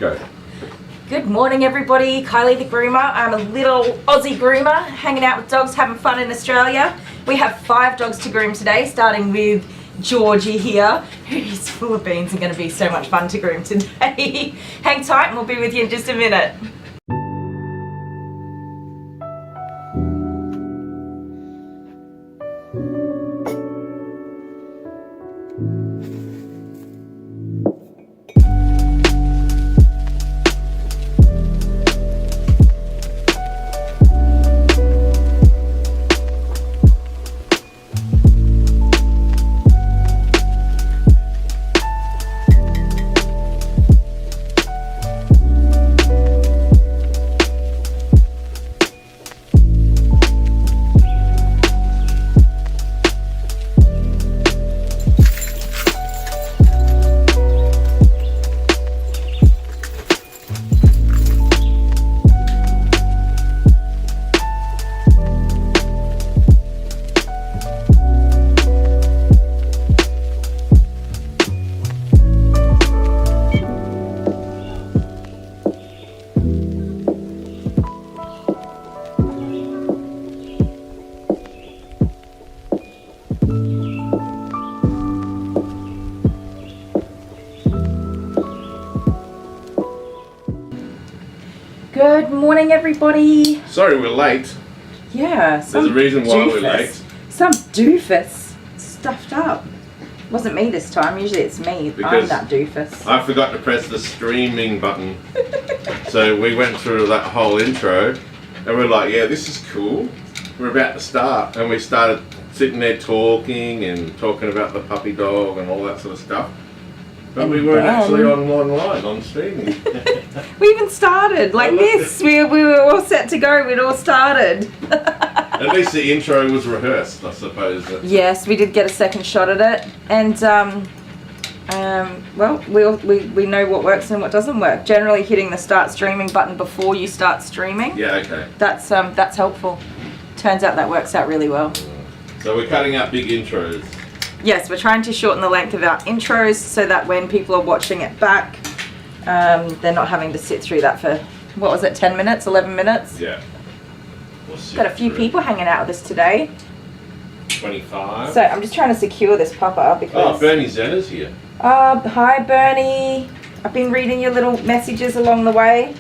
Go. Good morning, everybody. Kylie the Groomer. I'm a little Aussie groomer, hanging out with dogs, having fun in Australia. We have 5 dogs to groom today, starting with Georgie here, who's full of beans and going to be so much fun to groom today. Hang tight and we'll be with you in just a minute. Good morning, everybody. Sorry we're late. Yeah, There's a reason why we're late. Some doofus stuffed up. Wasn't me this time. Usually it's me. Because I'm that doofus. I forgot to press the streaming button. So we went through that whole intro and we're like, yeah, this is cool. We're about to start. And we started sitting there talking about the puppy dog and all that sort of stuff. But we weren't actually online on streaming. We even started like this. We were all set to go. We'd all started. At least the intro was rehearsed, I suppose. Yes, we did get a second shot at it, and well, we know what works and what doesn't work. Generally, hitting the start streaming button before you start streaming. Yeah, okay. That's helpful. Turns out that works out really well. So we're cutting out big intros. Yes, we're trying to shorten the length of our intros so that when people are watching it back, they're not having to sit through that for, what was it, 10 minutes, 11 minutes? Yeah. Got a few people hanging out with us today. 25. So I'm just trying to secure this pupper because... Oh, Bernie Zenner's here. Hi Bernie. I've been reading your little messages along the way.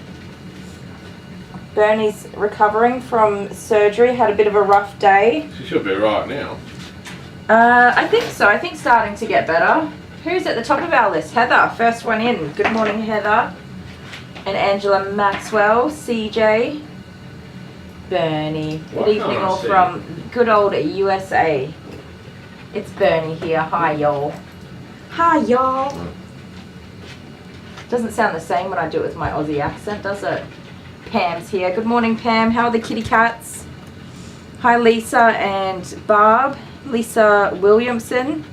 Bernie's recovering from surgery, had a bit of a rough day. She should be right now. I think so. I think starting to get better. Who's at the top of our list? Heather, first one in. Good morning, Heather. And Angela Maxwell, CJ, Bernie. Good evening, all from good old USA. It's Bernie here. Hi, y'all. Hi, y'all. Doesn't sound the same when I do it with my Aussie accent, does it? Pam's here. Good morning, Pam. How are the kitty cats? Hi, Lisa and Barb. Lisa Williamson,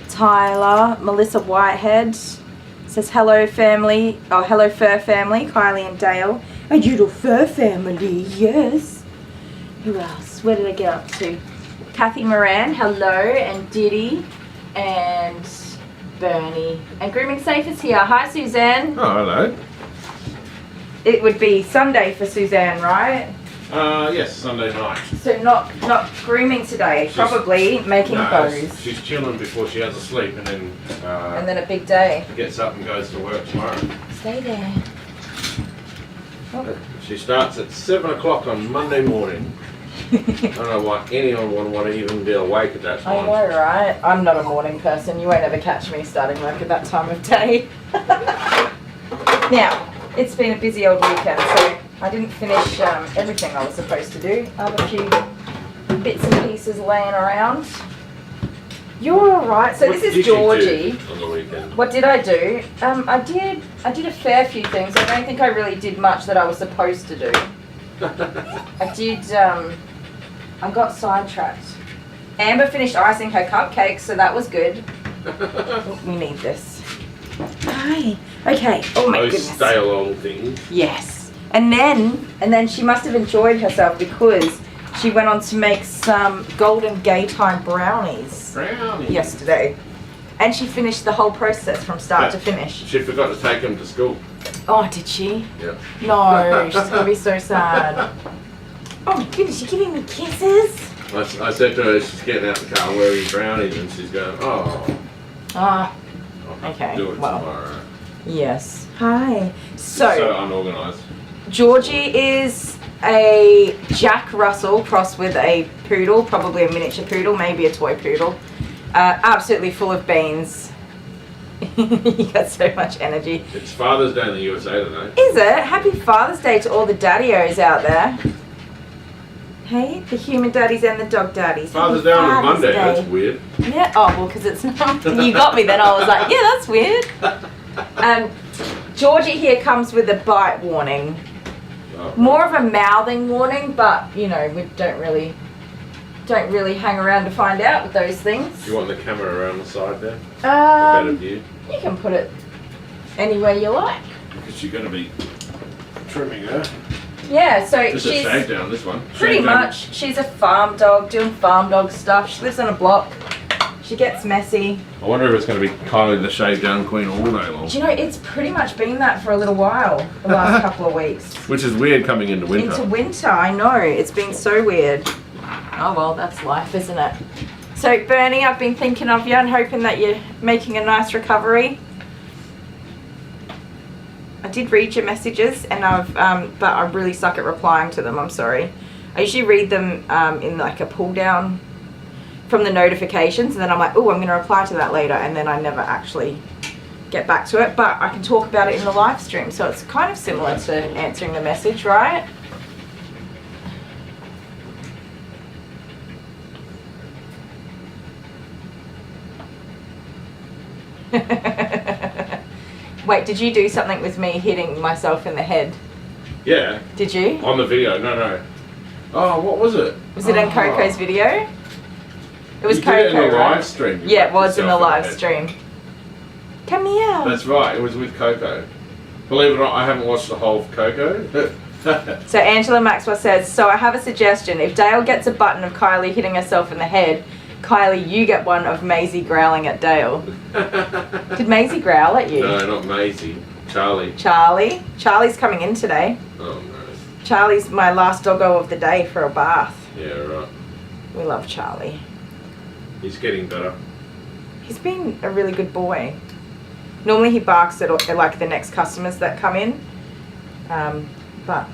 Tyler, Melissa Whitehead says hello family, hello fur family, Kylie and Dale. A little fur family, yes. Who else? Where did I get up to? Kathy Moran, hello, and Diddy, and Bernie. And Grooming Safe is here. Hi Suzanne. Oh, hello. It would be Sunday for Suzanne, right? Yes, Sunday night. So not grooming today, probably making bows. She's chilling before she has a sleep and then a big day. Gets up and goes to work tomorrow. Stay there. Oh. She starts at 7 o'clock on Monday morning. I don't know why anyone would want to even be awake at that time. I know, right? I'm not a morning person. You won't ever catch me starting work at that time of day. Now, it's been a busy old weekend, so I didn't finish everything I was supposed to do. I have a few bits and pieces laying around. You're alright. So What this did is Georgie. you do on the weekend? What did I do? I did a fair few things. I don't think I really did much that I was supposed to do. I did, I got sidetracked. Amber finished icing her cupcakes, so that was good. Oh, we need this. Hi. Okay. Oh my goodness. Those stale old things. Yes. And then she must have enjoyed herself because she went on to make some golden gay time brownies yesterday. And she finished the whole process from start to finish. She forgot to take him to school. Oh, did she? Yeah. No, she's going to be so sad. Oh my goodness, you're giving me kisses? I said to her, she's getting out the car wearing brownies, and she's going, oh. Ah, I'll okay. do it tomorrow. Yes. Hi. So unorganised. Georgie is a Jack Russell crossed with a poodle, probably a miniature poodle, maybe a toy poodle. Absolutely full of beans. You got so much energy. It's Father's Day in the USA today. Is it? Happy Father's Day to all the daddy-os out there. Hey, the human daddies and the dog daddies. Father's Day on a Monday, that's weird. Yeah, oh, well, because it's not. You got me then. I was like, yeah, that's weird. Georgie here comes with a bite warning. Oh. More of a mouthing warning, but, you know, we don't really hang around to find out with those things. You want the camera around the side there? A better view? You can put it anywhere you like. Because you're going to be trimming her. Yeah, so Just she's a shave down, this one. pretty much, she's a farm dog, doing farm dog stuff. She lives on a block. She gets messy. I wonder if it's going to be Kylie the shave down queen all day long. Do you know, it's pretty much been that for a little while, the last couple of weeks. Which is weird coming into winter. Into winter, I know. It's been so weird. Oh well, that's life, isn't it? So Bernie, I've been thinking of you and hoping that you're making a nice recovery. I did read your messages, and but I really suck at replying to them. I'm sorry. I usually read them in like a pull down from the notifications, and then I'm like, oh, I'm going to reply to that later, and then I never actually get back to it. But I can talk about it in the live stream, so it's kind of similar to answering the message, right? Wait, did you do something with me hitting myself in the head? Yeah. Did you? On the video, no. Oh, what was it? Was it in Coco's video? It was you Coco, did it in the right? live stream. Yeah, it was in the live head. stream. Come here. That's right, it was with Coco. Believe it or not, I haven't watched the whole of Coco. So Angela Maxwell says, so I have a suggestion. If Dale gets a button of Kylie hitting herself in the head, Kylie, you get one of Maisie growling at Dale. Did Maisie growl at you? No, not Maisie. Charlie. Charlie? Charlie's coming in today. Oh, no. Charlie's my last doggo of the day for a bath. Yeah, right. We love Charlie. He's getting better. He's been a really good boy. Normally he barks at like the next customers that come in. But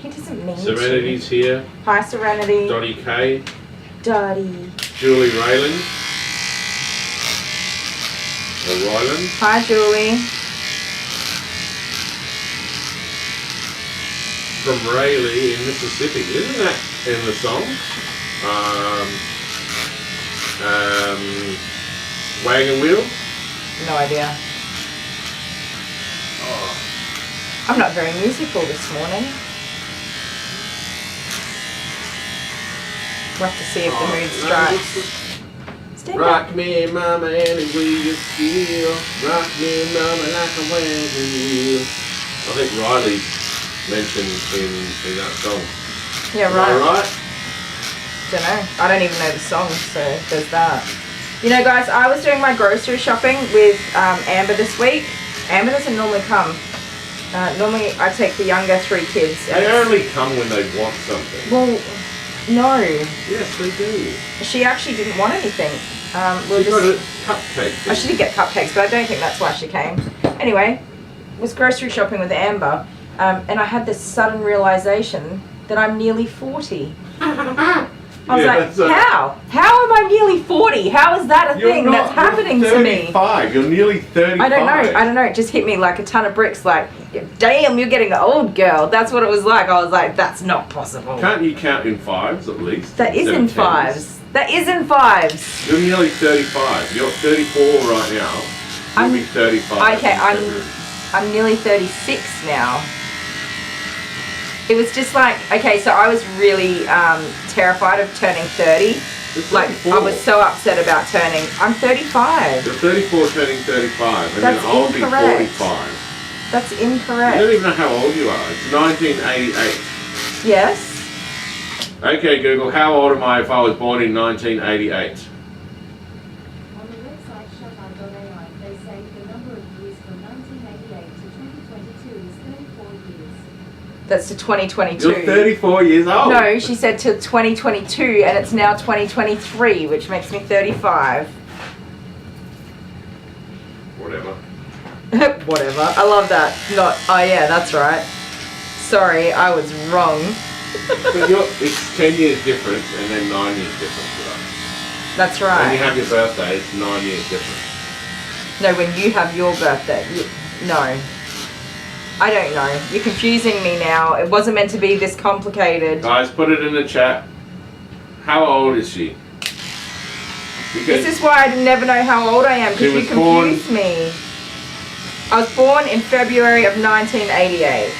he doesn't mean Serenity's here. Hi, Serenity. Dottie K. Dottie. Julie Rayland. Or Ryland. Hi, Julie. From Rayleigh in Mississippi. Isn't that in the song? Wagon Wheel? No idea. Oh. I'm not very musical this morning. We'll have to see if the mood strikes. Stand up. Rock me, mama, any way you feel. Rock me, mama, like a wagon wheel. I think Riley's mentioned in that song. Yeah, Am I right. right? Don't know. I don't even know the song, so there's that. You know, guys, I was doing my grocery shopping with Amber this week. Amber doesn't normally come. Normally, I take the younger 3 kids. They only come when they want something. Well, no. Yes, they do. She actually didn't want anything. She got a cupcake. Oh, she did get cupcakes, but I don't think that's why she came. Anyway, was grocery shopping with Amber, and I had this sudden realization that I'm nearly 40. I was like, how? How am I nearly 40? How is that a thing that's happening to me? 35. You're nearly 35. I don't know. It just hit me like a ton of bricks. Like, damn, you're getting an old girl. That's what it was like. I was like, that's not possible. Can't you count in 5s at least? That is in 5s. That is in 5s. You're nearly 35. You're 34 right now. You'll be 35. Okay, I'm nearly 36 now. It was just like, okay, so I was really terrified of turning 30. Like, I was so upset about turning. I'm 35. You're 34 turning 35, and That's then I'll incorrect. be 45. That's incorrect. I don't even know how old you are. It's 1988. Yes. Okay, Google, how old am I if I was born in 1988? saying the number of years from 1988 to 2022 is 34 years. That's to 2022. You're 34 years old. No, she said to 2022, and it's now 2023, which makes me 35. Whatever. Whatever. I love that. Not. Oh yeah, that's right. Sorry, I was wrong. But it's 10 years difference and then 9 years difference with us. That's When right. you have your birthday, it's 9 years difference. No, when you have your birthday. No. I don't know. You're confusing me now. It wasn't meant to be this complicated. Guys, put it in the chat. How old is she? Because This is why I never know how old I am, She because you was born- confuse me. I was born in February of 1988.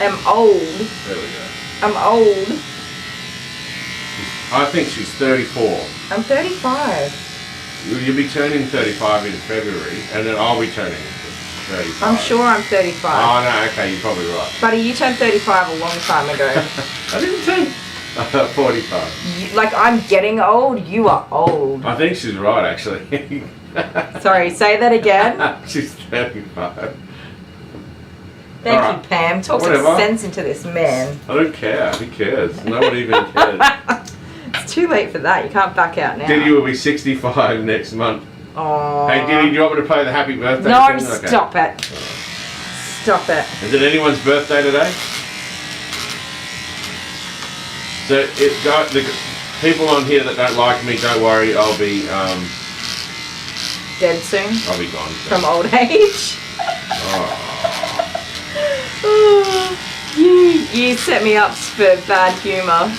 I'm old. there we go. I'm old. I think she's 34. I'm 35. You'll be turning 35 in February, and then I'll be turning 35. I'm sure I'm 35. Oh no, okay, you're probably right. Buddy, you turned 35 a long time ago. I didn't turn 45. Like, I'm getting old, you are old. I think she's right, actually. Sorry, say that again. She's 35. Thank Alright. you, Pam. Talk some Whatever. sense into this man. I don't care. Who cares? No one even cares. It's too late for that. You can't back out now. Diddy will be 65 next month. Aww. Hey, Diddy, do you want me to play the happy birthday No, thing? Okay. stop it. Stop it. Is it anyone's birthday today? So, the people on here that don't like me, don't worry. I'll be Dead soon. I'll be gone. From old age. Oh, You set me up for bad humour.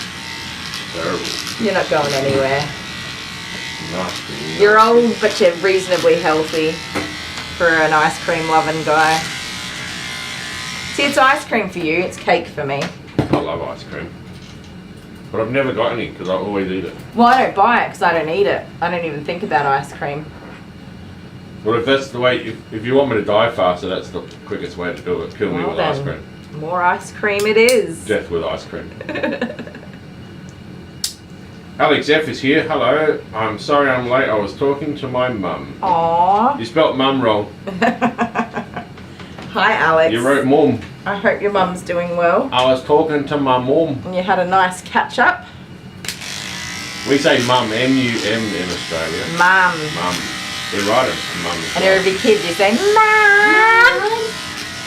terrible. You're not going anywhere. Nasty. You're old, but you're reasonably healthy for an ice cream loving guy. See, it's ice cream for you, it's cake for me. I love ice cream. But I've never got any because I always eat it. Well, I don't buy it because I don't eat it. I don't even think about ice cream. Well, if that's the way, if you want me to die faster, that's the quickest way to do it. Kill me Well with ice then. cream. More ice cream it is. Death with ice cream. Alex F is here. Hello. I'm sorry I'm late. I was talking to my mum. Aww. You spelt mum wrong. Hi, Alex. You wrote mum. I hope your mum's doing well. I was talking to my mum. And you had a nice catch up. We say mum, M-U-M in Australia. Mum. Mum. They write it mum. as And well. every kid you say, Mum.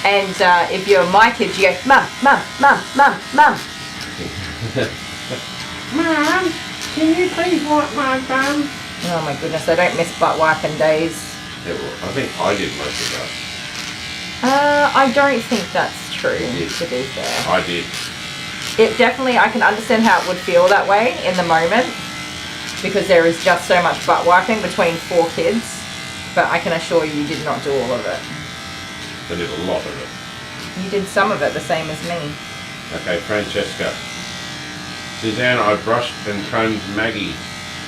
And if you're my kid, you go, Mum, Mum, Mum, Mum, Mum. Mum, can you please wipe my bum? Oh my goodness, I don't miss butt wiping days. Yeah, well, I think I did most of that. I don't think that's true, did. to be fair. I did. It definitely, I can understand how it would feel that way in the moment, because there is just so much butt wiping between 4 kids, but I can assure you, you did not do all of it. I did a lot of it. You did some of it the same as me. Okay, Francesca. Suzanne, I brushed and combed Maggie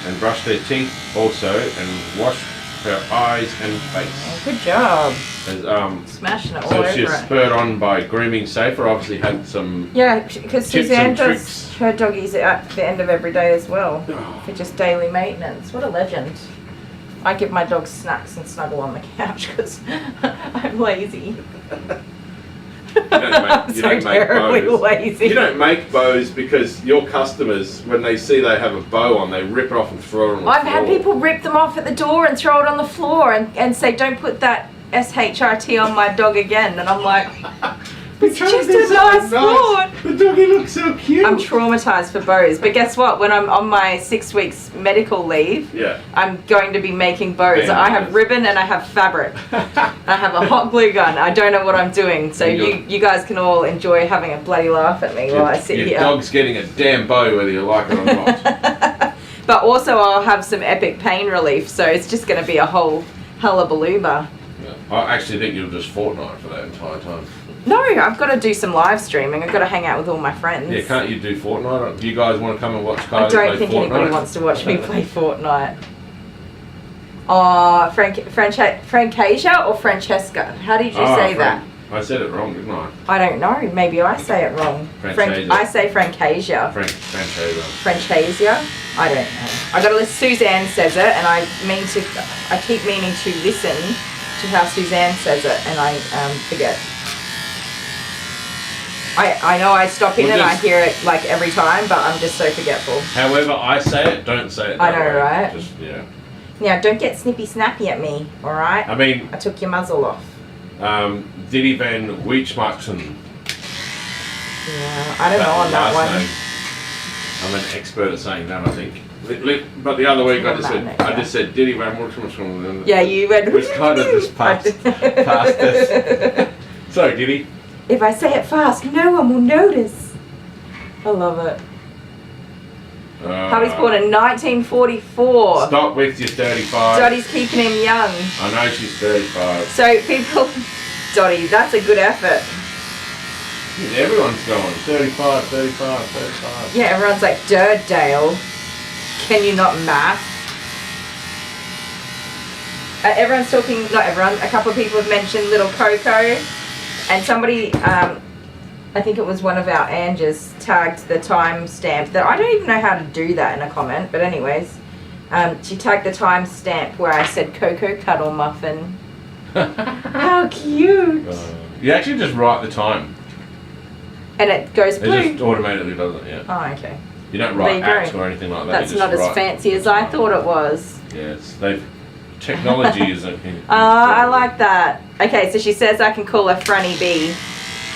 and brushed her teeth also and washed her eyes and face. Oh, good job. As, Smashing it all so over she's it. spurred on by Grooming Safer, obviously had some... Yeah, because tips Suzanne and does tricks. her doggies at the end of every day as well, Oh. for just daily maintenance. What a legend. I give my dogs snacks and snuggle on the couch because I'm lazy. You don't make terribly bows. lazy. You don't make bows because your customers, when they see they have a bow on, they rip it off and throw it on the I've floor. had people rip them off at the door and throw it on the floor and say, don't put that SHRT on my dog again. And I'm like, it's just a nice thought. The doggy looks so cute. I'm traumatized for bows. But guess what? When I'm on my 6 weeks medical leave, Yeah. I'm going to be making bows. Damn, I have nice. ribbon and I have fabric. I have a hot glue gun. I don't know what I'm doing. So you guys can all enjoy having a bloody laugh at me while I sit your here. dog's getting a damn bow whether you like it or not. But also I'll have some epic pain relief. So it's just going to be a whole hullabalooba. Yeah. I actually think you'll just Fortnite for that entire time. No, I've got to do some live streaming. I've got to hang out with all my friends. Yeah, can't you do Fortnite? Do you guys want to come and watch Kylie I don't play think Fortnite? anybody wants to watch me play Fortnite. Oh, Francasia or Francesca? How did you say that? I said it wrong, didn't I? I don't know. Maybe I say it wrong. Francasia. I say Francasia. Francasia. Francasia. I don't know. I got to listen. Suzanne says it, and I keep meaning to listen to how Suzanne says it, and I forget. I know I stop in and I hear it like every time, but I'm just so forgetful. However I say it, don't say it. I know, right? Just, yeah. Now, don't get snippy snappy at me, all right? I mean, I took your muzzle off. Diddy Van Weechmarkson. Yeah, I don't know on that one. Name. I'm an expert at saying that, I think. But the other week I just said Diddy Van Weechmarkson. Yeah, you went. Which kind of just passed us. Sorry, Diddy. If I say it fast, no one will notice. I love it. Hubby's born in 1944. Stop with your 35. Dottie's keeping him young. I know she's 35. So people, Dottie, that's a good effort. Everyone's going 35, 35, 35. Yeah, everyone's like, Dale, can you not math? Everyone's talking, not everyone, a couple of people have mentioned little Coco. And somebody, I think it was one of our Angers, tagged the timestamp. That I don't even know how to do that in a comment, but anyways, she tagged the timestamp where I said Cocoa Cuddle Muffin. How cute! You actually just write the time. And it goes blue. It just automatically does it, yeah. Oh, okay. You don't write apps or anything like that. That's not as fancy as I thought it was. Yes, technology is a... I like that. Okay, so she says I can call her Franny B.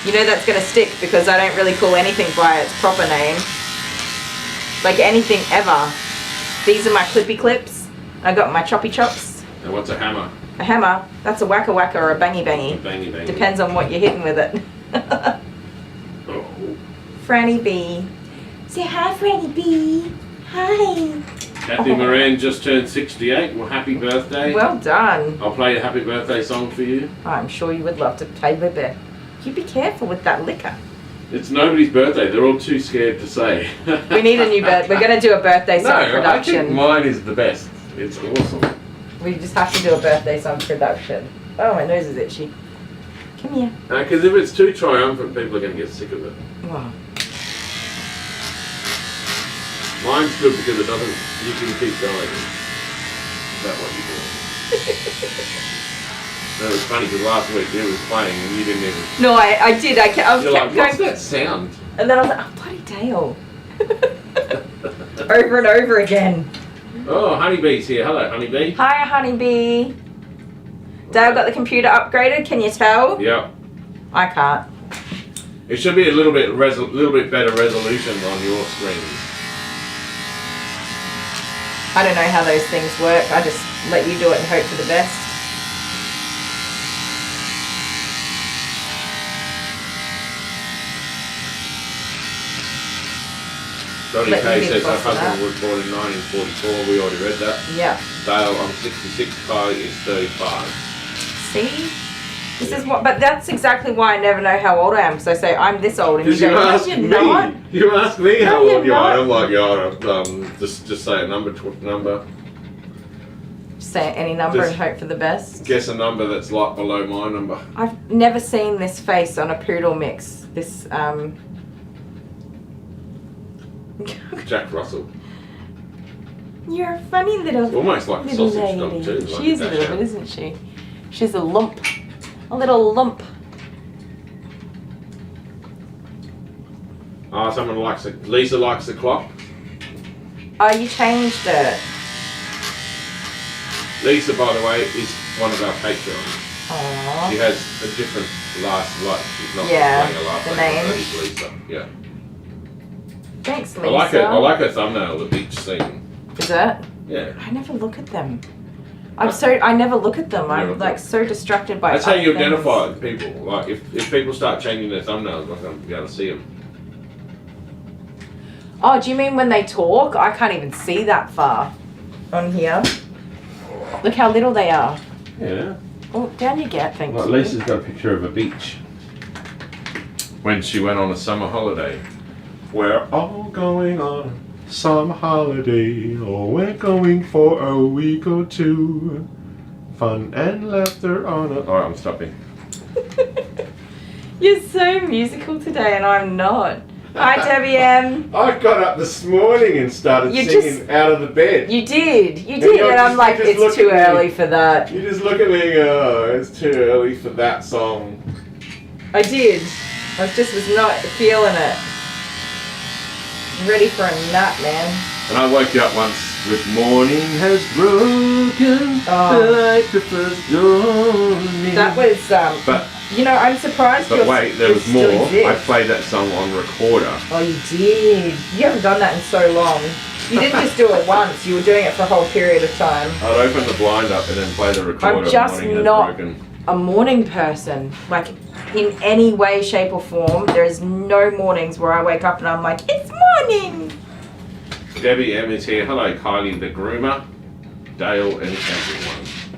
You know that's going to stick because I don't really call anything by its proper name. Like anything ever. These are my clippy clips. I got my choppy chops. And what's a hammer? A hammer. That's a wacka wacka or a bangy bangy. A bangy bangy. Depends on what you're hitting with it. Oh. Franny B. Say hi, Franny B. Hi. Kathy Moran just turned 68. Well, happy birthday. Well done. I'll play a happy birthday song for you. I'm sure you would love to play with it. You be careful with that liquor. It's nobody's birthday. They're all too scared to say. We need a new birthday. We're going to do a birthday song production. I think mine is the best. It's awesome. We just have to do a birthday song production. Oh, my nose is itchy. Come here. Because if it's too triumphant, people are going to get sick of it. Wow. Mine's good because it doesn't, you can keep going. Is that what you do? That was funny because last week it was playing and you didn't even... No, I did. I was You're kept like, going. what's that sound? And then I was like, oh, bloody Dale. Over and over again. Oh, Honeybee's here. Hello, Honeybee. Hi, Honeybee. Dale got the computer upgraded. Can you tell? Yeah. I can't. It should be a little bit better resolution on your screen. I don't know how those things work. I just let you do it and hope for the best. Donnie Let Kay you be says the her boss of husband that. was born in 1944. We already read that. Yeah. Dale, I'm 66. Kylie is 35. See? This is what, but that's exactly why I never know how old I am. Because I say I'm this old, and you go, no, you're not. You ask me No, how you're old you are. not. I'm like, yeah, just say a number. Say any number Just and hope for the best. Guess a number that's like below my number. I've never seen this face on a poodle mix. This Jack Russell. You're a funny little. It's almost like a little sausage dog lady. too. Like She is a little bit, isn't she? She's a lump. A little lump. Oh, someone likes it. Lisa likes the clock. Oh, you changed it. Lisa, by the way, is one of our patrons. Aww. She has a different last life. She's not Yeah, playing a last the name. name. It's Lisa. Yeah. Thanks, Lisa. I like her thumbnail, the beach scene. Is it? Yeah. I never look at them. I never look at them. I'm like so distracted by. That's how you other things. identify people. Like if people start changing their thumbnails, I'm not going to be able to see them. Oh, do you mean when they talk? I can't even see that far on here. Look how little they are. Yeah. Oh, down you get, thank Like you. Lisa's got a picture of a beach when she went on a summer holiday. We're all going on a summer holiday. Oh, we're going for a week or two. Fun and laughter on a... Alright, I'm stopping. You're so musical today and I'm not. Hi, Debbie M. I got up this morning and started You singing just- out of the bed. You did, you're and I'm just- like, you just it's look too at me. early for that. You just look at me and go, oh, it's too early for that song. I did. I just was not feeling it. Ready for a nap, man. And I woke you up once with morning has broken like the first dawning. That was, But you know, I'm surprised. but wait, there was more. I Exists. played that song on recorder. Oh, you did. You haven't done that in so long. You didn't just do it once. You were doing it for a whole period of time. I'd open the blind up and then play the recorder. I'm just Morning Has not Broken. a morning person. Like, in any way, shape, or form, there's no mornings where I wake up and I'm like, it's morning. Debbie M is here. Hello, Kylie the Groomer, Dale, and everyone. Say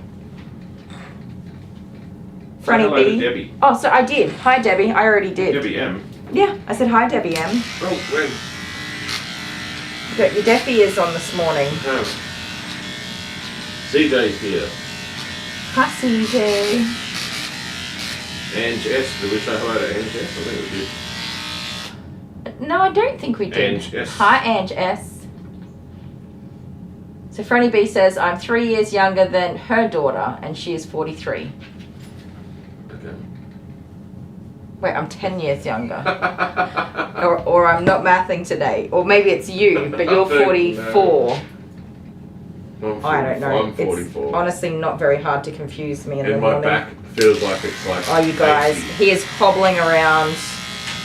Franny hello to B. Debbie. Oh, so I did. Hi, Debbie. I already did. Debbie M. Yeah, I said hi, Debbie M. Oh, when? Got your deaf ears on this morning. No. CJ's here. Hi, CJ. Ange S. Did we say hello to Ange S? I think we did. No, I don't think we did. Ange S. Hi, Ange S. So Franny B says, I'm 3 years younger than her daughter, and she is 43. Okay. Wait, I'm 10 years younger. or I'm not mathing today. Or maybe it's you, but you're I don't 44. I'm I don't know. I'm 44. It's honestly not very hard to confuse me in the and my morning. back feels like it's like. Oh, you guys, 80. he is hobbling around,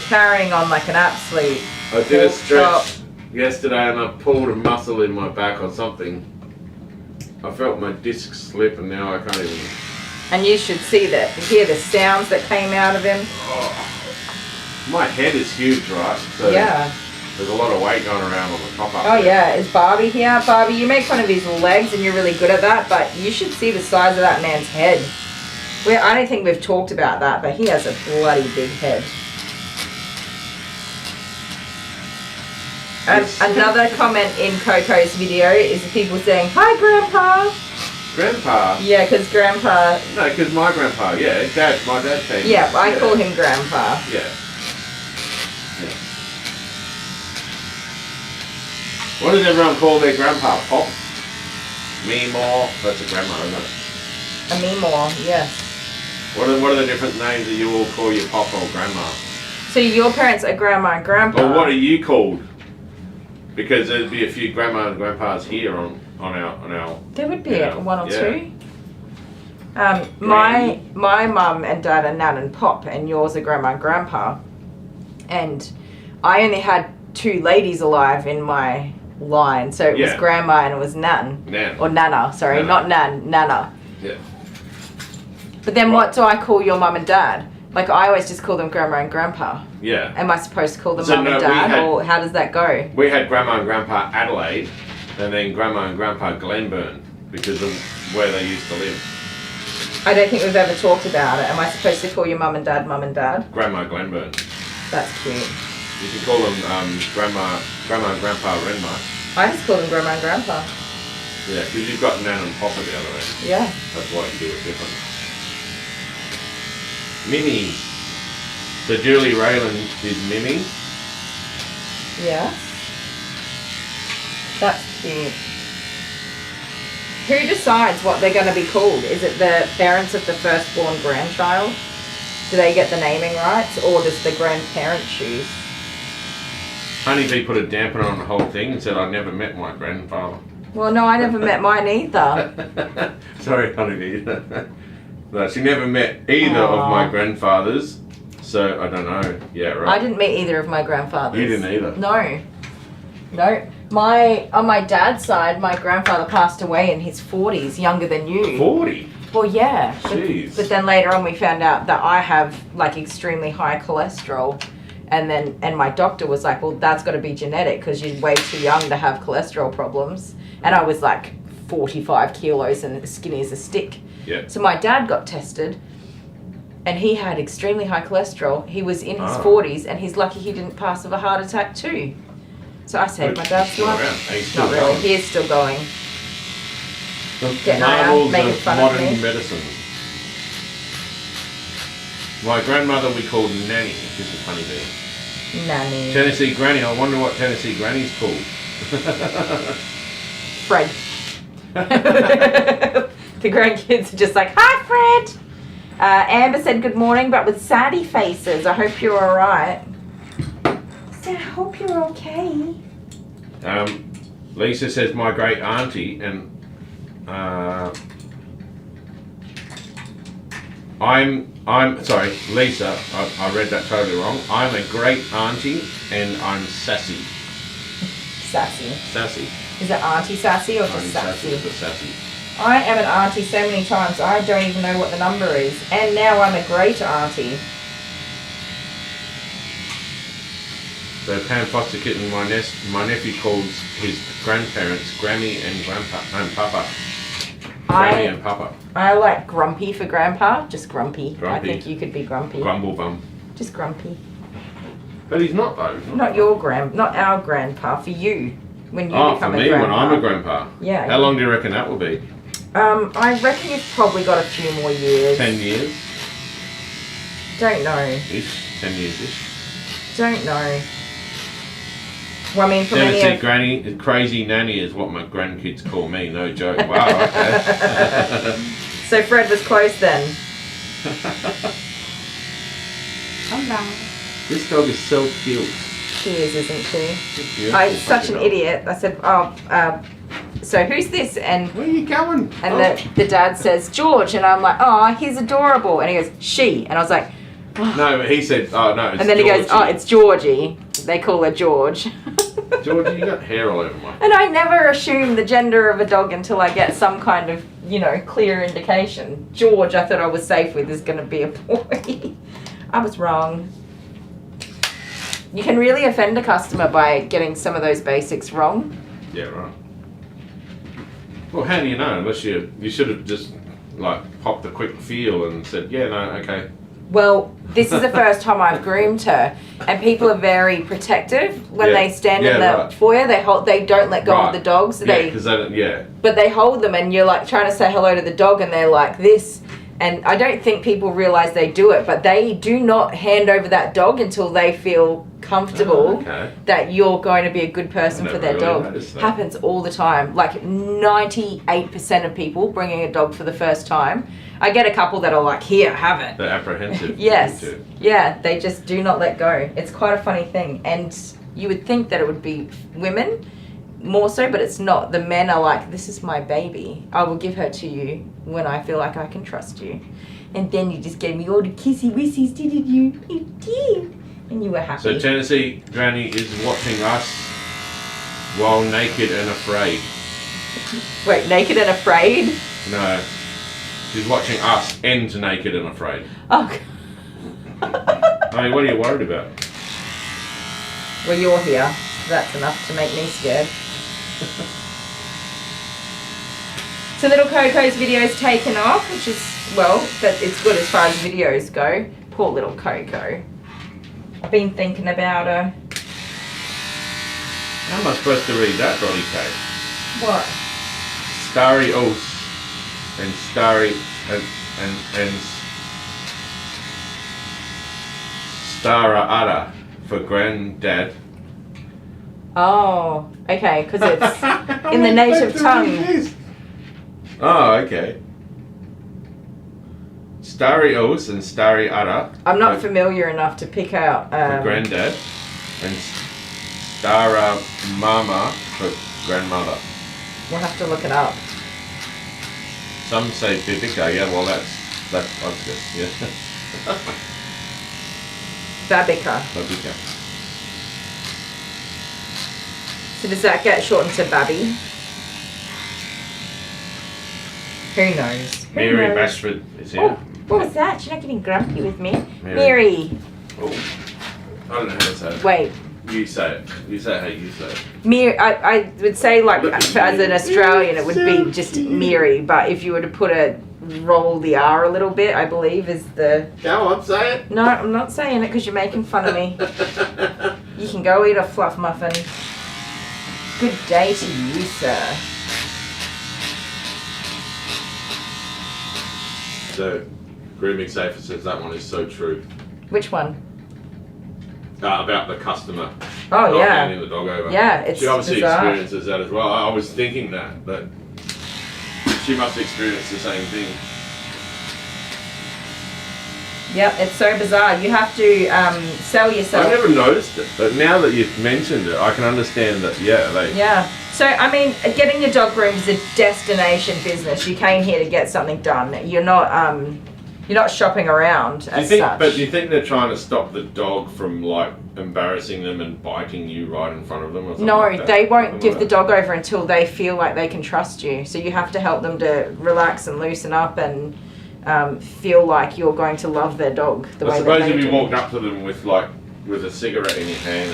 carrying on like an absolute. I did a pork stretch chop. yesterday and I pulled a muscle in my back or something. I felt my disc slip and now I can't even. And you should see that, hear the sounds that came out of him. Oh. My head is huge, right? So Yeah. there's a lot of weight going around on the top up Oh there. yeah, is Barbie here? Barbie, you make fun of his legs and you're really good at that, but you should see the size of that man's head. I don't think we've talked about that, but he has a bloody big head. Yes. Another comment in Coco's video is people saying, hi Grandpa! Grandpa? Yeah, because Grandpa, No, because my grandpa, yeah, my dad came. yeah, I call him Grandpa. Yeah. Yeah. What does everyone call their grandpa? Pop? Meemaw? That's a grandma, isn't it? A Meemaw, yes. What are the different names that you all call your pop or grandma? So your parents are Grandma and Grandpa. Or what are you called? Because there'd be a few grandma and grandpas here on our. There would be Yeah, one or yeah. two. My mum and dad are Nan and Pop, and yours are Grandma and Grandpa. And I only had two ladies alive in my line, so it was Yeah. Grandma and it was Nan. Nan. Or Nana, sorry, Nana. not Nan, Nana. Yeah. But then Right. what do I call your mum and dad? Like I always just call them Grandma and Grandpa. Yeah. Am I supposed to call them So mum no, and we dad, had- or how does that go? We had grandma and grandpa Adelaide, and then grandma and grandpa Glenburn because of where they used to live. I don't think we've ever talked about it. Am I supposed to call your mum and dad? Grandma Glenburn. That's cute. You can call them grandma and grandpa Renmark. I just call them Grandma and Grandpa. Yeah, because you've got Nan and Papa the other end. Yeah. That's why you do it different. Mimi. So Julie Raylan is Mimi. Yeah. That's cute. Who decides what they're going to be called? Is it the parents of the firstborn grandchild? Do they get the naming rights, or does the grandparent choose? Honeybee put a dampener on the whole thing and said I never met my grandfather. Well, no, I never met mine either. Sorry, Honeybee. No, she never met either of my grandfathers, so I don't know. Yeah, right. I didn't meet either of my grandfathers. You didn't either? No. No. On my dad's side, my grandfather passed away in his 40s, younger than you. 40? Well, yeah. Jeez. But then later on we found out that I have like extremely high cholesterol. And my doctor was like, well, that's got to be genetic because you're way too young to have cholesterol problems. And I was like 45 kilos and skinny as a stick. Yeah. So my dad got tested and he had extremely high cholesterol. He was in his 40s and he's lucky he didn't pass of a heart attack too. So I saved my dad's Still life. around. He's still Not really. going. He is still going. The Getting around, marvels making of fun of modern me. medicine. My grandmother we called Nanny. This is Honeybee. Nanny. Tennessee Granny. I wonder what Tennessee Granny's called. Fred. The grandkids are just like, hi, Fred. Amber said good morning, but with saddy faces. I hope you're all right. So I hope you're okay. Lisa says my great auntie, and I'm sorry, Lisa. I read that totally wrong. I'm a great auntie, and I'm sassy. Sassy. Sassy. Is it Auntie Sassy or just Auntie Sassy? but sassy. I am an auntie so many times, I don't even know what the number is. And now I'm a great auntie. So Pam Foster Kitten, my nephew calls his grandparents Granny and Grandpa and Papa. Granny and Papa. I like grumpy for grandpa, just grumpy. Grumpy. I think you could be grumpy. Grumble bum. Just grumpy. But he's not though. Not our grandpa, for you. When you Oh, become for a me grandpa. when I'm a grandpa. Yeah. How long do you reckon that will be? I reckon you've probably got a few more years. 10 years? Don't know. Ish. 10 years ish. Don't know. Well, I mean, for Tennessee many of... Granny, crazy nanny is what my grandkids call me, no joke. Wow, okay. So Fred was close then. Hello. This dog is so cute. She is, isn't she? She's beautiful. I'm such an dog. idiot. I said, so who's this? And Where are you going? and the dad says, George. And I'm like, oh, he's adorable. And he goes, she. And I was like, No, but he said, oh no, it's and then he goes, Georgie. oh, it's Georgie. They call her George. Georgie, you got hair all over my... And I never assume the gender of a dog until I get some kind of, clear indication. George, I thought I was safe with, is going to be a boy. I was wrong. You can really offend a customer by getting some of those basics wrong. Yeah, right. Well, how do you know? Unless you should have just, popped a quick feel and said, yeah, no, okay. Well, this is the first time I've groomed her, and people are very protective when Yeah. they stand in the right. foyer. They don't let go Right. of the dogs. Yeah, because they don't, yeah. But they hold them, and you're like trying to say hello to the dog, and they're like this. And I don't think people realize they do it, but they do not hand over that dog until they feel comfortable Okay. that you're going to be a good person I for never their really dog. noticed that. Happens all the time. Like 98% of people bringing a dog for the first time. I get a couple that are like, here, have it. They're apprehensive. Yes. too. Yeah, they just do not let go. It's quite a funny thing. And you would think that it would be women more so, but it's not. The men are like, this is my baby. I will give her to you when I feel like I can trust you. And then you just gave me all the kissy wissies, didn't you? You did. And you were happy. So Tennessee Granny is watching us while naked and afraid. Wait, naked and afraid? No. She's watching us end naked and afraid. Oh. I mean, what are you worried about? Well, you're here. That's enough to make me scared. So little Coco's video's taken off, which is, well, but it's good as far as videos go. Poor little Coco. I've been thinking about her. How am I supposed to read that, Roddy K? What? Starry Os and Starry and Stara Ada for granddad. Oh, okay, because it's in the native tongue. Oh, okay. Starry Os and Starry Ada. I'm not familiar enough to pick out. For granddad. And Stara Mama for grandmother. We'll have to look it up. Some say Bibica, yeah, well that's obvious, yeah. Babica. Bibica. So does that get shortened to Babby? Who knows? Who Mary knows? Bashford is here. Oh, what was that? You're not getting grumpy with me. Mary. Mary. Oh, I don't know how to say it. Wait. You say it. You say how you say it. Mary, I would say, like, as an Australian, it would be just Mary, but if you were to roll the R a little bit, I believe is the... Go on, say it. No, I'm not saying it because you're making fun of me. You can go eat a fluff muffin. Good day to you, sir. So, Grooming Safer says that one is so true. Which one? about the customer. Oh not yeah. handing the dog over. Yeah, it's She obviously bizarre. experiences that as well. I was thinking that, but she must experience the same thing. Yep, it's so bizarre. You have to sell yourself. I never noticed it, but now that you've mentioned it, I can understand that. Yeah, they. Yeah. So I mean, getting your dog groomed is a destination business. You came here to get something done. You're not shopping around Do you as think? such. But do you think they're trying to stop the dog from like embarrassing them and biting you right in front of them? Or something No, like that? they won't Something give like the that? dog over until they feel like they can trust you. So you have to help them to relax and loosen up and feel like you're going to love their dog the I way that suppose they if you do. walked up to them with a cigarette in your hand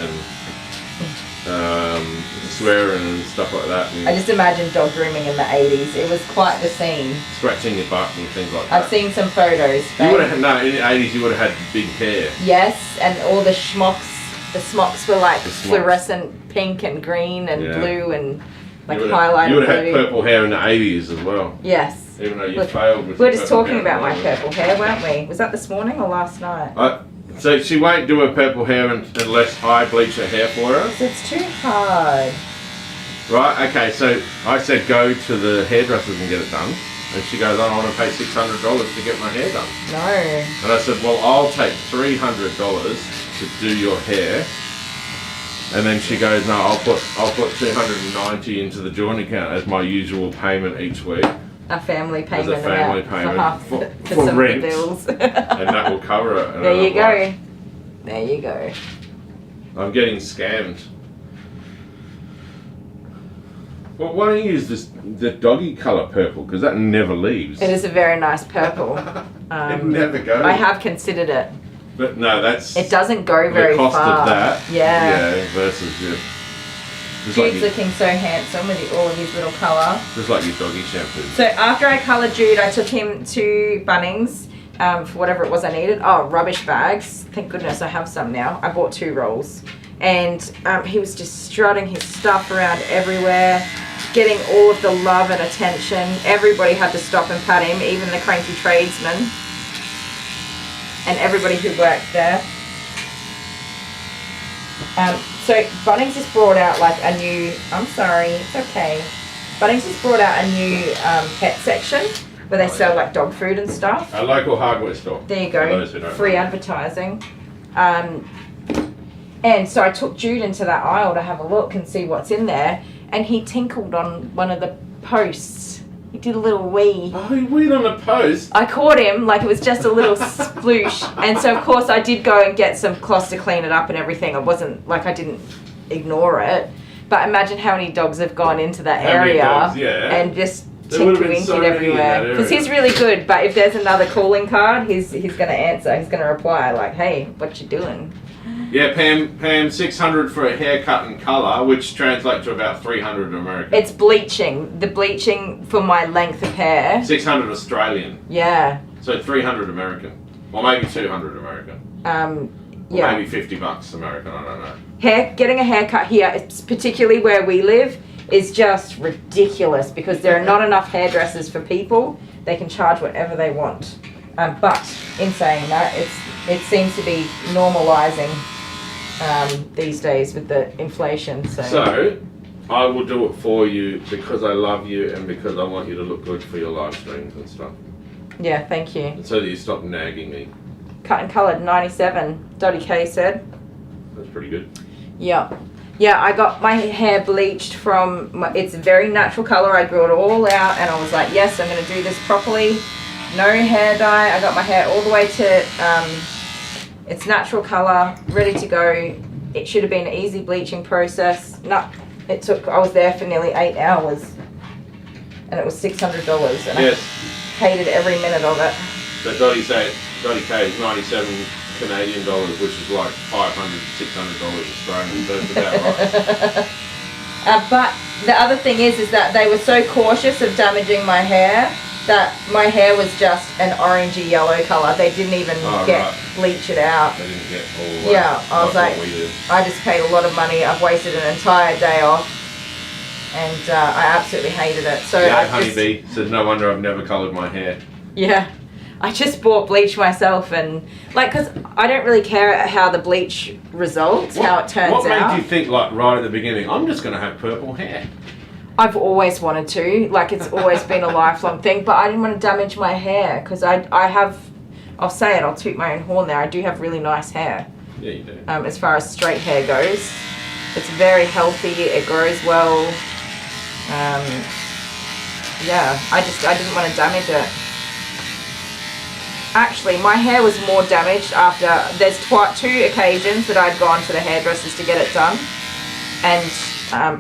and swearing and stuff like that, and I just imagine dog grooming in the 80s. It was quite the scene. scratching your butt and things like that. I've seen some photos. You would babe. have in the 80s. You would have had big hair. Yes, and all the schmocks. The smocks were like The smocks. fluorescent pink and green and Yeah. blue and like you would have, highlighter you would have blue. had purple hair in the 80s as well. Yes. Even though you Look, failed with We were your just purple talking hair about my at the moment. purple hair, weren't we? Was that this morning or last night? So she won't do her purple hair unless I bleach her hair for her. It's too hard. Right, okay, so I said go to the hairdressers and get it done. And she goes, I don't want to pay $600 to get my hair done. No. And I said, well, I'll take $300 to do your hair. And then she goes, no, I'll put $290 into the joint account as my usual payment each week. A family payment. As a family amount payment for half for for some of the rent. bills. And that will cover it. And There you I'm go. like, There you go. I'm getting scammed. Well, why don't you use the doggy colour purple? Because that never leaves. It is a very nice purple. It never goes. I have considered it. But no, that's It doesn't go very the cost far. of that. Yeah. Versus your. Just like, Jude's your looking so handsome with all of his little colour. just like your doggy shampoo. So after I coloured Jude, I took him to Bunnings for whatever it was I needed. Oh, rubbish bags. Thank goodness I have some now. I bought 2 rolls. And he was just strutting his stuff around everywhere, getting all of the love and attention. Everybody had to stop and pat him, even the cranky tradesmen. And everybody who worked there. So Bunnings has brought out like a new, I'm sorry, it's okay. Bunnings has brought out a new pet section where they sell like dog food and stuff. A local hardware store. There you For go, those who don't free know. advertising. And so I took Jude into that aisle to have a look and see what's in there, and he tinkled on one of the posts. He did a little wee. Oh, you weed on the post. I caught him like it was just a little sploosh, and so of course I did go and get some cloths to clean it up and everything. It wasn't like I didn't ignore it, but imagine how many dogs have gone into that How many area dogs, yeah. and just There would have been winking so many in everywhere. that Because area. he's really good, but if there's another calling card, he's gonna answer. He's gonna reply like, "Hey, what you doing?" Yeah, Pam, 600 for a haircut and colour, which translates to about 300 American. It's bleaching. The bleaching for my length of hair. 600 Australian, Yeah. so 300 American, or maybe 200 American, or Yeah. maybe $50 American. I don't know. Getting a haircut here, it's particularly where we live, is just ridiculous because there are not enough hairdressers for people. They can charge whatever they want. But in saying that, it seems to be normalising these days with the inflation. So, I will do it for you because I love you and because I want you to look good for your live streams and stuff. Yeah, thank you. And so that you stop nagging me. Cut and coloured 97, Dottie K said. That's pretty good. Yeah. Yeah, I got my hair bleached from, it's a very natural colour. I grew it all out and I was like, yes, I'm going to do this properly. No hair dye. I got my hair all the way to its natural colour, ready to go. It should have been an easy bleaching process. No, I was there for nearly 8 hours and it was $600 and Yes. I hated every minute of it. So Dottie K is 97 Canadian dollars, which is like $500, $600 Australian. That's about right. But the other thing is that they were so cautious of damaging my hair that my hair was just an orangey yellow colour. They didn't even bleach it out. They didn't get all Yeah, I was like, what we did. I just paid a lot of money. I've wasted an entire day off, and I absolutely hated it. So Yeah, I Honeybee says, no wonder I've never coloured my hair. yeah, I just bought bleach myself and like, cause I don't really care how the bleach results, how it turns out. What made you think like right at the beginning, I'm just gonna have purple hair? I've always wanted to, like it's always been a lifelong thing, but I didn't want to damage my hair because I have, I'll say it, I'll toot my own horn there, I do have really nice hair. Yeah, you do. As far as straight hair goes. It's very healthy, it grows well. Yeah, I didn't want to damage it. Actually, my hair was more damaged after, there's 2 occasions that I'd gone to the hairdressers to get it done. And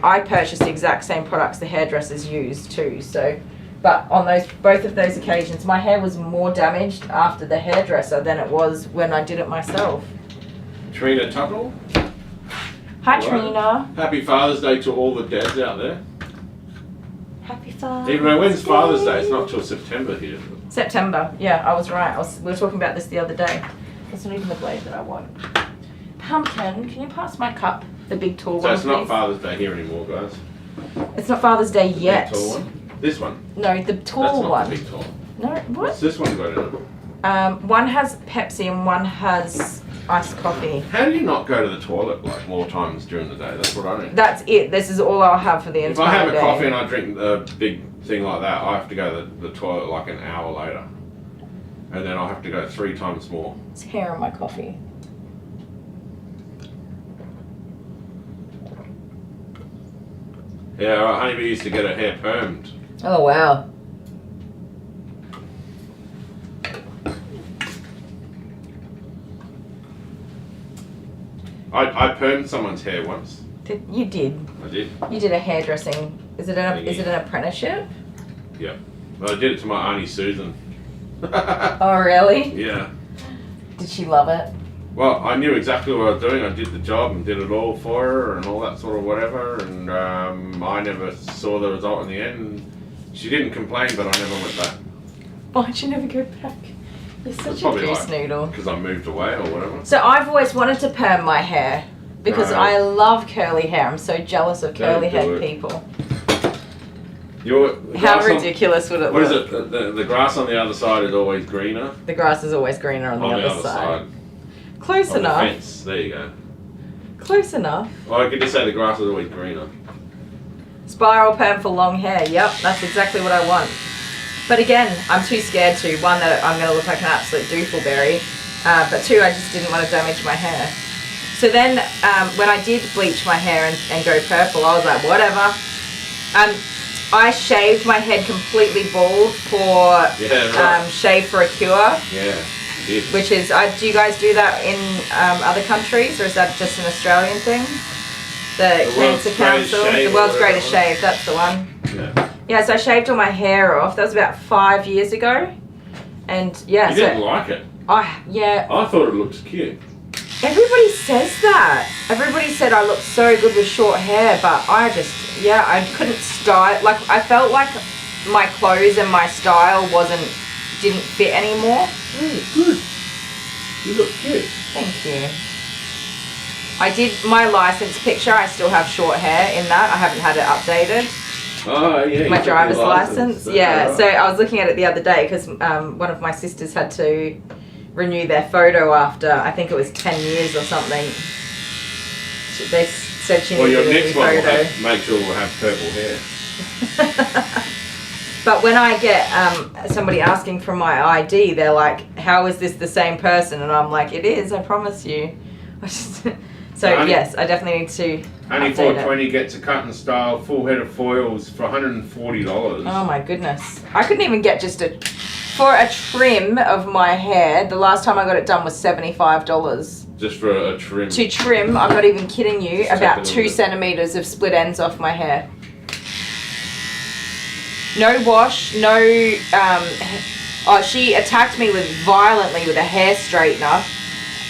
I purchased the exact same products the hairdressers used too. So, but on both of those occasions, my hair was more damaged after the hairdresser than it was when I did it myself. Trina Tuttle. Hi, Right. Trina. Happy Father's Day to all the dads out there. Happy Father's Even though when's Father's Day? It's not till September here. September. Yeah, I was right. We were talking about this the other day. It's not even the blade that I want. Pumpkin, can you pass my cup? The big tall So one, it's not please? Father's Day here anymore, guys. It's not Father's Day yet. Big tall one. This one. No, the That's tall not one. the big tall. No, what? What's this one got in it? One has Pepsi and one has iced coffee. How do you not go to the toilet like more times during the day? That's what I need. That's it. This is all I'll have for the If I entire have a day. coffee and I drink a big thing like that, I have to go to the toilet like an hour later. And then I'll have to go 3 times more. It's hair on my coffee. Yeah, right, Honeybee used to get her hair permed. Oh, wow. I permed someone's hair once. You did. I did. You did a hairdressing. Is it an apprenticeship? Yeah. Well, I did it to my auntie Susan. Oh, really? Yeah. Did she love it? Well, I knew exactly what I was doing. I did the job and did it all for her and all that sort of whatever. And I never saw the result in the end. She didn't complain, but I never went back. Why'd you never go back? You're such a Probably goose noodle. Because I moved away or whatever. So I've always wanted to perm my hair because No. I love curly hair. I'm so jealous of curly Don't do haired it. people. The How grass on- ridiculous would it What look? is it? The grass on the other side is always greener. The grass is always greener on the other side. Close Of the enough. fence. There you go. Close enough. Or I could just say the grass is always greener. Spiral perm for long hair. Yep, that's exactly what I want. But again, I'm too scared to. One, that I'm going to look like an absolute doofleberry. But 2, I just didn't want to damage my hair. So then, when I did bleach my hair and go purple, I was like, whatever. I shaved my head completely bald for Yeah, right. Shave for a Cure, Yeah. It is. which is, do you guys do that in other countries, or is that just an Australian thing? The World's Cancer Greatest Council, Shave the or World's whatever Greatest it was. Shave, that's the one. Yeah. Yeah, so I shaved all my hair off. That was about 5 years ago. And yeah, You didn't like it. yeah, I thought it looked cute. everybody says that. Everybody said I looked so good with short hair, but I couldn't style. Like, I felt like my clothes and my style didn't fit anymore. Good. You look cute. Thank you. I did my license picture. I still have short hair in that. I haven't had it updated. Oh, yeah. My you took your driver's license. That's Yeah, right. so I was looking at it the other day because one of my sisters had to renew their photo after, I think it was 10 years or something. They said she Well, needed your a new next one will photo. make sure we'll have purple hair. But when I get somebody asking for my ID, they're like, how is this the same person? And I'm like, it is, I promise you. So Honey- yes, I definitely need to Honey update it. 420 gets a cut and style full head of foils for $140. Oh my goodness. I couldn't even get for a trim of my hair, the last time I got it done was $75. Just for a trim. To trim, I'm not even kidding you, Just take about a little 2 bit. centimeters of split ends off my hair. No wash, no, she attacked me violently with a hair straightener.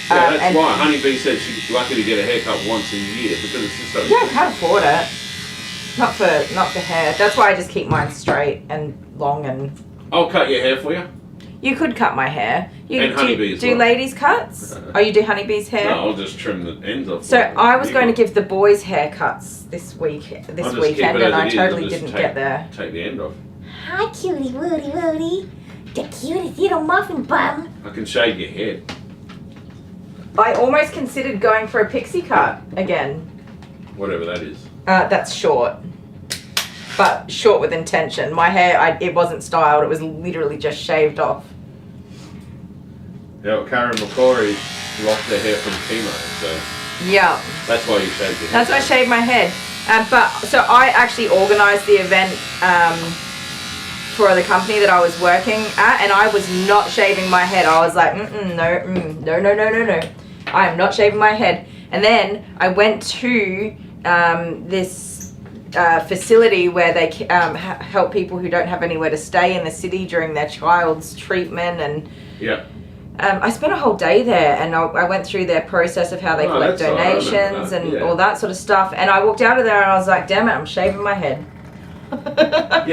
Yeah, that's and- why Honeybee said she's lucky to get a haircut once a year because it's just so Yeah, I can't afford it. Not for hair. That's why I just keep mine straight and long and... I'll cut your hair for you. You could cut my hair. You And Honeybee as do well. ladies' cuts? Oh, you do Honeybee's hair? No, I'll just trim the ends off. So for you. I was You going to got- give the boys haircuts this I'll just keep weekend, it and as I it is, totally I'll just didn't take- get there. Take the end off. Hi, cutie, woody, woody. The cutest little muffin bum. I can shave your head. I almost considered going for a pixie cut again. Whatever that is. That's short. But short with intention. My hair, it wasn't styled. It was literally just shaved off. Yeah, well, Karen McCory lost her hair from chemo, so Yeah. that's why you shaved your head. That's why I shaved my head. So I actually organised the event for the company that I was working at, and I was not shaving my head. I was like, no. I am not shaving my head. And then I went to this facility where they help people who don't have anywhere to stay in the city during their child's treatment, and Yeah. I spent a whole day there, and I went through their process of how they collect that's all right, I remember donations that, and yeah. all that sort of stuff. And I walked out of there and I was like, damn it, I'm shaving my head. Yeah,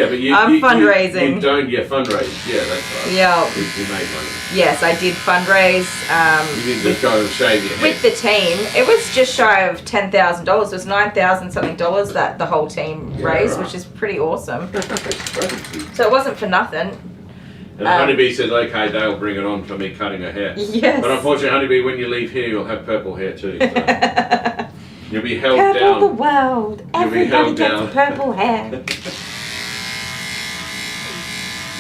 but I'm fundraising. You don't, fundraise. Yeah, that's right. Yeah. You made money. Yes, I did fundraise. You didn't just go and shave your head. With the team. It was just shy of $10,000. It was $9,000 something that the whole team raised, right. which is pretty awesome. Crazy. So it wasn't for nothing. And Honeybee says, okay, Dale, bring it on for me cutting her hair. Yes. But unfortunately, Honeybee, when you leave here, you'll have purple hair too. So you'll be held Purple down. the world. You'll be Everybody held gets down. purple hair.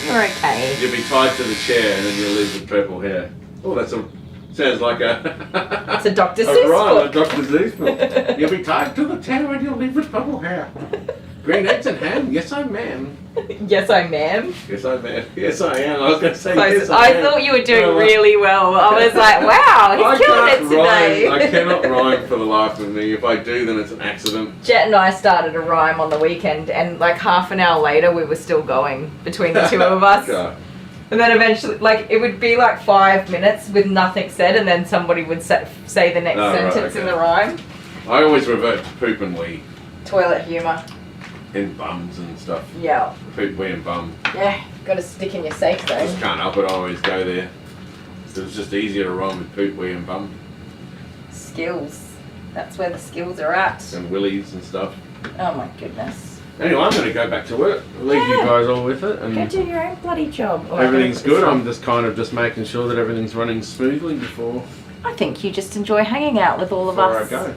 You're okay. You'll be tied to the chair and then you'll leave with purple hair. Oh, sounds like a... It's a Dr. a Seuss rhyme, book. a Dr. Seuss book. You'll be tied to the chair and you'll leave with purple hair. Green eggs and ham? Yes, I am. Yes, I am. Yes, I am. Yes, I am. I was going to say Close. yes, I am. thought you were doing No, really well. I was like, wow, he's killing it today. I cannot rhyme for the life of me. If I do, then it's an accident. Jet and I started a rhyme on the weekend, and like half an hour later, we were still going between the two of us. Okay. And then eventually, like, it would be like 5 minutes with nothing said, and then somebody would say the next sentence in the rhyme. I always revert to poop and wee. Toilet humour. And bums and stuff. Yeah. Poop, wee and bum. Yeah, got to stick in your safe Just zone. can't help it, I always go there. So it's just easier to rhyme with poop, wee and bum. Skills. That's where the skills are at. And willies and stuff. Oh my goodness. Anyway, I'm going to go back to work. I'll leave you guys all with it. And Go do your own bloody job. Oh, everything's good. I'm just kind of making sure that everything's running smoothly before I think you just enjoy hanging out with all of I us. go.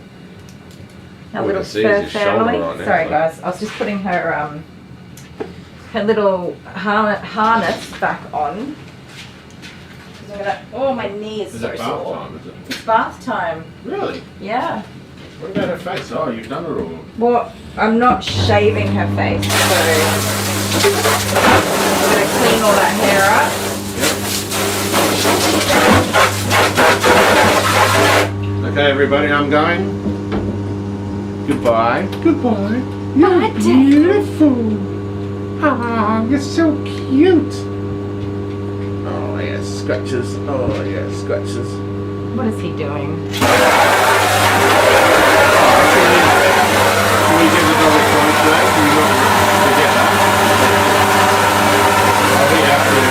Our All I little see is fur his shoulder family. right now, Sorry so- guys, I was just putting her little harness back on. 'Cause I'm gonna, oh, my knee is Is so it bath sore. time, is it? It's bath time. Really? Yeah. What about her face? Oh, you've done it all. Well, I'm not shaving her face, so I'm gonna clean all that hair up. Okay, everybody, I'm going. Goodbye. Goodbye. Bye, Dad. Beautiful. Ah, you're so cute. Oh, yes, scratches. Oh, yes, scratches. What is he doing? Can we get the dog twice today? Can we not forget that? I'll be out there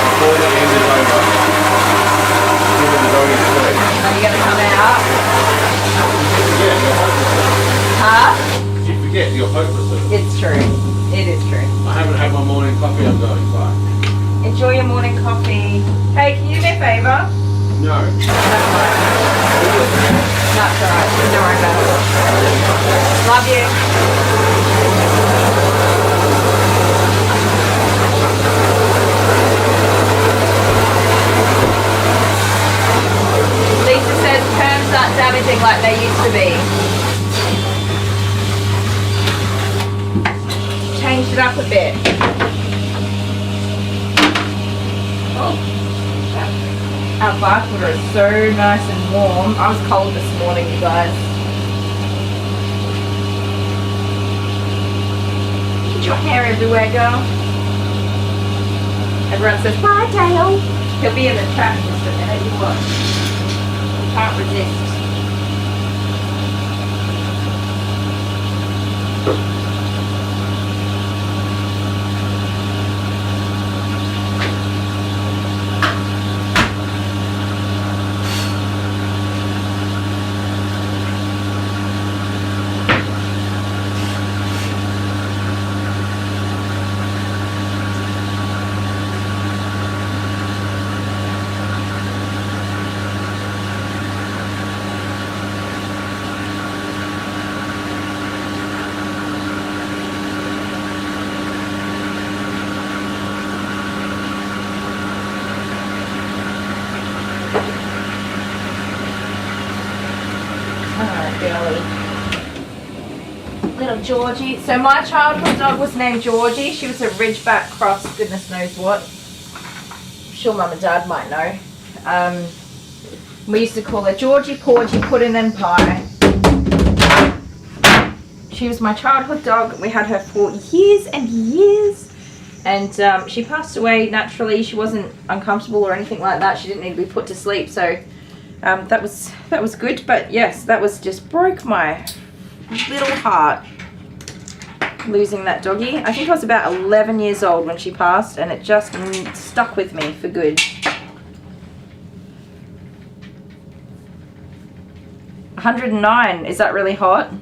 before the end is over. Give the dog a treat. Are you gonna come out? Yeah, you're hopeless. Huh? You forget, you're hopeless. It's true. It is true. I haven't had my morning coffee, I'm going. Bye. Enjoy your morning coffee. Hey, can you do me a favour? No. That's alright. Don't worry about it. Love you. Lisa says perms aren't damaging like they used to be. Changed it up a bit. Oh. Our bath water is so nice and warm. I was cold this morning, you guys. Get your hair everywhere, girl. Everyone says, bye, Dale. He'll be in the trap in just a minute, you watch. Can't resist. little Georgie. So my childhood dog was named Georgie. She was a Ridgeback cross, goodness knows what. I'm sure Mum and Dad might know. We used to call her Georgie, Porgy, Puddin' and Pie. She was my childhood dog. We had her for years and years. And she passed away naturally. She wasn't uncomfortable or anything like that. She didn't need to be put to sleep. So that was good. But yes, that was just broke my little heart, losing that doggy. I think I was about 11 years old when she passed, and it just stuck with me for good. 109, is that really hot?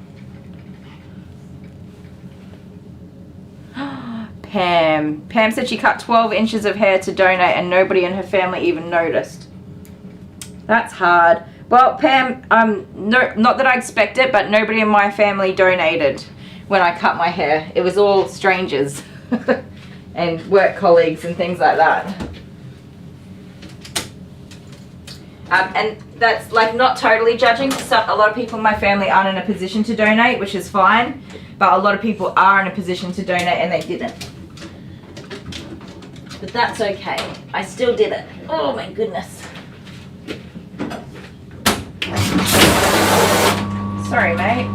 Pam said she cut 12 inches of hair to donate and nobody in her family even noticed. That's hard. Well, Pam, no, not that I expect it, but nobody in my family donated when I cut my hair. It was all strangers and work colleagues and things like that. And that's like not totally judging. A lot of people in my family aren't in a position to donate, which is fine. But a lot of people are in a position to donate and they didn't. But that's okay. I still did it. Oh my goodness. Sorry, mate.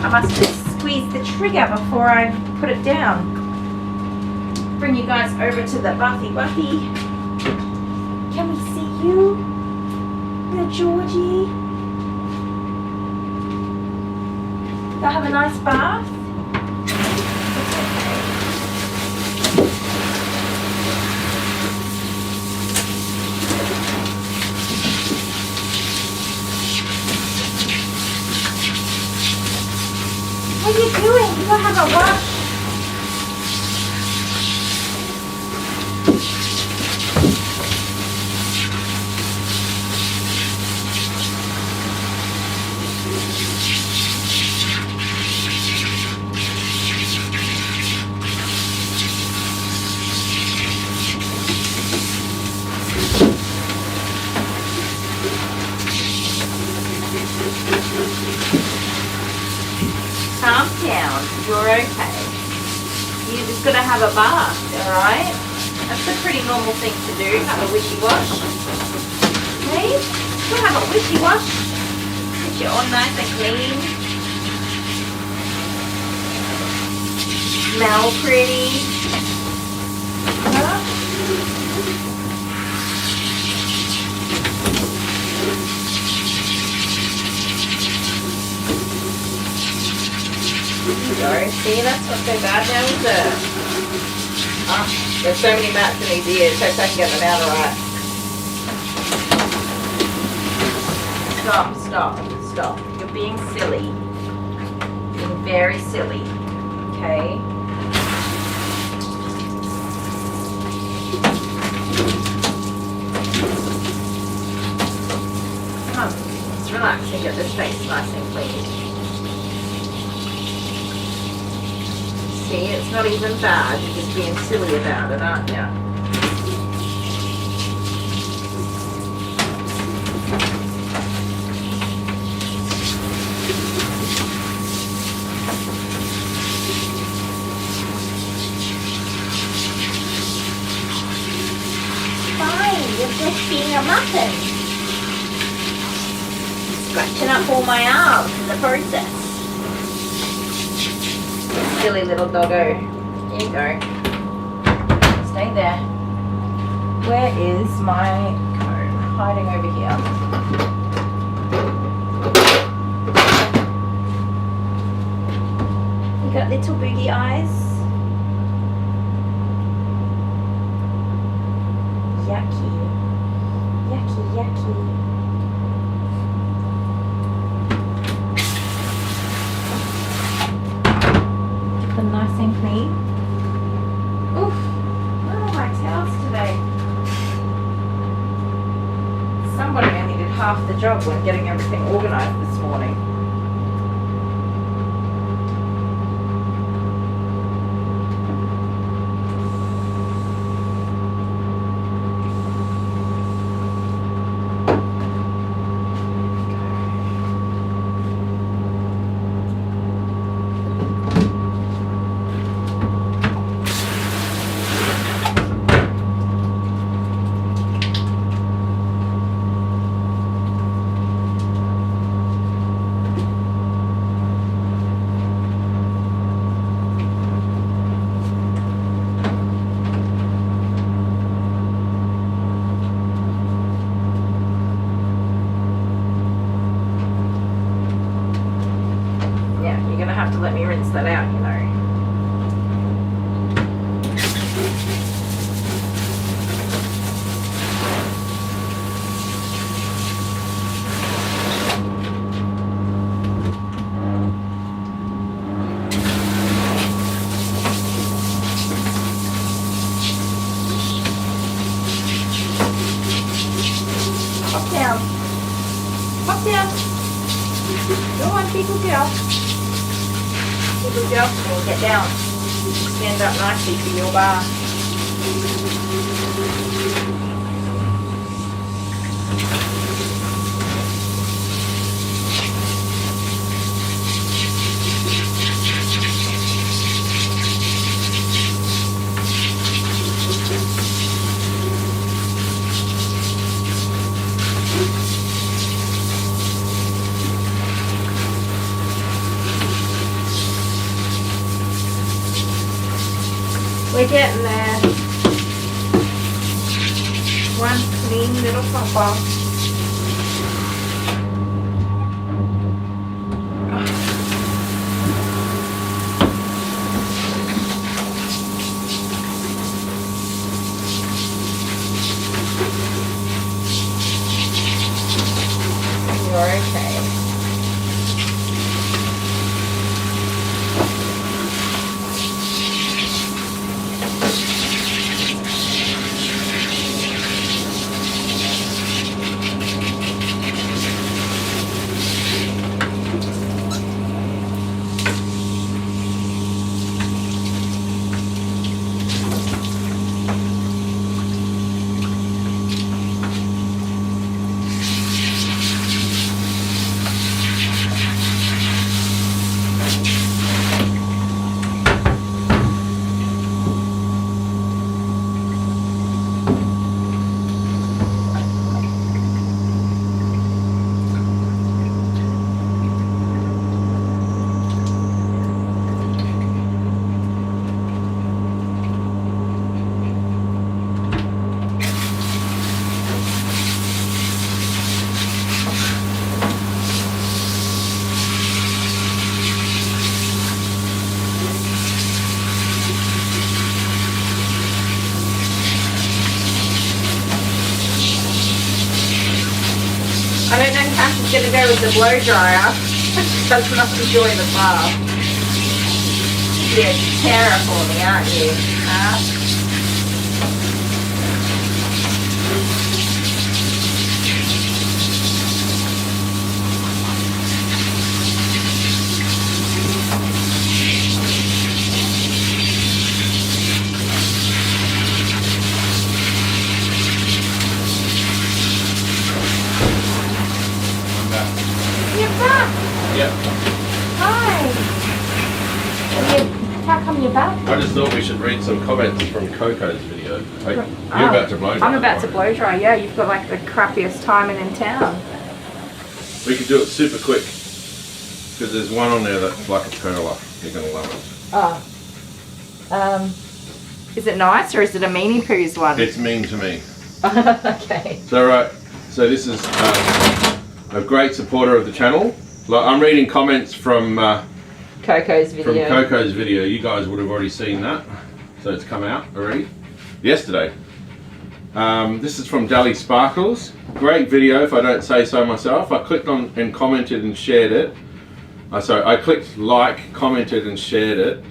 I must just squeeze the trigger before I put it down. Bring you guys over to the Buffy. Can we see you? Little Georgie. Go have a nice bath. What are you doing? You gotta have a wash. Calm down, you're okay. You just gotta have a bath, alright? That's a pretty normal thing to do, have a wishy-wash. Okay? Go have a wishy-wash. Get you all nice and clean. Smell pretty. Huh? Sorry, see, that's not so bad now, is it? Oh, there's so many mats in these ears, hope I can get them out alright. Stop. You're being silly. Being very silly. Okay? Come on, let's relax and get this face nice and clean. See, it's not even bad, you're just being silly about it, aren't you? Fine, you're just being a muffin. Scratching up all my arms in the process. Silly little doggo. Here you go. Stay there. Where is my comb? Hiding over here. You got little boogie eyes. Yucky. Yucky. Nice and clean. Oof, where are my towels today? Somebody only did half the job when getting everything organised this morning. down. Go on, be good girl. Be good girl. Now get down. Stand up nicely for your bar. We're getting there. One clean little papa. You're okay. I don't know if Cash is going to go with the blow dryer. Does not enjoy the bath. You're terror for me, aren't you? Huh? Yep. Hi. How come you're back? I just thought we should read some comments from Coco's video. Hey, you're about to blow dry. I'm about to blow dry, yeah. You've got like the crappiest timing in town. We could do it super quick because there's one on there that's like a perler. You're going to love it. Oh. Is it nice or is it a meanie poos one? It's mean to me. Okay. So right, so this is a great supporter of the channel. Like, I'm reading comments from Coco's video. From Coco's video. You guys would have already seen that. So it's come out already. Yesterday. This is from Dally Sparkles. Great video if I don't say so myself. I clicked on and commented and shared it. I clicked like, commented and shared it.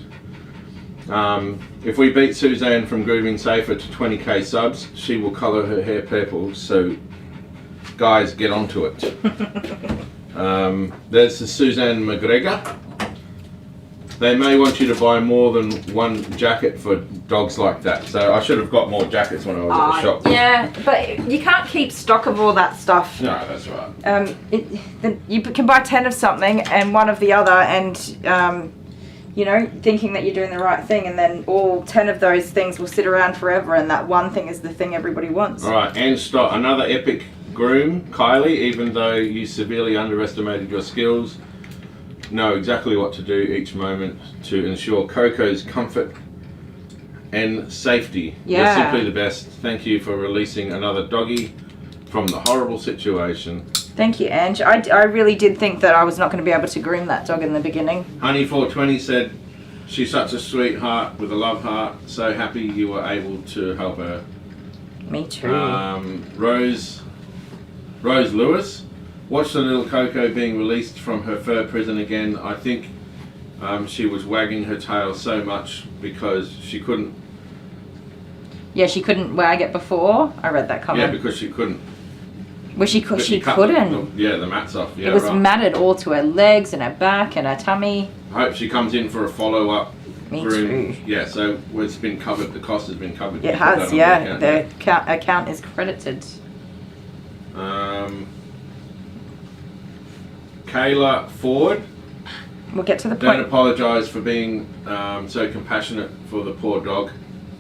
If we beat Suzanne from Grooming Safer to 20k subs, she will colour her hair purple. So guys, get onto it. There's the Suzanne McGregor. They may want you to buy more than one jacket for dogs like that. So I should have got more jackets when I was at the shop. Yeah, but you can't keep stock of all that stuff. No, that's right. You can buy 10 of something and one of the other and, you know, thinking that you're doing the right thing, and then all 10 of those things will sit around forever and that one thing is the thing everybody wants. Alright, and stop. Another epic groom, Kylie, even though you severely underestimated your skills, know exactly what to do each moment to ensure Coco's comfort and safety. Yeah. You're simply the best. Thank you for releasing another doggy from the horrible situation. Thank you, Ange. I really did think that I was not going to be able to groom that dog in the beginning. Honey420 said, she's such a sweetheart with a love heart. So happy you were able to help her. Me too. Rose Lewis, watch the little Coco being released from her fur prison again. I think she was wagging her tail so much because she couldn't. Yeah, she couldn't wag it before. I read that comment. Yeah, because she couldn't. Well, she But she you cut couldn't. the mats off. Yeah, It was right. matted all to her legs and her back and her tummy. I hope she comes in for a follow-up. Me groom. too. Yeah, so it's been covered. The cost has been covered. It You put has, that on yeah. the The account is credited. Kayla Ford. We'll get to the Don't point. apologise for being so compassionate for the poor dog.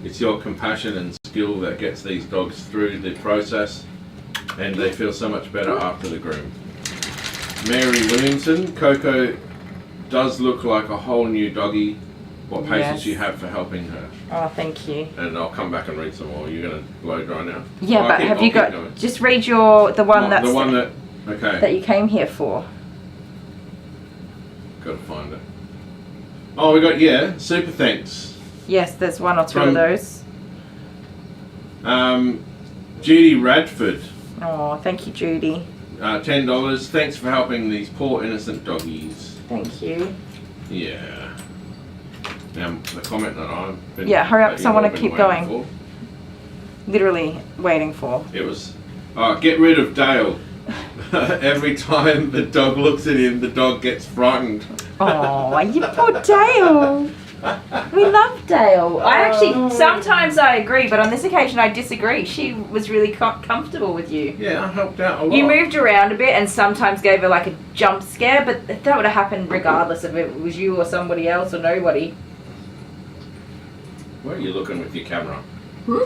It's your compassion and skill that gets these dogs through the process, and they feel so much better after the groom. Mary Williamson, Coco does look like a whole new doggy. What patience Yes. you have for helping her. Oh, thank you. And I'll come back and read some more. You're going to blow dry now? Yeah, I'll but keep- have I'll you keep got? going. Just read the one that's the one that. Okay. that you came here for. Got to find it. Oh, we got super thanks. Yes, there's one or two From- of those. Judy Radford, Oh, thank you, Judy. $10. Thanks for helping these poor innocent doggies. Thank you. Yeah. Now the comment that I've been. Yeah, hurry up, that 'cause I you've wanna all been keep waiting going. for. Literally waiting for. It was. Get rid of Dale. Every time the dog looks at him, the dog gets frightened. Oh, you poor Dale. We love Dale. I actually, sometimes I agree, but on this occasion I disagree. She was really comfortable with you. Yeah, I helped out a lot. You moved around a bit and sometimes gave her like a jump scare, but that would have happened regardless of if it was you or somebody else or nobody. Where are you looking with your camera? Hmm?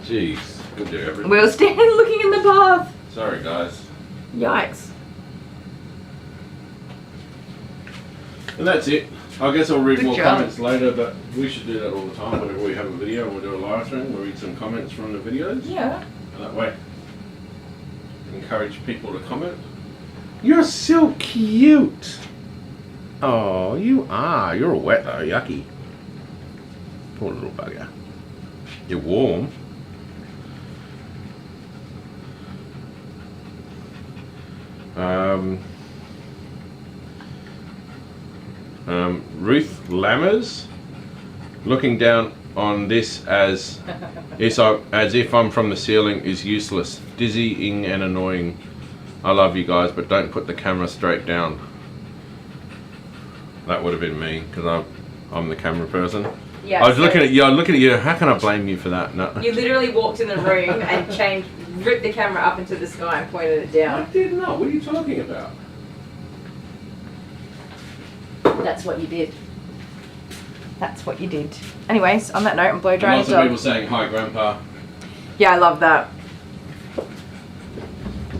Jeez, we'll do everything. We were standing looking in the bath. Sorry, guys. Yikes. And that's it. I guess I'll read Good more job. comments later, but we should do that all the time. Whenever we have a video and we'll do a live stream, we'll read some comments from the videos. Yeah. And that way, encourage people to comment. You're so cute. Oh, you are. You're wet though. Yucky. Poor little bugger. You're warm. Ruth Lammers, looking down on this as if I'm from the ceiling is useless, dizzying and annoying. I love you guys, but don't put the camera straight down. That would have been me, because I'm the camera person. Yeah. I was looking at you. How can I blame you for that? No. You literally walked in the room and ripped the camera up into the sky and pointed it I down. did not. What are you talking about? That's what you did. That's what you did. Anyways, on that note, I'm blow drying Lots the of dog. people saying hi, Grandpa. Yeah, I love that.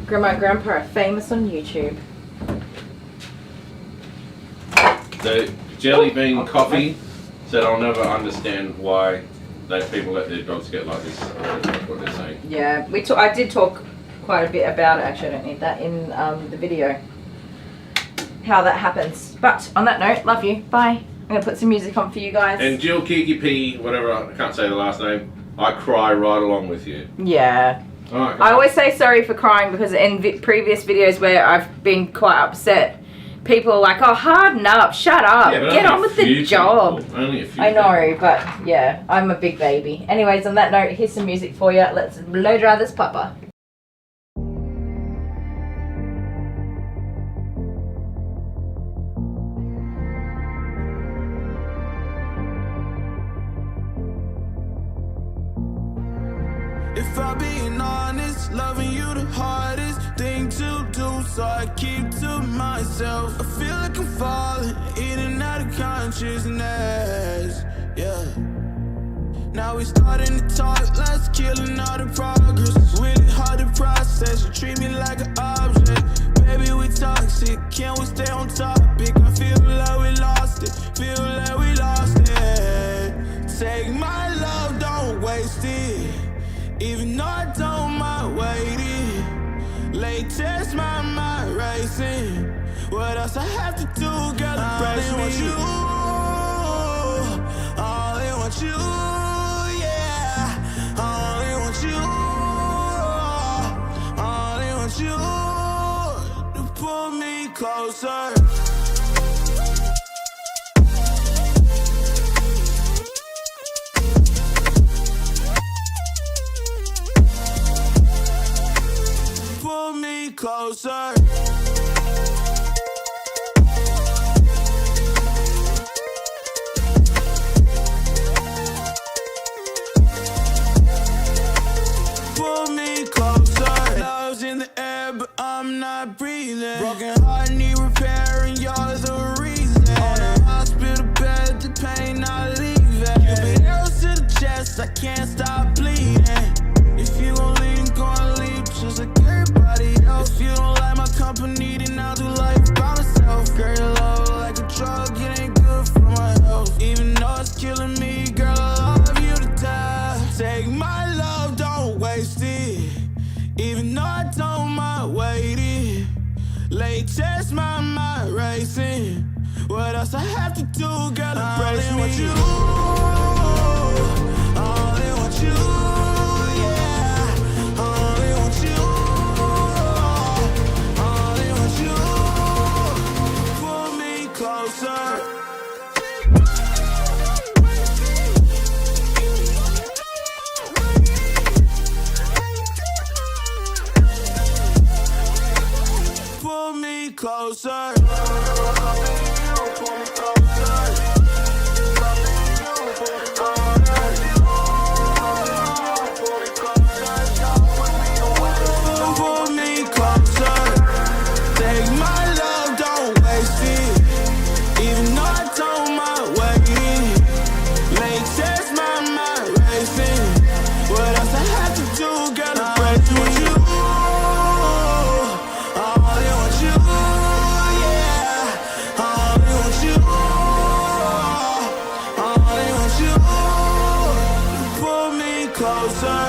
Grandma and Grandpa are famous on YouTube. The Jelly Bean Coffee said, "I'll never understand why people let their dogs get like this." That's what they're saying. Yeah, I did talk quite a bit about it. Actually, I don't need that in the video. How that happens. But on that note, love you. Bye. I'm gonna put some music on for you guys. And Jill Kiki P, whatever, I can't say the last name. I cry right along with you. Yeah. All right. I always say sorry for crying because in previous videos where I've been quite upset, people are like, "Oh, harden up, shut up, Yeah, but get only on a with the few job." people. Only a few. I people. know, but yeah, I'm a big baby. Anyways, on that note, here's some music for you. Let's blow dry this pupper. If I'm being honest, loving you the hardest thing to do, so I keep to myself. I feel like I'm falling in and out of consciousness, yeah. Now we starting to talk, let's killing all the progress. Really hard to process, you treat me like an object. Baby, we toxic, can't we stay on topic? I feel like we lost it, feel like we lost it. Take my love, don't waste it. Even though I don't mind waiting, latest my mind racing. What else I have to do, girl, to praise me? I only want you, yeah. I only want you, I only want you to pull me closer. closer. Pull me closer. Love's in the air, but I'm not breathing. Broken heart need repairing, you're the reason. On a hospital bed, the pain not leaving. You've been arrows to the chest, I can't stop bleeding. If you gon' leave, gonna leave just like everybody else. If you don't like my company, then I'll do life by myself. Girl, your love like a drug, it ain't good for my health. Even though it's killing me, girl, I love you to death. Take my love, don't waste it. Even though I don't mind waiting. Late test, my mind racing. What else I have to do, girl, embrace me. You, I only want you, yeah. I only want you, I only want you. Pull me closer. Pull me closer. Pull me closer. Take my love, don't waste it. Even though I don't mind waiting. Late test, my mind racing. What else I have to do, girl, embrace me. I only want you, yeah. I only want you, I only want you. Pull me closer.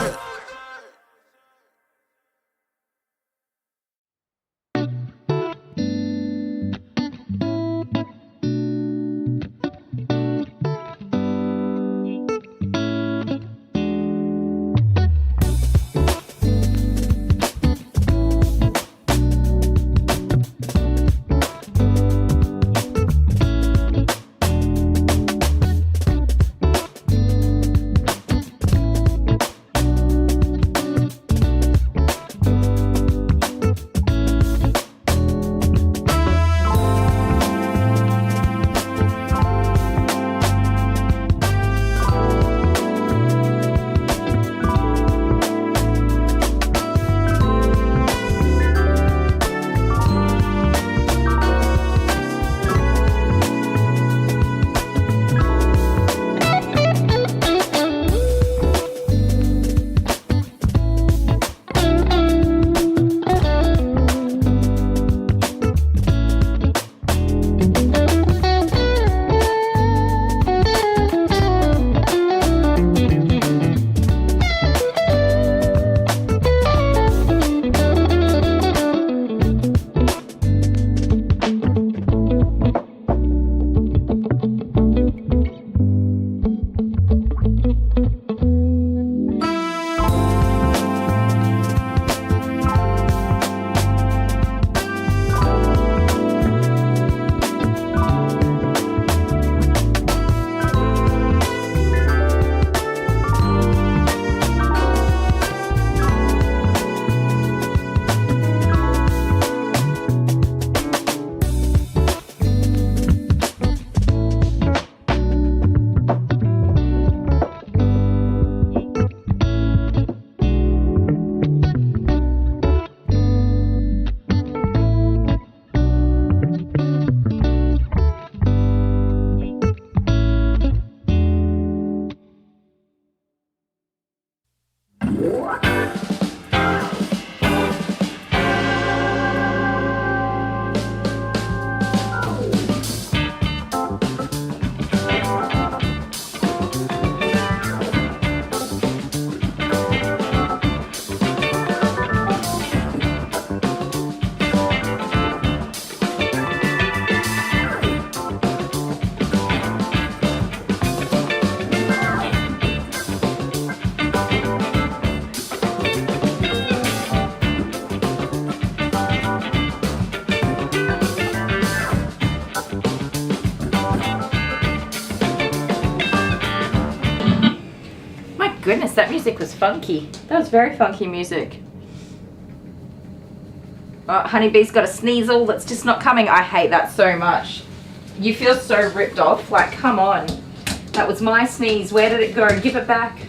Goodness, that music was funky. That was very funky music. Oh, Honeybee's got a sneasel that's just not coming. I hate that so much. You feel so ripped off. Like, come on. That was my sneeze. Where did it go? Give it back.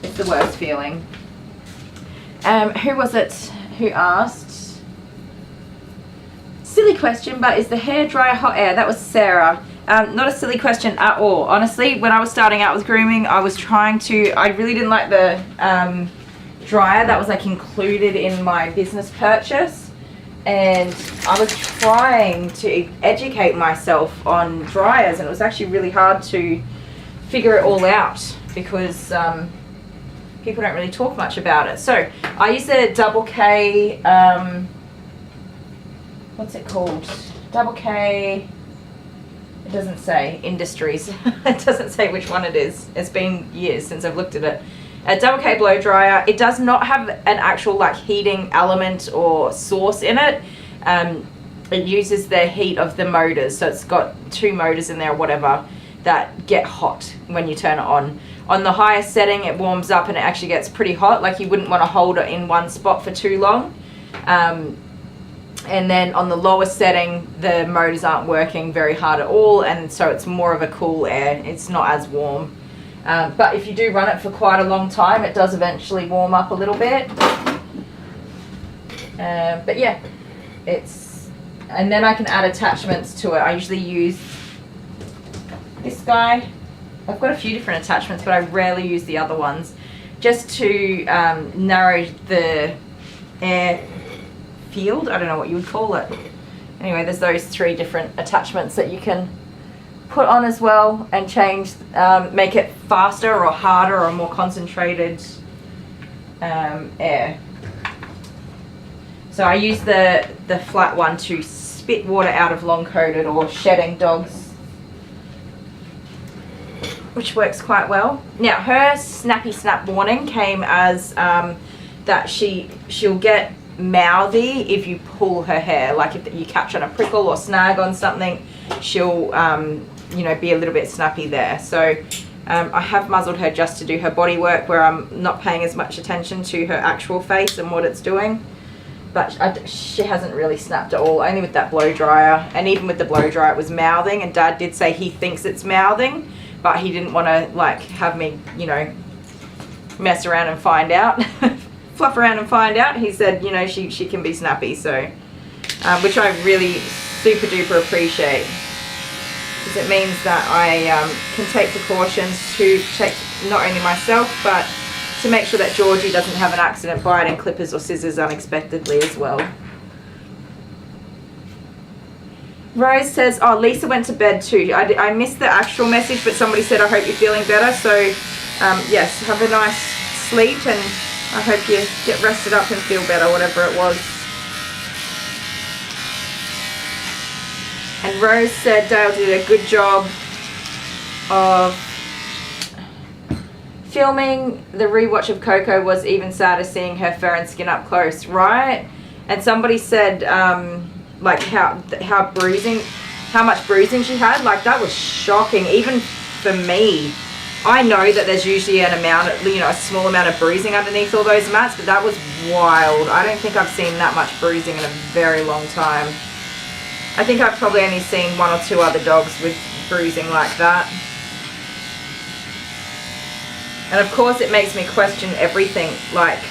It's the worst feeling. Who was it who asked? Silly question, but is the hairdryer hot air? That was Sarah. Not a silly question at all. Honestly, when I was starting out with grooming, I really didn't like the dryer that was like included in my business purchase. And I was trying to educate myself on dryers, and it was actually really hard to figure it all out because people don't really talk much about it. So I use the Double K, what's it called? Double K, it doesn't say, Industries. It doesn't say which one it is. It's been years since I've looked at it. A Double K blow dryer. It does not have an actual like heating element or source in it. It uses the heat of the motors, so it's got 2 motors in there or whatever that get hot when you turn it on. On the highest setting, it warms up and it actually gets pretty hot. Like, you wouldn't want to hold it in one spot for too long. And then on the lowest setting, the motors aren't working very hard at all, and so it's more of a cool air. It's not as warm. But if you do run it for quite a long time, it does eventually warm up a little bit. But yeah, and then I can add attachments to it. I usually use this guy. I've got a few different attachments, but I rarely use the other ones, just to narrow the air field. I don't know what you would call it. Anyway, there's those 3 different attachments that you can put on as well and change, make it faster or harder or more concentrated air. So I use the flat one to spit water out of long-coated or shedding dogs, which works quite well. Now, her snappy snap warning came as that she'll get mouthy if you pull her hair. Like, if you catch on a prickle or snag on something, she'll be a little bit snappy there. So I have muzzled her just to do her body work, where I'm not paying as much attention to her actual face and what it's doing. But she hasn't really snapped at all, only with that blow dryer. And even with the blow dryer, it was mouthing, and Dad did say he thinks it's mouthing, but he didn't want to like have me, mess around and find out. Fluff around and find out. He said, she can be snappy, so which I really super duper appreciate, because it means that I can take precautions to protect not only myself, but to make sure that Georgie doesn't have an accident biting clippers or scissors unexpectedly as well. Rose says, oh, Lisa went to bed too. I missed the actual message, but somebody said, I hope you're feeling better. So yes, have a nice sleep, and I hope you get rested up and feel better, whatever it was. And Rose said Dale did a good job of filming. The rewatch of Coco was even sadder seeing her fur and skin up close, right? And somebody said like how much bruising she had. Like, that was shocking, even for me. I know that there's usually an amount, a small amount of bruising underneath all those mats, but that was wild. I don't think I've seen that much bruising in a very long time. I think I've probably only seen 1 or 2 other dogs with bruising like that. And of course it makes me question everything. Like,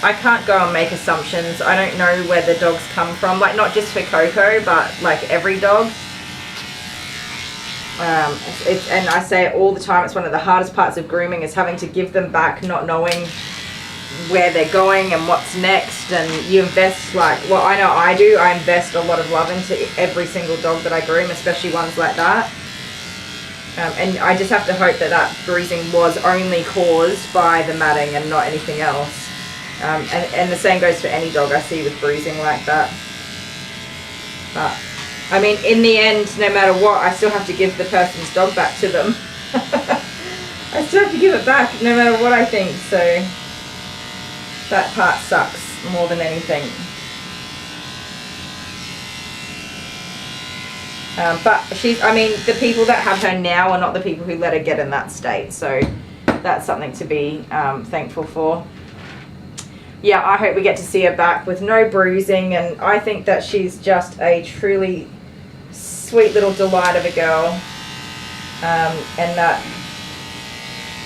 I can't go and make assumptions. I don't know where the dogs come from. Like, not just for Coco, but like every dog. And I say it all the time, it's one of the hardest parts of grooming, is having to give them back, not knowing where they're going and what's next. And you invest, like, well, I know I do, I invest a lot of love into every single dog that I groom, especially ones like that. And I just have to hope that that bruising was only caused by the matting and not anything else. And the same goes for any dog I see with bruising like that. But I mean, in the end, no matter what, I still have to give the person's dog back to them. I still have to give it back, no matter what I think. So that part sucks more than anything. But the people that have her now are not the people who let her get in that state. So that's something to be thankful for. yeah, I hope we get to see her back with no bruising, and I think that she's just a truly sweet little delight of a girl, and that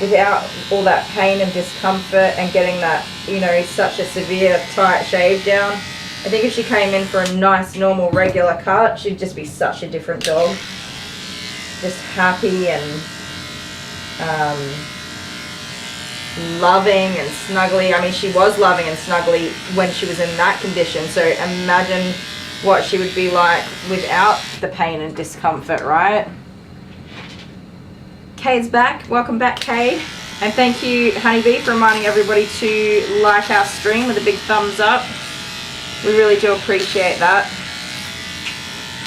without all that pain and discomfort and getting that, you know, such a severe tight shave down, I think if she came in for a nice normal regular cut, she'd just be such a different dog. Just happy and loving and snuggly. I mean, she was loving and snuggly when she was in that condition, so imagine what she would be like without the pain and discomfort, right? Kay's back. Welcome back, Kay. And thank you, Honeybee, for reminding everybody to like our stream with a big thumbs up. We really do appreciate that.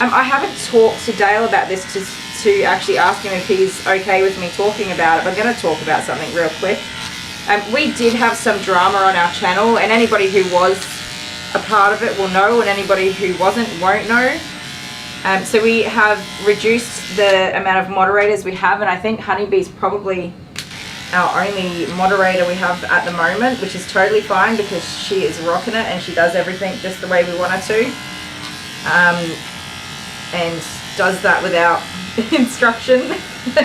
I haven't talked to Dale about this to actually ask him if he's okay with me talking about it, but I'm going to talk about something real quick. We did have some drama on our channel, and anybody who was a part of it will know, and anybody who wasn't won't know. So we have reduced the amount of moderators we have, and I think Honeybee's probably our only moderator we have at the moment, which is totally fine because she is rocking it and she does everything just the way we want her to, and does that without instruction.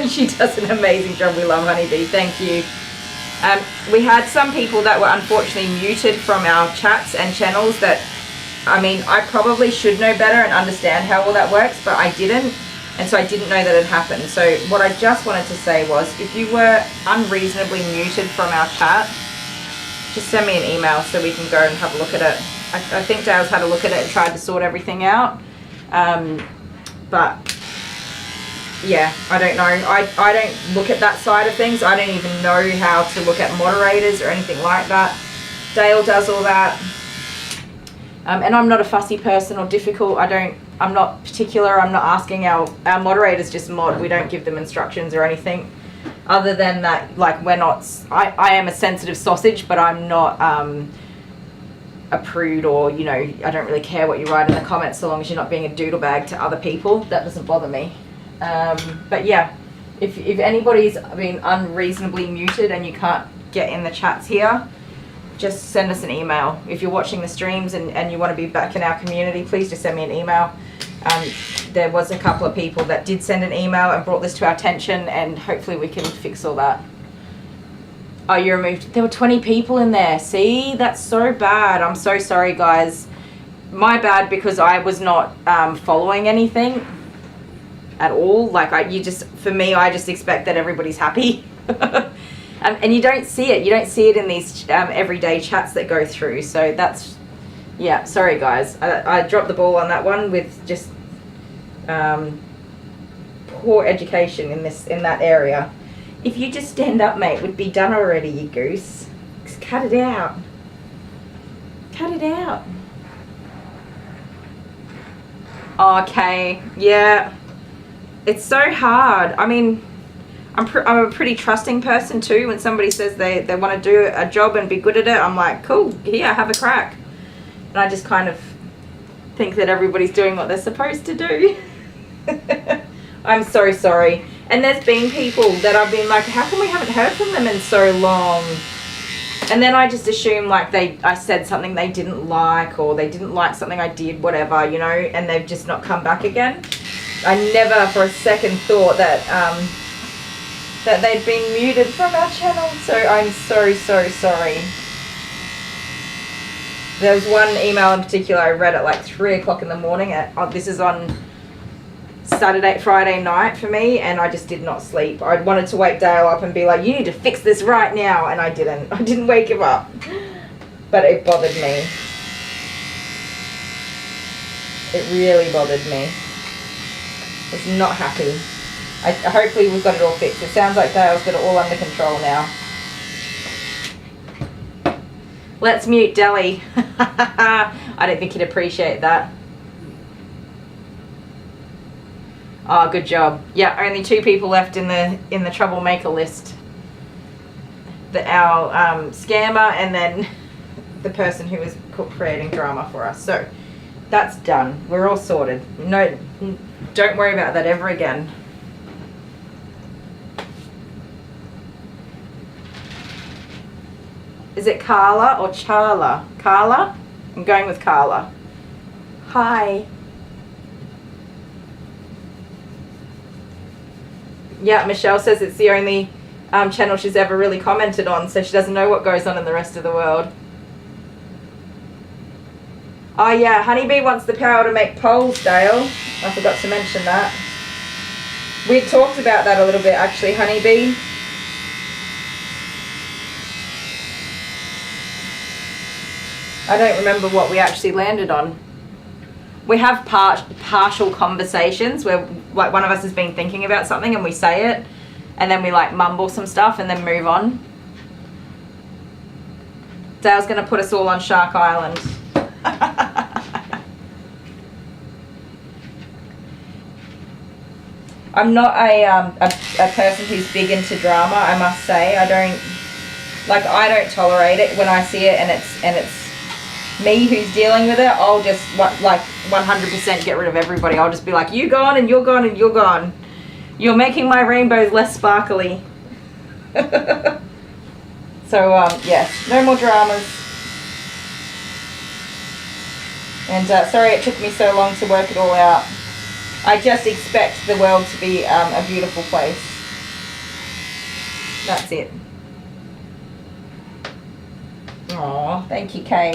She does an amazing job. We love Honeybee. Thank you. We had some people that were unfortunately muted from our chats and channels that, I mean, I probably should know better and understand how all that works, but I didn't, and so I didn't know that it happened. So what I just wanted to say was, if you were unreasonably muted from our chat, just send me an email so we can go and have a look at it. I think Dale's had a look at it and tried to sort everything out, but yeah, I don't know. I don't look at that side of things. I don't even know how to look at moderators or anything like that. Dale does all that. And I'm not a fussy person or difficult. I'm not particular. I'm not asking our moderators just mod. We don't give them instructions or anything. Other than that, like, we're not, I am a sensitive sausage, but I'm not a prude, or, you know, I don't really care what you write in the comments so long as you're not being a doodle bag to other people. That doesn't bother me. But yeah, if anybody's been unreasonably muted and you can't get in the chats here, just send us an email. If you're watching the streams and you want to be back in our community, please just send me an email. There was a couple of people that did send an email and brought this to our attention, and hopefully we can fix all that. Oh, you removed, there were 20 people in there. See, that's so bad. I'm so sorry, guys. My bad, because I was not following anything at all. Like, for me, I just expect that everybody's happy. And you don't see it. You don't see it in these everyday chats that go through. So that's, yeah, sorry guys. I dropped the ball on that one with just poor education in that area. If you just stand up, mate, would be done already, you goose. Just cut it out. Cut it out. Okay, yeah. It's so hard. I mean, I'm a pretty trusting person too. When somebody says they want to do a job and be good at it, I'm like, cool, here, have a crack. And I just kind of think that everybody's doing what they're supposed to do. I'm so sorry. And there's been people that I've been like, how come we haven't heard from them in so long? And then I just assume like I said something they didn't like, or they didn't like something I did, whatever, you know, and they've just not come back again. I never for a second thought that that they'd been muted from our channel, so I'm so sorry. There was one email in particular I read at like 3 o'clock in the morning. This is on Friday night for me, and I just did not sleep. I wanted to wake Dale up and be like, you need to fix this right now, and I didn't wake him up, but it bothered me. It really bothered me. I was not happy. Hopefully we've got it all fixed. It sounds like Dale's got it all under control now. Let's mute Deli. I don't think he'd appreciate that. Oh, good job. Yeah, only 2 people left in the troublemaker list. Our scammer, and then the person who was creating drama for us. So that's done. We're all sorted. No, don't worry about that ever again. Is it Carla or Charla? Carla? I'm going with Carla. Hi. Yeah, Michelle says it's the only channel she's ever really commented on, so she doesn't know what goes on in the rest of the world. Oh yeah, Honeybee wants the power to make polls, Dale. I forgot to mention that. We talked about that a little bit actually, Honeybee. I don't remember what we actually landed on. We have partial conversations where like one of us has been thinking about something and we say it and then we like mumble some stuff and then move on. Dale's going to put us all on Shark Island. I'm not a person who's big into drama, I must say. I don't tolerate it when I see it and it's me who's dealing with it. I'll just like 100% get rid of everybody. I'll just be like, you gone and you're gone and you're gone. You're making my rainbows less sparkly. So yes, no more dramas. And sorry it took me so long to work it all out. I just expect the world to be a beautiful place. That's it. Aw, thank you, Kay.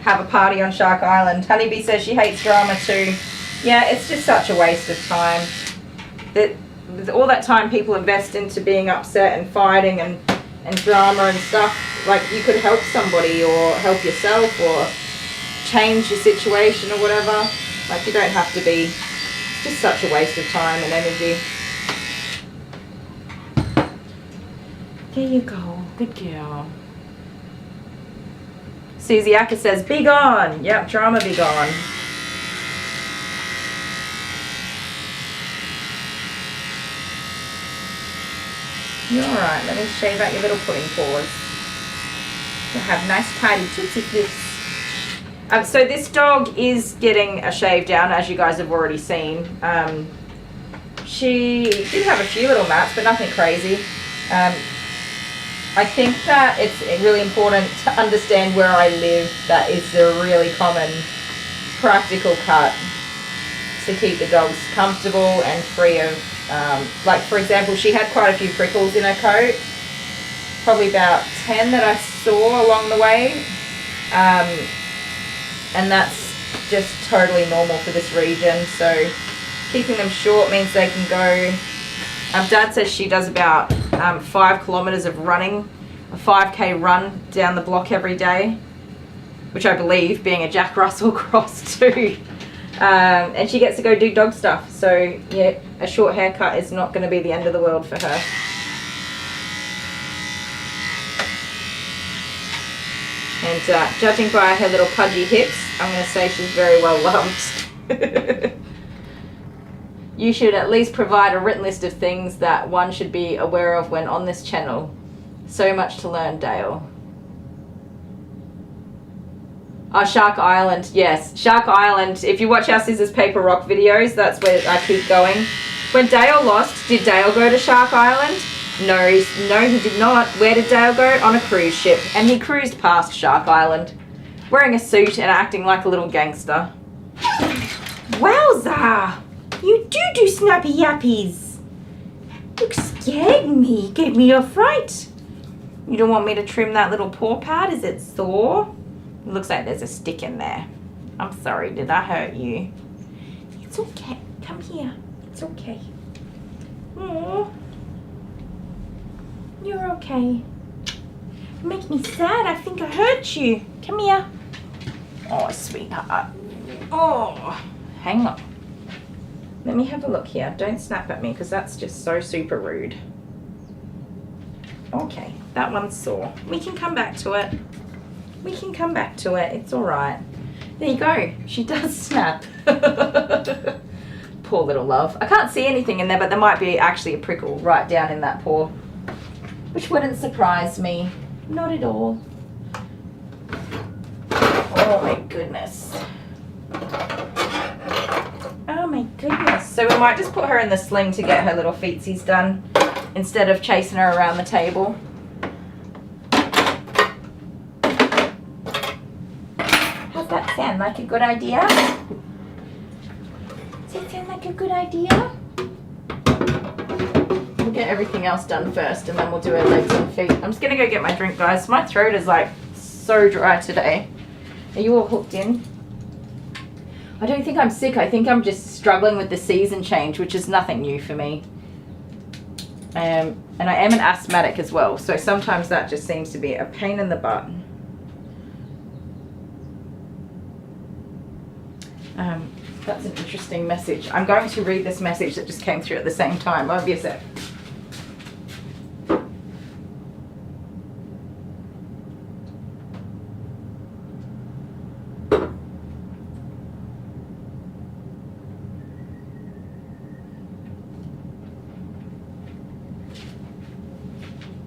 Have a party on Shark Island. Honeybee says she hates drama too. Yeah, it's just such a waste of time. All that time people invest into being upset and fighting and drama and stuff, like you could help somebody or help yourself or change your situation or whatever. Like you don't have to be, it's just such a waste of time and energy. There you go, good girl. Susie Acker says, be gone. Yep, drama be gone. You're alright, let me shave out your little pudding paws. You'll have nice tidy tootsie flips. So this dog is getting a shave down, as you guys have already seen. She did have a few little mats, but nothing crazy. I think that it's really important to understand where I live. That is a really common practical cut to keep the dogs comfortable and free of, like for example, she had quite a few prickles in her coat, probably about 10 that I saw along the way, and that's just totally normal for this region. So keeping them short means they can go. Dad says she does about 5 kilometers of running, a 5K run down the block every day, which I believe being a Jack Russell cross too. And she gets to go do dog stuff. So yeah, a short haircut is not going to be the end of the world for her. And judging by her little pudgy hips, I'm going to say she's very well loved. You should at least provide a written list of things that one should be aware of when on this channel. So much to learn, Dale. Oh, Shark Island, yes. Shark Island, if you watch our Scissors Paper Rock videos, that's where I keep going. When Dale lost, did Dale go to Shark Island? No, he did not. Where did Dale go? On a cruise ship. And he cruised past Shark Island, wearing a suit and acting like a little gangster. Wowza! You do snappy yappies. You scared me. Gave me a fright. You don't want me to trim that little paw pad? Is it sore? It looks like there's a stick in there. I'm sorry, did I hurt you? It's okay. Come here. It's okay. Aww. You're okay. You make me sad. I think I hurt you. Come here. Oh, sweetheart. Oh, hang on. Let me have a look here. Don't snap at me because that's just so super rude. Okay, that one's sore. We can come back to it. We can come back to it. It's all right. There you go. She does snap. Poor little love. I can't see anything in there, but there might be actually a prickle right down in that paw, which wouldn't surprise me. Not at all. Oh my goodness. Oh my goodness. So we might just put her in the sling to get her little feetsies done instead of chasing her around the table. How's that sound? Like a good idea? Does it sound like a good idea? We'll get everything else done first and then we'll do her legs and feet. I'm just going to go get my drink, guys. My throat is like so dry today. Are you all hooked in? I don't think I'm sick. I think I'm just struggling with the season change, which is nothing new for me. And I am an asthmatic as well, so sometimes that just seems to be a pain in the butt. That's an interesting message. I'm going to read this message that just came through at the same time. I'll be a sec.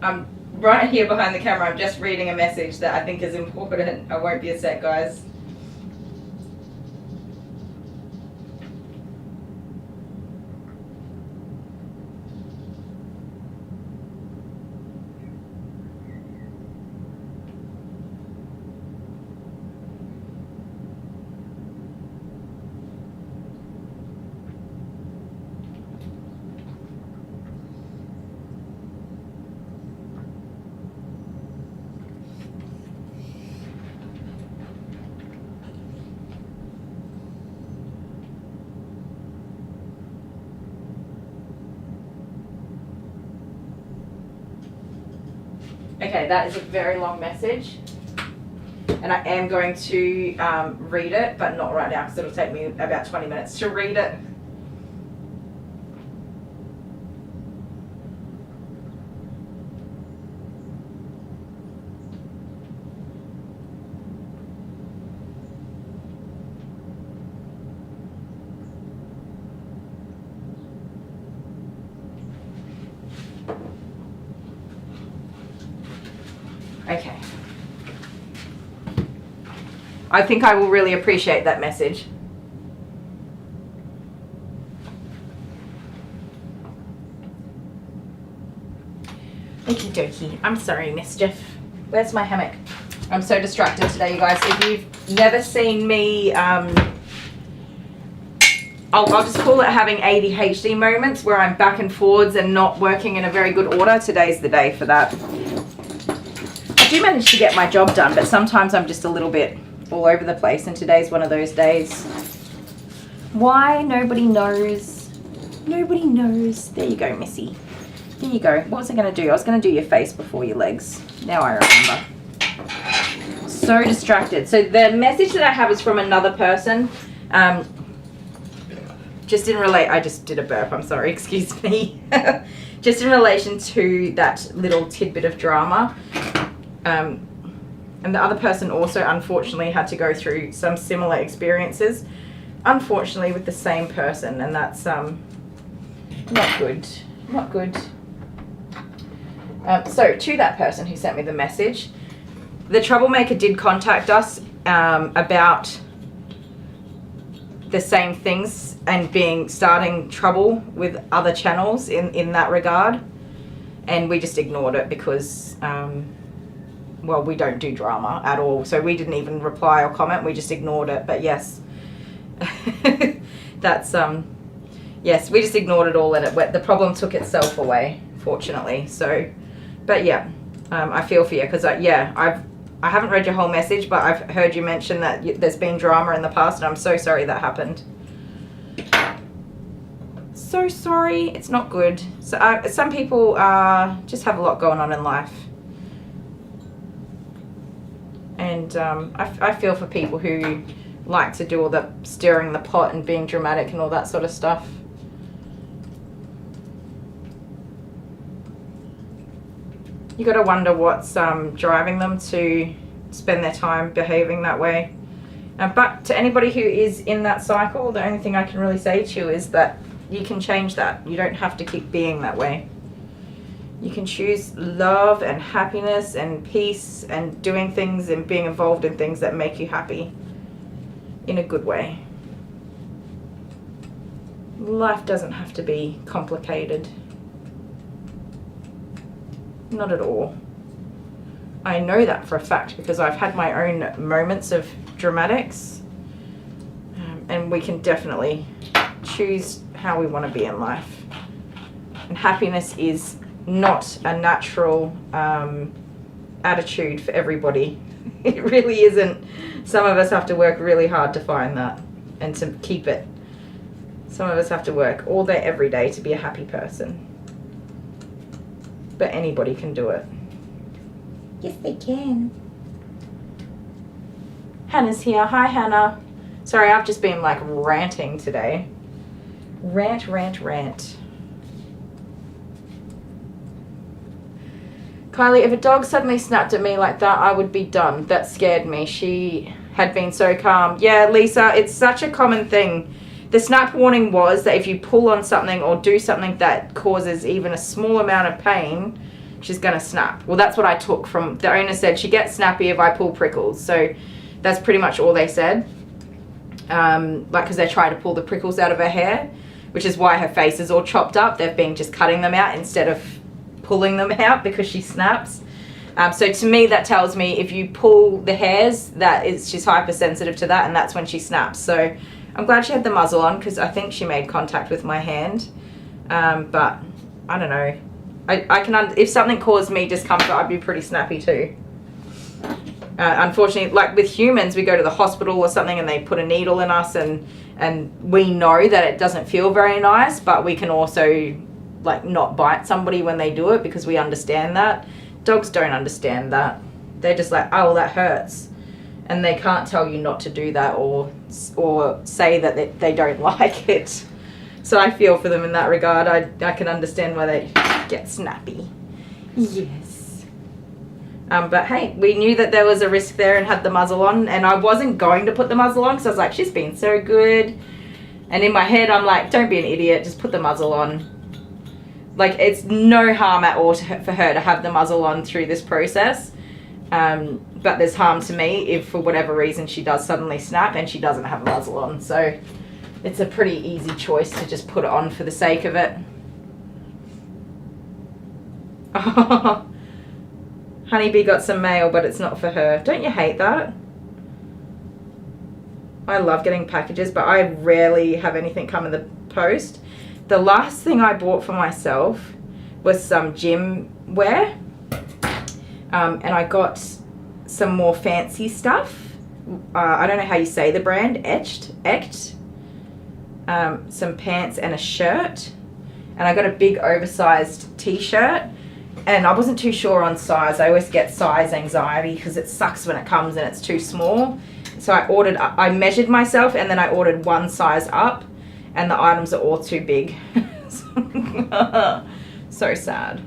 I'm right here behind the camera. I'm just reading a message that I think is important. I won't be a sec, guys. Okay, that is a very long message, and I am going to read it, but not right now because it'll take me about 20 minutes to read it. Okay. I think I will really appreciate that message. Okie dokie. I'm sorry, Mischief. Where's my hammock? I'm so distracted today, you guys. If you've never seen me, I'll just call it having ADHD moments where I'm back and forwards and not working in a very good order. Today's the day for that. I do manage to get my job done, but sometimes I'm just a little bit all over the place, and today's one of those days. Why? Nobody knows. Nobody knows. There you go, Missy. There you go. What was I going to do? I was going to do your face before your legs. Now I remember. So distracted. So the message that I have is from another person. Just in I just did a burp. I'm sorry. Excuse me. Just in relation to that little tidbit of drama. And the other person also unfortunately had to go through some similar experiences, unfortunately with the same person, and that's not good, not good. So to that person who sent me the message, the troublemaker did contact us about the same things and starting trouble with other channels in that regard, and we just ignored it because well, we don't do drama at all, so we didn't even reply or comment. We just ignored it. But yes, that's yes, we just ignored it all, and the problem took itself away, fortunately. So, but yeah, I feel for you because I haven't read your whole message, but I've heard you mention that there's been drama in the past, and I'm so sorry that happened. So sorry, it's not good. So some people just have a lot going on in life. And I feel for people who like to do all the stirring the pot and being dramatic and all that sort of stuff. You got to wonder what's driving them to spend their time behaving that way. But to anybody who is in that cycle, the only thing I can really say to you is that you can change that. You don't have to keep being that way. You can choose love and happiness and peace and doing things and being involved in things that make you happy in a good way. Life doesn't have to be complicated. Not at all. I know that for a fact because I've had my own moments of dramatics, and we can definitely choose how we want to be in life. And happiness is not a natural attitude for everybody. It really isn't. Some of us have to work really hard to find that and to keep it. Some of us have to work all day, every day to be a happy person. But anybody can do it. Yes, they can. Hannah's here. Hi, Hannah. Sorry, I've just been like ranting today. Rant. Kylie, if a dog suddenly snapped at me like that, I would be done. That scared me. She had been so calm. Yeah, Lisa, it's such a common thing. The snap warning was that if you pull on something or do something that causes even a small amount of pain, she's going to snap. Well, that's what I took from, the owner said she gets snappy if I pull prickles. So that's pretty much all they said. Like, because they try to pull the prickles out of her hair, which is why her face is all chopped up. They've been just cutting them out instead of pulling them out because she snaps. So to me, that tells me if you pull the hairs, she's hypersensitive to that, and that's when she snaps. So I'm glad she had the muzzle on because I think she made contact with my hand. But I don't know. I can if something caused me discomfort, I'd be pretty snappy too. Unfortunately, like with humans, we go to the hospital or something and they put a needle in us, and we know that it doesn't feel very nice, but we can also like not bite somebody when they do it because we understand that. Dogs don't understand that. They're just like, oh, well, that hurts. And they can't tell you not to do that or say that they don't like it. So I feel for them in that regard. I can understand why they get snappy. Yes. But hey, we knew that there was a risk there and had the muzzle on, and I wasn't going to put the muzzle on because I was like, she's been so good. And in my head, I'm like, don't be an idiot, just put the muzzle on. Like, it's no harm at all for her to have the muzzle on through this process. But there's harm to me if for whatever reason she does suddenly snap and she doesn't have a muzzle on. So it's a pretty easy choice to just put it on for the sake of it. Oh, Honeybee got some mail, but it's not for her. Don't you hate that? I love getting packages, but I rarely have anything come in the post. The last thing I bought for myself was some gym wear. And I got some more fancy stuff. I don't know how you say the brand. Echt. Some pants and a shirt. And I got a big oversized t-shirt. And I wasn't too sure on size. I always get size anxiety because it sucks when it comes and it's too small. So I measured myself and then I ordered one size up. And the items are all too big. So sad.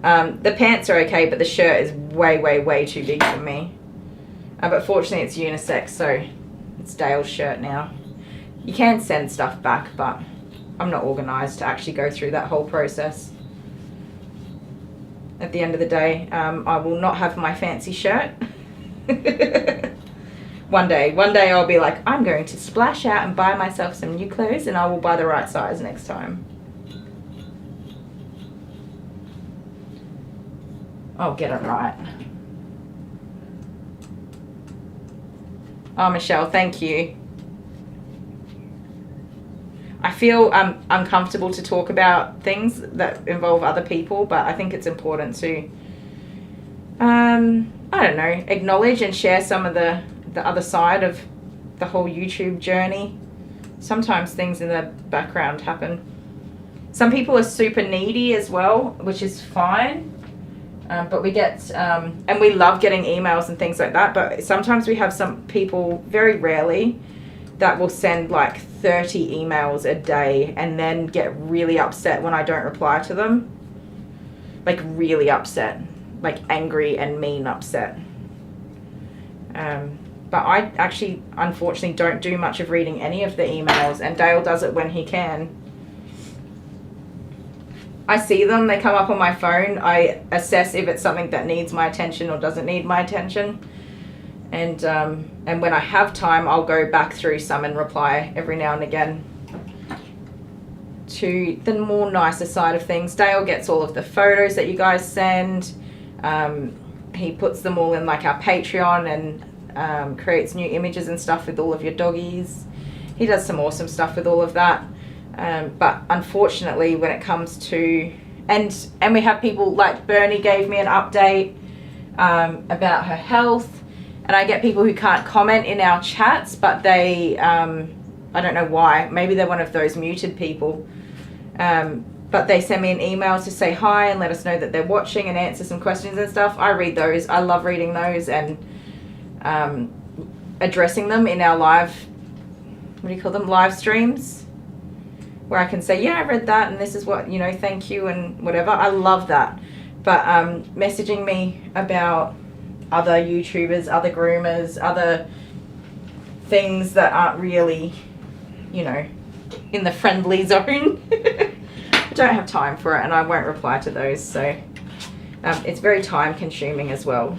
The pants are okay, but the shirt is way too big for me. But fortunately it's unisex, so it's Dale's shirt now. You can send stuff back, but I'm not organised to actually go through that whole process. At the end of the day, I will not have my fancy shirt. One day I'll be like, I'm going to splash out and buy myself some new clothes, and I will buy the right size next time. I'll get it right. Oh, Michelle, thank you. I feel uncomfortable to talk about things that involve other people, but I think it's important to, I don't know, acknowledge and share some of the other side of the whole YouTube journey. Sometimes things in the background happen. Some people are super needy as well, which is fine. But we get, and we love getting emails and things like that, but sometimes we have some people, very rarely, that will send like 30 emails a day and then get really upset when I don't reply to them. Like really upset, like angry and mean upset. But I actually, unfortunately, don't do much of reading any of the emails, and Dale does it when he can. I see them, they come up on my phone. I assess if it's something that needs my attention or doesn't need my attention. And when I have time, I'll go back through some and reply every now and again. To the more nicer side of things, Dale gets all of the photos that you guys send. He puts them all in like our Patreon and creates new images and stuff with all of your doggies. He does some awesome stuff with all of that. But unfortunately, when it comes to, and we have people like Bernie gave me an update about her health, and I get people who can't comment in our chats, but they, I don't know why, maybe they're one of those muted people, but they send me an email to say hi and let us know that they're watching and answer some questions and stuff. I read those. I love reading those and addressing them in our live, what do you call them, live streams, where I can say, yeah, I read that and this is what, you know, thank you and whatever. I love that. But messaging me about other YouTubers, other groomers, other things that aren't really, you know, in the friendly zone, I don't have time for it and I won't reply to those. So it's very time consuming as well.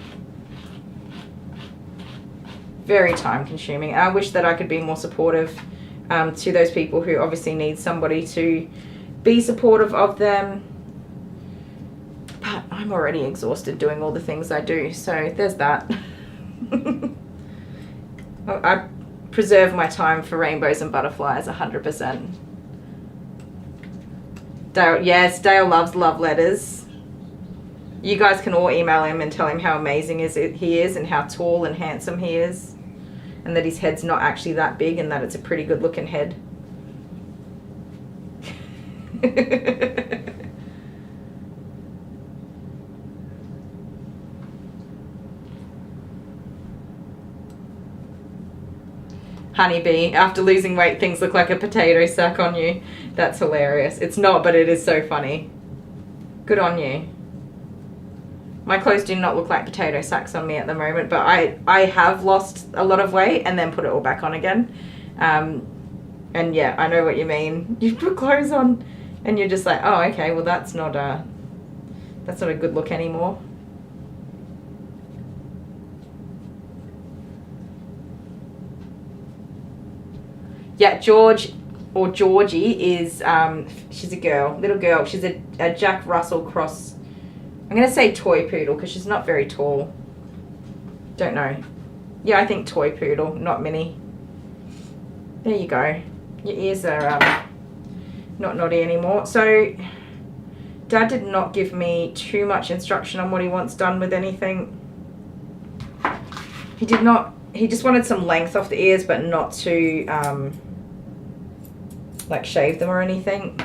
Very time consuming. I wish that I could be more supportive to those people who obviously need somebody to be supportive of them. But I'm already exhausted doing all the things I do, so there's that. I preserve my time for rainbows and butterflies 100%. Dale, yes, Dale loves love letters. You guys can all email him and tell him how amazing he is and how tall and handsome he is. And that his head's not actually that big and that it's a pretty good looking head. Honeybee, after losing weight, things look like a potato sack on you. That's hilarious. It's not, but it is so funny. Good on you. My clothes do not look like potato sacks on me at the moment, but I have lost a lot of weight and then put it all back on again. And yeah, I know what you mean. You put clothes on and you're just like, oh, okay, well that's not a good look anymore. Yeah, George or Georgie is, she's a girl, little girl. She's a Jack Russell cross. I'm going to say toy poodle because she's not very tall. Don't know. Yeah, I think toy poodle, not mini. There you go. Your ears are not naughty anymore. So, Dad did not give me too much instruction on what he wants done with anything. He did not. He just wanted some length off the ears, but not to like shave them or anything.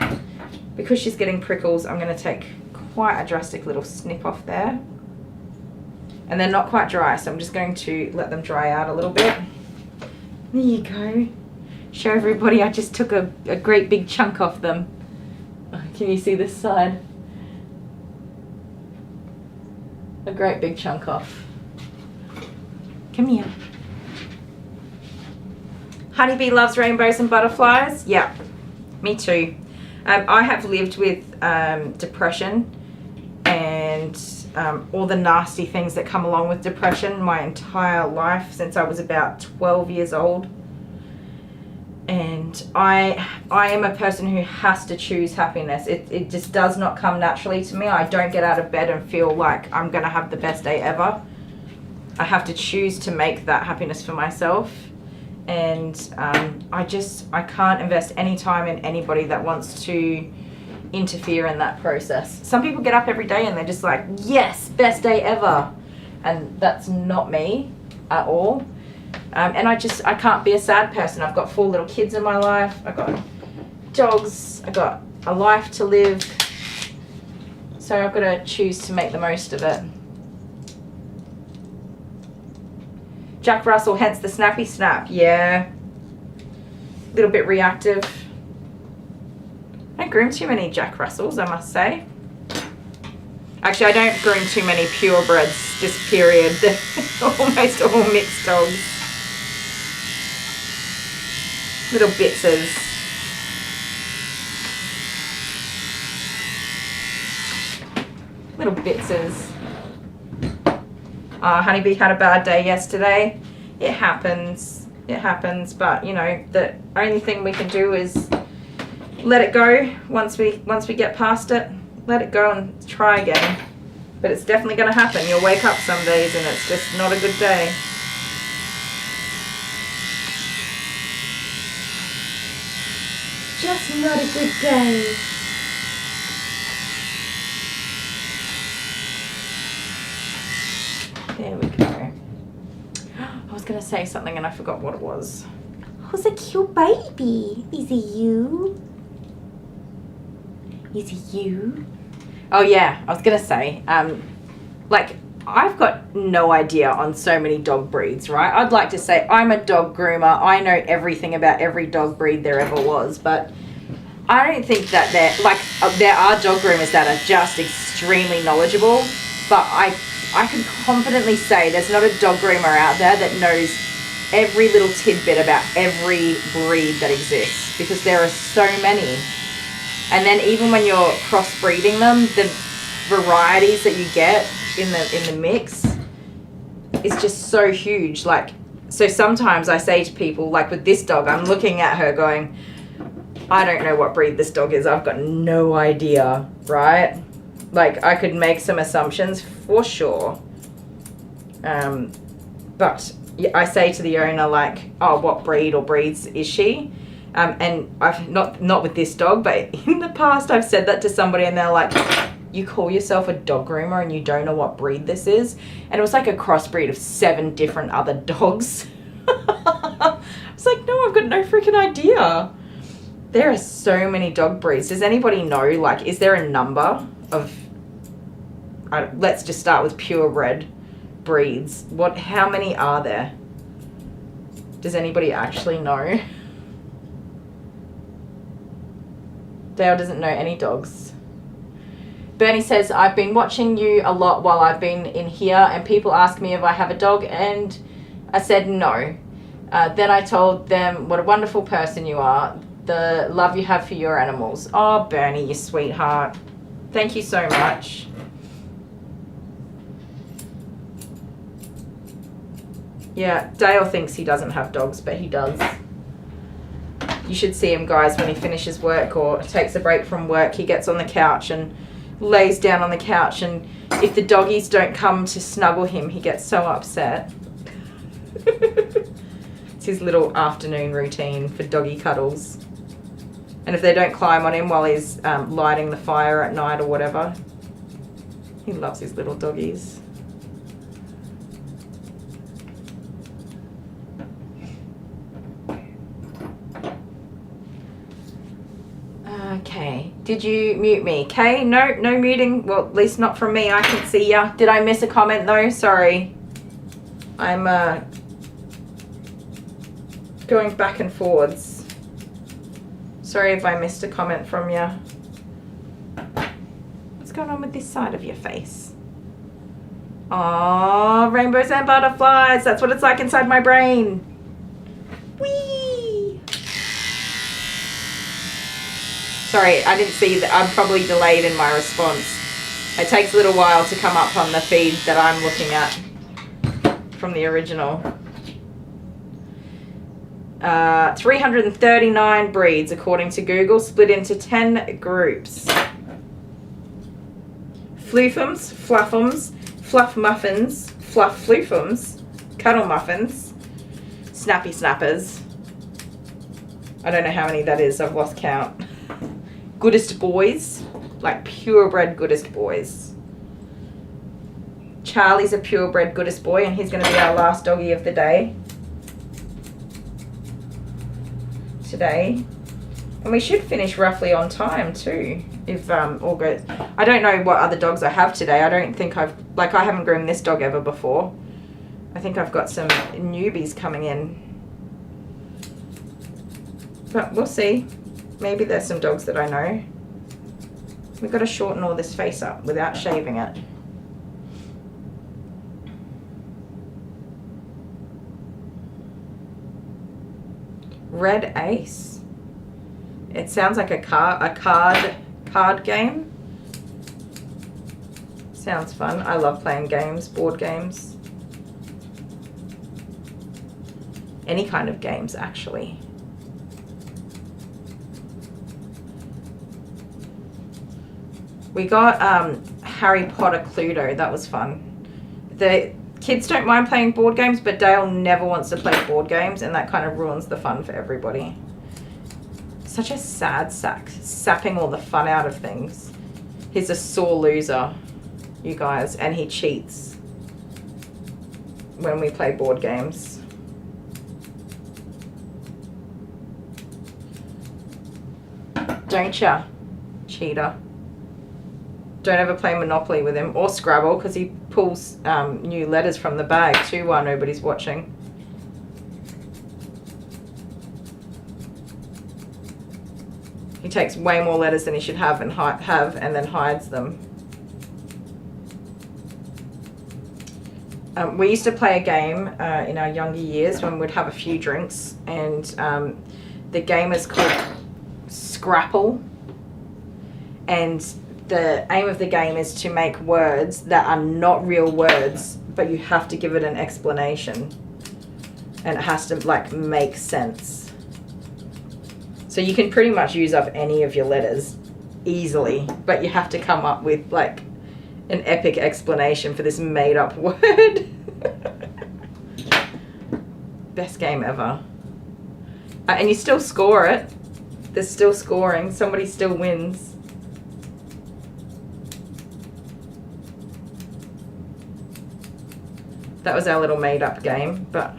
Because she's getting prickles, I'm going to take quite a drastic little snip off there. And they're not quite dry, so I'm just going to let them dry out a little bit. There you go. Show everybody I just took a great big chunk off them. Can you see this side? A great big chunk off. Come here. Honeybee loves rainbows and butterflies. Yeah, me too. I have lived with depression and all the nasty things that come along with depression my entire life since I was about 12 years old. And I am a person who has to choose happiness. It just does not come naturally to me. I don't get out of bed and feel like I'm going to have the best day ever. I have to choose to make that happiness for myself. And I can't invest any time in anybody that wants to interfere in that process. Some people get up every day and they're just like, yes, best day ever. And that's not me at all. And I can't be a sad person. I've got 4 little kids in my life. I've got dogs. I've got a life to live. So I've got to choose to make the most of it. Jack Russell, hence the snappy snap. Yeah. A little bit reactive. I don't groom too many Jack Russells, I must say. Actually, I don't groom too many purebreds this period. They're almost all mixed dogs. Little bitses. Little bitses. Honeybee had a bad day yesterday. It happens. It happens. But you know, the only thing we can do is let it go. Once we get past it, let it go and try again. But it's definitely going to happen. You'll wake up some days and it's just not a good day. Just not a good day. There we go. I was going to say something and I forgot what it was. Who's a cute baby? Is it you? Is it you? Oh yeah, I was going to say, like, I've got no idea on so many dog breeds, right? I'd like to say I'm a dog groomer. I know everything about every dog breed there ever was, but I don't think that there are dog groomers that are just extremely knowledgeable, but I can confidently say there's not a dog groomer out there that knows every little tidbit about every breed that exists, because there are so many. And then even when you're crossbreeding them, the varieties that you get in the mix is just so huge. Like, so sometimes I say to people, like with this dog, I'm looking at her going, I don't know what breed this dog is. I've got no idea, right? Like, I could make some assumptions for sure. But I say to the owner, like, oh, what breed or breeds is she? And I've not with this dog, but in the past I've said that to somebody and they're like, you call yourself a dog groomer and you don't know what breed this is? And it was like a crossbreed of 7 different other dogs. I was like, no, I've got no freaking idea. There are so many dog breeds. Does anybody know, like, is there a number of, let's just start with purebred breeds. How many are there? Does anybody actually know? Dale doesn't know any dogs. Bernie says, I've been watching you a lot while I've been in here and people ask me if I have a dog and I said no. Then I told them what a wonderful person you are, the love you have for your animals. Oh, Bernie, you sweetheart. Thank you so much. Yeah, Dale thinks he doesn't have dogs, but he does. You should see him, guys, when he finishes work or takes a break from work. He gets on the couch and lays down on the couch, and if the doggies don't come to snuggle him, he gets so upset. It's his little afternoon routine for doggy cuddles. And if they don't climb on him while he's lighting the fire at night or whatever, he loves his little doggies. Okay, did you mute me? Kay, no muting. Well, at least not from me. I can see ya. Did I miss a comment though? Sorry. I'm going back and forwards. Sorry if I missed a comment from you. What's going on with this side of your face? Oh, rainbows and butterflies. That's what it's like inside my brain. Whee! Sorry, I didn't see that. I'm probably delayed in my response. It takes a little while to come up on the feed that I'm looking at from the original. 339 breeds according to Google, split into 10 groups. Floofums, fluffums, fluff muffins, fluff floofums, cuddle muffins, snappy snappers. I don't know how many that is, I've lost count. Goodest boys, like purebred goodest boys. Charlie's a purebred goodest boy and he's going to be our last doggy of the day. Today. And we should finish roughly on time too, if all goes. I don't know what other dogs I have today. I don't think I haven't groomed this dog ever before. I think I've got some newbies coming in. But we'll see. Maybe there's some dogs that I know. We've got to shorten all this face up without shaving it. Red Ace. It sounds like a card game. Sounds fun. I love playing games, board games. Any kind of games, actually. We got Harry Potter Cluedo. That was fun. The kids don't mind playing board games, but Dale never wants to play board games, and that kind of ruins the fun for everybody. Such a sad sack, sapping all the fun out of things. He's a sore loser, you guys, and he cheats when we play board games. Don't ya, cheater. Don't ever play Monopoly with him, or Scrabble, because he pulls new letters from the bag too while nobody's watching. He takes way more letters than he should have and then hides them. We used to play a game in our younger years when we'd have a few drinks, and the game is called Scrapple, and the aim of the game is to make words that are not real words, but you have to give it an explanation, and it has to like make sense. So you can pretty much use up any of your letters easily, but you have to come up with like an epic explanation for this made up word. Best game ever. And you still score it. There's still scoring. Somebody still wins. That was our little made up game, but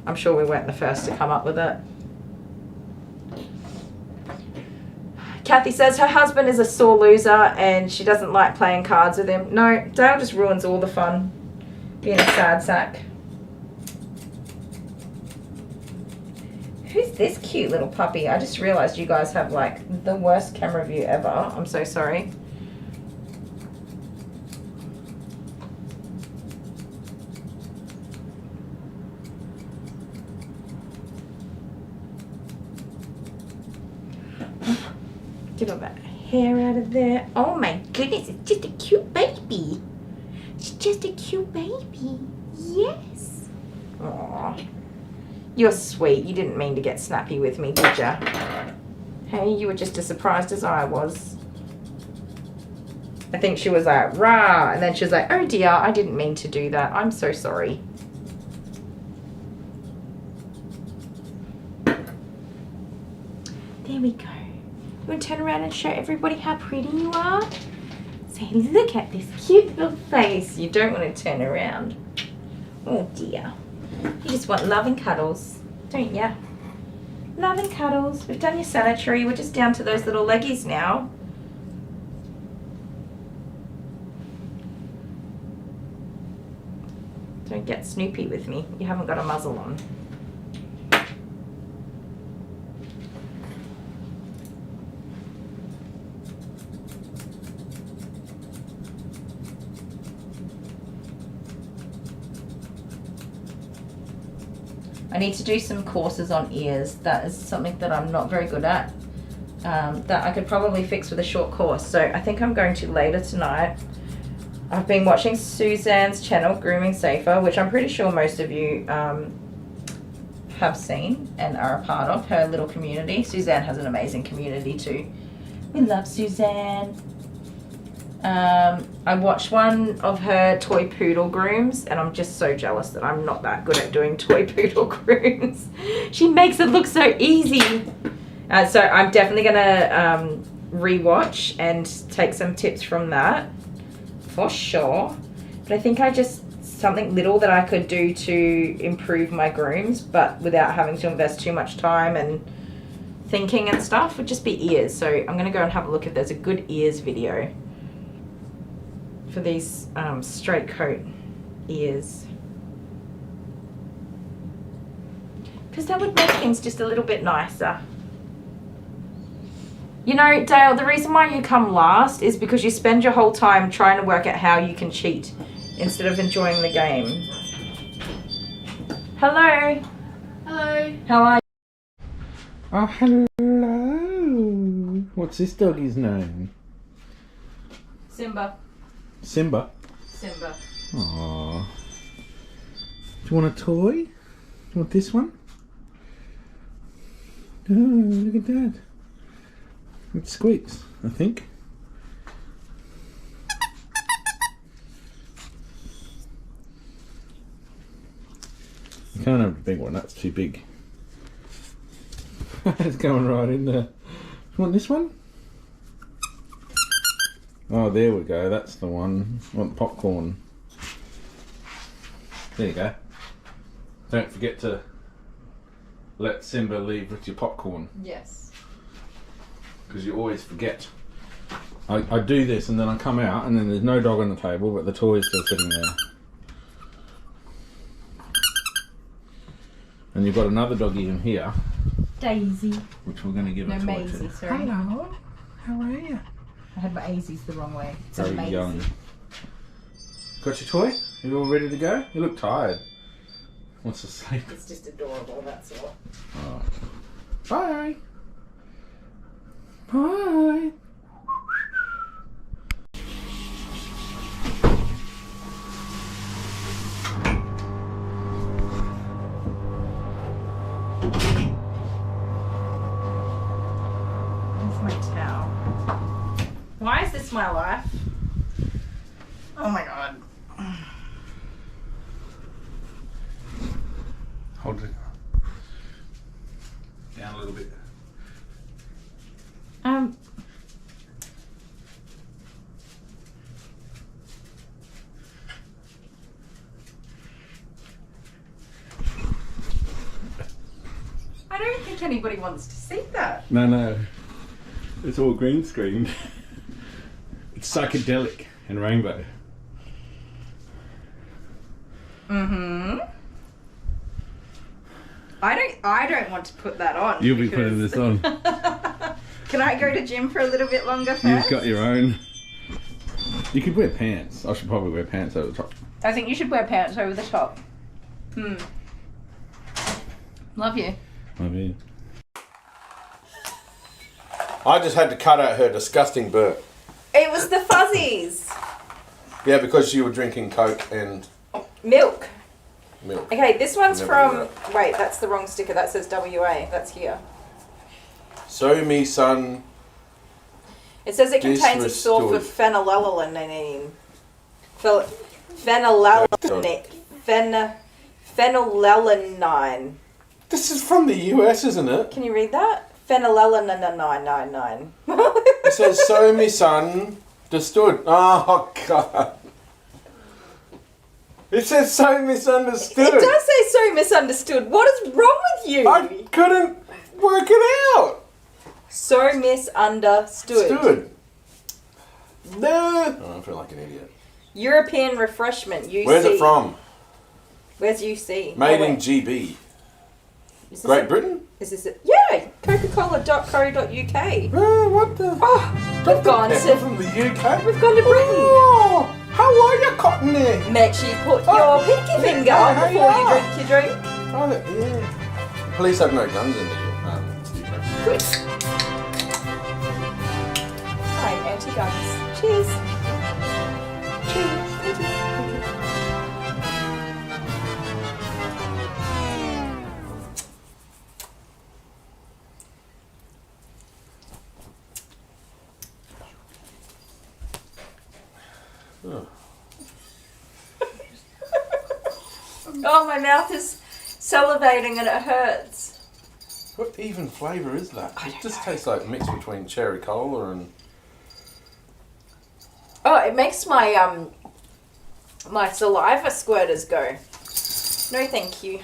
I'm sure we weren't the first to come up with it. Kathy says her husband is a sore loser and she doesn't like playing cards with him. No, Dale just ruins all the fun being a sad sack. Who's this cute little puppy? I just realized you guys have like the worst camera view ever. I'm so sorry. Get all that hair out of there. Oh my goodness, it's just a cute baby. It's just a cute baby. Yes. Aww. You're sweet. You didn't mean to get snappy with me, did ya? Hey, you were just as surprised as I was. I think she was like, rah, and then she was like, oh dear, I didn't mean to do that. I'm so sorry. There we go. You want to turn around and show everybody how pretty you are? Say, look at this cute little face. You don't want to turn around. Oh dear. You just want love and cuddles, don't ya? Love and cuddles. We've done your sanitary. We're just down to those little leggies now. Don't get snoopy with me. You haven't got a muzzle on. I need to do some courses on ears. That is something that I'm not very good at, that I could probably fix with a short course. So I think I'm going to later tonight. I've been watching Suzanne's channel, Grooming Safer, which I'm pretty sure most of you have seen and are a part of, her little community. Suzanne has an amazing community too. We love Suzanne. I watched one of her toy poodle grooms, and I'm just so jealous that I'm not that good at doing toy poodle grooms. She makes it look so easy. So I'm definitely gonna rewatch and take some tips from that for sure. But I think something little that I could do to improve my grooms, but without having to invest too much time and thinking and stuff, would just be ears. So I'm gonna go and have a look if there's a good ears video for these straight coat ears, because that would make things just a little bit nicer. You know, Dale, the reason why you come last is because you spend your whole time trying to work out how you can cheat instead of enjoying the game. Hello. Hello. How are you? Oh, hello. What's this doggy's name? Simba. Simba. Simba. Aww. Do you want a toy? Do you want this one? Oh, look at that. It squeaks, I think. You can't have a big one, that's too big. It's going right in there. Do you want this one? Oh, there we go, that's the one. I want popcorn. There you go. Don't forget to let Simba leave with your popcorn, Yes. because you always forget. I do this and then I come out and then there's no dog on the table, but the toy is still sitting there. And you've got another doggy in here, Daisy. which we're going to give a toy Maisie, to. sorry. Hello, how are you? I had my Azies the wrong way. It's Very amazing. young. Got your toy? You all ready to go? You look tired. Wants to sleep. It's just adorable, that's all. Oh. Bye. Bye. Where's my towel? Why is this my life? Oh my god. Hold it down a little bit. I don't think anybody wants to see that. No. It's all green screen. It's psychedelic and rainbow. Mm-hmm. I don't want to put that on. You'll be because- putting this on. Can I go to gym for a little bit longer first? You've got your own. You could wear pants. I should probably wear pants over the top. I think you should wear pants over the top. Love you. Love you. I just had to cut out her disgusting burp. It was the fuzzies. Yeah, because you were drinking Coke and Milk. milk. Okay, this one's Never from... do Wait, that's the wrong sticker. That says WA. That's here. So me son. It says it contains a source of phenylalanine. Phenylalanine. This is from the US, isn't it? Can you read that? Phenylalanine. It says so me son understood. Oh god. It says so misunderstood. It does say so misunderstood. What is wrong with you? I couldn't work it out. So misunderstood. Stood. No. Oh, I feel like an idiot. European refreshment. UC. Where's it from? Where's UC? Made in wait. GB. Is this Great it? Britain? Is this it? Yeah, coca-cola.co.uk. What the? Oh, we've gone Pepper to from the UK. we've gone to Britain. Oh, how are you, Cottony? Make sure you put Oh, your pinky finger yeah, how before you you are. drink your drink. Oh, yeah. Police have no guns in the UK. Good. I'm anti-guns. Cheers. Cheers. Oh, my mouth is salivating and it hurts. What even flavour is that? I It don't just know. tastes like a mix between cherry cola and... Oh, it makes my my saliva squirters go. No, thank you.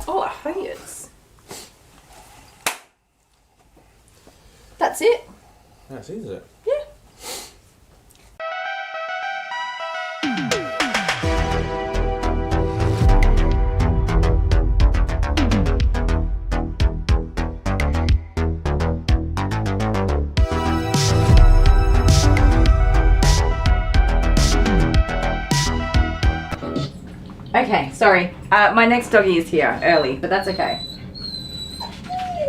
Oh, it hurts. That's it. That's easy. Yeah. Okay, sorry. My next doggy is here early, but that's okay.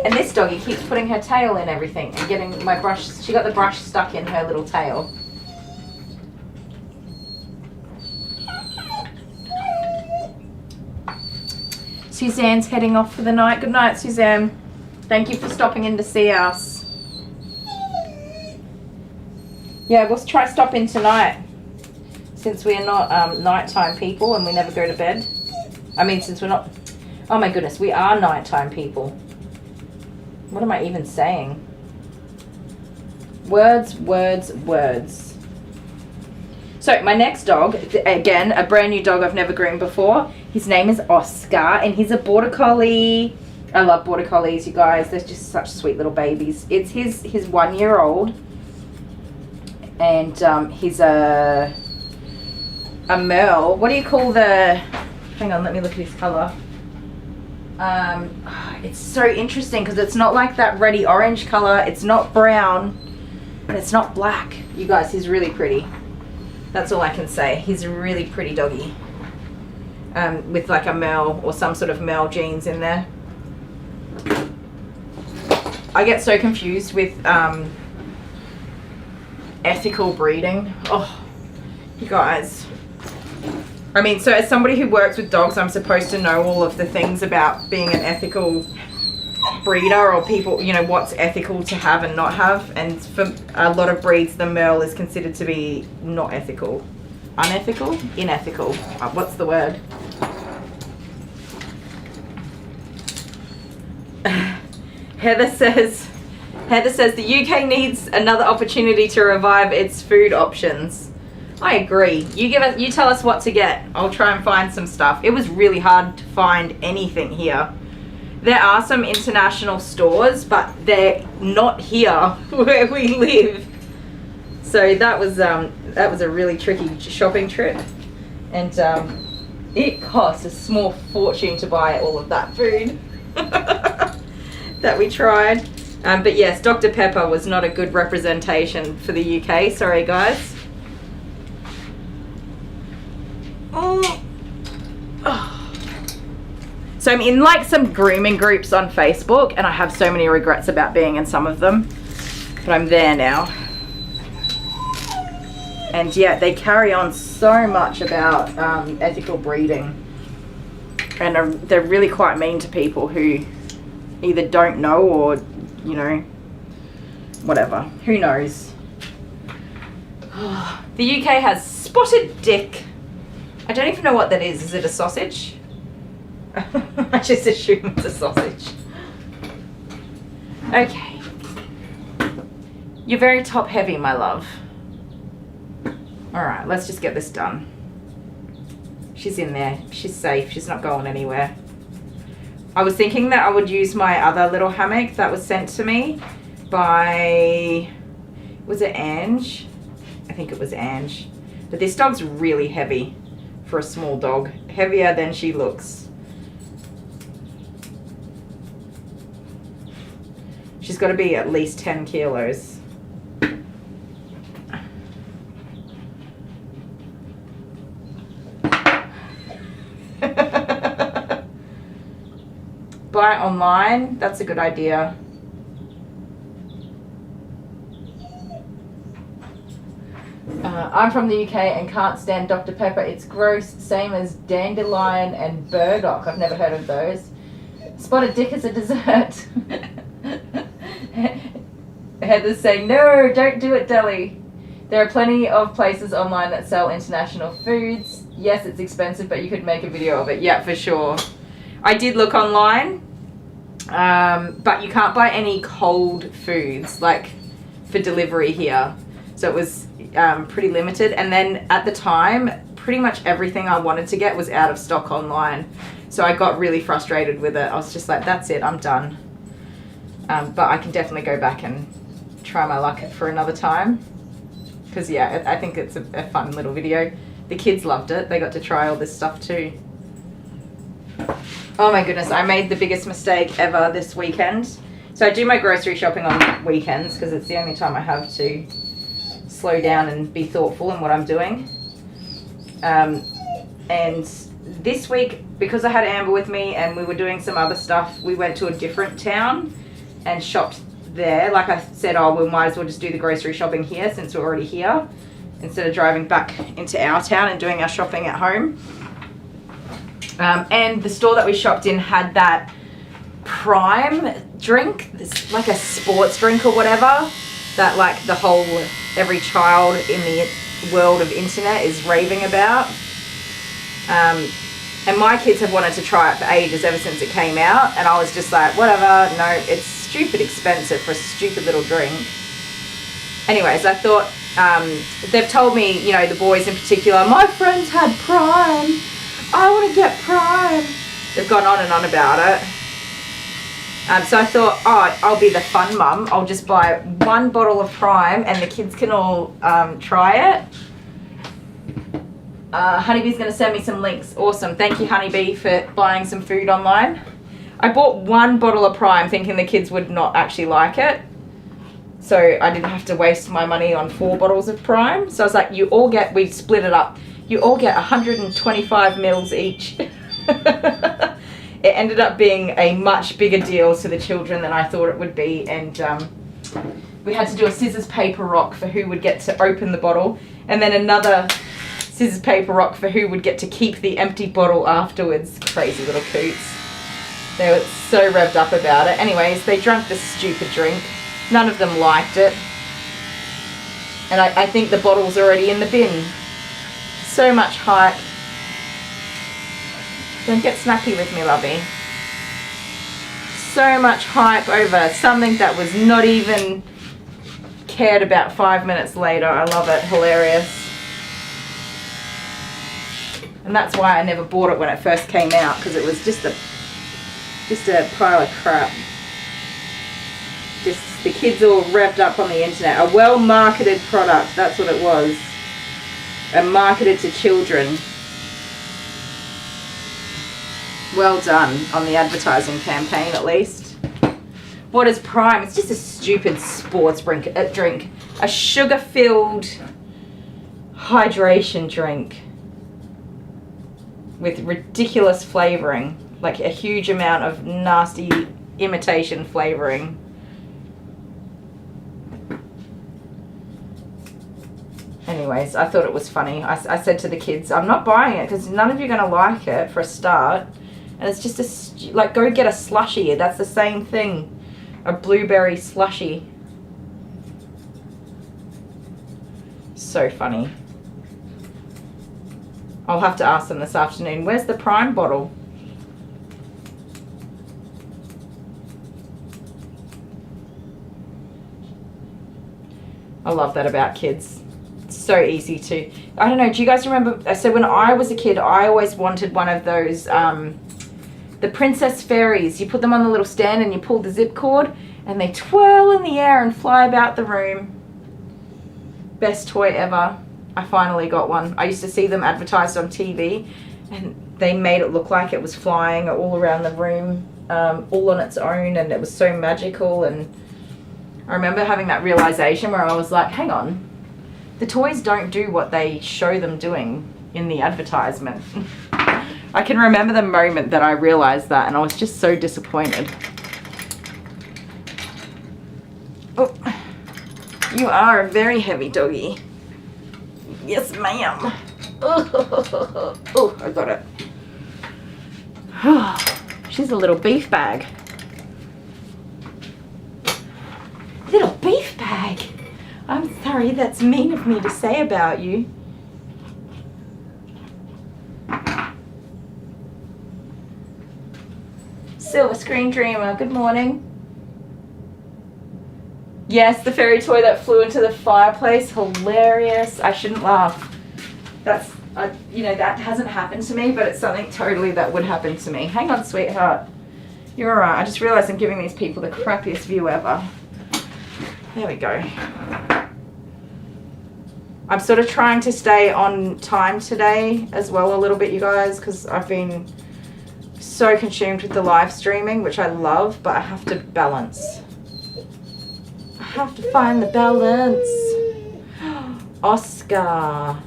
And this doggy keeps putting her tail in everything and getting my brush. She got the brush stuck in her little tail. Suzanne's heading off for the night. Good night, Suzanne. Thank you for stopping in to see us. Yeah, we'll try stop in tonight, since we are not nighttime people and we never go to bed. I mean, since we're not... Oh my goodness, we are nighttime people. What am I even saying? Words, words, words. So my next dog, again, a brand new dog I've never groomed before. His name is Oscar and he's a border collie. I love border collies, you guys. They're just such sweet little babies. It's his 1 year old. And he's a merle. What do you call the... Hang on, let me look at his colour. It's so interesting because it's not like that reddy orange colour. It's not brown. And it's not black. You guys, he's really pretty. That's all I can say. He's a really pretty doggy. With like a merle or some sort of merle genes in there. I get so confused with ethical breeding. Oh, you guys. I mean, so as somebody who works with dogs, I'm supposed to know all of the things about being an ethical breeder, or people, you know, what's ethical to have and not have. And for a lot of breeds, the merle is considered to be not ethical. Unethical? Inethical. What's the word? Heather says the UK needs another opportunity to revive its food options. I agree. You tell us what to get. I'll try and find some stuff. It was really hard to find anything here. There are some international stores, but they're not here where we live. So that was a really tricky shopping trip, and it cost a small fortune to buy all of that food that we tried. But yes, Dr. Pepper was not a good representation for the UK. Sorry, guys. So I'm in like some grooming groups on Facebook, and I have so many regrets about being in some of them, but I'm there now. And yeah, they carry on so much about ethical breeding, and they're really quite mean to people who either don't know or, you know, whatever. Who knows? The UK has spotted dick. I don't even know what that is. Is it a sausage? I just assume it's a sausage. Okay. You're very top heavy, my love. Alright, let's just get this done. She's in there. She's safe. She's not going anywhere. I was thinking that I would use my other little hammock that was sent to me by... Was it Ange? I think it was Ange. But this dog's really heavy for a small dog. Heavier than she looks. She's got to be at least 10 kilos. Buy online, that's a good idea. I'm from the UK and can't stand Dr. Pepper. It's gross, same as dandelion and burdock. I've never heard of those. Spotted dick is a dessert. Heather's saying, no, don't do it, Deli. There are plenty of places online that sell international foods. Yes, it's expensive, but you could make a video of it. Yeah, for sure. I did look online, but you can't buy any cold foods, like, for delivery here. So it was pretty limited. And then at the time, pretty much everything I wanted to get was out of stock online. So I got really frustrated with it. I was just like, that's it, I'm done. But I can definitely go back and try my luck for another time. Because yeah, I think it's a fun little video. The kids loved it. They got to try all this stuff too. Oh my goodness, I made the biggest mistake ever this weekend. So I do my grocery shopping on weekends because it's the only time I have to slow down and be thoughtful in what I'm doing. And this week, because I had Amber with me and we were doing some other stuff, we went to a different town and shopped there. Like I said, we might as well just do the grocery shopping here since we're already here, instead of driving back into our town and doing our shopping at home. And the store that we shopped in had that Prime drink, it's like a sports drink or whatever, that like every child in the world of internet is raving about. And my kids have wanted to try it for ages, ever since it came out, and I was just like, whatever, no, it's stupid expensive for a stupid little drink. Anyways, I thought, they've told me, you know, the boys in particular, my friends had Prime, I want to get Prime. They've gone on and on about it. So I thought, I'll be the fun mum. I'll just buy 1 bottle of Prime and the kids can all try it. Honeybee's going to send me some links. Awesome. Thank you, Honeybee, for buying some food online. I bought 1 bottle of Prime thinking the kids would not actually like it. So I didn't have to waste my money on 4 bottles of Prime. So I was like, we split it up. You all get 125 mils each. It ended up being a much bigger deal to the children than I thought it would be, and we had to do a scissors, paper, rock for who would get to open the bottle, and then another scissors, paper, rock for who would get to keep the empty bottle afterwards. Crazy little coots. They were so revved up about it. Anyways, they drank this stupid drink. None of them liked it. And I think the bottle's already in the bin. So much hype. Don't get snappy with me, lovey. So much hype over something that was not even cared about 5 minutes later. I love it. Hilarious. And that's why I never bought it when it first came out, because it was just a pile of crap. Just the kids all revved up on the internet. A well-marketed product, that's what it was. And marketed to children. Well done on the advertising campaign, at least. What is Prime? It's just a stupid sports drink. A sugar-filled hydration drink with ridiculous flavoring. Like a huge amount of nasty imitation flavoring. Anyways, I thought it was funny. I said to the kids, I'm not buying it because none of you are going to like it for a start. And it's just like, go get a slushie. That's the same thing. A blueberry slushie. So funny. I'll have to ask them this afternoon, where's the Prime bottle? I love that about kids. It's so easy to, I don't know, do you guys remember, so when I was a kid, I always wanted one of those, the princess fairies. You put them on the little stand and you pull the zip cord and they twirl in the air and fly about the room. Best toy ever. I finally got one. I used to see them advertised on TV and they made it look like it was flying all around the room, all on its own, and it was so magical. And I remember having that realization where I was like, hang on, the toys don't do what they show them doing in the advertisement. I can remember the moment that I realized that, and I was just so disappointed. Oh, you are a very heavy doggy. Yes, ma'am. Oh, I got it. She's a little beef bag. Little beef bag. I'm sorry, that's mean of me to say about you. Silver Screen Dreamer, good morning. Yes, the fairy toy that flew into the fireplace, hilarious. I shouldn't laugh. That's, you know, that hasn't happened to me, but it's something totally that would happen to me. Hang on, sweetheart. You're alright. I just realized I'm giving these people the crappiest view ever. There we go. I'm sort of trying to stay on time today as well a little bit, you guys, because I've been so consumed with the live streaming, which I love, but I have to balance. I have to find the balance. Oscar,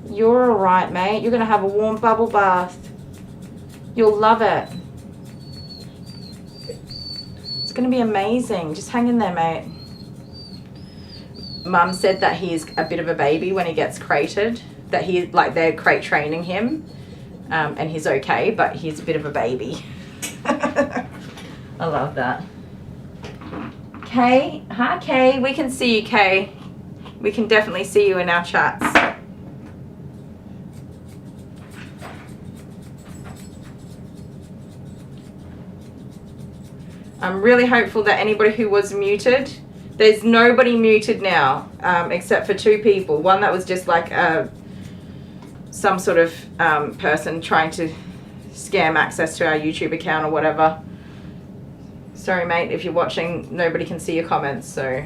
you're alright, mate. You're going to have a warm bubble bath. You'll love it. It's going to be amazing. Just hang in there, mate. Mum said that he's a bit of a baby when he gets crated. That he, like, they're crate training him. And he's okay, but he's a bit of a baby. I love that. Kay, hi Kay. We can see you, Kay. We can definitely see you in our chats. I'm really hopeful that anybody who was muted, there's nobody muted now, except for 2 people. One that was just like some sort of person trying to scam access to our YouTube account or whatever. Sorry, mate, if you're watching, nobody can see your comments, so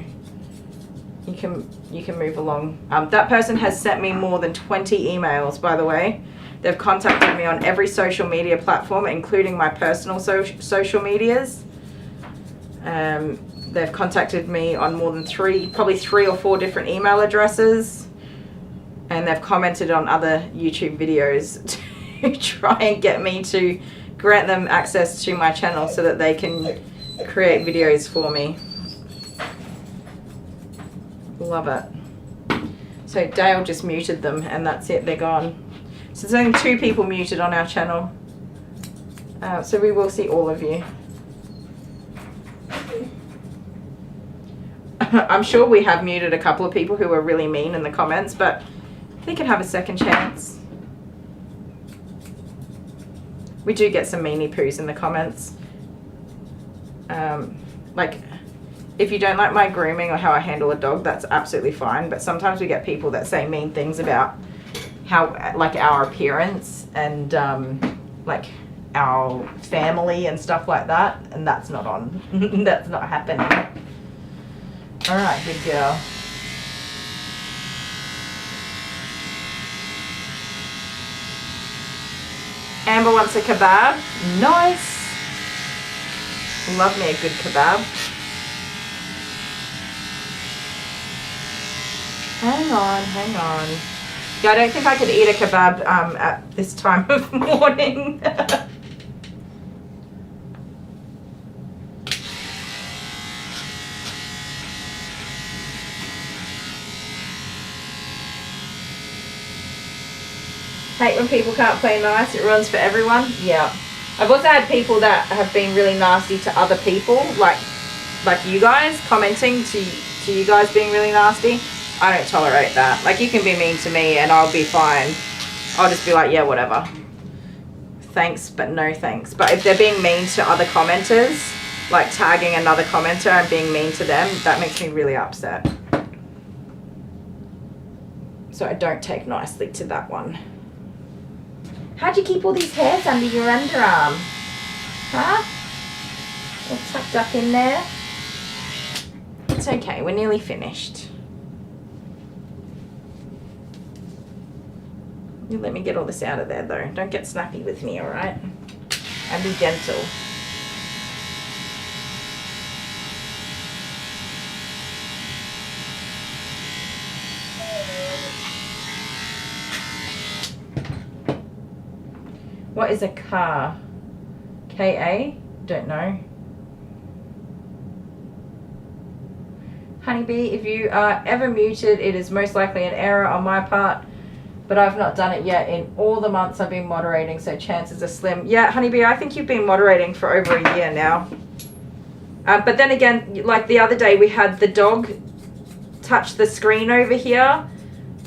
you can move along. That person has sent me more than 20 emails, by the way. They've contacted me on every social media platform, including my personal social medias. They've contacted me on more than probably 3 or 4 different email addresses, and they've commented on other YouTube videos to try and get me to grant them access to my channel so that they can create videos for me. Love it. So Dale just muted them, and that's it, they're gone. So there's only 2 people muted on our channel. So we will see all of you. I'm sure we have muted a couple of people who were really mean in the comments, but they can have a second chance. We do get some meanie poos in the comments. Like, if you don't like my grooming or how I handle a dog, that's absolutely fine. But sometimes we get people that say mean things about how, like, our appearance and like our family and stuff like that, and that's not on. That's not happening. All right, good girl. Amber wants a kebab. Nice. Love me a good kebab. Hang on, hang on. Yeah, I don't think I could eat a kebab at this time of morning. Hate when people can't play nice, it runs for everyone. Yeah. I've also had people that have been really nasty to other people, like you guys, commenting to you guys being really nasty. I don't tolerate that. Like, you can be mean to me and I'll be fine. I'll just be like, yeah, whatever. Thanks, but no thanks. But if they're being mean to other commenters, like tagging another commenter and being mean to them, that makes me really upset. So I don't take nicely to that one. How'd you keep all these hairs under your underarm? Huh? All tucked up in there? It's okay, we're nearly finished. You let me get all this out of there though. Don't get snappy with me, alright? And be gentle. What is a car? K-A? Don't know. Honeybee, if you are ever muted, it is most likely an error on my part, but I've not done it yet in all the months I've been moderating, so chances are slim. Yeah, Honeybee, I think you've been moderating for over a year now. But then again, like the other day, we had the dog touch the screen over here,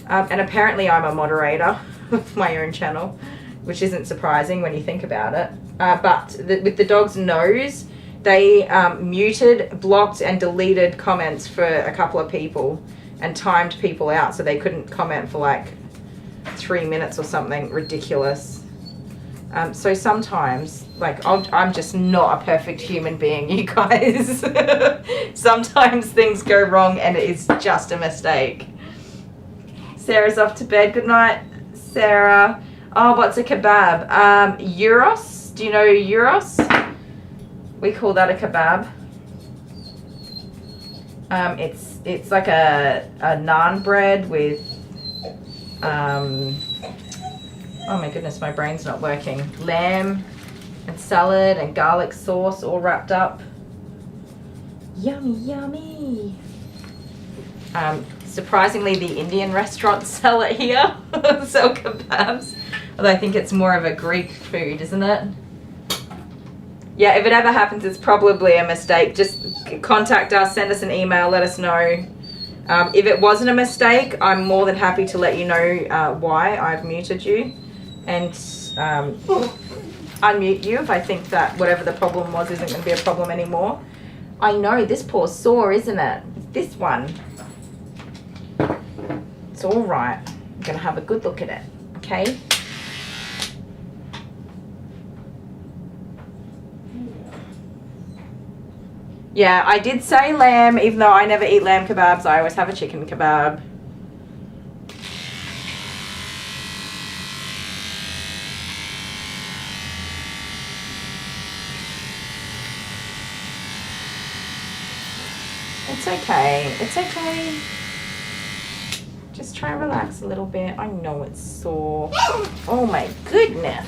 and apparently I'm a moderator of my own channel, which isn't surprising when you think about it. But with the dog's nose, they muted, blocked, and deleted comments for a couple of people and timed people out so they couldn't comment for like 3 minutes or something ridiculous. So sometimes, like, I'm just not a perfect human being, you guys. Sometimes things go wrong and it is just a mistake. Sarah's off to bed. Good night, Sarah. Oh, what's a kebab? Euros. Do you know euros? We call that a kebab. It's like a naan bread with oh my goodness, my brain's not working. Lamb and salad and garlic sauce all wrapped up. Yummy, yummy. Surprisingly, the Indian restaurants sell it here. Sell kebabs. Although I think it's more of a Greek food, isn't it? Yeah, if it ever happens, it's probably a mistake. Just contact us, send us an email, let us know. If it wasn't a mistake, I'm more than happy to let you know why I've muted you. And unmute you if I think that whatever the problem was isn't going to be a problem anymore. I know, this poor saw, isn't it? It's this one. It's all right. I'm going to have a good look at it, okay? Yeah, I did say lamb, even though I never eat lamb kebabs. I always have a chicken kebab. It's okay. It's okay. Just try and relax a little bit. I know it's sore. Oh my goodness.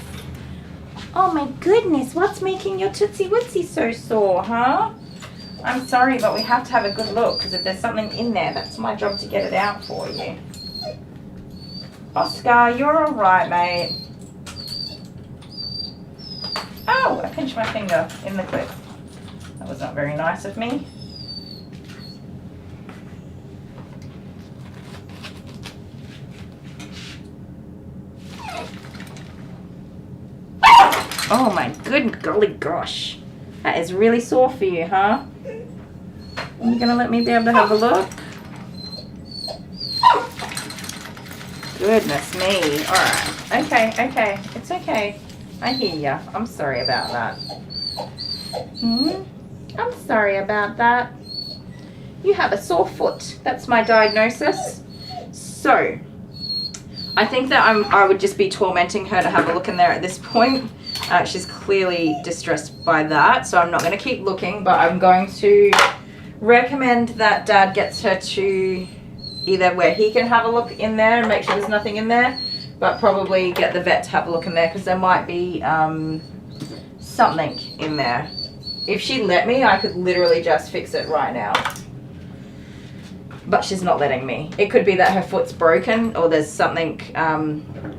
Oh my goodness. What's making your Tootsie Wootsie so sore, huh? I'm sorry, but we have to have a good look, because if there's something in there, that's my job to get it out for you. Oscar, you're alright, mate. Oh, I pinched my finger in the clip. That was not very nice of me. Oh my good golly gosh. That is really sore for you, huh? Are you gonna let me be able to have a look? Goodness me. Alright. Okay, okay. It's okay. I hear ya. I'm sorry about that. I'm sorry about that. You have a sore foot. That's my diagnosis. So, I think that I would just be tormenting her to have a look in there at this point. She's clearly distressed by that, so I'm not going to keep looking, but I'm going to recommend that Dad gets her to either where he can have a look in there and make sure there's nothing in there, but probably get the vet to have a look in there, because there might be something in there. If she let me, I could literally just fix it right now. But she's not letting me. It could be that her foot's broken, or there's something,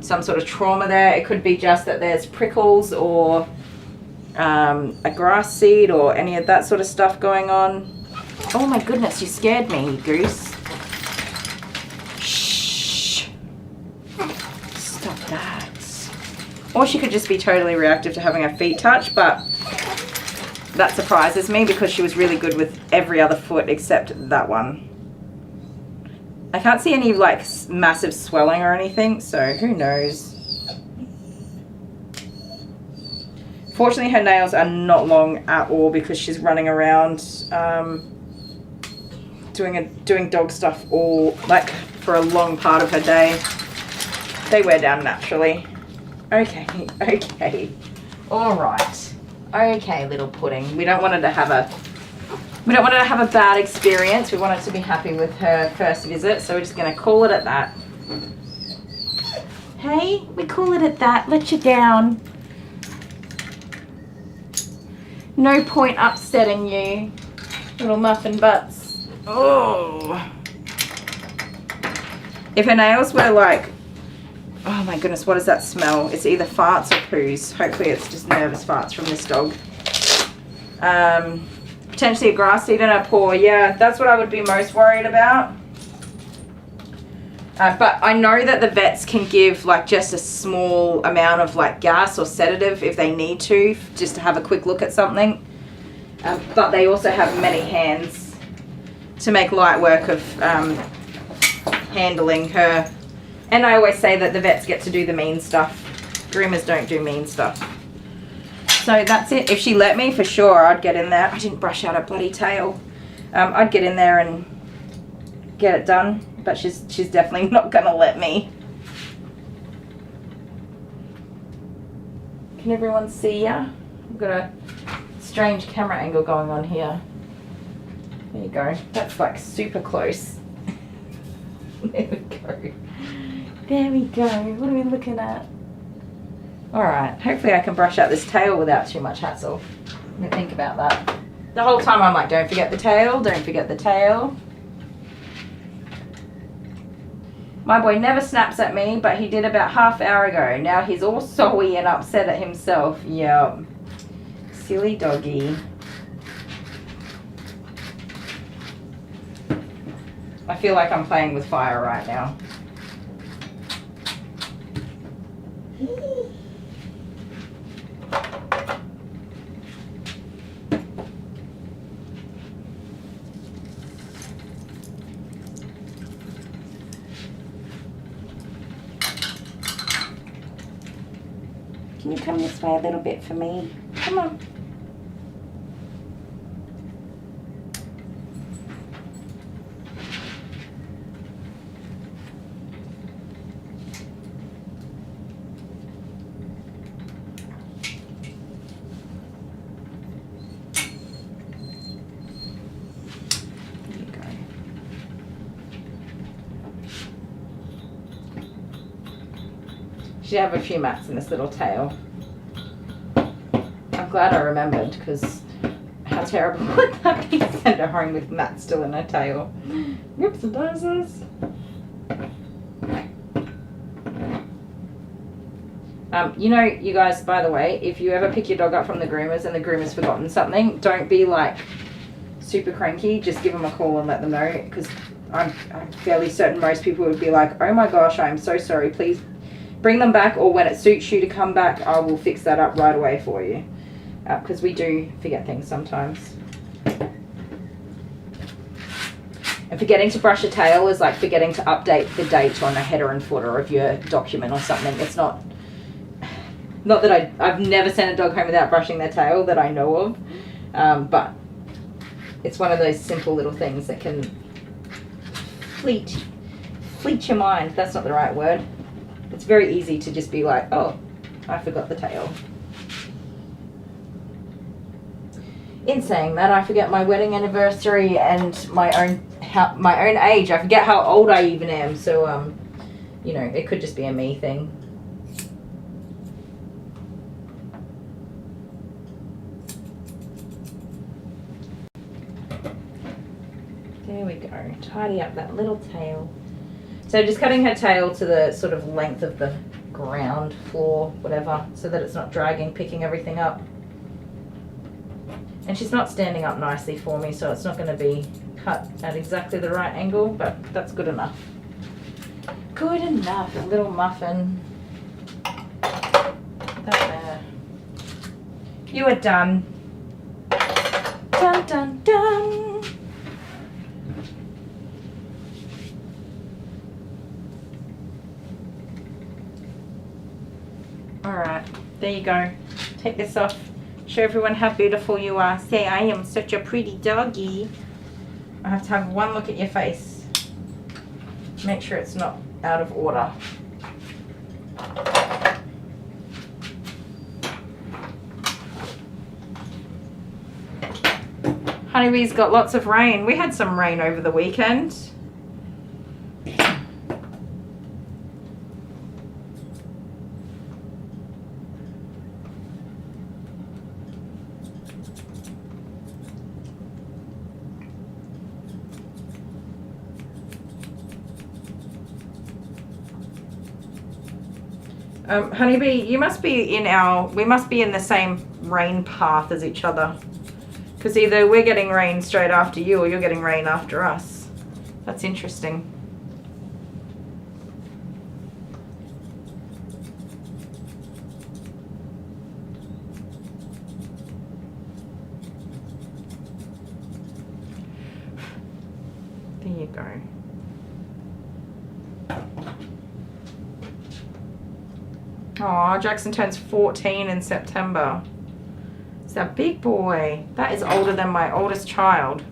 some sort of trauma there. It could be just that there's prickles or a grass seed or any of that sort of stuff going on. Oh my goodness, you scared me, you goose. Shh. Stop that. Or she could just be totally reactive to having her feet touched, but that surprises me because she was really good with every other foot except that one. I can't see any like massive swelling or anything, so who knows. Fortunately, her nails are not long at all because she's running around doing dog stuff all like for a long part of her day. They wear down naturally. Okay, okay, all right. Okay, little pudding. We don't want her to have a bad experience. We want her to be happy with her first visit, so we're just going to call it at that. Hey, we call it at that. Let you down. No point upsetting you, little muffin butts. Oh. If her nails were like, oh my goodness, what does that smell? It's either farts or poos. Hopefully it's just nervous farts from this dog. Potentially a grass seed in her paw. Yeah, that's what I would be most worried about. But I know that the vets can give like just a small amount of like gas or sedative if they need to, just to have a quick look at something. But they also have many hands to make light work of handling her. And I always say that the vets get to do the mean stuff. Groomers don't do mean stuff. So that's it. If she let me, for sure, I'd get in there. I didn't brush out her bloody tail. I'd get in there and get it done. But she's definitely not going to let me. Can everyone see ya? I've got a strange camera angle going on here. There you go. That's like super close. There we go. There we go. What are we looking at? Alright, hopefully I can brush out this tail without too much hassle. Let me think about that. The whole time I'm like, don't forget the tail, don't forget the tail. My boy never snaps at me, but he did about half hour ago. Now he's all sorry and upset at himself. Yep. Silly doggy. I feel like I'm playing with fire right now. Can you come this way a little bit for me? Come on. There you go. Should have a few mats in this little tail. I'm glad I remembered, because how terrible would that be to send her home with mats still in her tail. Whoops and daisies. You know, you guys, by the way, if you ever pick your dog up from the groomers and the groomer's forgotten something, don't be like super cranky. Just give them a call and let them know, because I'm fairly certain most people would be like, oh my gosh, I'm so sorry, please bring them back, or when it suits you to come back, I will fix that up right away for you. Because we do forget things sometimes. And forgetting to brush a tail is like forgetting to update the date on a header and footer of your document or something. It's not that I've never sent a dog home without brushing their tail that I know of, but it's one of those simple little things that can fleet your mind. That's not the right word. It's very easy to just be like, oh, I forgot the tail. In saying that, I forget my wedding anniversary and my own age. I forget how old I even am. So, you know, it could just be a me thing. There we go. Tidy up that little tail. So just cutting her tail to the sort of length of the ground, floor, whatever, so that it's not dragging, picking everything up. And she's not standing up nicely for me, so it's not going to be cut at exactly the right angle, but that's good enough. Good enough, little muffin. That there. You are done. Dun dun dun. Alright, there you go. Take this off. Show everyone how beautiful you are. Say, I am such a pretty doggy. I have to have one look at your face. Make sure it's not out of order. Honeybee's got lots of rain. We had some rain over the weekend. Honeybee, you must be we must be in the same rain path as each other. Because either we're getting rain straight after you or you're getting rain after us. That's interesting. There you go. Oh, Jackson turns 14 in September. It's a big boy. That is older than my oldest child.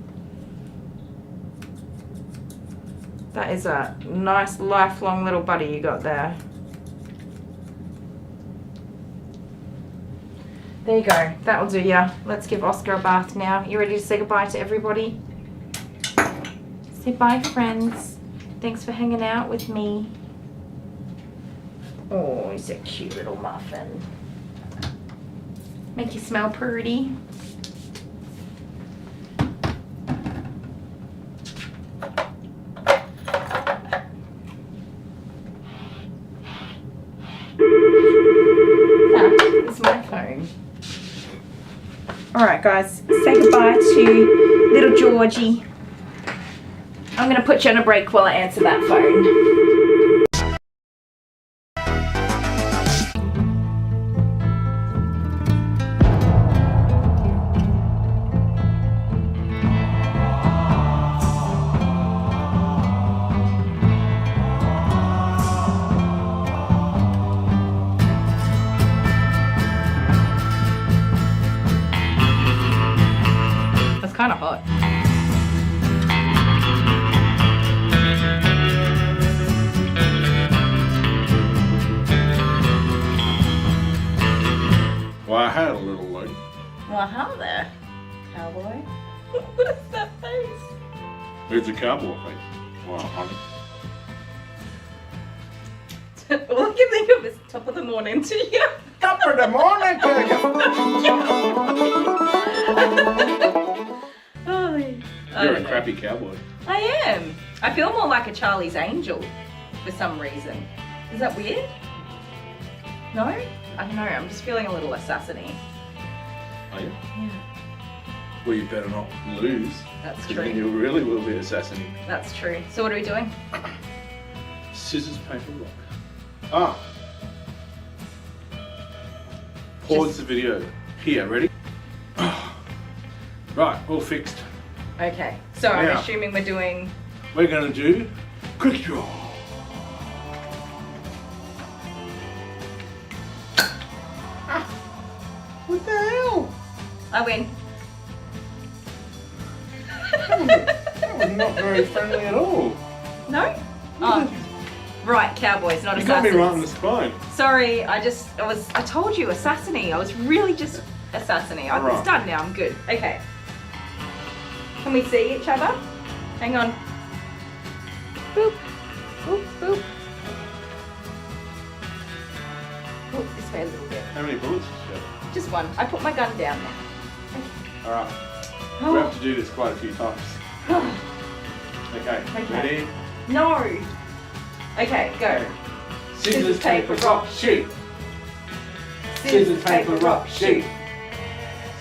That is a nice lifelong little buddy you got there. There you go. That'll do ya. Let's give Oscar a bath now. You ready to say goodbye to everybody? Say bye, friends. Thanks for hanging out with me. Oh, he's a cute little muffin. Make you smell pretty. Alright guys, say goodbye to little Georgie. I'm going to put you on a break while I answer that phone. That's kind of hot. Well, I had a little load. Well, hello there, cowboy. What is that face? It's a cowboy face. Well, honey. All I can think of is top of the morning to you. Top of the morning to Holy. I You're don't a know. crappy cowboy. I am. I feel more like a Charlie's Angel for some reason. Is that weird? No? I don't know. I'm just feeling a little assassiny. Are you? Yeah. Well, you better not lose. That's Because then true. you really will be assassinated. That's true. So what are we doing? Scissors, paper, rock. Ah. Pause the video. Here, ready? Right, all fixed. Okay. So I'm Yeah. assuming we're doing. We're gonna do quick draw. What the hell? I win. That was not very friendly at all. No? Oh. Right, cowboys, not You got me assassins. right in the spine. Sorry, I told you, assassiny. I was really just assassiny. Right. It's done now, I'm good. Okay. Can we see each other? Hang on. Boop. Boop, boop. Oh, this way a little bit. How many bullets did you have? Just one. I put my gun down now. Alright. We Oh. have to do this quite a few times. Okay, Okay. ready? No. Okay, go. Scissors, paper, rock, shoot. Scissors, paper, rock, shoot.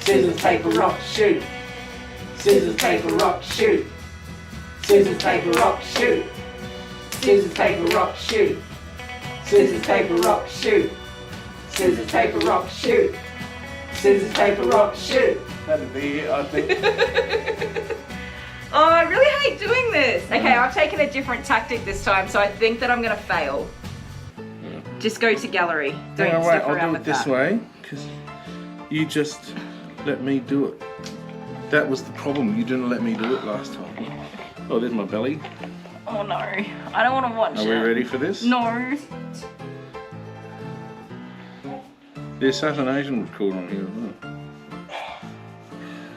Scissors, paper, rock, shoot. Scissors, paper, rock, shoot. Scissors, paper, rock, shoot. Scissors, paper, rock, shoot. Scissors, paper, rock, shoot. Scissors, paper, rock, shoot. Scissors, paper, rock, shoot. That'd be it, I think. Oh, I really hate doing this. Okay, I've taken a different tactic this time, so I think that I'm gonna fail. Just go to gallery. Don't Hang on, stick wait, around I'll do with it this that. way, because you just let me do it. That was the problem, you didn't let me do it last time. Oh, there's my belly. Oh no, I don't want to watch Are it. we ready for this? No. The assassination was called on here as well.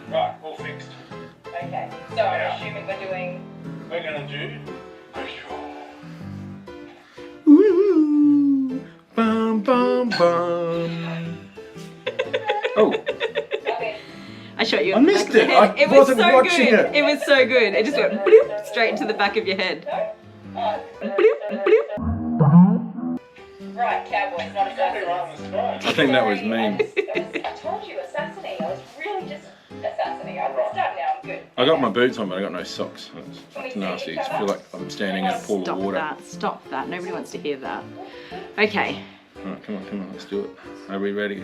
Right, all fixed. Okay, so I'm assuming we're doing. We're gonna do woo, bum bum bum. Oh, I shot you. I in the missed back of the it. head. I wasn't so watching good. it. It was so good. It just went bloop straight into the back of your head. Bloop bloop. Right, cowboys, not assassins. I think that was mean. I told you, assassinate. I was really just assassinating. I'm done now. I'm good. I got my boots on, but I got no socks. It's nasty. I feel like I'm standing in a pool of Stop water. that. Stop that. Nobody wants to hear that. Okay. Alright, come on, let's do it. Are we ready?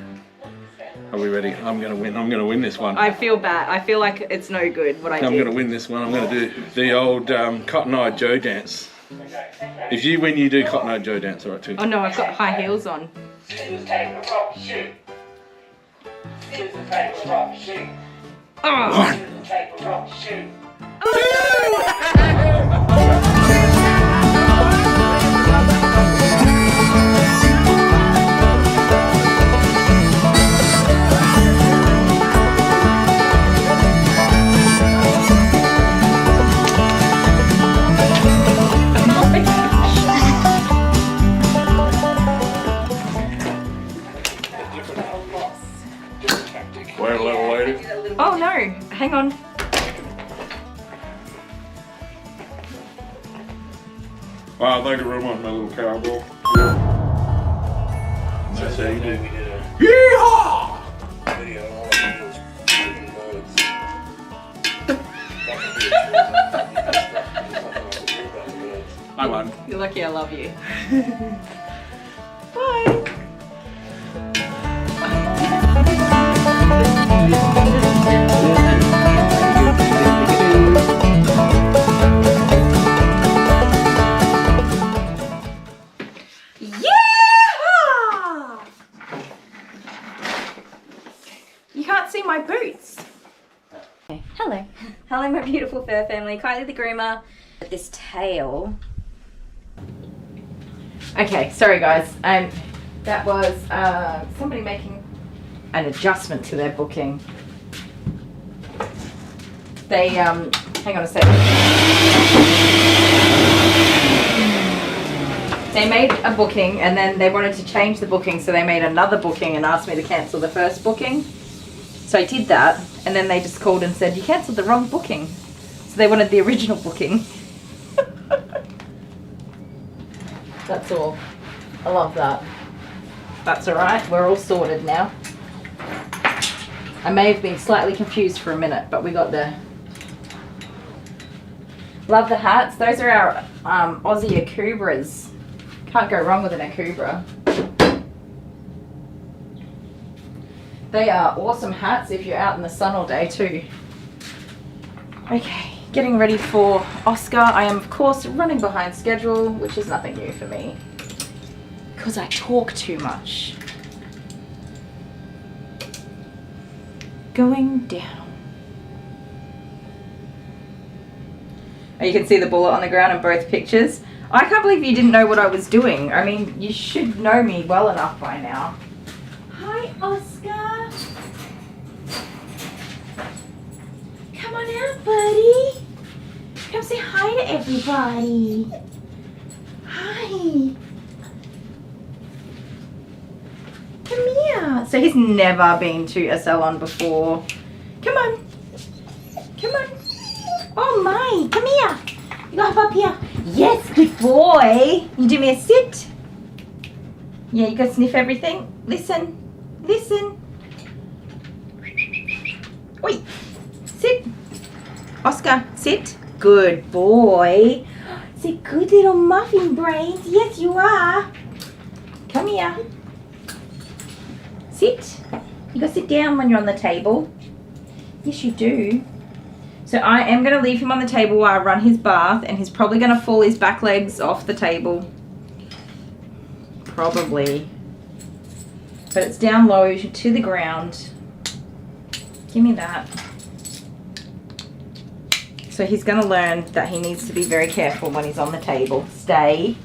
Are we ready? I'm gonna win this one. I feel bad. I feel like it's no good what I I'm did. gonna win this one. I'm gonna do the old Cotton Eye Joe dance. If you win, you do Cotton Eye Joe dance, alright too. Oh no, I've got high heels on. Scissors, paper, rock, shoot. Scissors, paper, rock, shoot. Oh. Scissors, paper, rock, shoot. We're a little later. Oh no, hang on. Wow, thank you very much, my little cowboy. Yeah. That's how you do. Yeehaw! love you. Bye. Yeah! You can't see my boots. Hello. Hello, my beautiful fur family. Kylie the Groomer. This tail. Okay, sorry guys. That was somebody making an adjustment to their booking. They hang on a second. They made a booking and then they wanted to change the booking, so they made another booking and asked me to cancel the first booking. So I did that, and then they just called and said, you cancelled the wrong booking. So they wanted the original booking. That's all. I love that. That's alright, we're all sorted now. I may have been slightly confused for a minute, but we got there. Love the hats. Those are our Aussie Akubras. Can't go wrong with an Akubra. They are awesome hats if you're out in the sun all day too. Okay, getting ready for Oscar. I am of course running behind schedule, which is nothing new for me, because I talk too much. Going down. Oh, you can see the bullet on the ground in both pictures. I can't believe you didn't know what I was doing. I mean, you should know me well enough by now. Hi, Oscar. Come on out, buddy. Come say hi to everybody. Hi. Come here. So he's never been to a salon before. Come on. Come on. Oh my, come here. You go hop up here. Yes, good boy. You do me a sit. Yeah, you go sniff everything. Listen. Listen. Wait. Sit. Oscar, sit. Good boy. Sit, good little muffin brains. Yes, you are. Come here. Sit. You gotta sit down when you're on the table. Yes, you do. So I am going to leave him on the table while I run his bath, and he's probably going to fall his back legs off the table. Probably. But it's down low to the ground. Give me that. So he's going to learn that he needs to be very careful when he's on the table. Stay.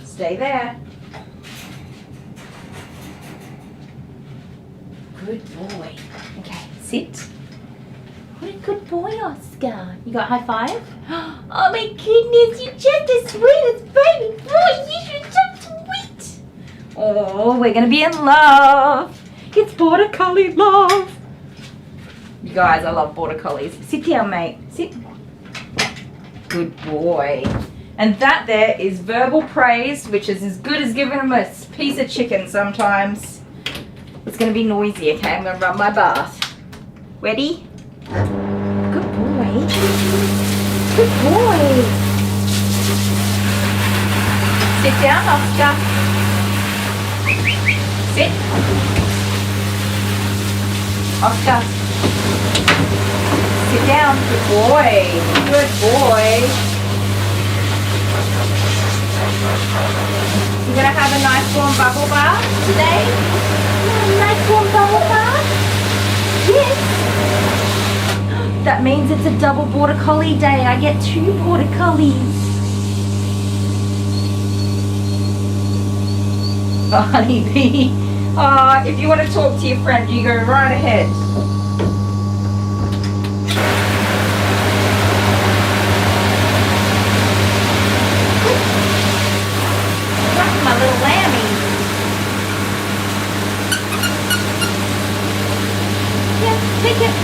Stay there. Good boy. Okay, sit. What a good boy, Oscar. You got a high five? Oh my goodness, you're just the sweetest baby boy. You're so sweet. Oh, we're gonna be in love. It's border collie love. You guys, I love border collies. Sit down, mate. Sit. Good boy. And that there is verbal praise, which is as good as giving him a piece of chicken sometimes. It's going to be noisy, okay? I'm going to run my bath. Ready? Good boy. Good boy. Sit down, Oscar. Sit. Oscar. Sit down. Good boy. Good boy. You're going to have a nice warm bubble bath today? Nice warm bubble bath? Yes. That means it's a double border collie day. I get 2 border collies. Oh, honeybee. If you want to talk to your friend, you go right ahead. That's my little lammy. Take it.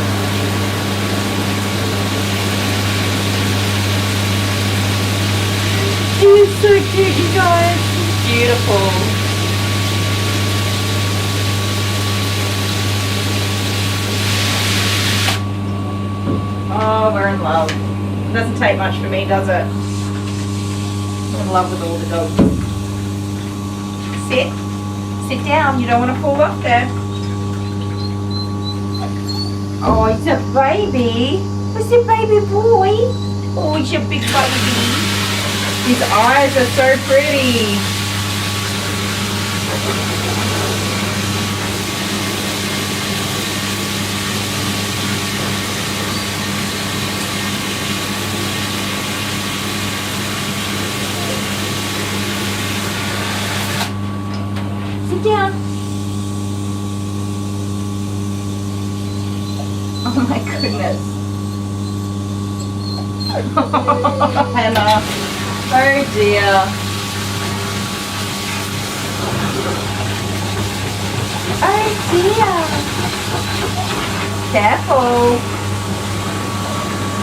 He's so cute, you guys. Beautiful. Oh, we're in love. Doesn't take much for me, does it? I'm in love with all the dogs. Sit. Sit down. You don't want to fall off there. Oh, it's a baby. It's a baby boy. Oh, it's a big baby. His eyes are so pretty. Sit down. Oh my goodness. Hannah. Oh dear. Oh dear. Careful.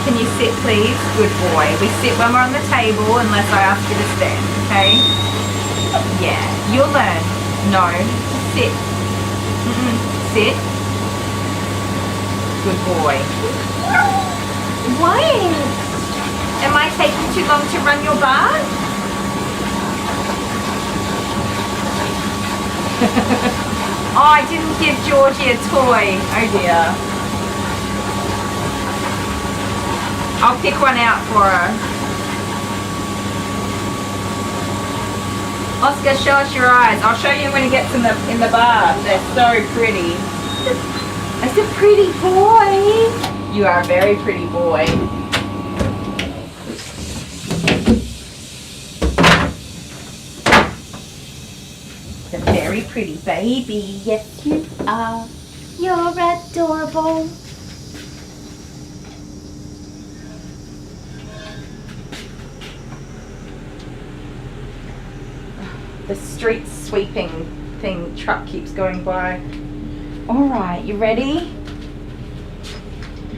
Can you sit please? Good boy. We sit when we're on the table unless I ask you to stand, okay? Yeah, you'll learn. No. Sit. Sit. Good boy. Why? Am I taking too long to run your bath? Oh, I didn't give Georgie a toy. Oh dear. I'll pick one out for her. Oscar, show us your eyes. I'll show you when he gets in the bath. They're so pretty. That's a pretty boy. You are a very pretty boy. A very pretty baby. Yes, you are. You're adorable. The street sweeping thing truck keeps going by. All right, you ready?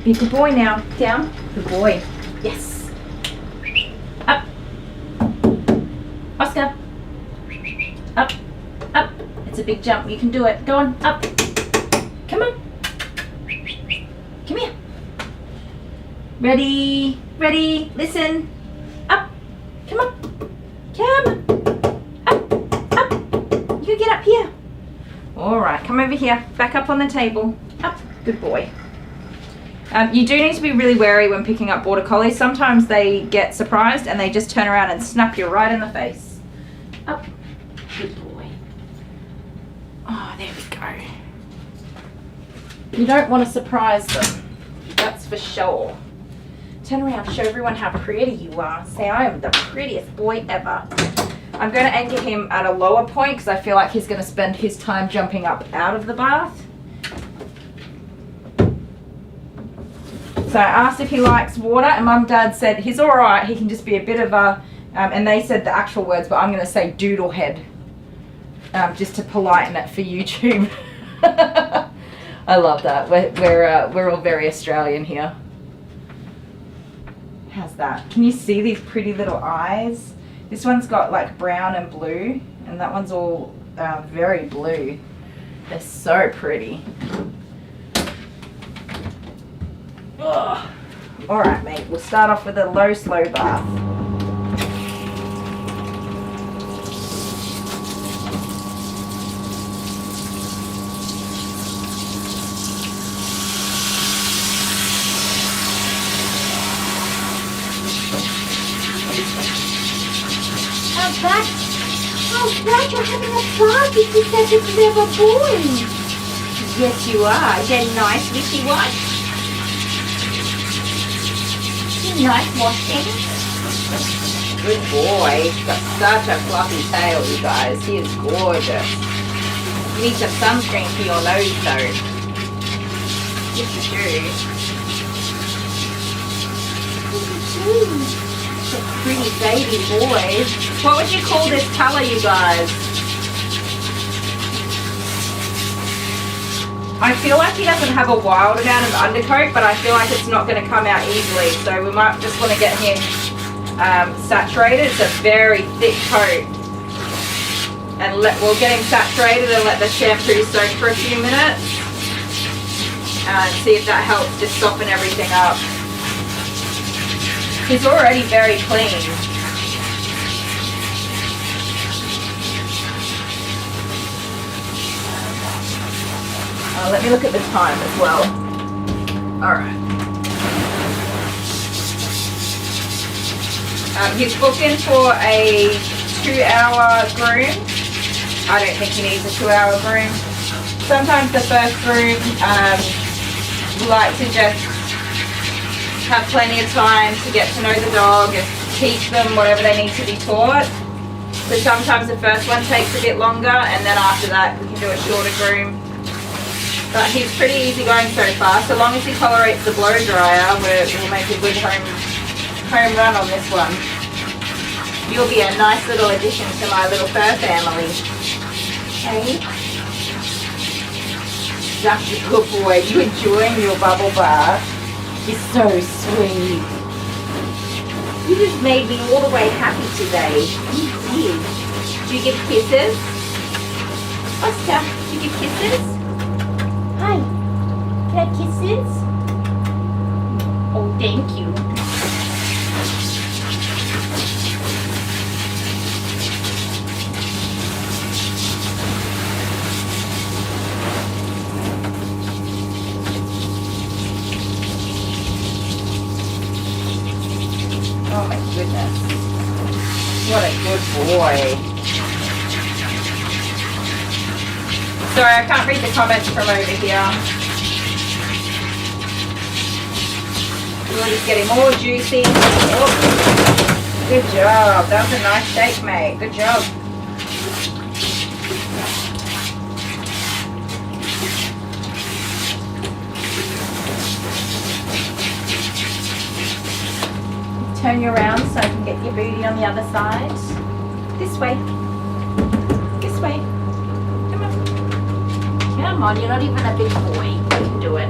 Be a good boy now. Down. Good boy. Yes. Up. Oscar. Up. Up. It's a big jump. You can do it. Go on. Up. Come on. Come here. Ready. Ready. Listen. Up. Come on. Come on. You get up here. All right, come over here. Back up on the table. Up. Good boy. You do need to be really wary when picking up border collies. Sometimes they get surprised and they just turn around and snap you right in the face. Up. Good boy. Oh, there we go. You don't want to surprise them. That's for sure. Turn around, show everyone how pretty you are. Say, I am the prettiest boy ever. I'm going to anchor him at a lower point because I feel like he's going to spend his time jumping up out of the bath. So I asked if he likes water and Mum Dad said he's alright, he can just be a bit of a, and they said the actual words, but I'm going to say doodle head, just to politen it for YouTube. I love that. We're all very Australian here. How's that? Can you see these pretty little eyes? This one's got like brown and blue, and that one's all very blue. They're so pretty. Ugh. All right, mate. We'll start off with a low, slow bath. Oh, Dad, you're having a party. You said it's never born. Yes, you are. Is that nice, wishy-washy? Nice washing. Good boy. He's got such a fluffy tail, you guys. He is gorgeous. You need some sunscreen for your nose, though. Yes, you do. A pretty baby boy. What would you call this color, you guys? I feel like he doesn't have a wild amount of undercoat, but I feel like it's not going to come out easily. So we might just want to get him saturated. It's a very thick coat. And we'll get him saturated and let the shampoo soak for a few minutes. And see if that helps just soften everything up. He's already very clean. Let me look at the time as well. Alright. He's booked in for a 2-hour groom. I don't think he needs a 2-hour groom. Sometimes the first groom like to just have plenty of time to get to know the dog and teach them whatever they need to be taught. So sometimes the first one takes a bit longer, and then after that we can do a shorter groom. But he's pretty easygoing so far. So long as he tolerates the blow dryer, we'll make a good home run on this one. You'll be a nice little addition to my little fur family. Hey? Such a good boy. You enjoying your bubble bath? You're so sweet. You just made me all the way happy today. You did. Do you give kisses? Oscar, do you give kisses? Hi. Can I have kisses? Oh, thank you. Oh my goodness. What a good boy. Sorry, I can't read the comments from over here. We'll just get him all juicy. Oh, good job. That was a nice shake, mate. Good job. Turn you around so I can get your booty on the other side. This way. This way. Come on. Come on, you're not even a big boy. You can do it.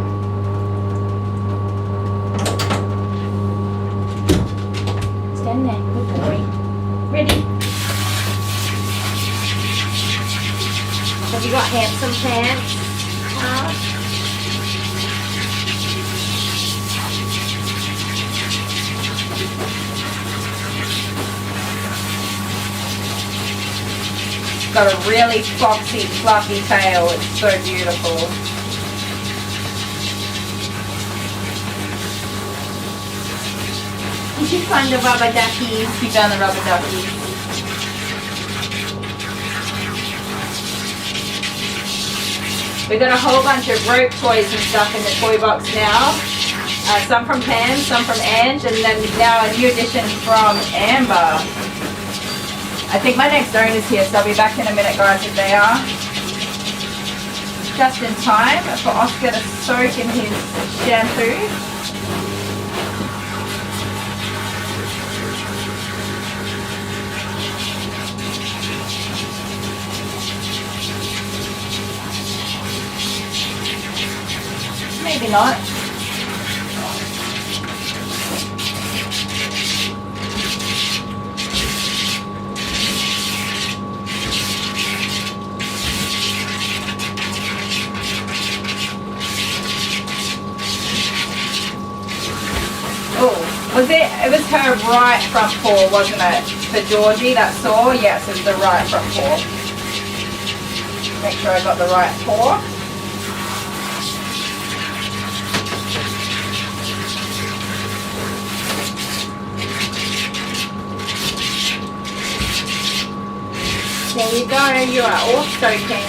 Stand there. Good boy. Ready? Have you got handsome pants? Got a really foxy, fluffy tail. It's so beautiful. Did you find the rubber duckies? You found the rubber duckies. We got a whole bunch of rope toys and stuff in the toy box now. Some from Pam, some from Ange, and then now a new addition from Amber. I think my next owner's here, so I'll be back in a minute, guys, if they are. Just in time for Oscar to soak in his shampoo. Maybe not. It was her right front paw, wasn't it? For Georgie, that sore? Yes, it was the right front paw. Make sure I got the right paw. There you go, you are all soaking.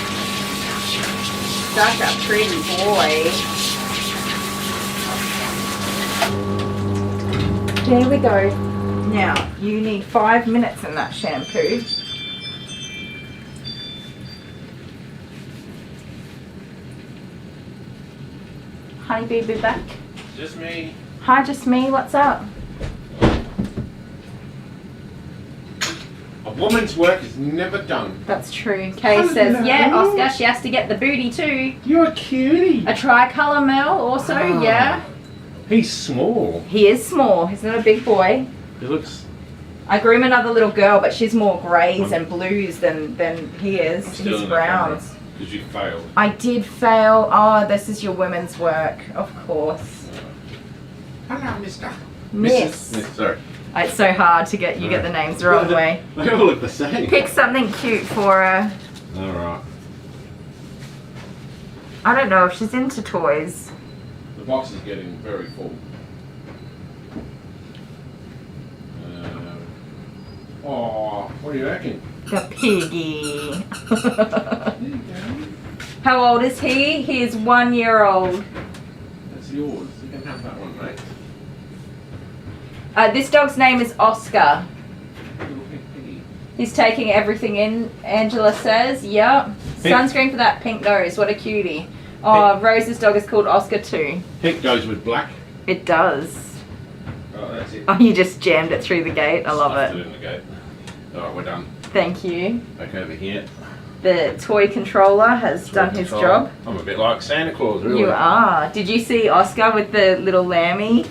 Such a pretty boy. There we go. Now, you need 5 minutes in that shampoo. Honeybee, be back. Just me. Hi, just me. What's up? A woman's work is never done. That's true. Kay says, yeah, Oscar, she has to get the booty too. You're a cutie. A tricolour male also, yeah. He's small. He is small. He's not a big boy. He looks... I groom another little girl, but she's more greys and blues than he is. He's browns. Because you failed. I did fail. Oh, this is your women's work, of course. Hello, mister. Miss. Sorry. It's so hard to get the names the wrong way. They all look the same. Pick something cute for her. Alright. I don't know if she's into toys. The box is getting very full. Oh, what do you reckon? The piggy. There you go. How old is he? He is 1 year old. That's yours. You can have that one, mate. This dog's name is Oscar. Little pink piggy. He's taking everything in, Angela says. Yep. Pink. Sunscreen for that pink nose. What a cutie. Oh, Rose's dog is called Oscar too. Pink goes with black. It does. Oh, that's it. Oh, you just jammed it through the gate. I love Stuffed it. in the gate. Alright, we're done. Thank you. Back over here. The toy controller has done his job. I'm a bit like Santa Claus, really. You are. Did you see Oscar with the little lammy?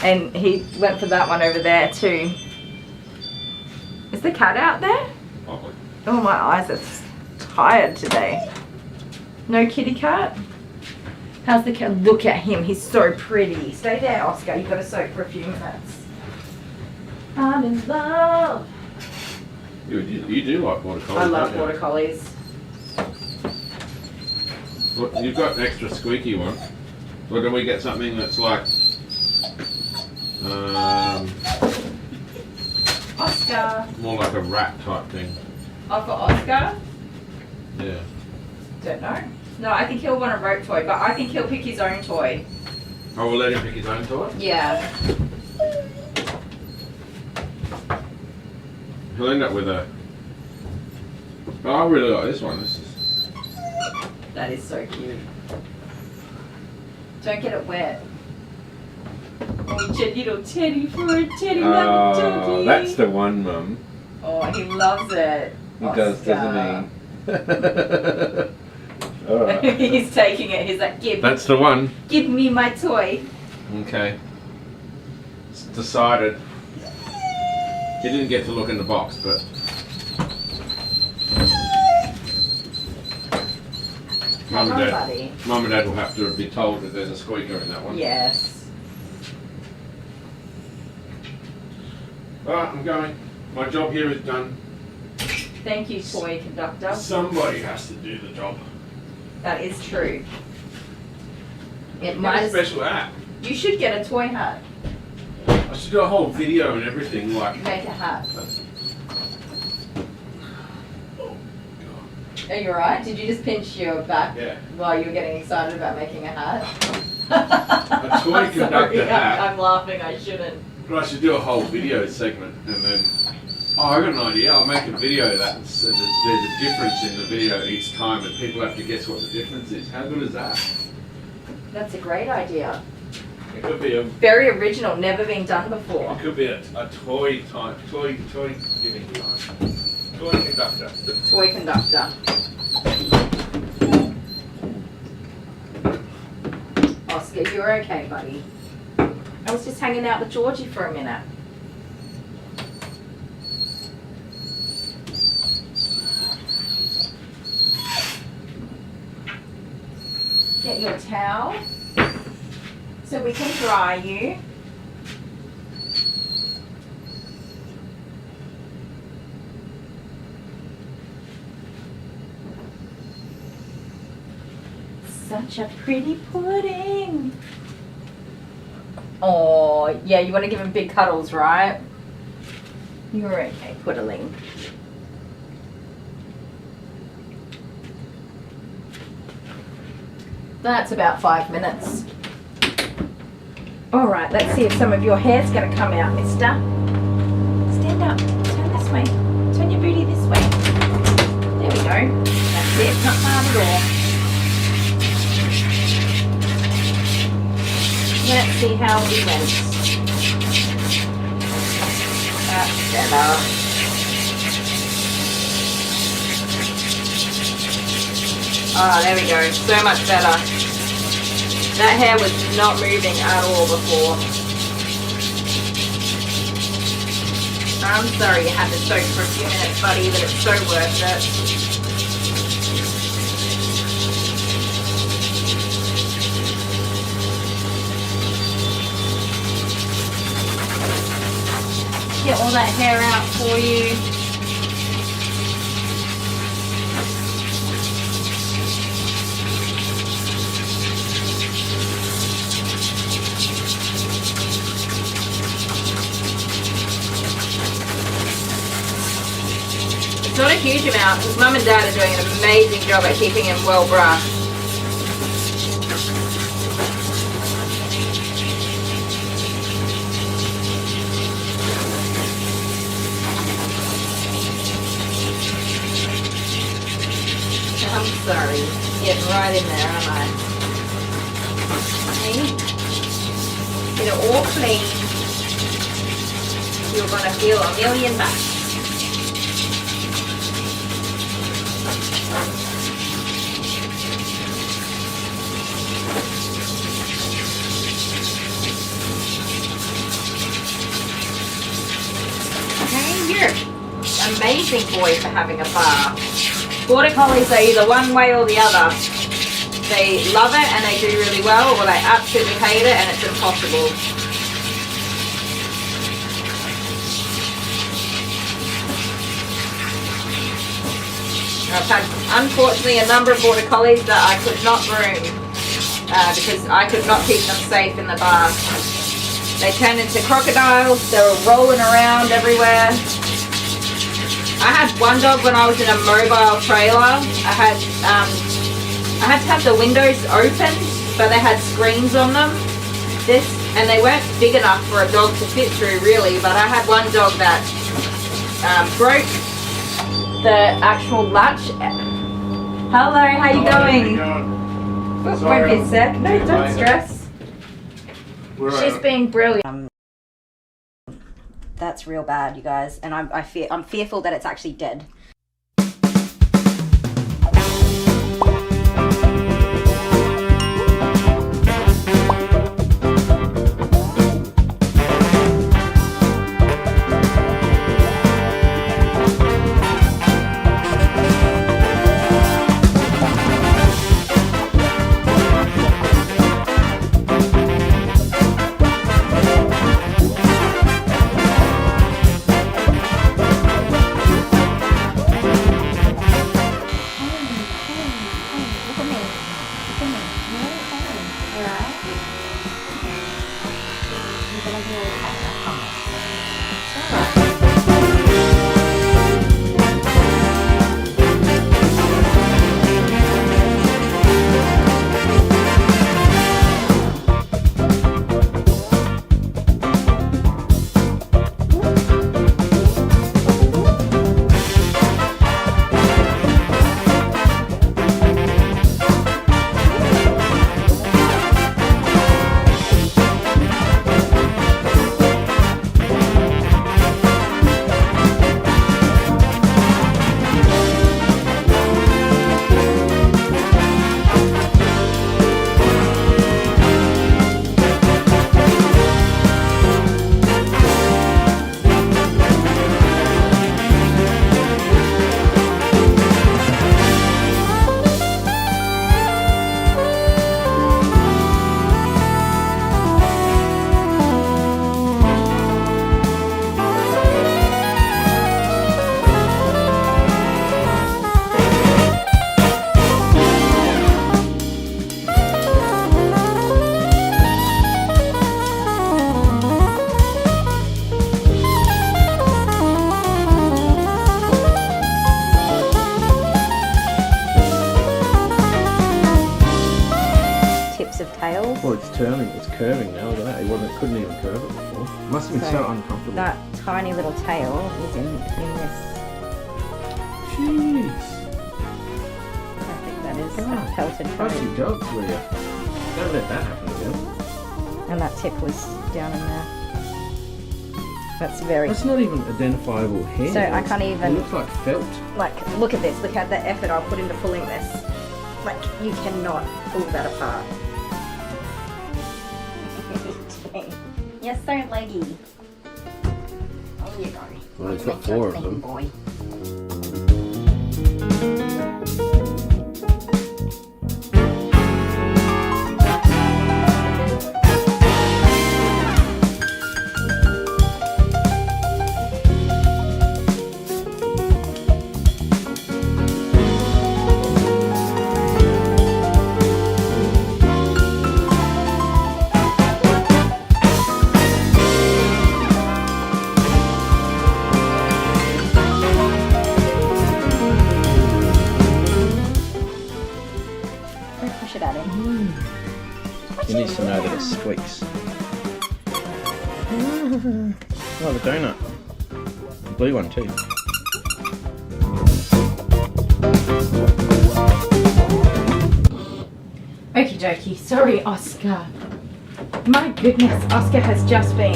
And he went for that one over there too. Is the cat out there? Probably. Oh, my eyes are tired today. No kitty cat? How's the cat? Look at him. He's so pretty. Stay there, Oscar. You've got to soak for a few minutes. I'm in love. You do like border collies. I love don't you? border collies. Look, you've got an extra squeaky one. Or do we get something that's like Oscar. more like a rat type thing? Oh, for Oscar? Yeah. Don't know. No, I think he'll want a rope toy, but I think he'll pick his own toy. Oh, we'll let him pick his own toy? Yeah. He'll end up with a... Oh, I really like this one. This is... That is so cute. Don't get it wet. Oh, little teddy for a teddy loving doggy. that's the one, Mum. Oh, he loves it. He does, doesn't he? Alright. He's taking it. He's like, That's the one. give me my toy. Okay. It's decided. He didn't get to look in the box, but... Come on, buddy. Mum and Dad will have to be told that there's a squeaker in that one. Yes. Alright, I'm going. My job here is done. Thank you, toy conductor. Somebody has to do the job. That is true. It Get might. a special app. You should get a toy hat. I should do a whole video and everything like... Make a hat. Oh, Are you alright? Did you just pinch your back Yeah. while you were getting excited about making a hat? A toy I'm conductor sorry, hat. I'm laughing. I shouldn't. But I should do a whole video segment and then... Oh, I got an idea. I'll make a video that there's a difference in the video each time and people have to guess what the difference is. How good is that? That's a great idea. It could be a... Very original. Never been done before. It could be a toy type, toy giving time. Toy conductor. Toy conductor. Oscar, you're okay, buddy. I was just hanging out with Georgie for a minute. Get your towel so we can dry you. Such a pretty pudding. Oh, yeah, you want to give him big cuddles, right? You're okay, puddling. That's about 5 minutes. All right, let's see if some of your hair's going to come out, mister. Stand up. Turn this way. Turn your booty this way. There we go. That's it. Not hard at all. Let's see how we went. That's better. Oh, there we go. So much better. That hair was not moving at all before. I'm sorry you had to soak for a few minutes, buddy, but it's so worth it. get all that hair out for you. It's not a huge amount because Mum and Dad are doing an amazing job at keeping him well brushed. I'm sorry, getting right in there, am I? Okay. Get it all clean. You're gonna feel $1 million bucks. Okay, you're an amazing boy for having a bar. Border Collies are either one way or the other. They love it and they do really well, or they absolutely hate it and it's impossible. I've had, unfortunately, a number of Border Collies that I could not groom because I could not keep them safe in the bar. They turned into crocodiles, they were rolling around everywhere. I had one dog when I was in a mobile trailer. I had to have the windows open, but they had screens on them. And they weren't big enough for a dog to fit through, really. But I had one dog that broke the actual latch. Hello, how you going? Won't be a sec. No, don't stress. She's being brilliant. That's real bad, you guys, and I'm fearful that it's actually dead. Well, it's turning, it's curving now, look at that. It couldn't even curve it before. It must have been so uncomfortable. That tiny little tail is in this. Jeez. I think that is a pelted Fussy bone. dogs, Leah. Don't let that happen again. And that tip was down in there. That's very... That's not even identifiable hair. So I can't even... It looks like felt. Like, look at this. Look at the effort I'll put into pulling this. Like, you cannot pull that apart. You're so leggy. Oh, you go. Well, it's got 4 of them. Boy. darling. He needs to know that it squeaks. Oh, the donut. The blue one too. Okie dokie. Sorry, Oscar. My goodness, Oscar has just been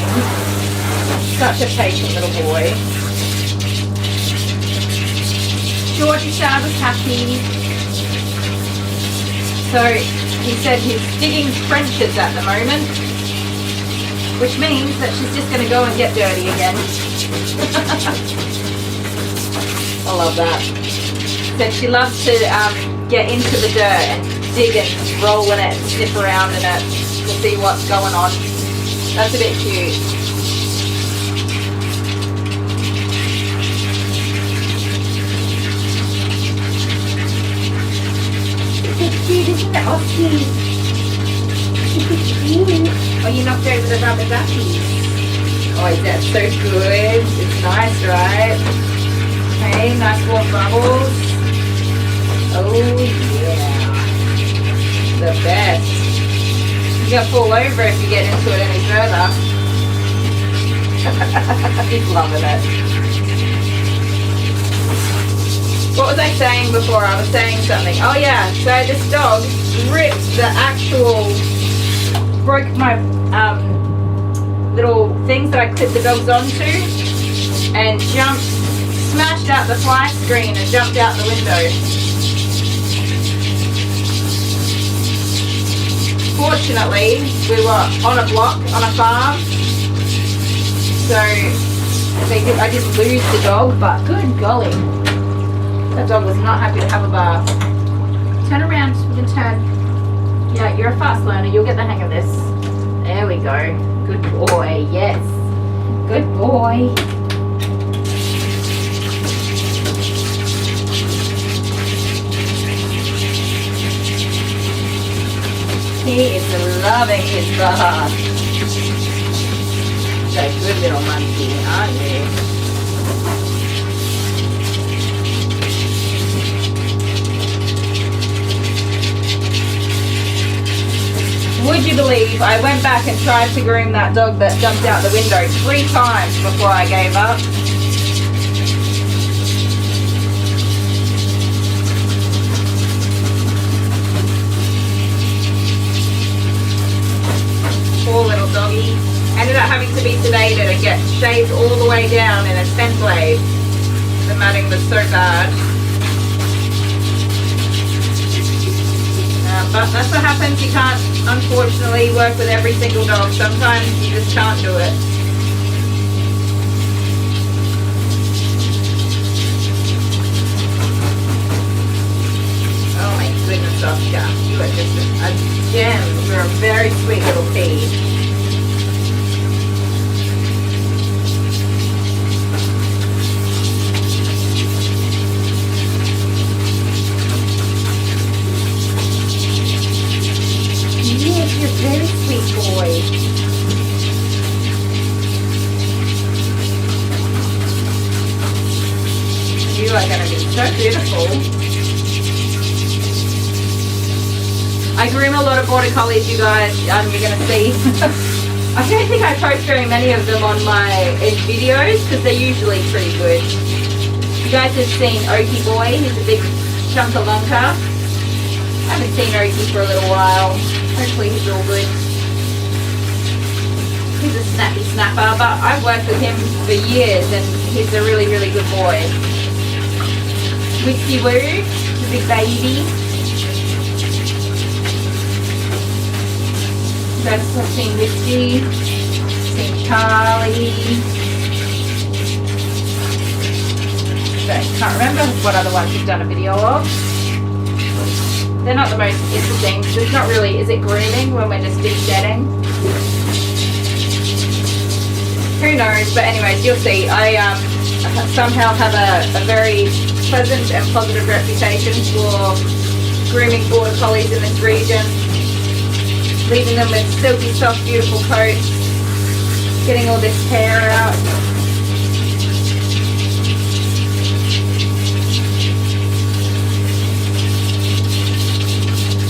such a patient little boy. Georgie said was happy. So he said he's digging trenches at the moment, which means that she's just going to go and get dirty again. I love that. Said she loves to get into the dirt and dig and roll in it and sniff around in it to see what's going on. That's a bit cute. It's cute, isn't it, Ossie? Oh, you knocked over the rubber ducky. Oh, that's so good. It's nice, right? Okay, nice warm bubbles. Oh, yeah. The best. You're going to fall over if you get into it any further. He's loving it. What was I saying before? I was saying something. Oh yeah, so this dog ripped the actual, broke my little things that I clipped the dogs onto and jumped, smashed out the fly screen and jumped out the window. Fortunately, we were on a block, on a farm, so I didn't lose the dog, but good golly. That dog was not happy to have a bath. Turn around, you can turn. Yeah, you're a fast learner, you'll get the hang of this. There we go. Good boy, yes. Good boy. He is loving his bath. So good little monkey, aren't you? Would you believe I went back and tried to groom that dog that jumped out the window 3 times before I gave up? Poor little doggy. Ended up having to be sedated and get shaved all the way down in a 10 blade. The matting was so bad. But that's what happens. You can't, unfortunately, work with every single dog. Sometimes you just can't do it. Oh my goodness, Oscar. You are just a gem. You're a very sweet little pea. Yes, you're a very sweet boy. You are going to be so beautiful. I groom a lot of border collies, you guys. You're going to see. I don't think I post very many of them on my videos because they're usually pretty good. You guys have seen Okie Boy. He's a big chunkalunka. I haven't seen Okie for a little while. Hopefully he's all good. He's a snappy snapper, but I've worked with him for years and he's a really, really good boy. Whiskey Woo, he's a big baby. I've seen Whiskey, seen Charlie. I can't remember what other ones you've done a video of. They're not the most interesting. It's not really, is it grooming when we're just deep shedding? Who knows? But anyways, you'll see. I somehow have a very pleasant and positive reputation for grooming border collies in this region. Leaving them with silky, soft, beautiful coats. Getting all this hair out.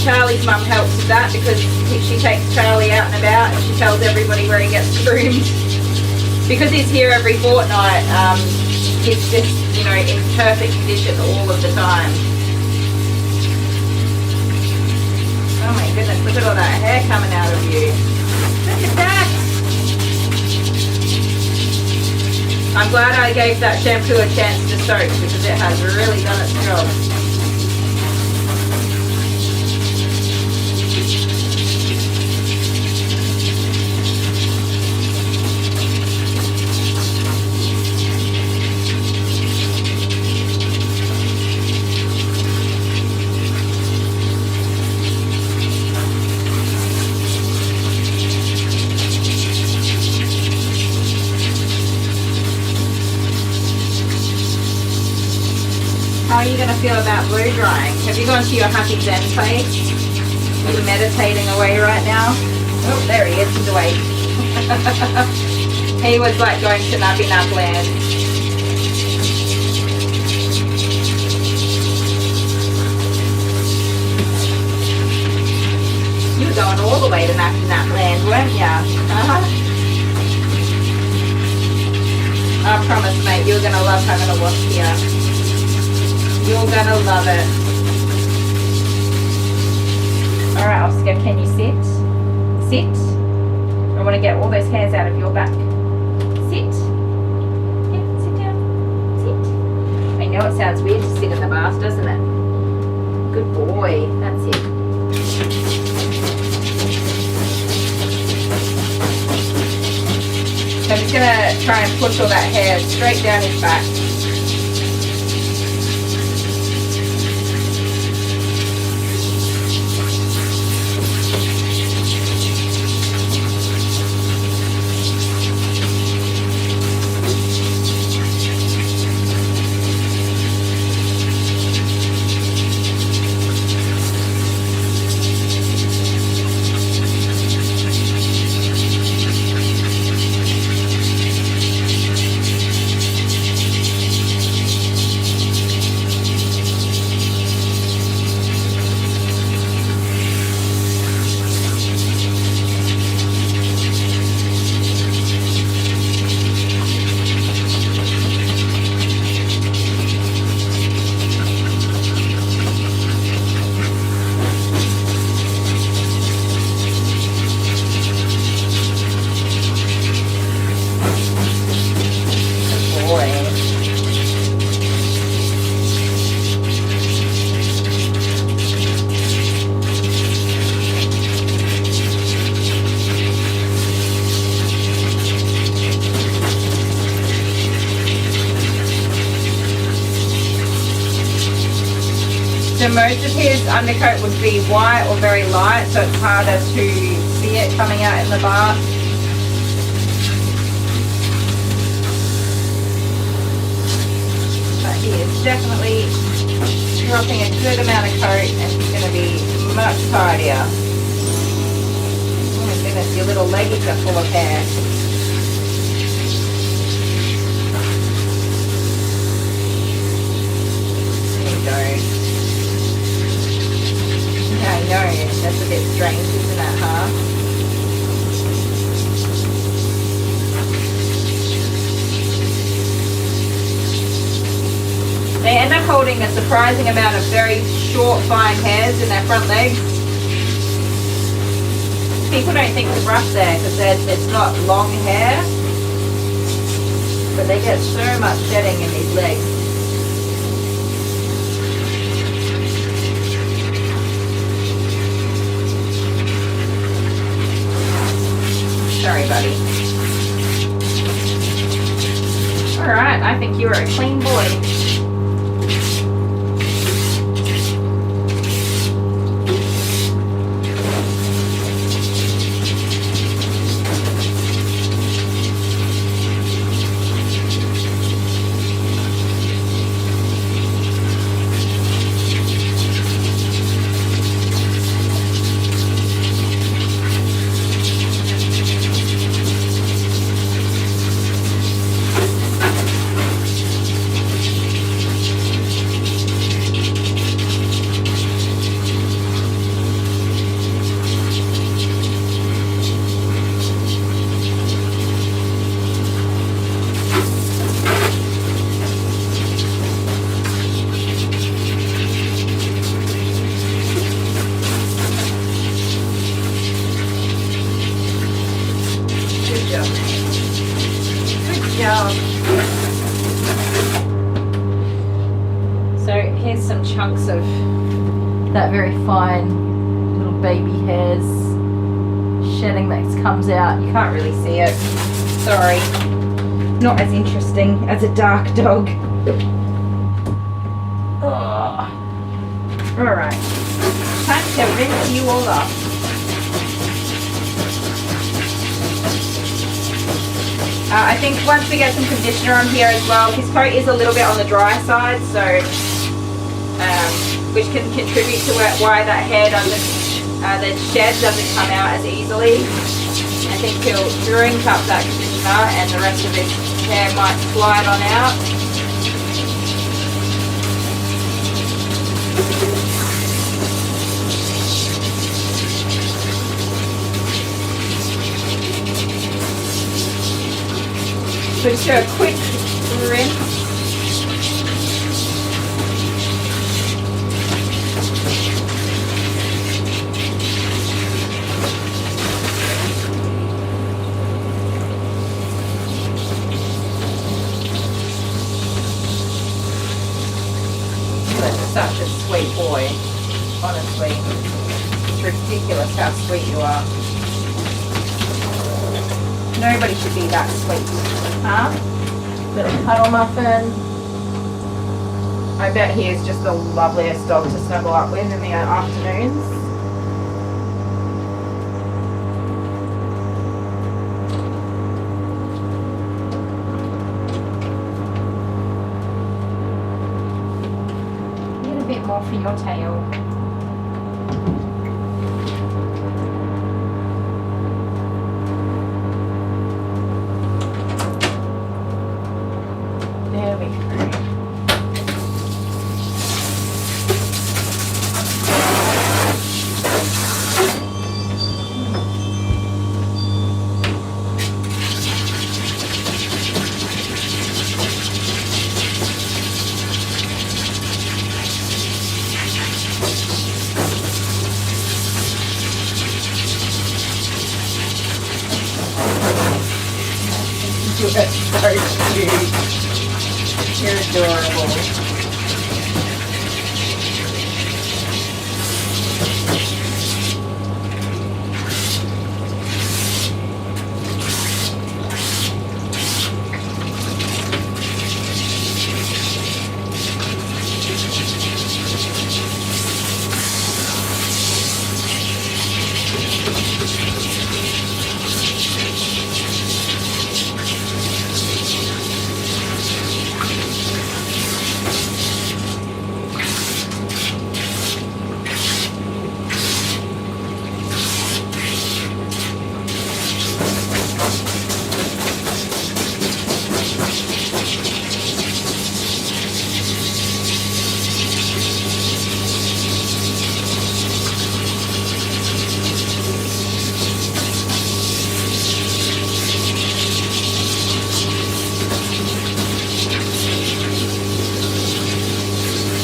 Charlie's mum helps with that because she takes Charlie out and about and she tells everybody where he gets groomed. Because he's here every fortnight, he's just, you know, in perfect condition all of the time. Oh my goodness, look at all that hair coming out of you. Look at that! I'm glad I gave that shampoo a chance to soak because it has really done its job. How are you going to feel about blow drying? Have you gone to your happy zen place? Are you meditating away right now? Oh, there he is. He's awake. He was like going to Nappy Nap land. You were going all the way to Nappy Nap land, weren't ya? I promise, mate, you're going to love having a wash here. You're gonna love it. Alright, Oscar, can you sit? Sit. I want to get all those hairs out of your back. Sit. Yeah, sit down. Sit. I know it sounds weird to sit in the bath, doesn't it? Good boy. That's it. So I'm just gonna try and push all that hair straight down his back. So most of his undercoat would be white or very light, so it's harder to see it coming out in the bath. But he is definitely dropping a good amount of coat and he's going to be much tidier. Oh my goodness, your little leggies are full of hair. There you go. I know, that's a bit strange, isn't it, huh? They end up holding a surprising amount of very short, fine hairs in their front legs. People don't think to brush there because it's not long hair, but they get so much shedding in these legs. Sorry, buddy. Alright, I think you are a clean boy. chunks of that very fine little baby hairs shedding that comes out. You can't really see it. Sorry. Not as interesting as a dark dog. Alright. Time to rinse you all up. I think once we get some conditioner on here as well, his coat is a little bit on the dry side, so which can contribute to why that hair doesn't, the shed doesn't come out as easily. I think he'll drink up that conditioner and the rest of his hair might slide on out. So just do a quick rinse. Such a sweet boy, honestly. It's ridiculous how sweet you are. Nobody should be that sweet, huh? Little cuddle muffin. I bet he is just the loveliest dog to snuggle up with in the afternoons. Get a bit more for your tail. There we go. You are so cute. You're adorable.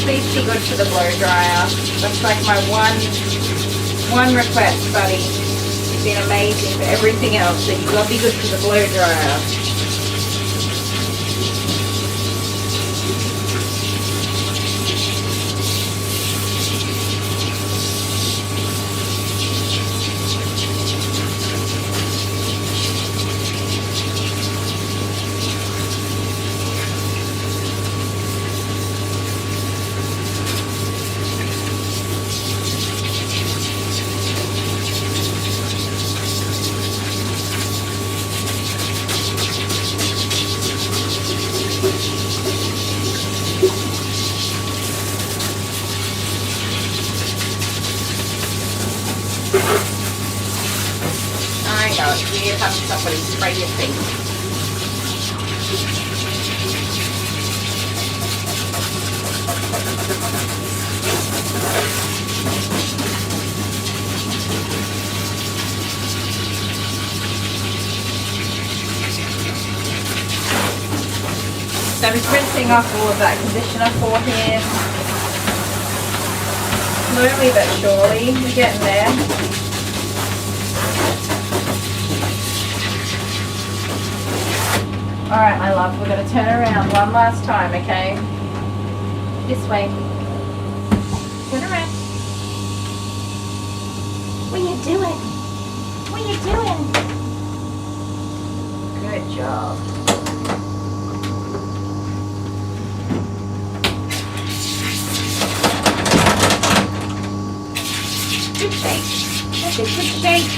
Please be good for the blow dryer. That's like my one request, buddy. You've been amazing for everything else, so you've got to be good for the blow dryer. I know, it's weird having somebody spray your face. So I'm just rinsing off all of that conditioner for him. Slowly but surely, we're getting there. Alright, my love, we're going to turn around one last time, okay? This way. you doing? What are you doing? Good job. Good shake. That's a good shake.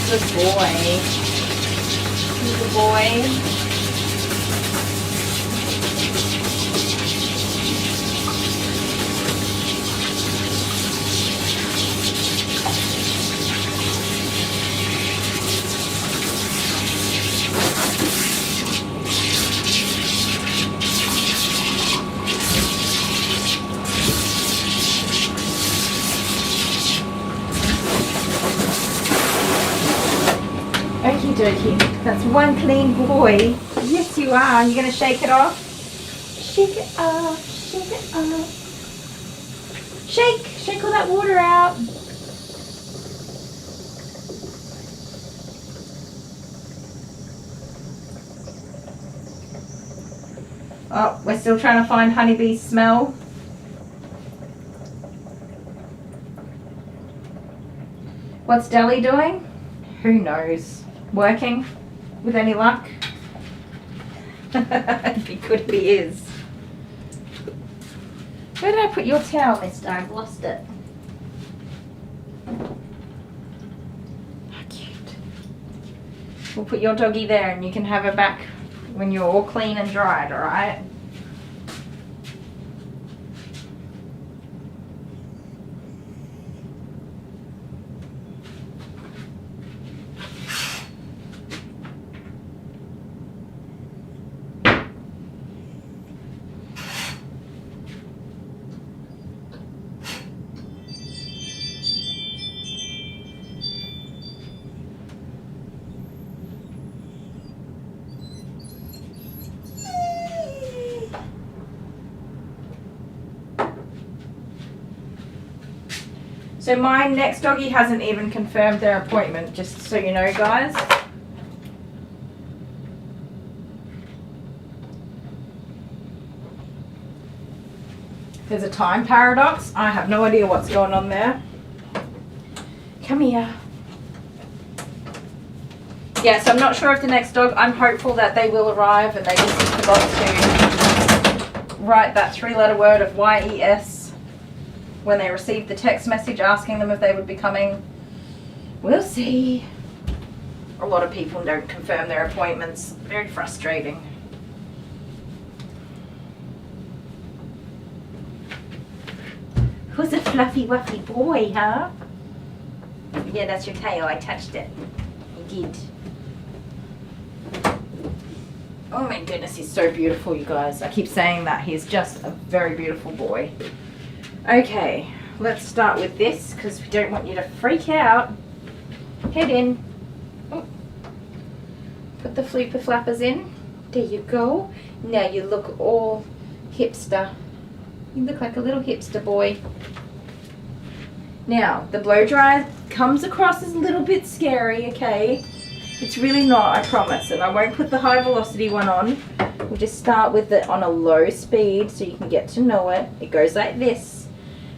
Good boy. Good boy. Okie dokie. That's one clean boy. Yes, you are. You're going to shake it off? Shake it off. Shake it off. Shake. Shake all that water out. Oh, we're still trying to find honeybee's smell. What's Deli doing? Who knows? Working? With any luck? It'd be good if he is. Where did I put your towel, mister? I've lost it. How cute. We'll put your doggy there and you can have her back when you're all clean and dried, alright? So my next doggy hasn't even confirmed their appointment, just so you know, guys. There's a time paradox. I have no idea what's going on there. Come here. Yeah, so I'm not sure if the next dog, I'm hopeful that they will arrive and they just forgot to write that 3-letter word of YES when they received the text message asking them if they would be coming. We'll see. A lot of people don't confirm their appointments. Very frustrating. Who's a fluffy wuffy boy, huh? Yeah, that's your tail. I touched it. I did. Oh my goodness, he's so beautiful, you guys. I keep saying that. He's just a very beautiful boy. Okay, let's start with this because we don't want you to freak out. Head in. Oh. Put the flooper flappers in. There you go. Now you look all hipster. You look like a little hipster boy. Now, the blow dryer comes across as a little bit scary, okay? It's really not, I promise. And I won't put the high velocity one on. We'll just start with it on a low speed so you can get to know it. It goes like this.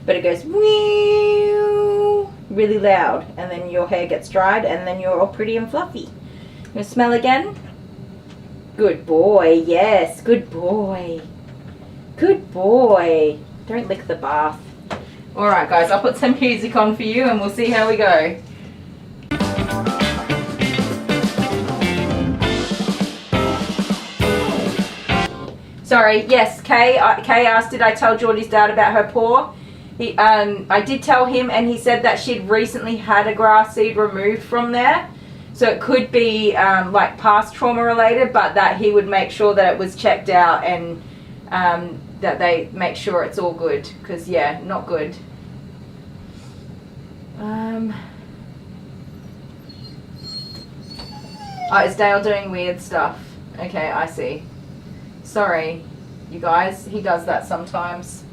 But it goes whew, really loud, and then your hair gets dried, and then you're all pretty and fluffy. You want to smell again? Good boy, yes, good boy. Good boy. Don't lick the bath. Alright guys, I'll put some music on for you and we'll see how we go. Sorry, yes, Kay asked, did I tell Geordie's dad about her paw? I did tell him, and he said that she'd recently had a grass seed removed from there. So it could be like past trauma related, but that he would make sure that it was checked out and that they make sure it's all good. Because yeah, not good. Oh, is Dale doing weird stuff? Okay, I see. Sorry, you guys. He does that sometimes.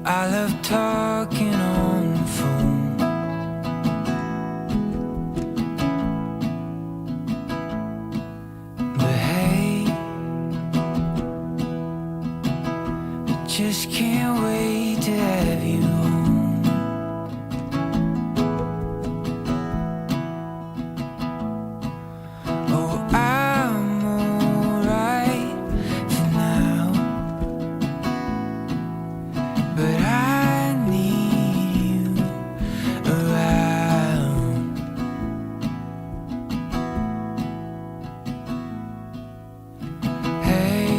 I love talking on the phone. But hey, I just can't wait to have you home. Oh, I'm alright for now, but I need you around. Hey,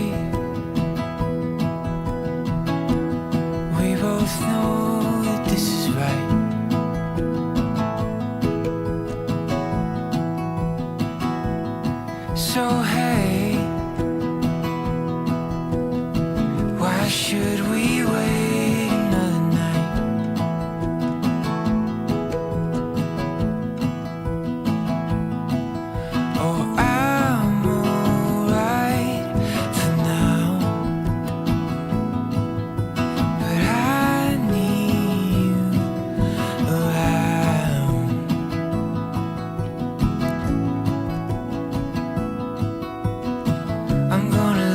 we both know that this is right. So hey, why should we wait another night? Oh, I'm alright for now, but I need you around. I'm gonna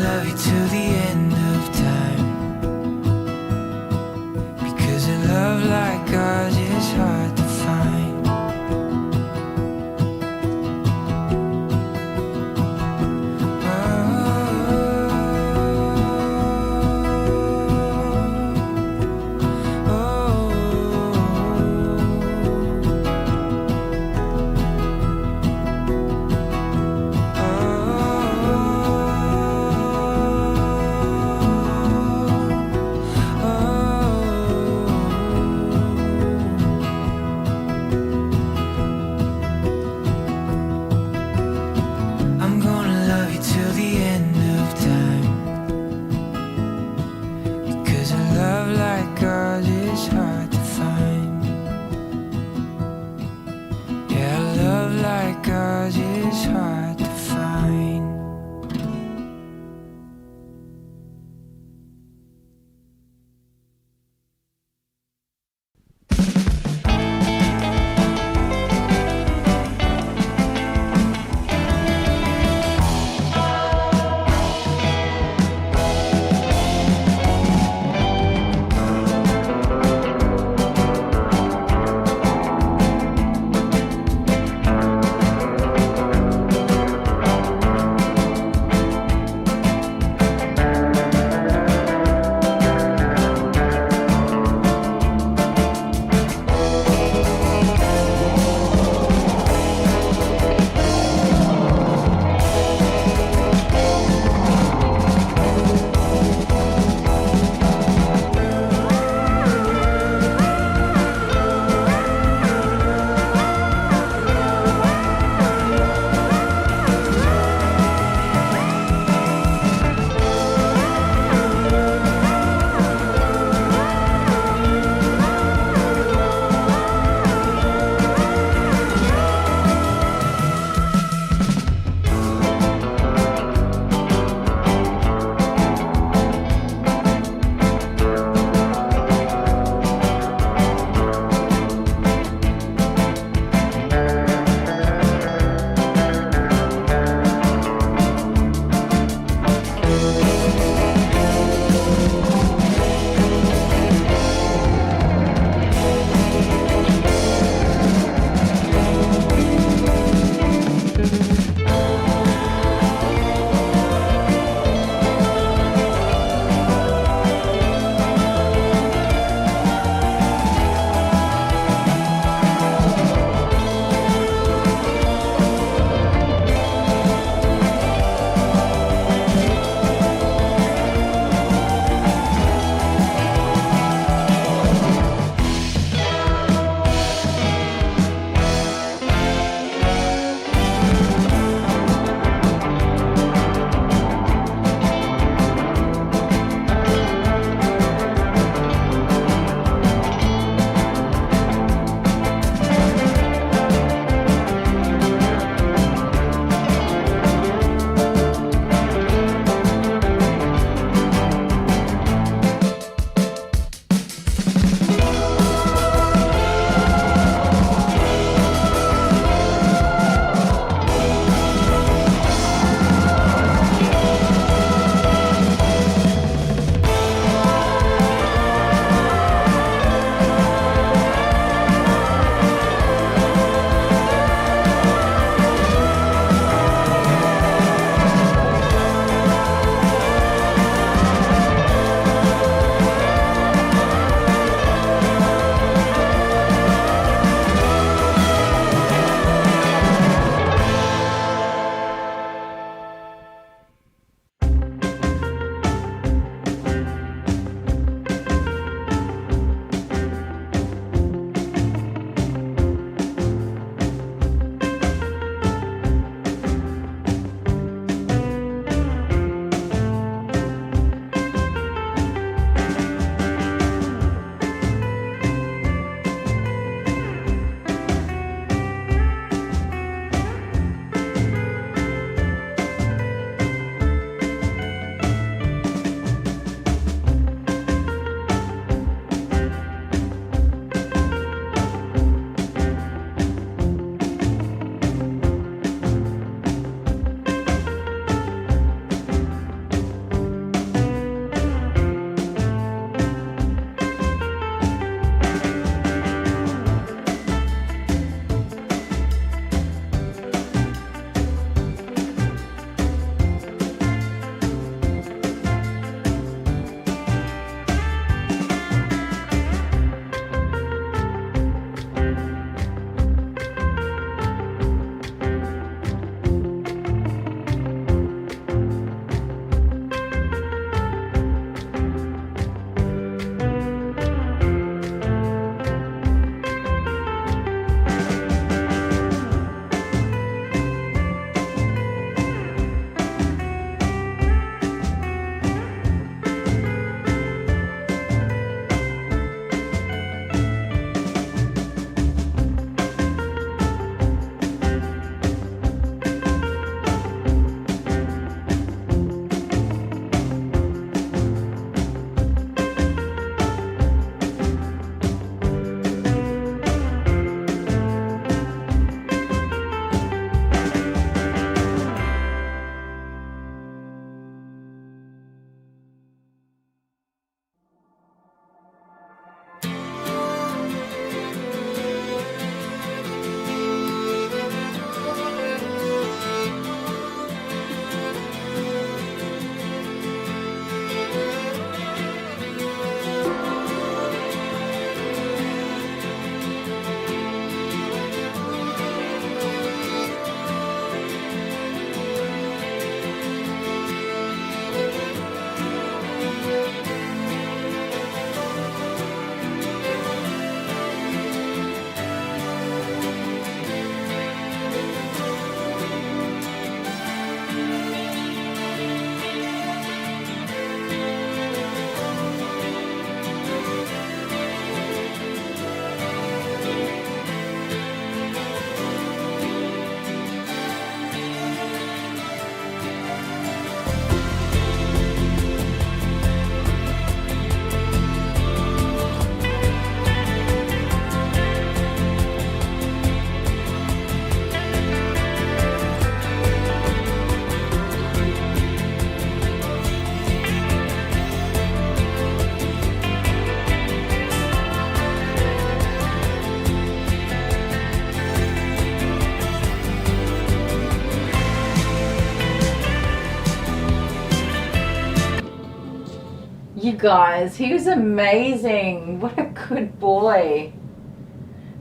guys. He was amazing. What a good boy.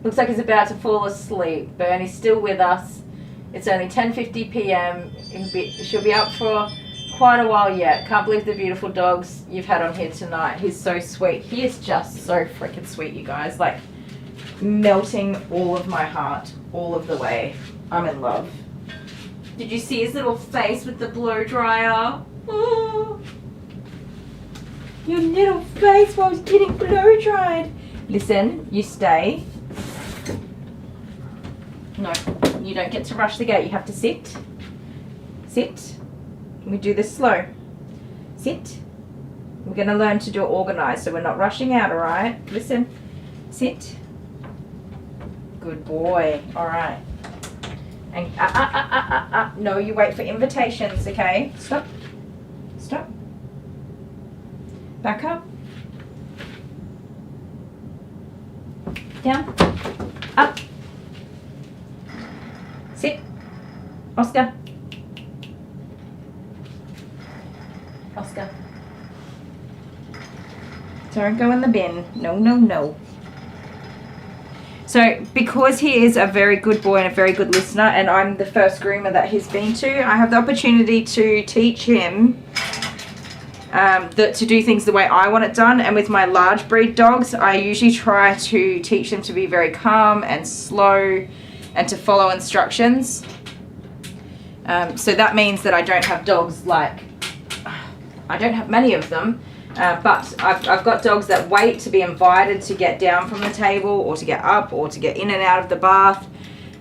Looks like he's about to fall asleep. Bernie's still with us. It's only 10:50 p.m. She'll be up for quite a while yet. Can't believe the beautiful dogs you've had on here tonight. He's so sweet. He is just so freaking sweet, you guys. Like, melting all of my heart all of the way. I'm in love. Did you see his little face with the blow dryer? Oh, your little face while I was getting blow dried. Listen, you stay. No, you don't get to rush the gate. You have to sit. Sit. We do this slow. Sit. We're going to learn to do it organized, so we're not rushing out, all right? Listen. Sit. Good boy. All right. And no, you wait for invitations, okay? Stop. Stop. Back up. Down. Up. Sit. Oscar. Oscar. Don't go in the bin. No, no, no. So, because he is a very good boy and a very good listener, and I'm the first groomer that he's been to, I have the opportunity to teach him to do things the way I want it done. And with my large breed dogs, I usually try to teach them to be very calm and slow and to follow instructions. So that means that I don't have dogs like, I don't have many of them, but I've got dogs that wait to be invited to get down from the table or to get up or to get in and out of the bath.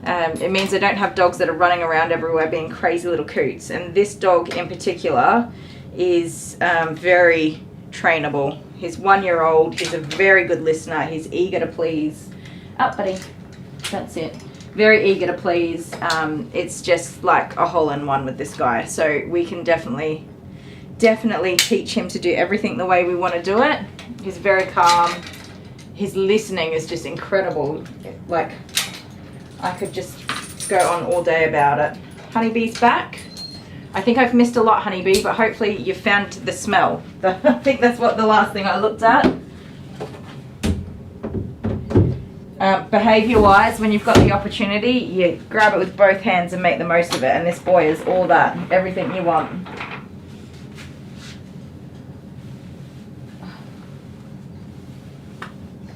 It means I don't have dogs that are running around everywhere being crazy little coots. And this dog in particular is very trainable. He's 1 year old. He's a very good listener. He's eager to please. Up, buddy. That's it. Very eager to please. It's just like a hole-in-one with this guy. So we can definitely teach him to do everything the way we want to do it. He's very calm. His listening is just incredible. Like, I could just go on all day about it. Honeybee's back. I think I've missed a lot, Honeybee, but hopefully you found the smell. I think that's what the last thing I looked at. Behavior-wise, when you've got the opportunity, you grab it with both hands and make the most of it. And this boy is all that, everything you want.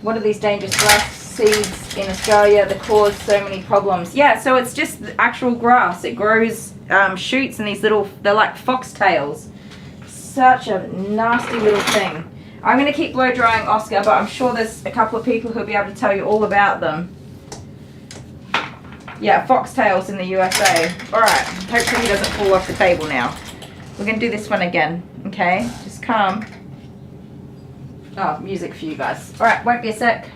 What are these dangerous grass seeds in Australia that cause so many problems? Yeah, so it's just actual grass. It grows shoots and these little, they're like foxtails. Such a nasty little thing. I'm going to keep blow drying Oscar, but I'm sure there's a couple of people who'll be able to tell you all about them. Yeah, foxtails in the USA. Alright, hopefully he doesn't fall off the table now. We're going to do this one again, okay? Just calm. Oh, music for you guys. Alright, won't be a sec.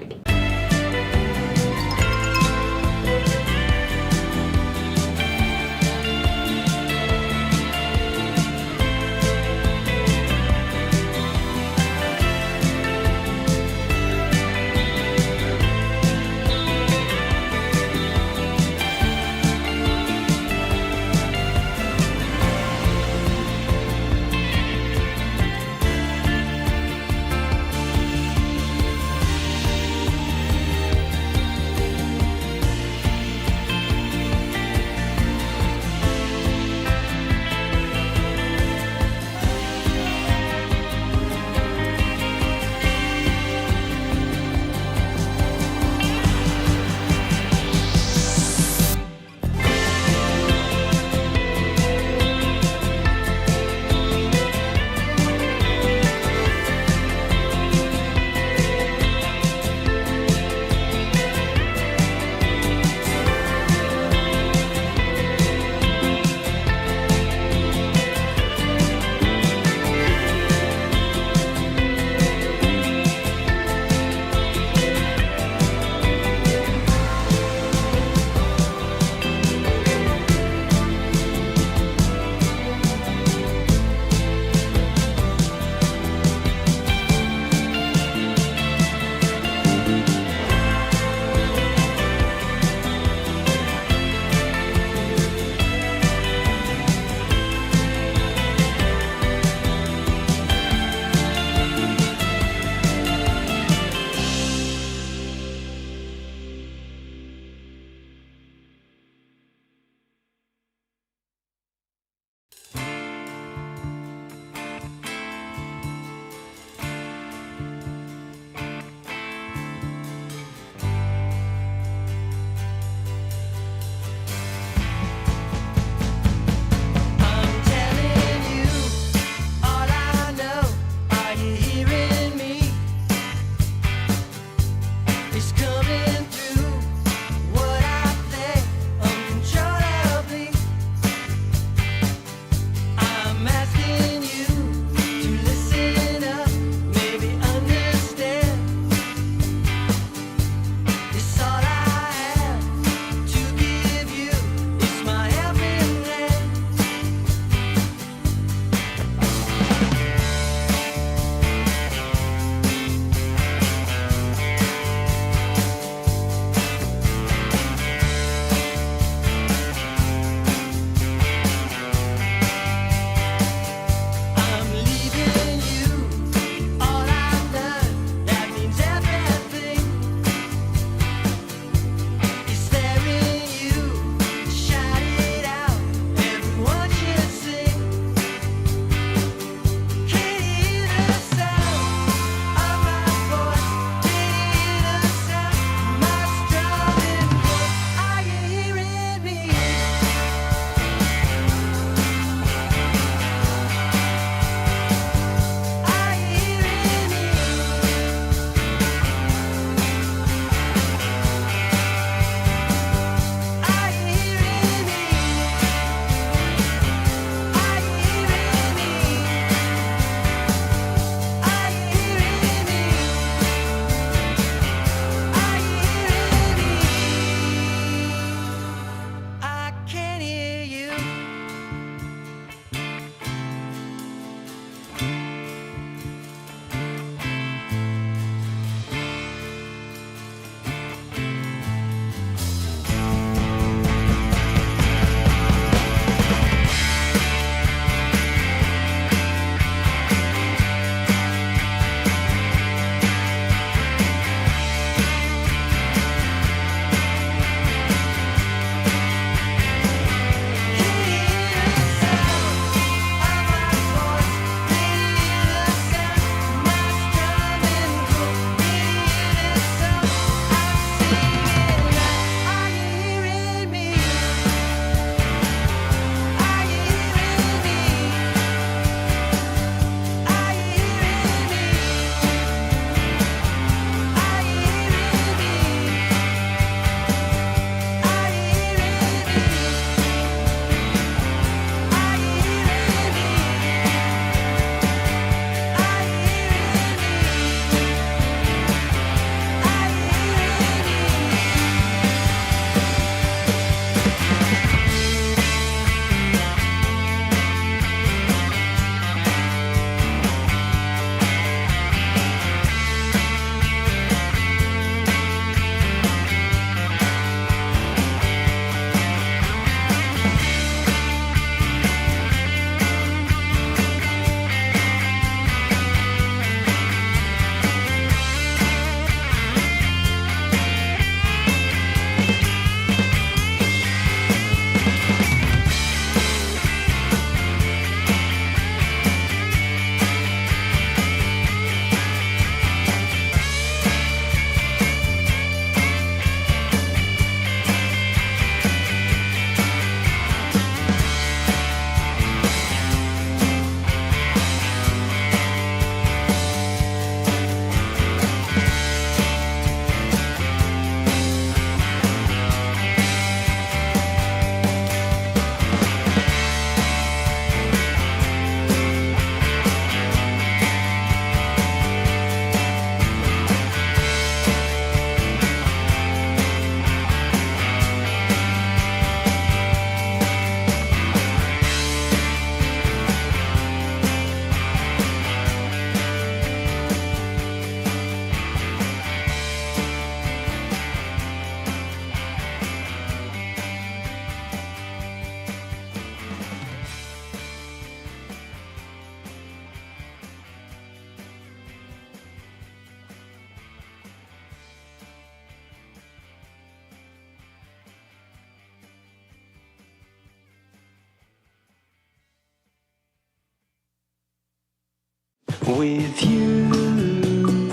With you,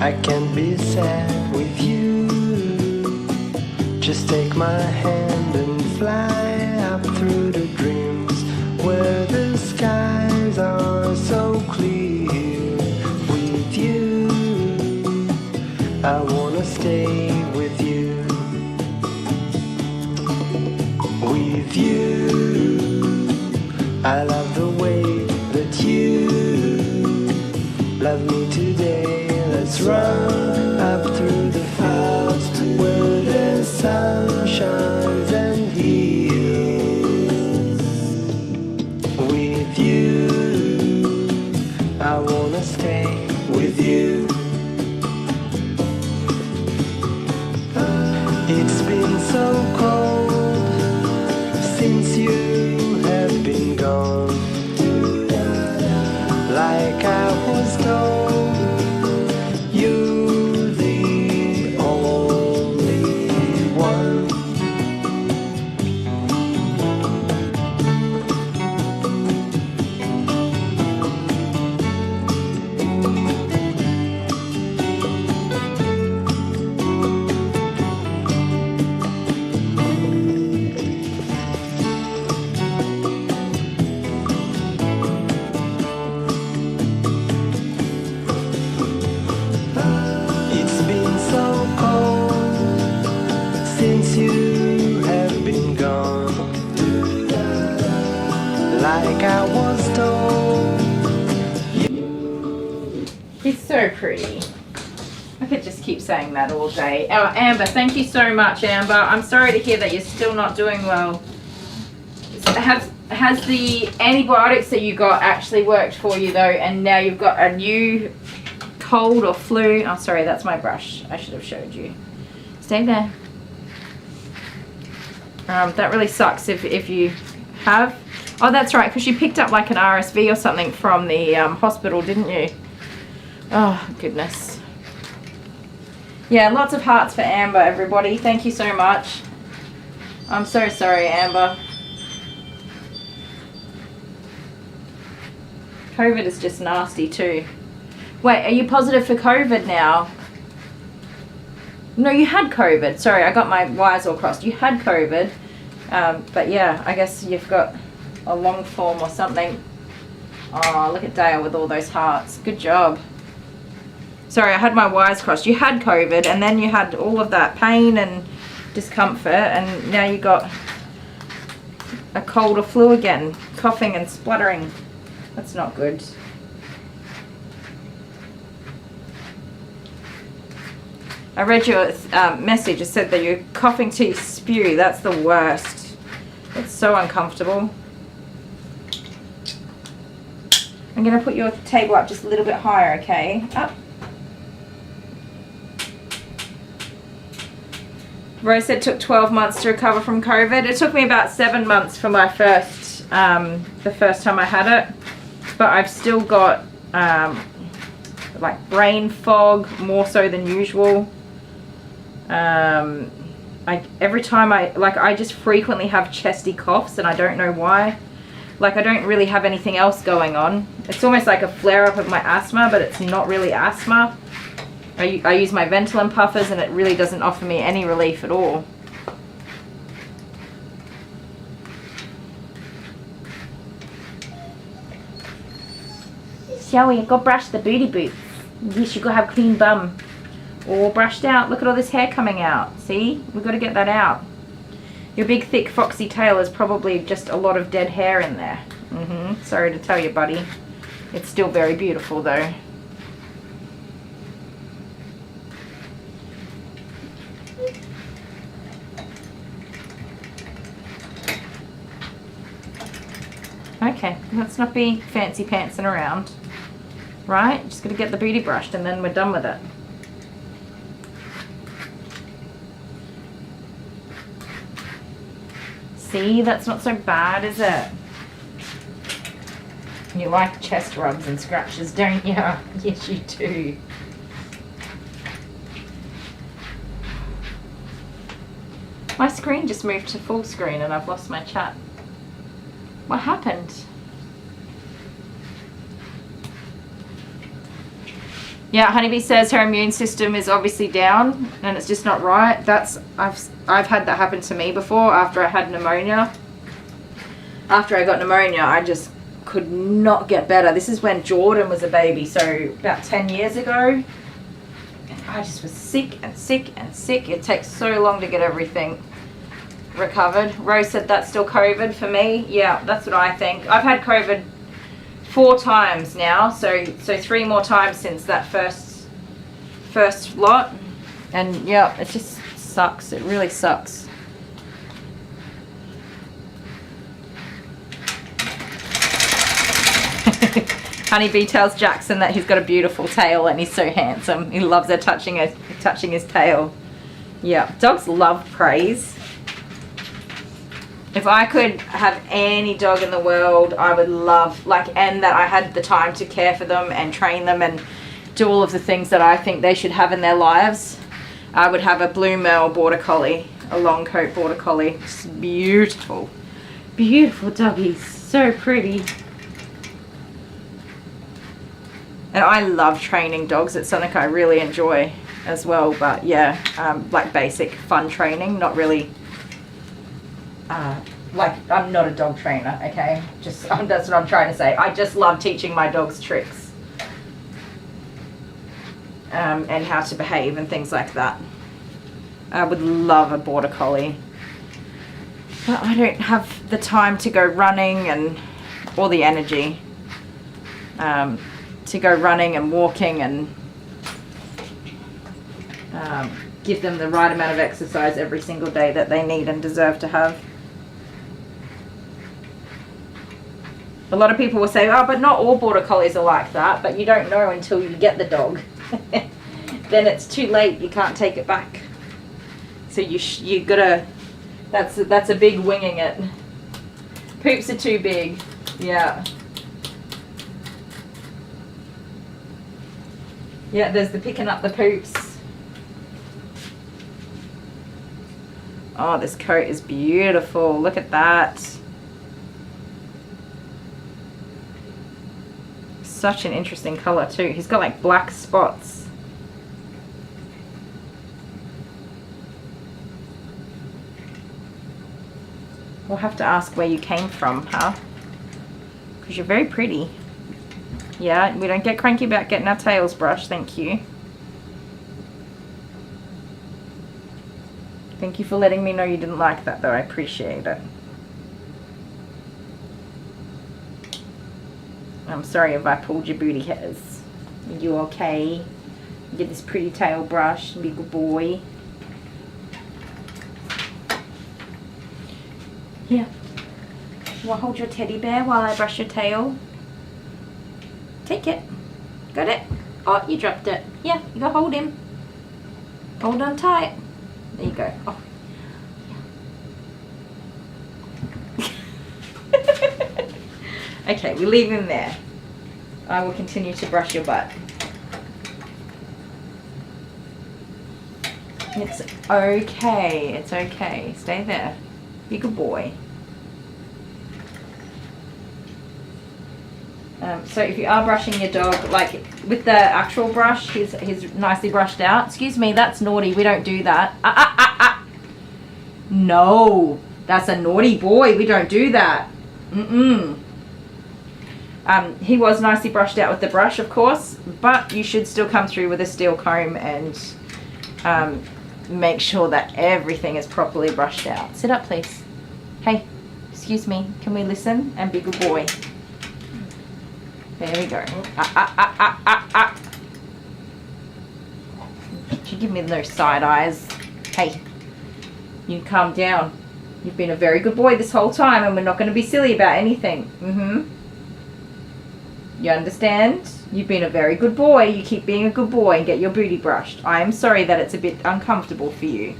I can't be sad with you. Just take my hand and fly up through the dreams where the skies are so clear. With you, I wanna stay with you. With you, I love the way that you love me today. Let's run up through the fields where the sun shines and heals. With you, I wanna stay with you. It's been so cold since you have been gone. Like I was told, you're the only one. It's been so cold since you have been gone. Like I was told. He's so pretty. I could just keep saying that all day. Oh, Amber, thank you so much, Amber. I'm sorry to hear that you're still not doing well. Has the antibiotics that you got actually worked for you though, and now you've got a new cold or flu? Oh, sorry, that's my brush. I should have showed you. Stay there. That really sucks if you have. Oh, that's right, because you picked up like an RSV or something from the hospital, didn't you? Oh, goodness. Yeah, lots of hearts for Amber, everybody. Thank you so much. I'm so sorry, Amber. COVID is just nasty too. Wait, are you positive for COVID now? No, you had COVID. Sorry, I got my wires all crossed. You had COVID. But yeah, I guess you've got a long form or something. Oh, look at Dale with all those hearts. Good job. Sorry, I had my wires crossed. You had COVID and then you had all of that pain and discomfort, and now you got a cold or flu again. Coughing and spluttering. That's not good. I read your message. It said that you're coughing till you spew. That's the worst. It's so uncomfortable. I'm going to put your table up just a little bit higher, okay? Up. Rose said it took 12 months to recover from COVID. It took me about 7 months for my first, the first time I had it. But I've still got like brain fog, more so than usual. Every time I just frequently have chesty coughs and I don't know why. Like I don't really have anything else going on. It's almost like a flare-up of my asthma, but it's not really asthma. I use my Ventolin puffers and it really doesn't offer me any relief at all. Shall we go brush the booty boots? Yes, you got to have clean bum. All brushed out. Look at all this hair coming out. See? We've got to get that out. Your big, thick, foxy tail is probably just a lot of dead hair in there. Sorry to tell you, buddy. It's still very beautiful, though. Okay, let's not be fancy pantsing around. Right? Just got to get the booty brushed and then we're done with it. See, that's not so bad, is it? You like chest rubs and scratches, don't you? Yes, you do. My screen just moved to full screen and I've lost my chat. What happened? Yeah, Honeybee says her immune system is obviously down and it's just not right. I've had that happen to me before after I had pneumonia. After I got pneumonia, I just could not get better. This is when Jordan was a baby, so about 10 years ago. And I just was sick and sick and sick. It takes so long to get everything recovered. Rose said that's still COVID for me. Yeah, that's what I think. I've had COVID 4 times now, so 3 more times since that first lot, and yeah, it just sucks. It really sucks. Honeybee tells Jackson that he's got a beautiful tail and he's so handsome. He loves her touching his tail. Yeah, dogs love praise. If I could have any dog in the world, I would love, and that I had the time to care for them and train them and do all of the things that I think they should have in their lives, I would have a blue merle border collie, a long coat border collie. It's beautiful. Beautiful doggies. So pretty. And I love training dogs. It's something I really enjoy as well. But yeah, like basic fun training, not really... I'm not a dog trainer, okay? Just that's what I'm trying to say. I just love teaching my dogs tricks. And how to behave and things like that. I would love a border collie. But I don't have the time to go running or the energy to go running and walking and give them the right amount of exercise every single day that they need and deserve to have. A lot of people will say, oh, but not all border collies are like that, but you don't know until you get the dog. Then it's too late, you can't take it back. So you gotta, that's a big winging it. Poops are too big, yeah. Yeah, there's the picking up the poops. Oh, this coat is beautiful, look at that. Such an interesting color too. He's got like black spots. We'll have to ask where you came from, huh? Because you're very pretty. Yeah, we don't get cranky about getting our tails brushed, thank you. Thank you for letting me know you didn't like that though, I appreciate it. I'm sorry if I pulled your booty hairs. Are you okay? Get this pretty tail brush, be a good boy. Here. You want to hold your teddy bear while I brush your tail? Take it. Got it? Oh, you dropped it. Yeah, you go hold him. Hold on tight. There you go. Oh. Okay, we leave him there. I will continue to brush your butt. It's okay. It's okay. Stay there. Be a good boy. So if you are brushing your dog, like with the actual brush, he's nicely brushed out. Excuse me, that's naughty. We don't do that. No, that's a naughty boy. We don't do that. He was nicely brushed out with the brush, of course, but you should still come through with a steel comb and make sure that everything is properly brushed out. Sit up, please. Hey, excuse me, can we listen and be a good boy? There we go. You give me those side eyes. Hey, you calm down. You've been a very good boy this whole time and we're not going to be silly about anything. You understand? You've been a very good boy. You keep being a good boy and get your booty brushed. I am sorry that it's a bit uncomfortable for you.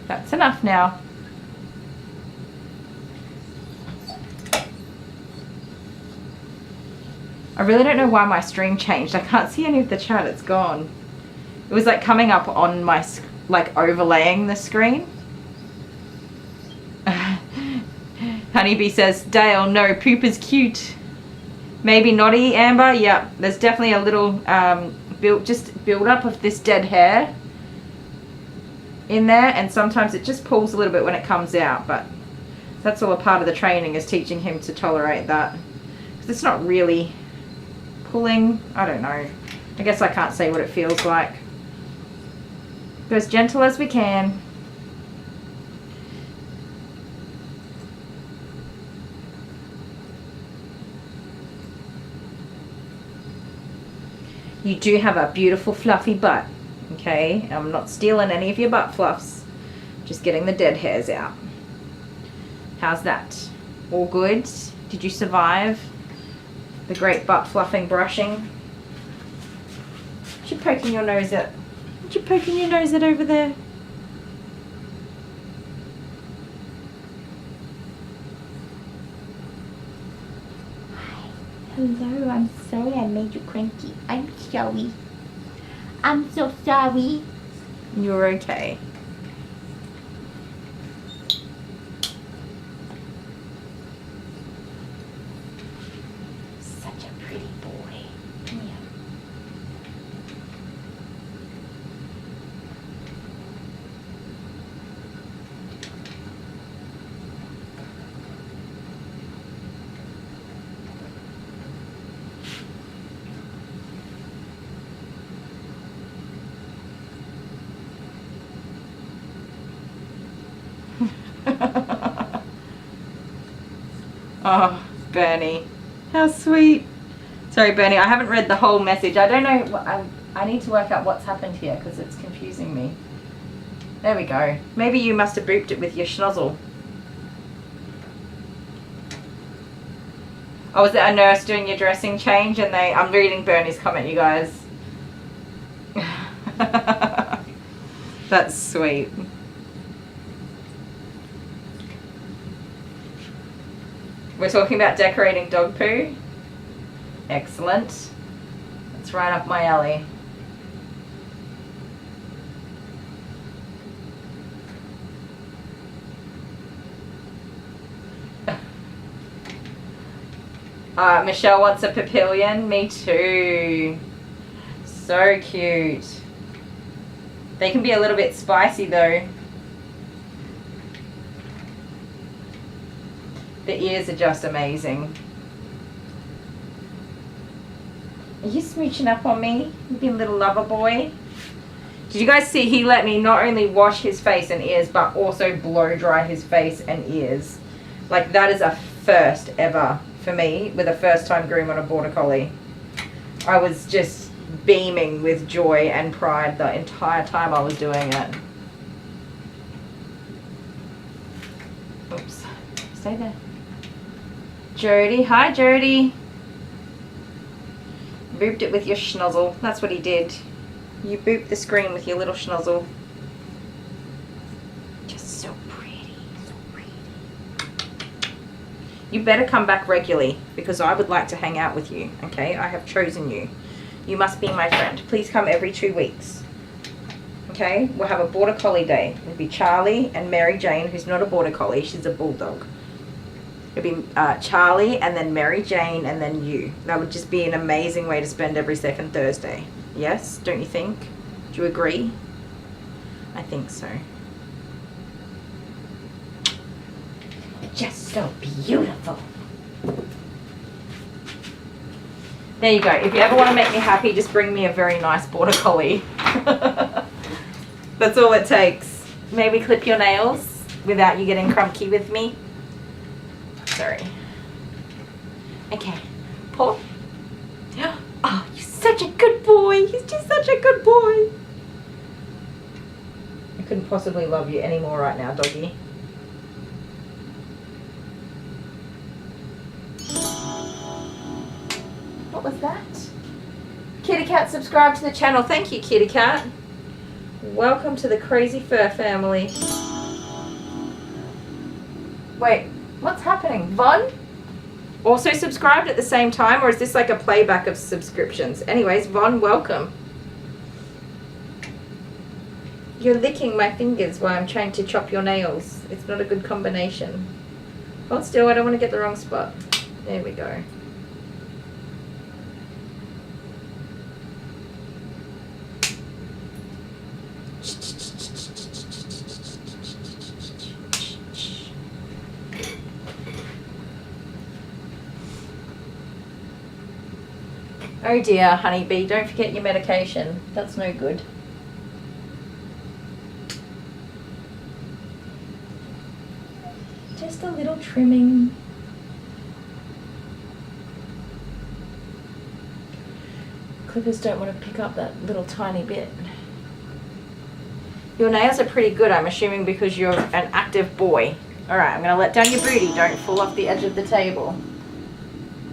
That's enough now. I really don't know why my stream changed. I can't see any of the chat. It's gone. It was like coming up on my, like overlaying the screen. Honeybee says, Dale, no, poop is cute. Maybe naughty, Amber. Yeah, there's definitely a little build up of this dead hair in there, and sometimes it just pulls a little bit when it comes out, but that's all a part of the training, is teaching him to tolerate that. 'Cause it's not really pulling. I don't know. I guess I can't say what it feels like. Go as gentle as we can. You do have a beautiful fluffy butt, okay? I'm not stealing any of your butt fluffs, just getting the dead hairs out. How's that? All good? Did you survive the great butt fluffing brushing? What you poking your nose at? What you poking your nose at over there? Hello, I'm sorry I made you cranky. I'm sorry. I'm so sorry. You're okay. Such a pretty boy. Come here. Oh, Bernie, how sweet. Sorry, Bernie, I haven't read the whole message. I don't know. I need to work out what's happened here because it's confusing me. There we go. Maybe you must have booped it with your schnozzle. Oh, was it a nurse doing your dressing change? And I'm reading Bernie's comment, you guys. That's sweet. We're talking about decorating dog poo. Excellent. That's right up my alley. Michelle wants a papillion. Me too. So cute. They can be a little bit spicy though. The ears are just amazing. Are you smooching up on me? You being a little lover boy? Did you guys see he let me not only wash his face and ears, but also blow dry his face and ears? Like, that is a first ever for me with a first time groom on a border collie. I was just beaming with joy and pride the entire time I was doing it. Oops. Stay there. Jody, hi Jody. Booped it with your schnozzle. That's what he did. You booped the screen with your little schnozzle. Just so pretty, so pretty. You better come back regularly because I would like to hang out with you, okay? I have chosen you. You must be my friend. Please come every 2 weeks. Okay? We'll have a border collie day. It'll be Charlie and Mary Jane, who's not a border collie, she's a bulldog. It'd be Charlie and then Mary Jane and then you. That would just be an amazing way to spend every second Thursday. Yes? Don't you think? Do you agree? I think so. Just so beautiful. There you go. If you ever want to make me happy, just bring me a very nice border collie. That's all it takes. Maybe clip your nails without you getting crumky with me. Sorry. Okay. Paul. Oh, you're such a good boy. He's just such a good boy. I couldn't possibly love you any more right now, doggy. What was that? Kitty Cat subscribe to the channel. Thank you, Kitty Cat. Welcome to the Crazy Fur family. Wait. What's happening? Von also subscribed at the same time, or is this like a playback of subscriptions? Anyways, Von, welcome. You're licking my fingers while I'm trying to chop your nails. It's not a good combination. Hold still, I don't want to get the wrong spot. There we go. Oh dear, honeybee, don't forget your medication. That's no good. Just a little trimming. Clippers don't want to pick up that little tiny bit. Your nails are pretty good, I'm assuming, because you're an active boy. Alright, I'm going to let down your booty. Don't fall off the edge of the table.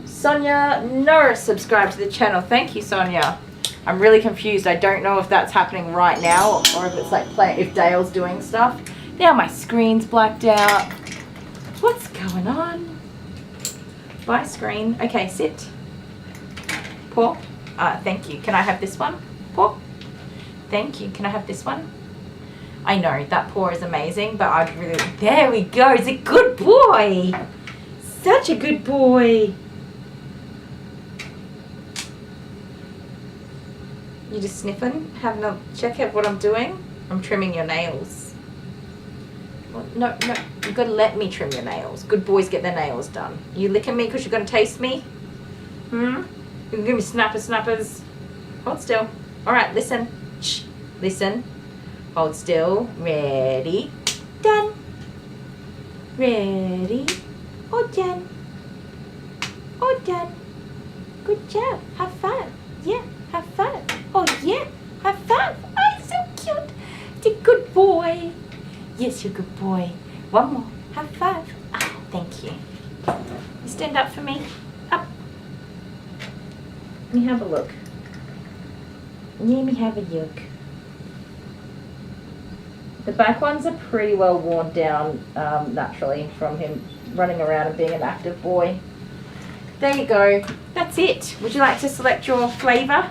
Sonia Norris subscribed to the channel. Thank you, Sonia. I'm really confused. I don't know if that's happening right now or if it's like if Dale's doing stuff. Now my screen's blacked out. What's going on? Bye, screen. Okay, sit. Paw. Thank you. Can I have this one? Paw. Thank you. Can I have this one? I know that paw is amazing, but I'd really... There we go. He's a good boy. Such a good boy. You just sniffing? Having a check out what I'm doing? I'm trimming your nails. Well, no, you've got to let me trim your nails. Good boys get their nails done. You licking me because you're going to taste me? You can give me snappers. Hold still. Alright, listen. Shh. Listen. Hold still. Ready. Done. Ready. All done. All done. Good job. High five. Yeah. High five. Oh yeah. High five. Oh, so cute. It's a good boy. Yes, you're a good boy. One more. High five. Ah, thank you. You stand up for me. Up. Let me have a look. Let me have a look. The back ones are pretty well worn down naturally from him running around and being an active boy. There you go. That's it. Would you like to select your flavour?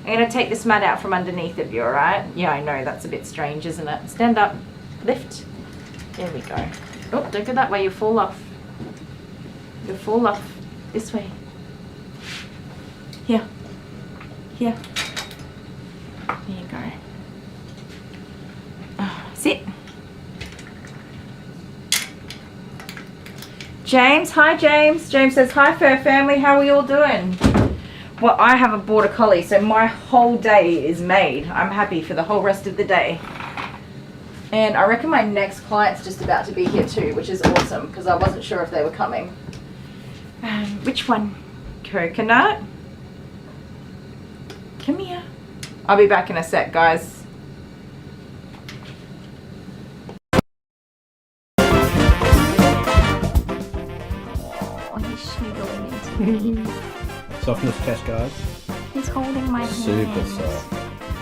I'm going to take this mat out from underneath of you, alright? Yeah, I know. That's a bit strange, isn't it? Stand up. Lift. There we go. Oh, don't go that way. You'll fall off. You'll fall off. This way. Here. Here. There you go. Sit. James, hi James. James says, hi Fur Family, how are we all doing? Well, I have a border collie, so my whole day is made. I'm happy for the whole rest of the day. And I reckon my next client's just about to be here too, which is awesome, because I wasn't sure if they were coming. Which one? Coconut? Come here. I'll be back in a sec, guys. Softness test, guys. He's holding my hand. Super soft.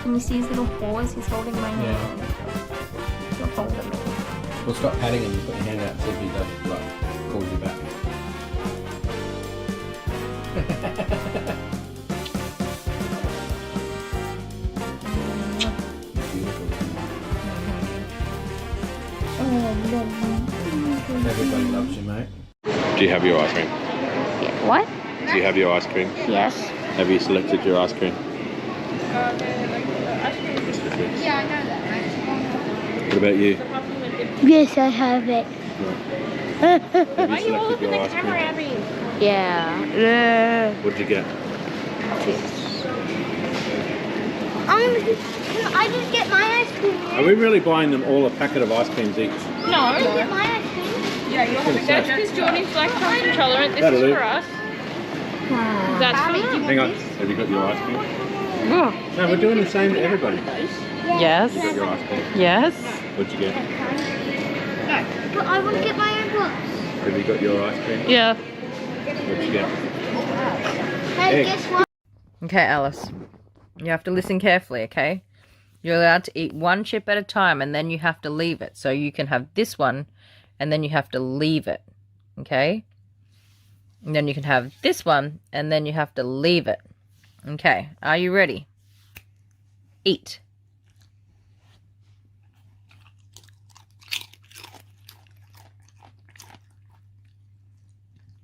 Can you see his little paws? He's holding my hand. He'll hold me. Well, stop patting him and put your hand out and see if he does, like, calls you back. Everybody loves you, mate. Do you have your ice cream? Yeah. What? Do you have your ice cream? Yes. Have you selected your ice cream? Yeah, I know that. What about you? Yes, I have it. Have you selected your ice cream? Yeah. What did you get? Can I just get my ice cream? Are we really buying them all a packet of ice creams each? No. Can I get my ice cream? Yeah, you're having that because Jordan's lactose intolerant. This That'll is do. for us. That's for you. Hang on. Have you got your ice cream? Oh. No, we're doing the same to everybody. Yes. You got your ice cream? Yes. What'd you get? But I want to get my own box. Have you got your ice cream? Yeah. What'd you get? Hey, Egg. guess what? Okay, Alice. You have to listen carefully, okay? You're allowed to eat one chip at a time and then you have to leave it. So you can have this one and then you have to leave it, okay? And then you can have this one and then you have to leave it. Okay, are you ready? Eat.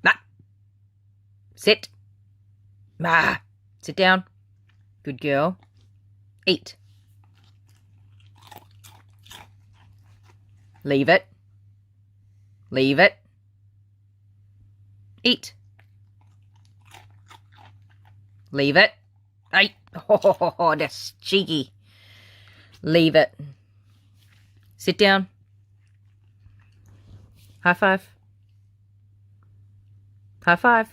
Ma. Sit. Ma. Sit down. Good girl. Eat. Leave it. Leave it. Eat. Leave it. Hey. Oh, that's cheeky. Leave it. Sit down. High five. High five.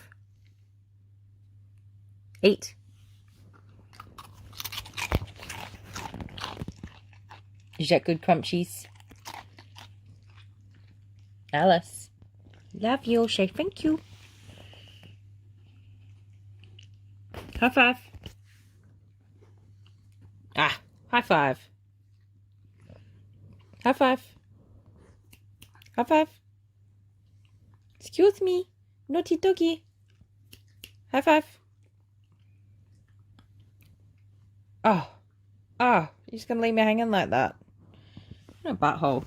Eat. Is that good, Crunchies? Alice. Love you. Say thank you. High five. Ah, high five. High five. High five. Excuse me. Naughty doggy. High five. Oh. Oh, you're just gonna leave me hanging like that. No butthole.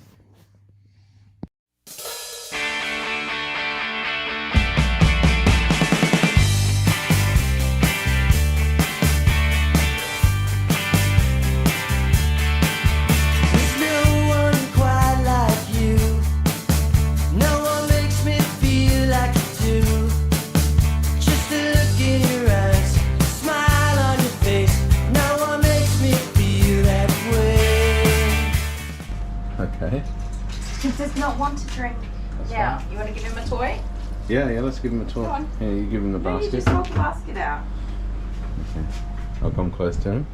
Okay. He does not want to drink. Yeah, you want to give him a toy? Yeah, let's give him a toy. Go on. Yeah, you give him the No, you basket. just hold the basket out. Okay. I'll come close to him.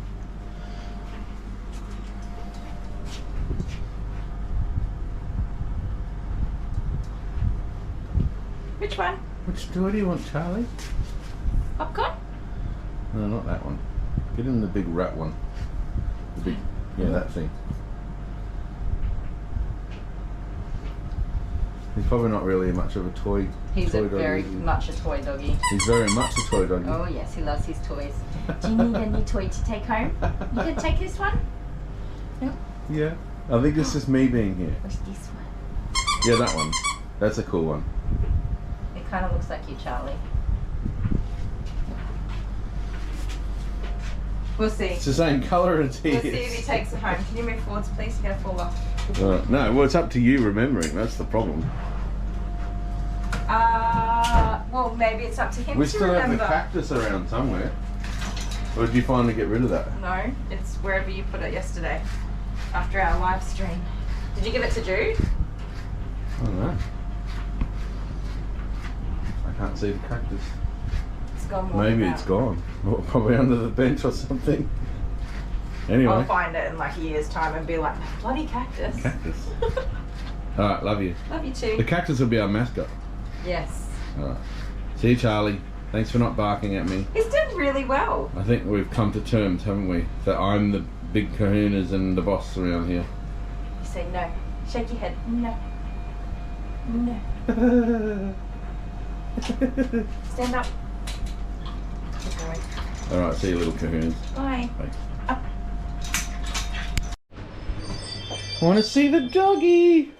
Which one? Which toy do you want, Charlie? Popcorn? No, not that one. Get him the big rat one. The big, yeah, that thing. He's probably not really much of a toy. He's toy a very doggy. much a toy doggy. He's very much a toy doggy. Oh yes, he loves his toys. Do you need a new toy to take home? You can take this one? No? Yeah. I think it's just me being here. What's this one? Yeah, that one. That's a cool one. It kind of looks like you, Charlie. We'll see. It's the same colour as he We'll see if is. he takes it home. Can you move forwards, please? You're gonna fall off. No, well, it's up to you remembering. That's the problem. Well, maybe it's up to him We to still remember. have the cactus around somewhere. Or did you finally get rid of that? No, it's wherever you put it yesterday, after our live stream. Did you give it to Jude? I don't know. I can't see the cactus. It's gone. Maybe it's gone. Or probably under the bench or something. Anyway. I'll find it in like a year's time and be like, bloody cactus. Cactus. Alright, love you. Love you too. The cactus will be our mascot. Yes. Alright. See you, Charlie. Thanks for not barking at me. He's doing really well. I think we've come to terms, haven't we? That I'm the big kahunas and the boss around here. You say no. Shake your head. No. No. Stand up. Good boy. Alright, see you, little kahunas. Bye. Bye. Up. I want to see the doggy!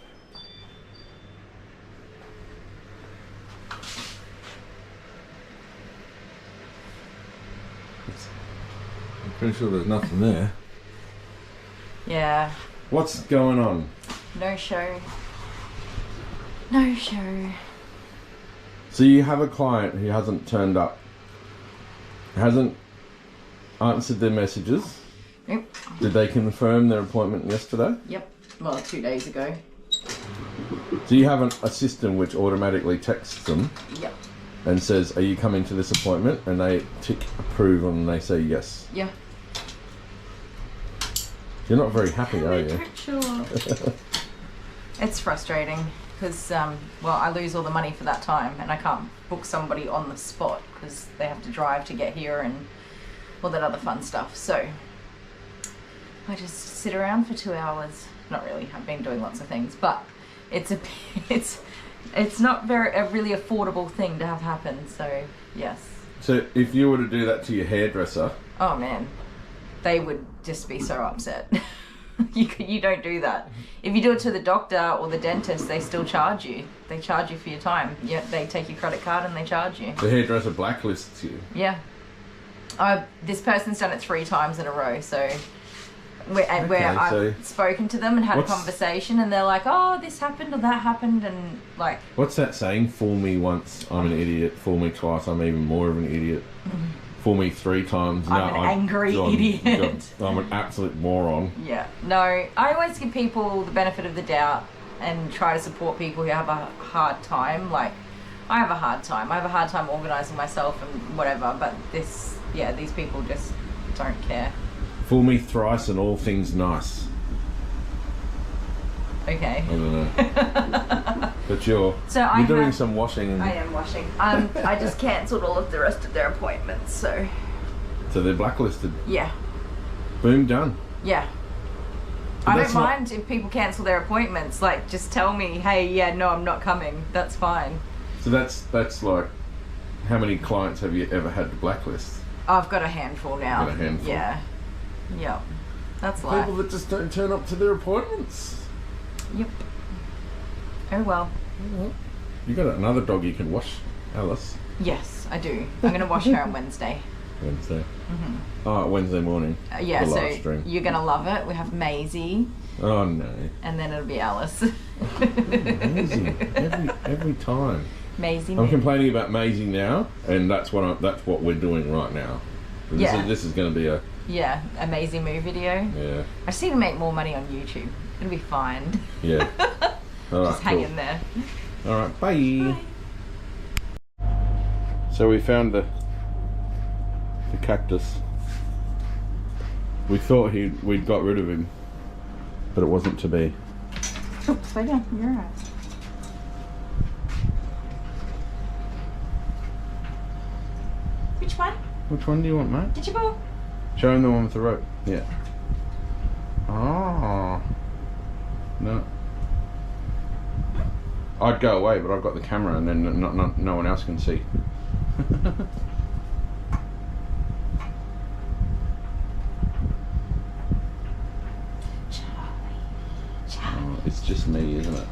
I'm pretty sure there's nothing there. Yeah. What's going on? No show. No show. So you have a client who hasn't turned up, hasn't answered their messages. Yep. Did they confirm their appointment yesterday? Yep. Well, 2 days ago. Do you have a system which automatically texts them Yep. and says, are you coming to this appointment? And they tick approve and they say yes. Yeah. You're not very happy, are you? Sure. It's frustrating because, well, I lose all the money for that time and I can't book somebody on the spot because they have to drive to get here and all that other fun stuff. So I just sit around for 2 hours. Not really. I've been doing lots of things, but it's not a really affordable thing to have happen. So yes. So if you were to do that to your hairdresser, Oh man, they would just be so upset. You don't do that. If you do it to the doctor or the dentist, they still charge you. They charge you for your time. Yeah, they take your credit card and they charge you. the hairdresser blacklists you. Yeah. This person's done it 3 times in a row, so where I've spoken to them and had a conversation and they're like, oh, this happened or that happened, and like... What's that saying? Fool me once, I'm an idiot. Fool me twice, I'm even more of an idiot. fool me 3 times. I'm an angry idiot. I'm an absolute moron. Yeah. No, I always give people the benefit of the doubt and try to support people who have a hard time. Like, I have a hard time. I have a hard time organising myself and whatever, but these people just don't care. Fool me thrice and all things nice. Okay. I don't know. But you're doing some washing. And I am washing. I just cancelled all of the rest of their appointments, so they're blacklisted. Yeah. Boom, done. Yeah. But I don't mind if people cancel their appointments. Like, just tell me, hey, yeah, no, I'm not coming. That's fine. So that's like, how many clients have you ever had to blacklist? I've got a handful now. Got a handful. Yeah. Yep. That's life. People that just don't turn up to their appointments. Yep. Oh well. You got another dog you can wash, Alice. Yes, I do. I'm going to wash her on Wednesday. Wednesday. Oh, Wednesday morning. Yeah, the so live stream. you're going to love it. We have Maisie. Oh no. And then it'll be Alice. Maisie. Every time. Maisie. I'm complaining about Maisie now, and that's what we're doing right now. This is going to be a amazing movie video. Yeah. I just need to make more money on YouTube. It'll be fine. Yeah. All right, just hang in there. All right, bye. So we found the cactus. We thought we'd got rid of him, but it wasn't to be. Oh, slow down. You're right. Which one? Which one do you want, mate? Did you ball? Show him the one with the rope. Yeah. Oh. No. I'd go away, but I've got the camera, and then no one else can see. Oh, it's just me, isn't it?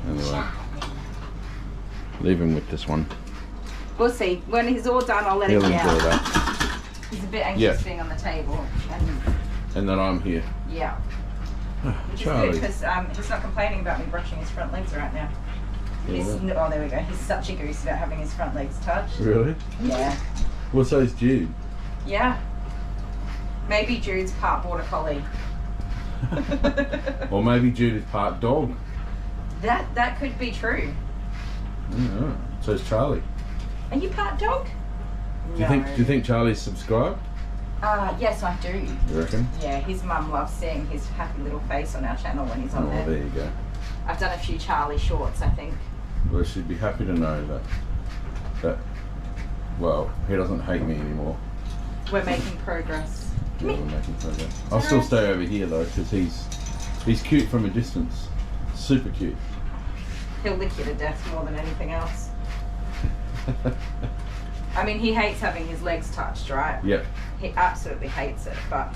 Anyway, leave him with this one. We'll see. When he's all done, I'll let He'll him enjoy out. that. He's a bit anxious being on the table. And then I'm here. Yeah. Which Charlie. is good because he's not complaining about me brushing his front legs right now. Yeah. Oh, there we go. He's such a goose about having his front legs touched. Really? Yeah. Well, so's Jude. Yeah. Maybe Jude's part border collie. Or maybe Jude is part dog. That could be true. Yeah. So's Charlie. Are you part dog? Do you think Charlie's subscribed? Yes, I do. You reckon? Yeah, his mum loves seeing his happy little face on our channel when he's on there. There you go. I've done a few Charlie shorts, I think. Well, she'd be happy to know that well, he doesn't hate me anymore. We're making progress. Yeah, we're making progress. I'll still stay over here though, because he's cute from a distance. Super cute. He'll lick you to death more than anything else. I mean, he hates having his legs touched, right? Yep. He absolutely hates it, but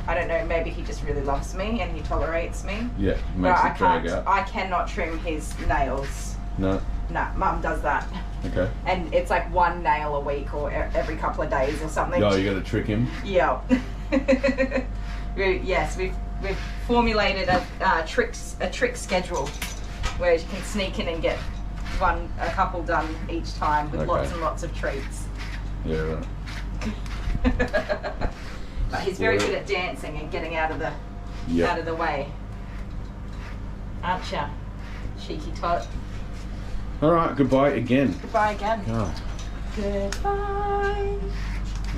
I don't know, maybe he just really loves me and he tolerates me. Yeah, But makes it drag out. I cannot trim his nails. No. Nah, Mum does that. Okay. And it's like one nail a week or every couple of days or something. Oh, you got to trick him. Yeah. We've formulated a trick schedule where you can sneak in and get a couple done each time with lots and lots of treats. Yeah, right. But he's very good at dancing and getting out of the way. Aren't ya? Cheeky tot. All right, goodbye again. Goodbye again. God. Goodbye.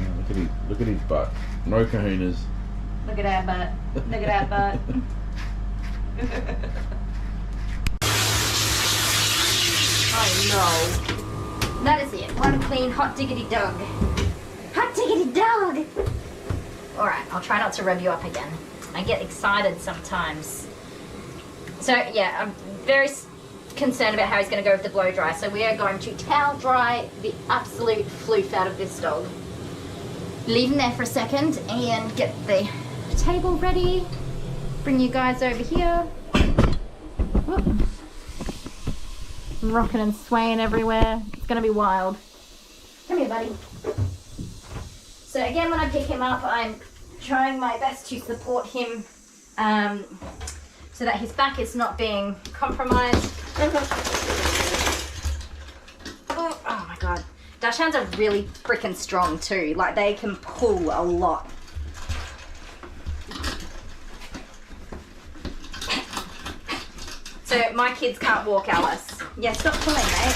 Yeah, look at his butt. No kahunas. Look at that butt. Look at that butt. Oh no. That is it. One clean hot diggity dog. Hot diggity dog! Alright, I'll try not to rev you up again. I get excited sometimes. So yeah, I'm very concerned about how he's going to go with the blow dry. So we are going to towel dry the absolute floof out of this dog. Leave him there for a second and get the table ready. Bring you guys over here. Whoop. Rocking and swaying everywhere. It's going to be wild. Come here, buddy. So again, when I pick him up, I'm trying my best to support him so that his back is not being compromised. Oh my God. Dachshunds are really freaking strong too. Like they can pull a lot. So my kids can't walk Alice. Yeah, stop pulling, mate.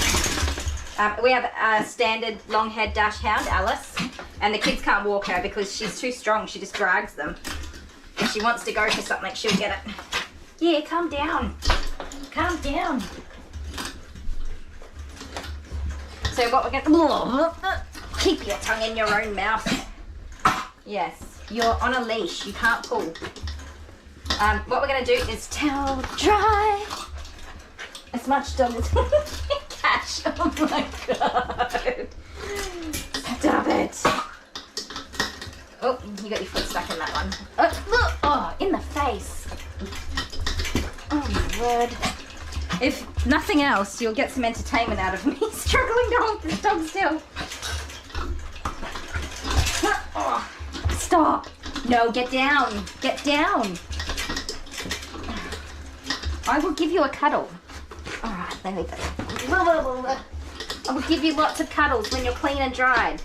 We have a standard long-haired Dachshund, Alice, and the kids can't walk her because she's too strong. She just drags them. If she wants to go for something, she'll get it. Yeah, calm down. Calm down. So what we're gonna keep your tongue in your own mouth. Yes, you're on a leash. You can't pull. What we're gonna do is towel dry as much dog as catch. Oh my god! Stop it! Oh, you got your foot stuck in that one. Oh, look! Oh, in the face. Oh my word. If nothing else, you'll get some entertainment out of me struggling to hold this dog still. Oh, stop. No, get down. Get down. I will give you a cuddle. Alright, there we go. I will give you lots of cuddles when you're clean and dried.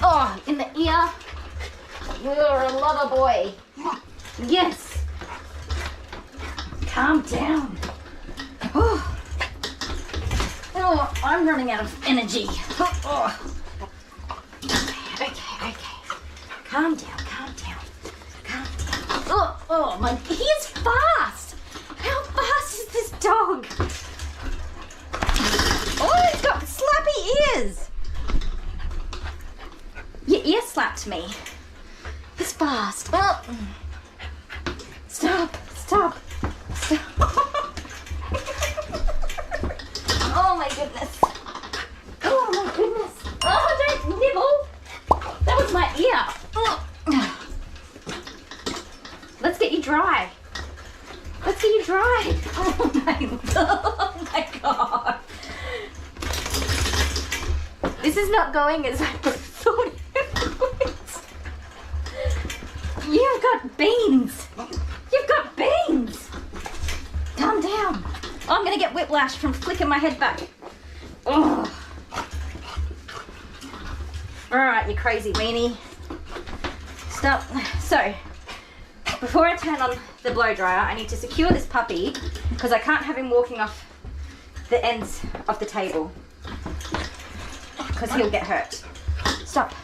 Oh, in the ear. You're a lover boy. Yes. Calm down. Oh, I'm running out of energy. Oh. Okay. Calm down. Oh, my, he is fast. How fast is this dog? Oh, he's got slappy ears. Your ear slapped me. He's fast. Oh. Stop. Oh my goodness. Oh, don't nibble. That was my ear. Oh. Let's get you dry. Oh my god. This is not going as I thought it would. You've got beans. Calm down. Oh, I'm gonna get whiplash from flicking my head back. Oh. Alright, you crazy weenie. Stop. So, before I turn on the blow dryer, I need to secure this puppy because I can't have him walking off the ends of the table because he'll get hurt. Stop.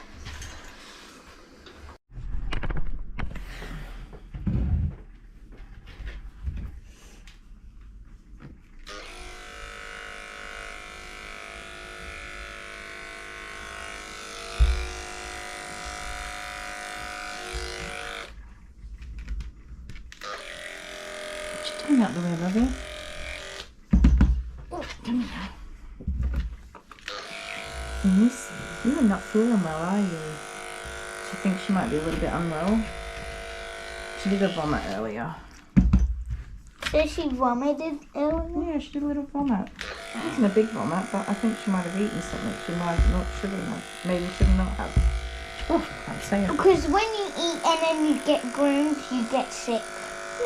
Come out the way, lovey. Oh, come here. You are not feeling well, are you? She thinks she might be a little bit unwell. She did a vomit earlier. So she vomited earlier? Yeah, she did a little vomit. It wasn't a big vomit, but I think she might have eaten something she might not, shouldn't have. Maybe should not have. Oh, I can't say it. Because when you eat and then you get groomed, you get sick.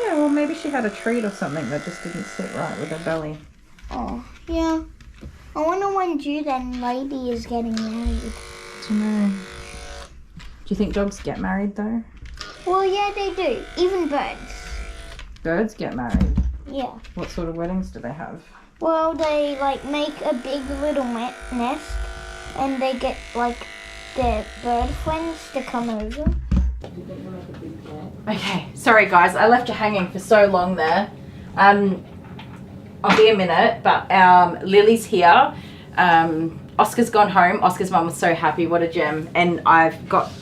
Yeah, well maybe she had a treat or something that just didn't sit right with her belly. Oh, yeah. I wonder when Jude and Lady is getting married. I don't know. Do you think dogs get married though? Well, yeah, they do. Even birds. Birds get married? Yeah. What sort of weddings do they have? Well, they like make a big little nest and they get like their bird friends to come over. Okay, sorry guys, I left you hanging for so long there. I'll be a minute, but Lily's here. Oscar's gone home. Oscar's mum was so happy, what a gem. And I've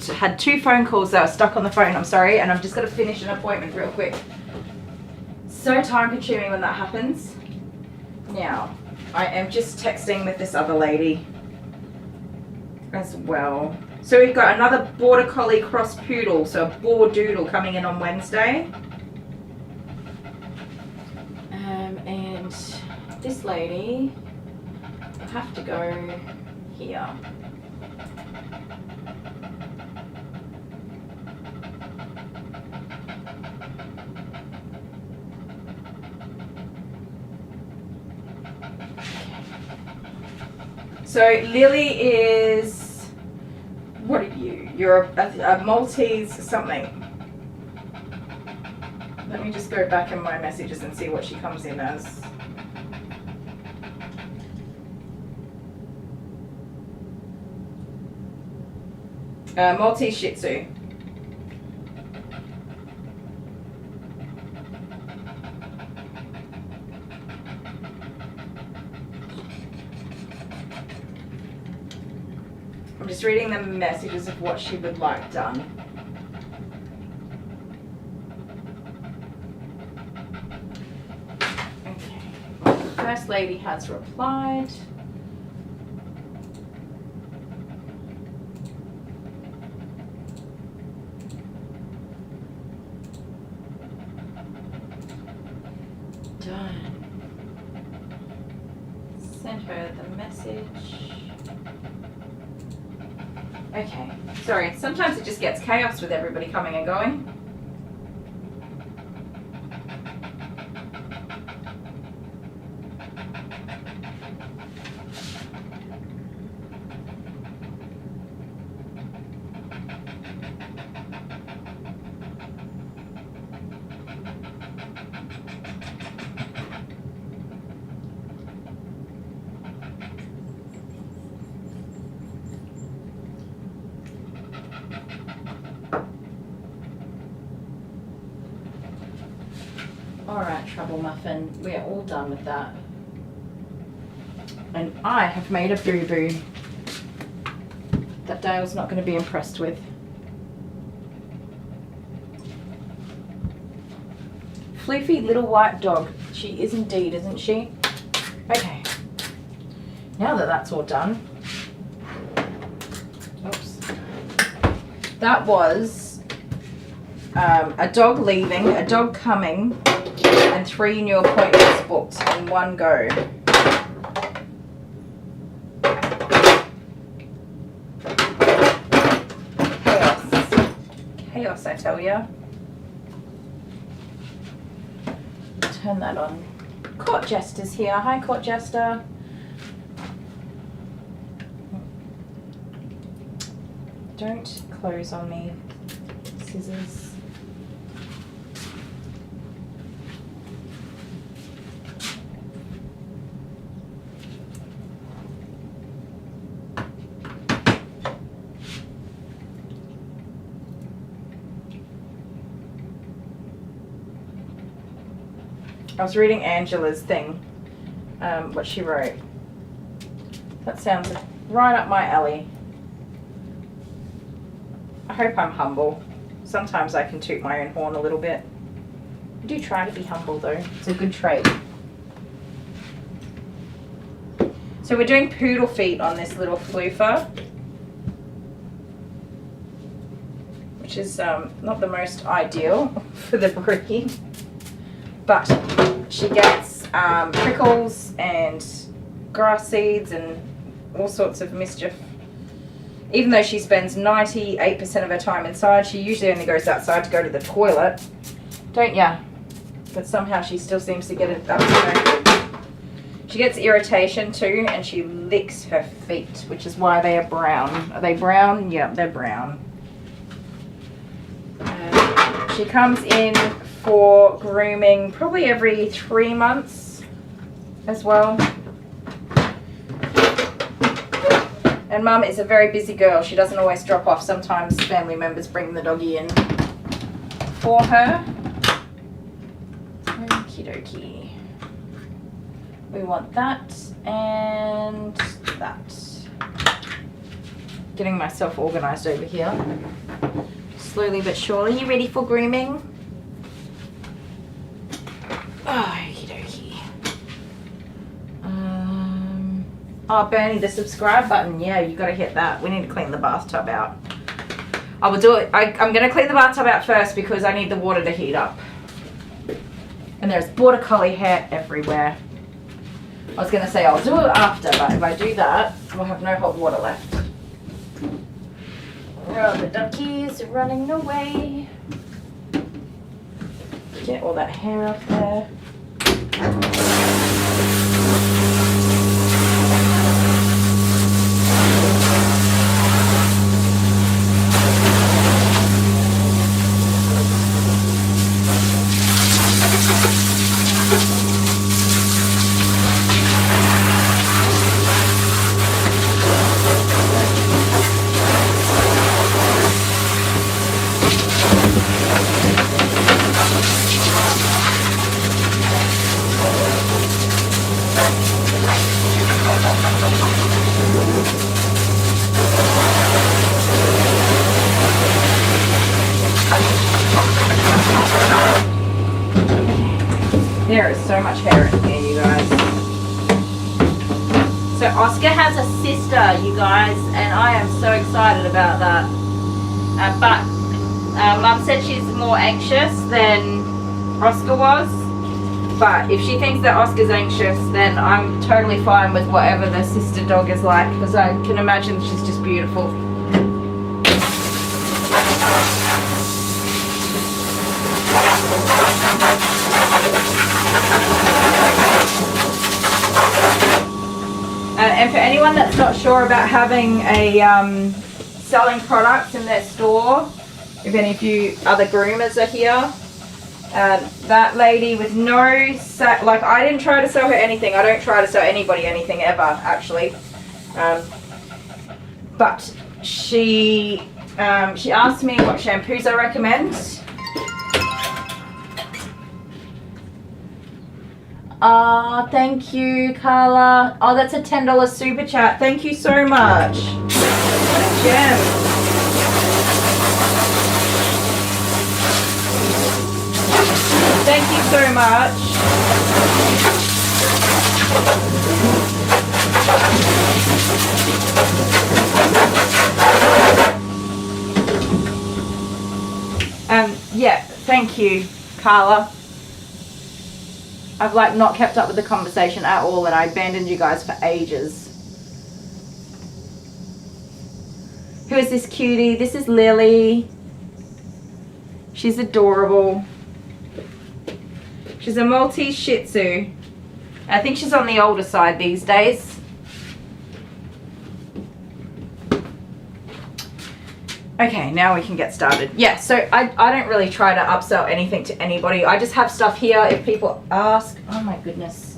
had 2 phone calls that are stuck on the phone, I'm sorry, and I've just got to finish an appointment real quick. So time consuming when that happens. Now, I am just texting with this other lady as well. So we've got another Border Collie Cross Poodle, so a Bordoodle coming in on Wednesday. And this lady, I have to go here. So Lily is, what are you? You're a Maltese something. Let me just go back in my messages and see what she comes in as. Maltese Shih Tzu. I'm just reading the messages of what she would like done. Okay. First lady has replied. Done. Send her the message. Okay, sorry, sometimes it just gets chaos with everybody coming and going. Alright, Trouble Muffin, we're all done with that. And I have made a boo-boo that Dale's not going to be impressed with. Floofy little white dog. She is indeed, isn't she? Okay. Now that that's all done. Oops. That was a dog leaving, a dog coming, and 3 new appointments booked in one go. Chaos. Chaos, I tell ya. Turn that on. Court Jester's here. Hi, Court Jester. Don't close on me. Scissors. I was reading Angela's thing, what she wrote. That sounds right up my alley. I hope I'm humble. Sometimes I can toot my own horn a little bit. I do try to be humble though. It's a good trait. So we're doing poodle feet on this little floofer, which is not the most ideal for the breed. But she gets prickles and grass seeds and all sorts of mischief. Even though she spends 98% of her time inside, she usually only goes outside to go to the toilet. Don't ya? But somehow she still seems to get it up to her. She gets irritation too, and she licks her feet, which is why they are brown. Are they brown? Yeah, they're brown. She comes in for grooming probably every 3 months as well. And Mum is a very busy girl. She doesn't always drop off. Sometimes family members bring the doggy in for her. Okie dokie. We want that and that. Getting myself organised over here. Slowly but surely. You ready for grooming? Okie dokie. Oh, Bernie, the subscribe button. Yeah, you got to hit that. We need to clean the bathtub out. I will do it. I'm going to clean the bathtub out first because I need the water to heat up. And there's border collie hair everywhere. I was going to say I'll do it after, but if I do that, we'll have no hot water left. Oh, the duckies are running away. Get all that hair up there. much hair in here, you guys. So Oscar has a sister, you guys, and I am so excited about that. But Mum said she's more anxious than Oscar was. But if she thinks that Oscar's anxious, then I'm totally fine with whatever the sister dog is like, because I can imagine she's just beautiful. And for anyone that's not sure about having a selling products in their store, if any of you other groomers are here, that lady with no, like I didn't try to sell her anything. I don't try to sell anybody anything ever, actually. But she asked me what shampoos I recommend. Thank you, Carla. Oh, that's a $10 super chat. Thank you so much. What a gem. Thank you so much. Yeah, thank you, Carla. I've like not kept up with the conversation at all, and I abandoned you guys for ages. Who is this cutie? This is Lily. She's adorable. She's a Maltese Shih Tzu. I think she's on the older side these days. Okay, now we can get started. Yeah, so I don't really try to upsell anything to anybody. I just have stuff here if people ask. Oh my goodness.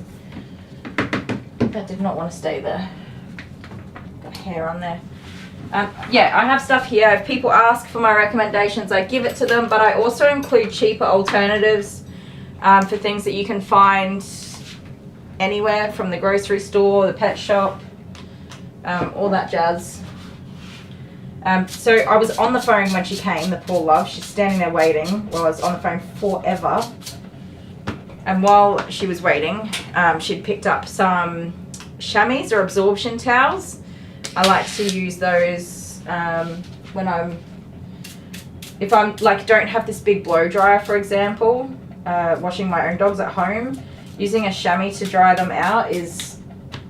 That did not want to stay there. Got hair on there. Yeah, I have stuff here. If people ask for my recommendations, I give it to them, but I also include cheaper alternatives for things that you can find anywhere, from the grocery store, the pet shop, all that jazz. So I was on the phone when she came, the poor love. She's standing there waiting while I was on the phone forever. And while she was waiting, she'd picked up some chamois or absorption towels. I like to use those when if I'm like don't have this big blow dryer, for example, washing my own dogs at home. Using a chamois to dry them out is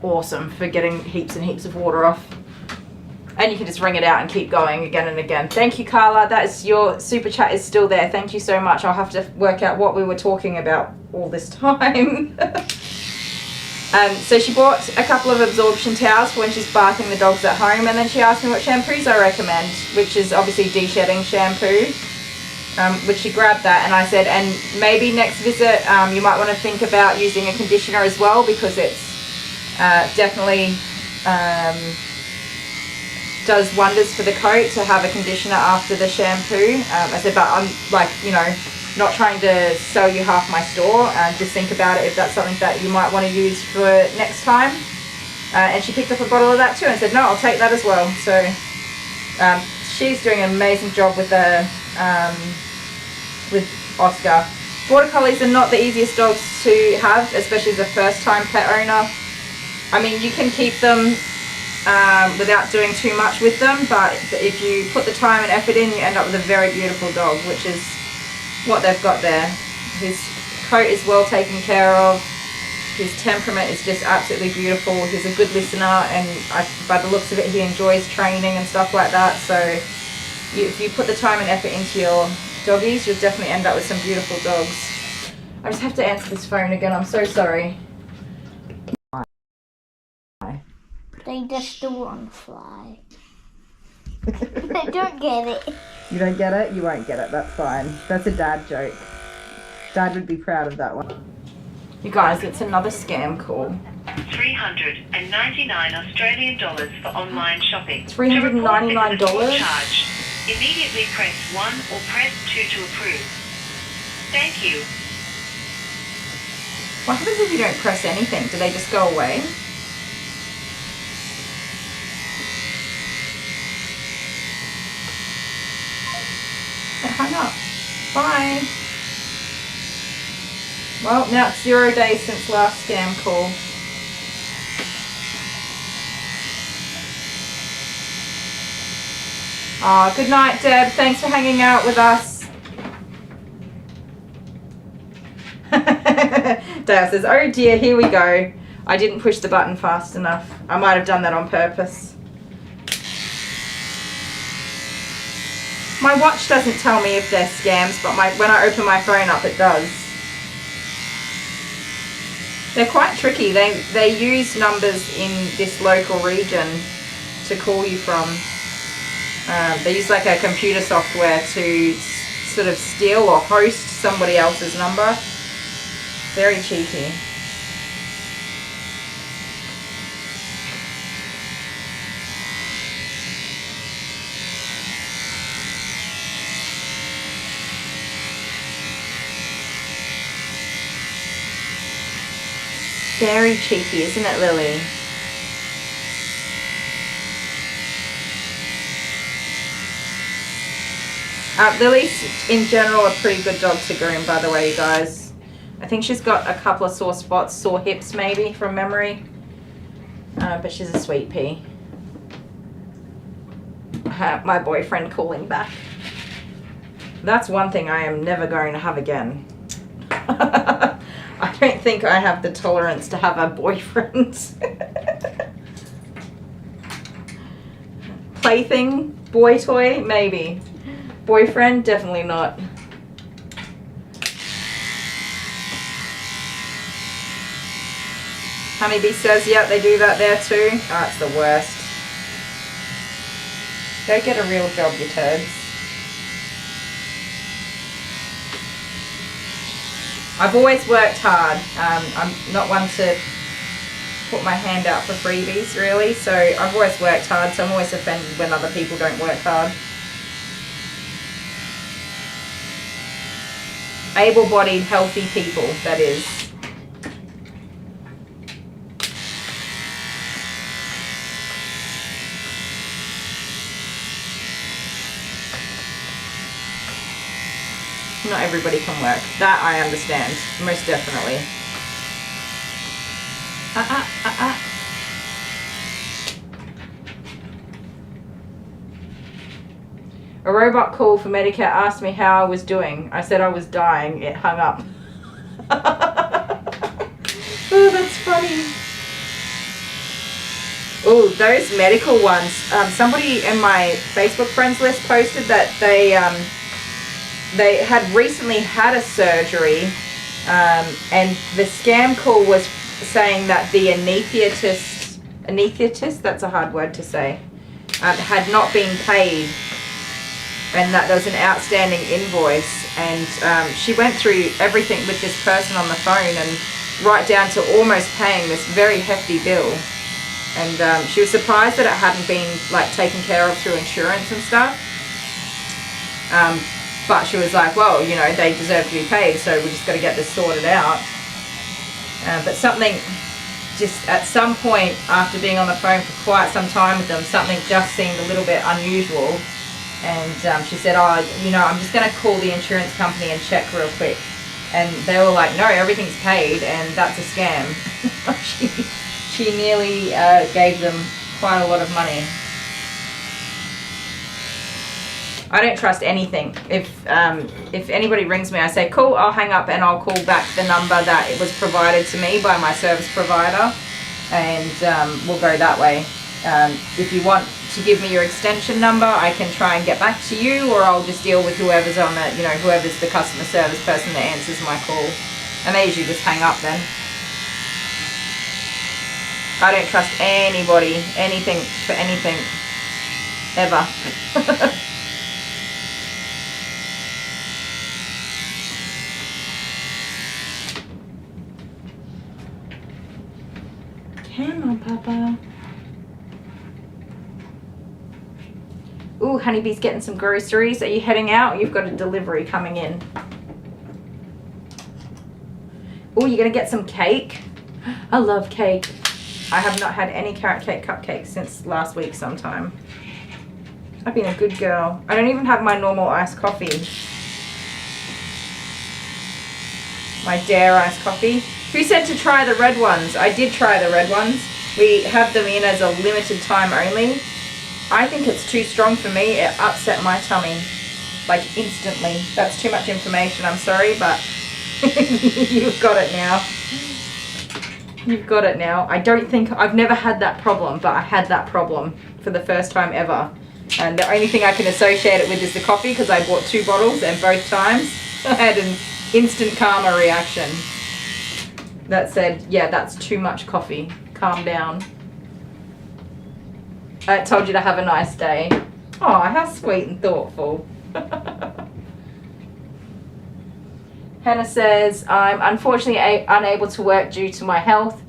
awesome for getting heaps and heaps of water off. And you can just wring it out and keep going again and again. Thank you, Carla. That is, your super chat is still there. Thank you so much. I'll have to work out what we were talking about all this time. So she bought a couple of absorption towels for when she's bathing the dogs at home, and then she asked me what shampoos I recommend, which is obviously de-shedding shampoo, which she grabbed that, and I said, and maybe next visit you might want to think about using a conditioner as well, because it's definitely does wonders for the coat to have a conditioner after the shampoo. I said, but I'm like, you know, not trying to sell you half my store. Just think about it if that's something that you might want to use for next time. And she picked up a bottle of that too and said, no, I'll take that as well. So she's doing an amazing job with the with Oscar. Border Collies are not the easiest dogs to have, especially as a first-time pet owner. I mean, you can keep them without doing too much with them, but if you put the time and effort in, you end up with a very beautiful dog, which is what they've got there. His coat is well taken care of. His temperament is just absolutely beautiful. He's a good listener, and by the looks of it, he enjoys training and stuff like that. So if you put the time and effort into your doggies, you'll definitely end up with some beautiful dogs. I just have to answer this phone again. I'm so sorry. They just don't fly. I don't get it. You don't get it? You won't get it. That's fine. That's a dad joke. Dad would be proud of that one. You guys, it's another scam call. $399 Australian dollars for online shopping. $399? Charge. Immediately press 1 or press 2 to approve. Thank you. What happens if you don't press anything? Do they just go away? It hung up. Bye. Well, now it's 0 days since last scam call. Oh, good night, Deb. Thanks for hanging out with us. Dale says, oh dear, here we go. I didn't push the button fast enough. I might have done that on purpose. My watch doesn't tell me if they're scams, but when I open my phone up, it does. They're quite tricky. They use numbers in this local region to call you from. They use like a computer software to sort of steal or host somebody else's number. Very cheeky. Very cheeky, isn't it, Lily? Lily's in general a pretty good dog to groom, by the way, you guys. I think she's got a couple of sore spots, sore hips maybe from memory, but she's a sweet pea. My boyfriend calling back. That's one thing I am never going to have again. I don't think I have the tolerance to have a boyfriend. Plaything, boy toy, maybe. Boyfriend, definitely not. Honeybee says, yep, they do that there too. Oh, it's the worst. Go get a real job, you turds. I've always worked hard. I'm not one to put my hand out for freebies, really. So I've always worked hard, so I'm always offended when other people don't work hard. Able-bodied, healthy people, that is. Not everybody can work. That I understand, most definitely. A robot call for Medicare asked me how I was doing. I said I was dying. It hung up. Oh, that's funny. Oh, those medical ones. Somebody in my Facebook friends list posted that they had recently had a surgery, and the scam call was saying that the anesthetist, that's a hard word to say, had not been paid, and that there was an outstanding invoice, and she went through everything with this person on the phone and right down to almost paying this very hefty bill, and she was surprised that it hadn't been like taken care of through insurance and stuff. But she was like, well, you know, they deserve to be paid, so we just got to get this sorted out. But something, just at some point after being on the phone for quite some time with them, something just seemed a little bit unusual. And she said, oh, you know, I'm just going to call the insurance company and check real quick. And they were like, no, everything's paid, and that's a scam. She nearly gave them quite a lot of money. I don't trust anything. If anybody rings me, I say, cool, I'll hang up and I'll call back the number that it was provided to me by my service provider, and we'll go that way. If you want to give me your extension number, I can try and get back to you, or I'll just deal with whoever's on the, you know, whoever's the customer service person that answers my call. And they usually just hang up then. I don't trust anybody, anything, for anything, ever. Come on, Papa. Ooh, Honeybee's getting some groceries. Are you heading out? You've got a delivery coming in. Ooh, you're gonna get some cake? I love cake. I have not had any carrot cake cupcakes since last week sometime. I've been a good girl. I don't even have my normal iced coffee. my Dare iced coffee. Who said to try the red ones? I did try the red ones. We have them in as a limited time only. I think it's too strong for me. It upset my tummy, like instantly. That's too much information, I'm sorry, but you've got it now. You've got it now. I don't think, I've never had that problem, but I had that problem for the first time ever. And the only thing I can associate it with is the coffee, because I bought 2 bottles and both times I had an instant karma reaction that said, yeah, that's too much coffee. Calm down. I told you to have a nice day. Oh, how sweet and thoughtful. Hannah says, I'm unfortunately unable to work due to my health,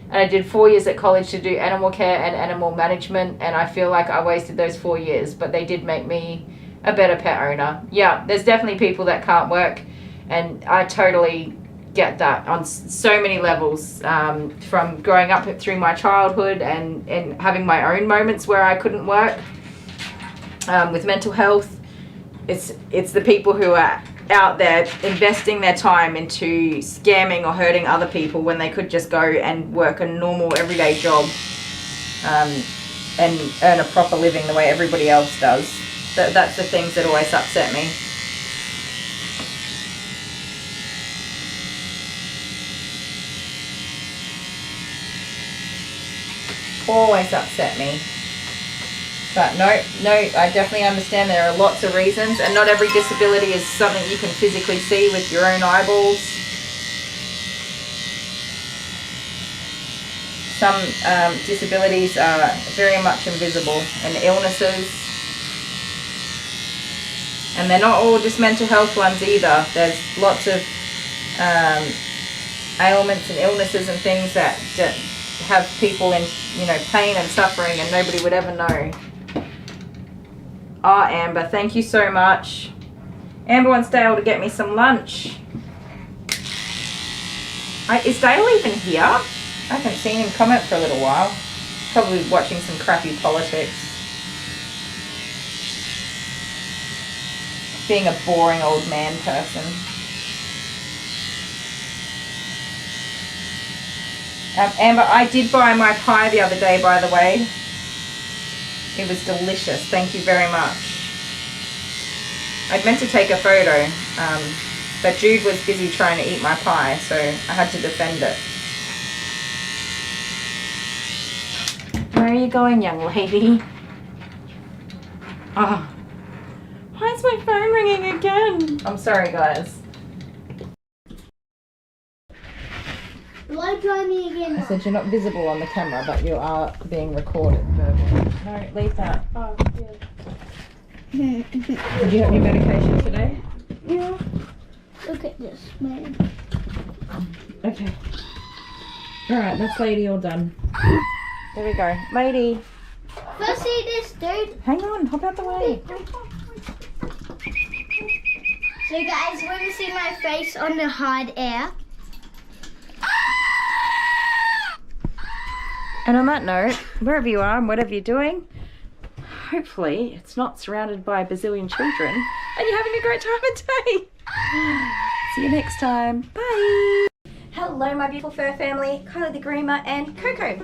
and I did 4 years at college to do animal care and animal management, and I feel like I wasted those 4 years, but they did make me a better pet owner. Yeah, there's definitely people that can't work, and I totally get that on so many levels, from growing up through my childhood and having my own moments where I couldn't work with mental health. It's the people who are out there investing their time into scamming or hurting other people when they could just go and work a normal everyday job and earn a proper living the way everybody else does. That's the things that always upset me. Always upset me. But no, I definitely understand there are lots of reasons, and not every disability is something you can physically see with your own eyeballs. Some disabilities are very much invisible, and illnesses. And they're not all just mental health ones either. There's lots of ailments and illnesses and things that have people in, pain and suffering, and nobody would ever know. Oh, Amber, thank you so much. Amber wants Dale to get me some lunch. Is Dale even here? I haven't seen him comment for a little while. Probably watching some crappy politics. Being a boring old man person. Amber, I did buy my pie the other day, by the way. It was delicious. Thank you very much. I'd meant to take a photo, but Jude was busy trying to eat my pie, so I had to defend it. Where are you going, young lady? Oh, why is my phone ringing again? I'm sorry, guys. Why try me again? I said you're not visible on the camera, but you are being recorded verbally. No, leave that. Oh, yeah. Did you have your medication today? Yeah. Look at this, man. Okay. Alright, that's lady all done. There we go. Lady. First see this, dude. Hang on, hop out the way. So guys, want to see my face on the hard air? And on that note, wherever you are and whatever you're doing, hopefully it's not surrounded by a bazillion children and you're having a great time of day. See you next time. Bye. Hello, my beautiful fur family, Kylie the Groomer and Coco.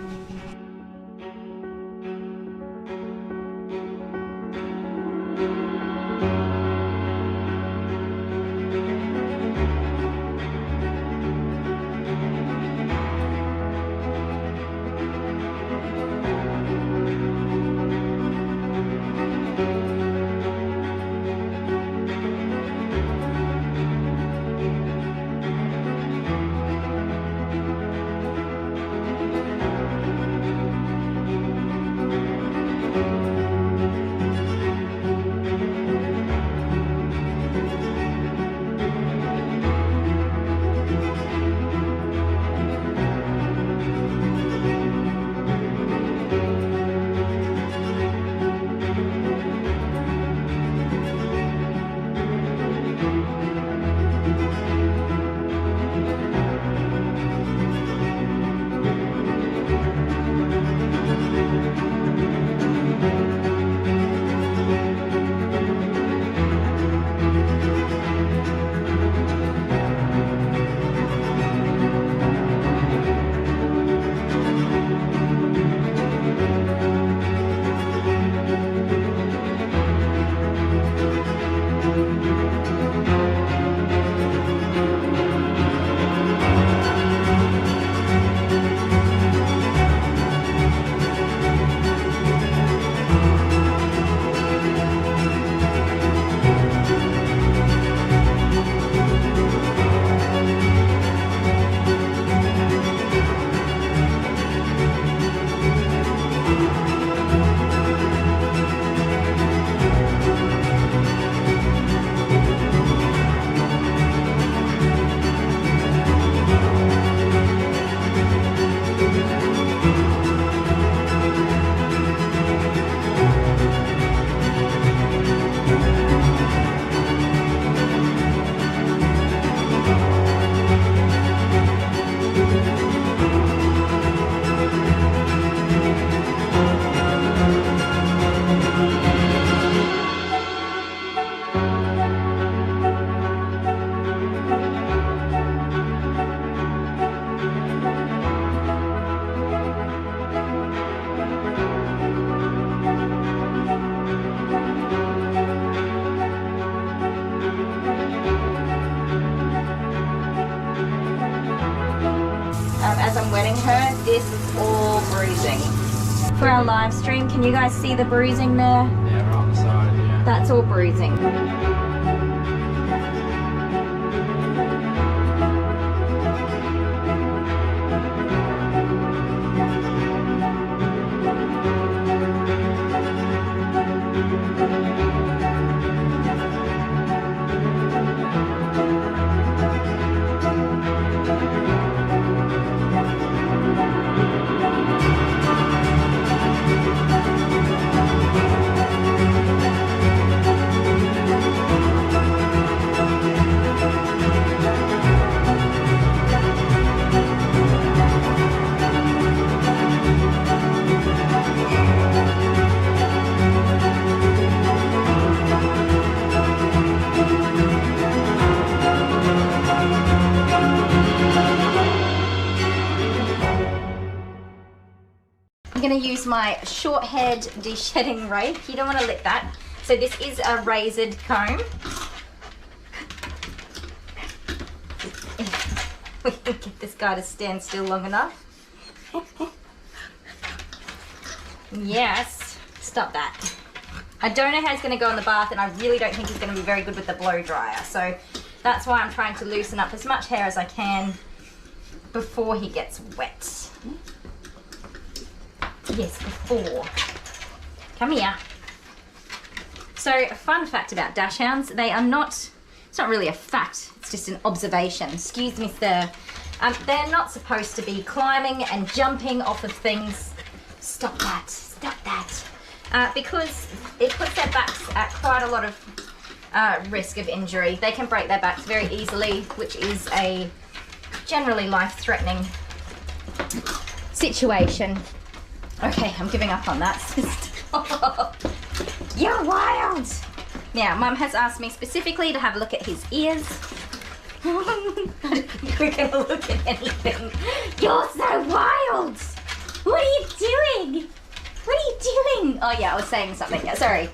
this is all bruising. For our live stream, can you guys see the bruising there? Yeah, right on the side, yeah. That's all bruising. I'm going to use my short haired de-shedding rake. You don't want to lick that. So this is a razored comb. We can get this guy to stand still long enough. Yes, stop that. I don't know how he's going to go in the bath, and I really don't think he's going to be very good with the blow dryer. So that's why I'm trying to loosen up as much hair as I can before he gets wet. Yes, before. Come here. So, a fun fact about dachshunds, they are not, it's not really a fact, it's just an observation. Excuse me, sir. They're not supposed to be climbing and jumping off of things. Stop that, stop that. Because it puts their backs at quite a lot of risk of injury. They can break their backs very easily, which is a generally life-threatening situation. Okay, I'm giving up on that. Stop. You're wild. Now, Mum has asked me specifically to have a look at his ears. I don't think we're going to look at anything. You're so wild. What are you doing? What are you doing? Oh yeah, I was saying something. Sorry.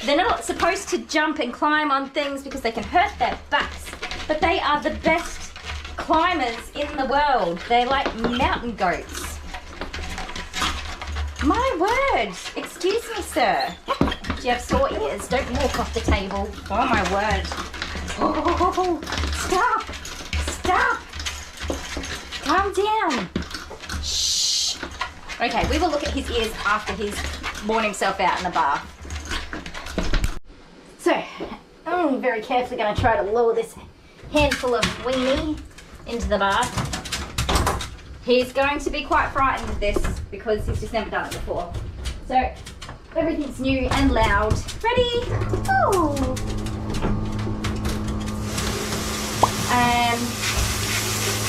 They're not supposed to jump and climb on things because they can hurt their backs. But they are the best climbers in the world. They're like mountain goats. My word! Excuse me, sir. Do you have sore ears? Don't walk off the table. Oh, my word. Oh, stop! Stop! Calm down. Shh. Okay, we will look at his ears after he's worn himself out in the bath. So, I'm very carefully going to try to lower this handful of weenie into the bath. He's going to be quite frightened of this because he's just never done it before. So, everything's new and loud. Ready? Oh!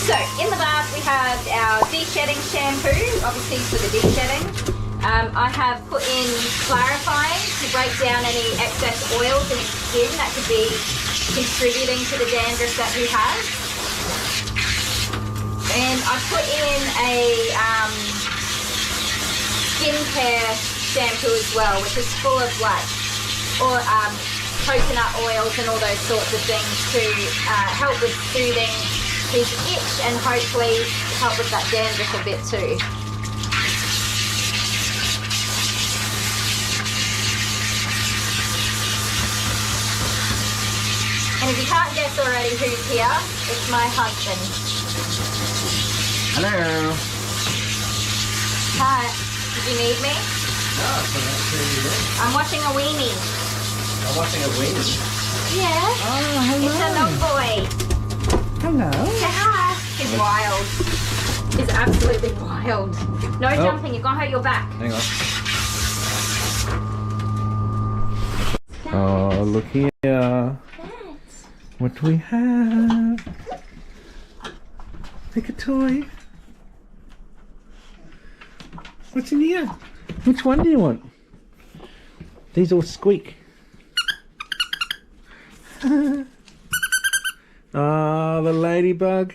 So, in the bath we have our de-shedding shampoo, obviously for the de-shedding. I have put in clarifying to break down any excess oils in his skin that could be contributing to the dandruff that he has. And I put in a skincare shampoo as well, which is full of like coconut oils and all those sorts of things to help with soothing his itch and hopefully help with that dandruff a bit too. And if you can't guess already who's here, it's my husband. Hello. Hi. Did you need me? No, I'm watching a weenie. I'm watching a weenie. Yeah. Oh, hello. It's a dog boy. Hello. Say hi. He's wild. He's absolutely wild. No jumping. You're going to hurt your back. Hang on. Oh, look here. What do we have? Pick a toy. What's in here? Which one do you want? These all squeak. Oh, the ladybug.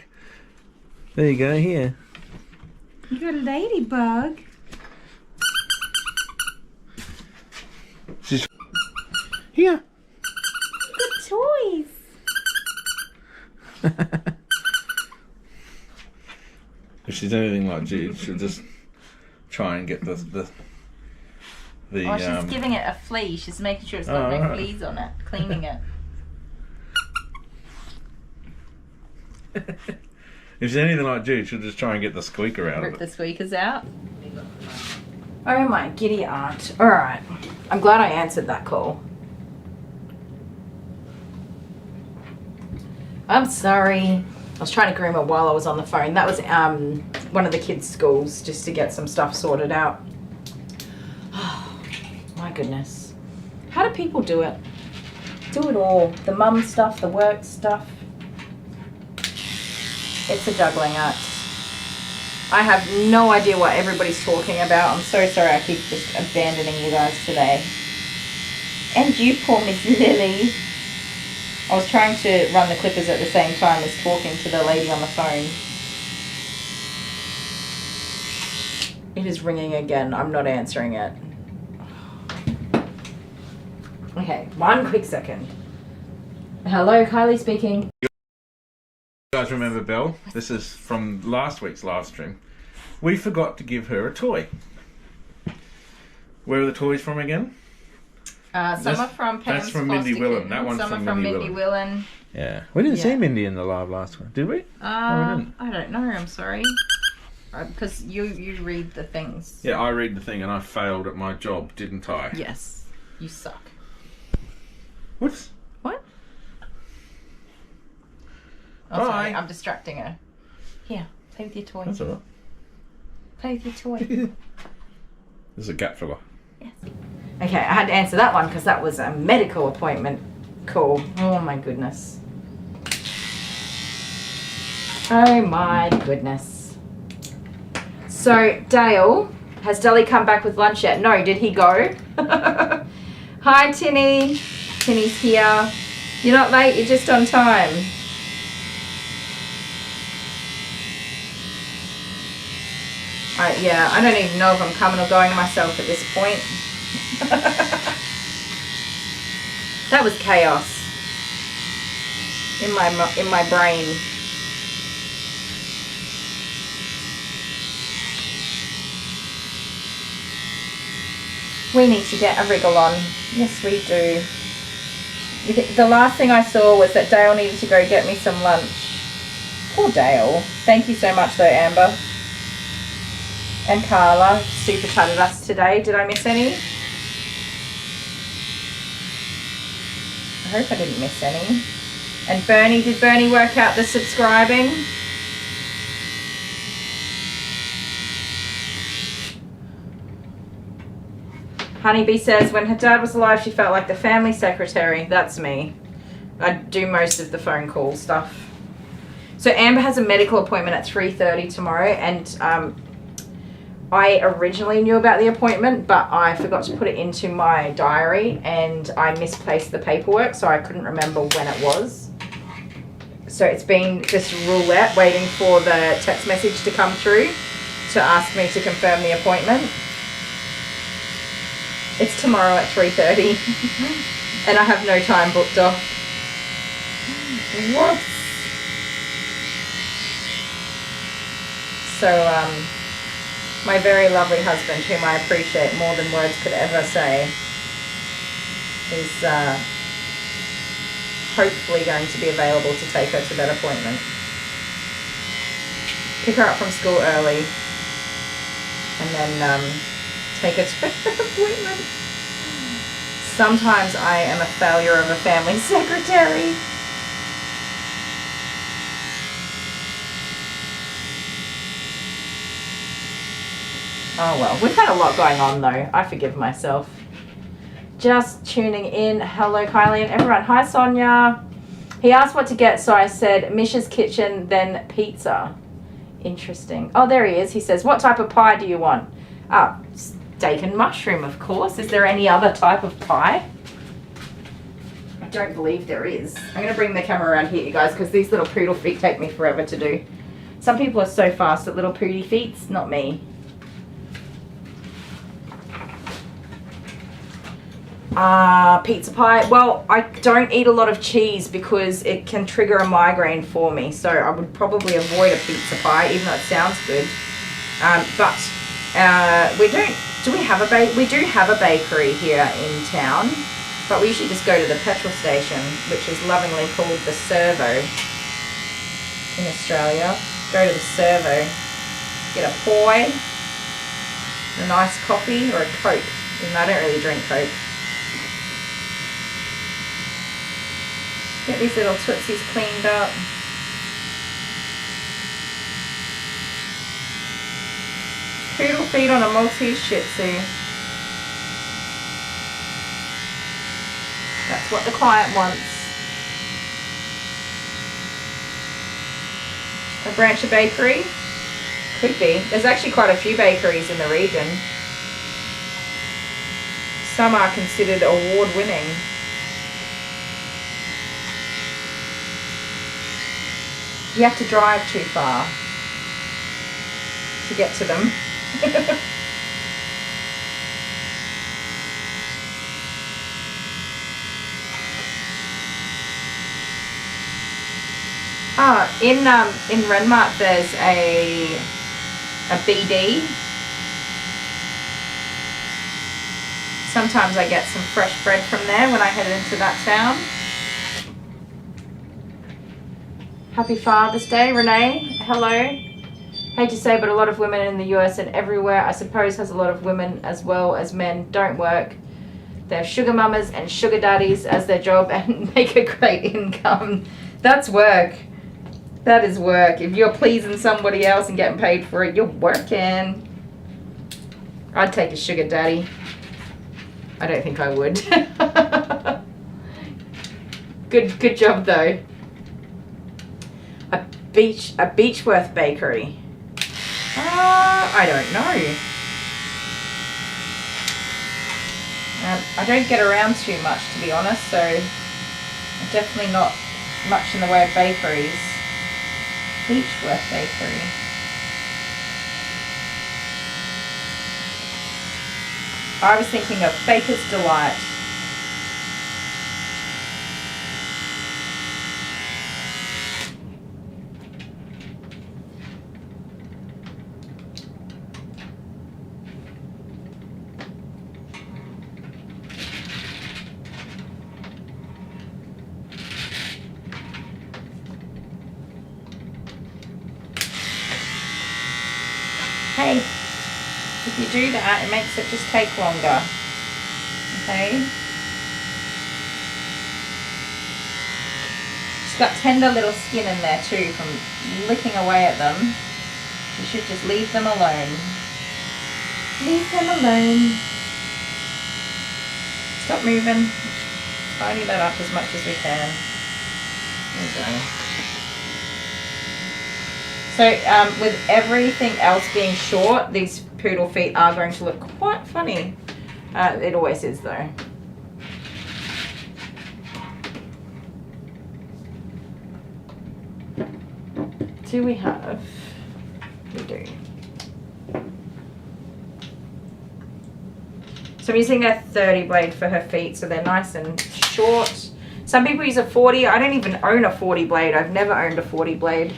There you go, here. You got a ladybug. She's here. Good toys. she's anything like Jude, she'll just try and get the Oh, she's giving it a flea. She's making sure it's got no fleas on it, cleaning it. If she's anything like Jude, she'll just try and get the squeaker out Rip of the it. squeakers out. Oh my giddy aunt. Alright. I'm glad I answered that call. I'm sorry. I was trying to groom her while I was on the phone. That was one of the kids' schools, just to get some stuff sorted out. Oh, my goodness. How do people do it? Do it all. The mum stuff, the work stuff. It's a juggling act. I have no idea what everybody's talking about. I'm so sorry I keep just abandoning you guys today. And you, poor Miss Lily. I was trying to run the clippers at the same time as talking to the lady on the phone. It is ringing again. I'm not answering it. Okay, one quick second. Hello, Kylie speaking. You guys remember Belle? This is from last week's live stream. We forgot to give her a toy. Where are the toys from again? Some are from Perms. That's from Mindy Willen. That one's some from are from Mindy Mindy Willen. Yeah. We didn't see Mindy in the live last one, did we? We didn't. I don't know. I'm sorry. Because you read the things. Yeah, I read the thing and I failed at my job, didn't I? Yes. You suck. What? What? Oh, Bye. sorry. I'm distracting her. Here, play with your toy. That's alright. Play with your toy. This is a gap filler. Yes. Okay, I had to answer that one because that was a medical appointment call. Oh my goodness. Oh my goodness. So, Dale, has Deli come back with lunch yet? No, did he go? Hi, Tinny. Tinny's here. You're not late, you're just on time. Yeah, I don't even know if I'm coming or going myself at this point. That was chaos in my brain. We need to get a wriggle on. Yes, we do. The last thing I saw was that Dale needed to go get me some lunch. Poor Dale. Thank you so much though, Amber. And Carla super chatted us today. Did I miss any? I hope I didn't miss any. And Bernie, did Bernie work out the subscribing? Honeybee says, when her dad was alive, she felt like the family secretary. That's me. I do most of the phone call stuff. So Amber has a medical appointment at 3:30 tomorrow, and I originally knew about the appointment, but I forgot to put it into my diary and I misplaced the paperwork, so I couldn't remember when it was. So it's been just roulette waiting for the text message to come through to ask me to confirm the appointment. It's tomorrow at 3:30 and I have no time booked off. Whoops. So, my very lovely husband, whom I appreciate more than words could ever say, is hopefully going to be available to take her to that appointment. Pick her up from school early and then take her to her appointment. Sometimes I am a failure of a family secretary. Oh well, we've had a lot going on though. I forgive myself. Just tuning in. Hello Kylie and everyone. Hi Sonia. He asked what to get, so I said Misha's Kitchen, then pizza. Interesting. Oh, there he is. He says, what type of pie do you want? Steak and mushroom, of course. Is there any other type of pie? I don't believe there is. I'm going to bring the camera around here, you guys, because these little poodle feet take me forever to do. Some people are so fast at little poodle feet, not me. Pizza pie. Well, I don't eat a lot of cheese because it can trigger a migraine for me. So I would probably avoid a pizza pie, even though it sounds good. We don't. Do we have a we do have a bakery here in town, but we usually just go to the petrol station, which is lovingly called the Servo in Australia. Go to the Servo, get a pie, a nice coffee or a Coke. And I don't really drink Coke. Get these little tootsies cleaned up. Poodle feed on a Maltese Shih Tzu. That's what the client wants. A branch of bakery? Could be. There's actually quite a few bakeries in the region. Some are considered award-winning. You have to drive too far to get to them. In Renmark there's a BD. Sometimes I get some fresh bread from there when I head into that town. Happy Father's Day, Renee. Hello. Hate to say, but a lot of women in the US and everywhere, I suppose, has a lot of women as well as men don't work. They have sugar mamas and sugar daddies as their job and make a great income. That's work. That is work. If you're pleasing somebody else and getting paid for it, you're working. I'd take a sugar daddy. I don't think I would. Good job though. A Beechworth bakery. I don't know. I don't get around too much, to be honest, so I'm definitely not much in the way of bakeries. Beechworth bakery. I was thinking of Baker's Delight. Hey, if you do that, it makes it just take longer. Okay? It's got tender little skin in there too from licking away at them. You should just leave them alone. Leave them alone. Stop moving. Tidy that up as much as we can. There we go. So with everything else being short, these poodle feet are going to look quite funny. It always is though. Do we have? We do. So I'm using a 30 blade for her feet, so they're nice and short. Some people use a 40. I don't even own a 40 blade. I've never owned a 40 blade.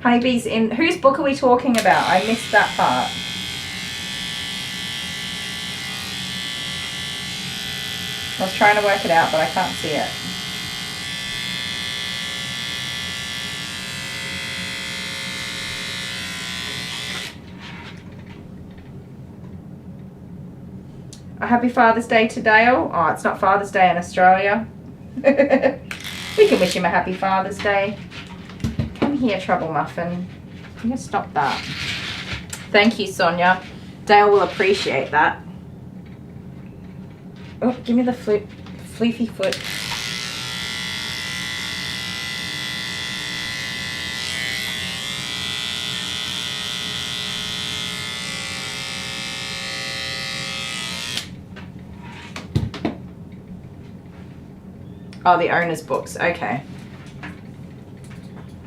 Honeybees in, whose book are we talking about? I missed that part. I was trying to work it out, but I can't see it. A happy Father's Day to Dale. Oh, it's not Father's Day in Australia. We can wish him a happy Father's Day. Come here, Trouble Muffin. I'm going to stop that. Thank you, Sonia. Dale will appreciate that. Oh, give me the fleefy foot. Oh, the owner's books. Okay.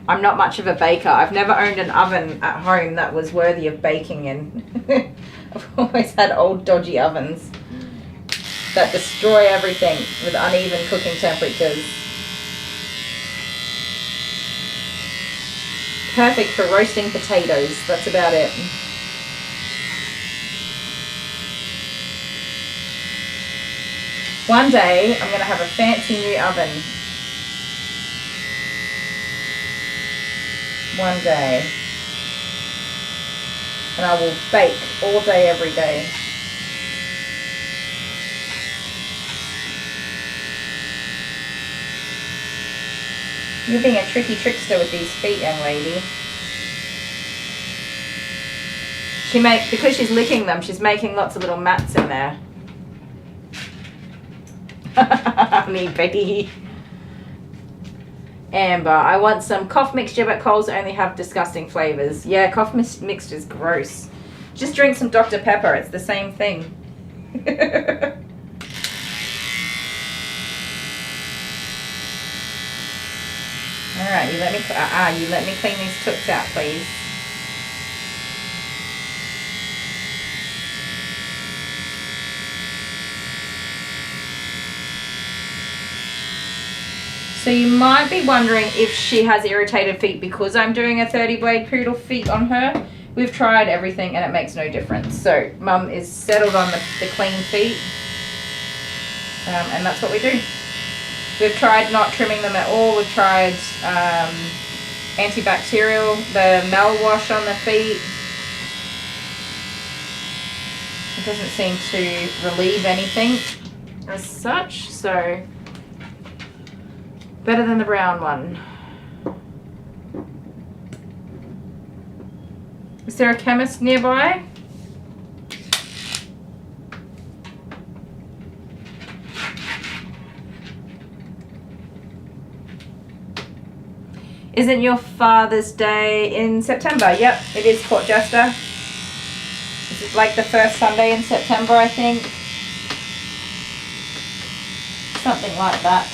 I'm not much of a baker. I've never owned an oven at home that was worthy of baking in. I've always had old dodgy ovens that destroy everything with uneven cooking temperatures. Perfect for roasting potatoes. That's about it. One day I'm going to have a fancy new oven. One day. And I will bake all day, every day. You're being a tricky trickster with these feet, young lady. Because she's licking them, she's making lots of little mats in there. Me, Becky. Amber, I want some cough mixture, but Coles only have disgusting flavors. Yeah, cough mixture's gross. Just drink some Dr. Pepper, it's the same thing. Alright, you let me clean these toots out, please. So you might be wondering if she has irritated feet because I'm doing a 30 blade poodle feet on her. We've tried everything and it makes no difference. So Mum is settled on the clean feet. And that's what we do. We've tried not trimming them at all. We've tried antibacterial, the Mel wash on the feet. It doesn't seem to relieve anything as such, so better than the brown one. Is there a chemist nearby? Isn't your Father's Day in September? Yep, it is, Port Jester. It's like the first Sunday in September, I think. Something like that.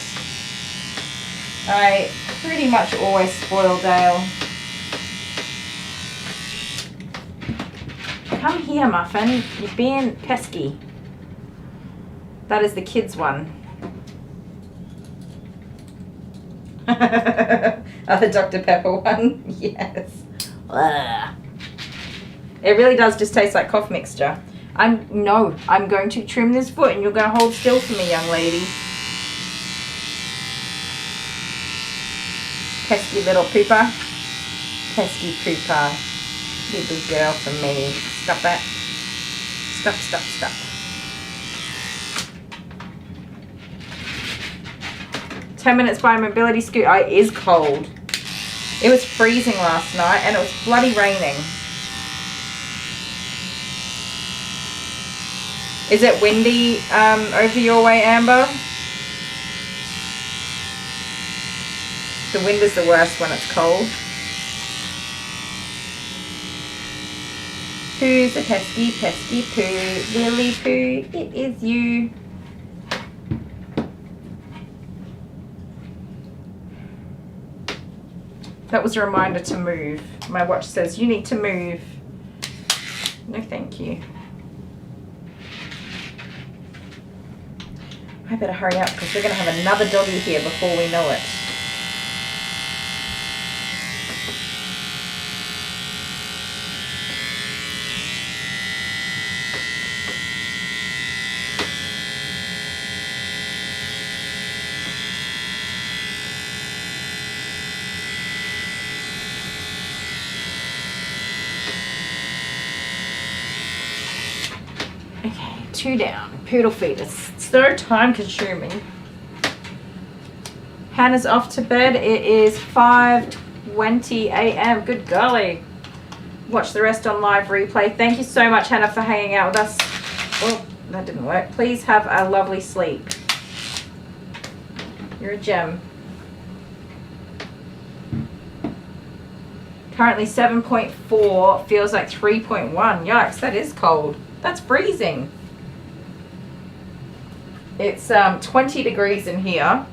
I pretty much always spoil Dale. Come here, Muffin. You're being pesky. That is the kids' one. The Dr. Pepper one. Yes. Ugh. It really does just taste like cough mixture. I'm going to trim this foot and you're going to hold still for me, young lady. Pesky little pooper. Pesky pooper. Little girl for me. Stop that. Stop, stop, stop. "10 minutes by mobility scoot." It is cold. It was freezing last night and it was bloody raining. Is it windy over your way, Amber? The wind is the worst when it's cold. Who's a pesky, pesky poo? Willy poo, it is you. That was a reminder to move. My watch says you need to move. No, thank you. I better hurry up because we're going to have another doggy here before we know it. Okay, 2 down. Poodle feet. It's so time consuming. Hannah's off to bed. It is 5:20 a.m. Good golly. Watch the rest on live replay. Thank you so much, Hannah, for hanging out with us. Oh, that didn't work. Please have a lovely sleep. You're a gem. Currently 7.4. Feels like 3.1. Yikes, that is cold. That's freezing. It's 20 degrees in here,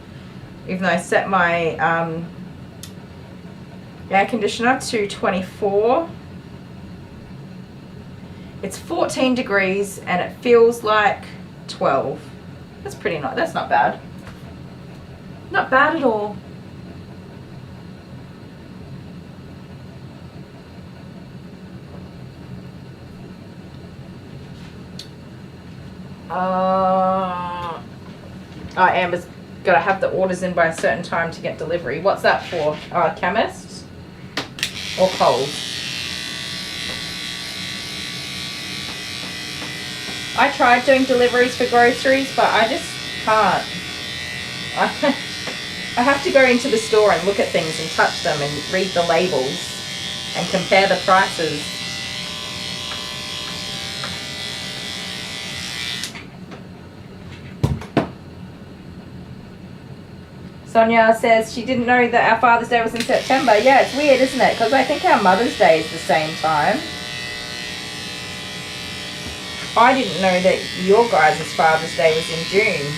even though I set my air conditioner to 24. It's 14 degrees and it feels like 12. That's pretty nice. That's not bad. Not bad at all. Amber's got to have the orders in by a certain time to get delivery. What's that for? Chemists or Coles? I tried doing deliveries for groceries, but I just can't. I have to go into the store and look at things and touch them and read the labels and compare the prices. Sonia says she didn't know that our Father's Day was in September. Yeah, it's weird, isn't it? Because I think our Mother's Day is the same time. I didn't know that your guys' Father's Day was in June.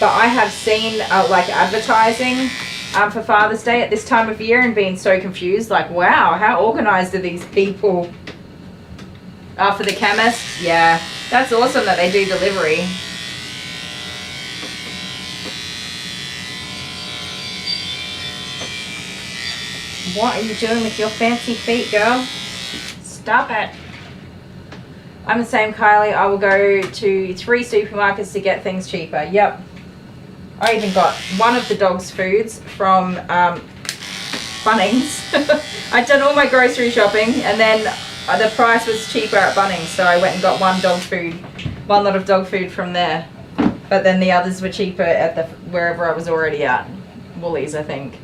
But I have seen like advertising for Father's Day at this time of year and been so confused. Like, wow, how organised are these people? For the chemist? Yeah, that's awesome that they do delivery. What are you doing with your fancy feet, girl? Stop it. I'm the same, Kylie. I will go to 3 supermarkets to get things cheaper. Yep. I even got one of the dog's foods from Bunnings. I'd done all my grocery shopping and then the price was cheaper at Bunnings, so I went and got one lot of dog food from there. But then the others were cheaper at wherever I was already at. Woolies, I think.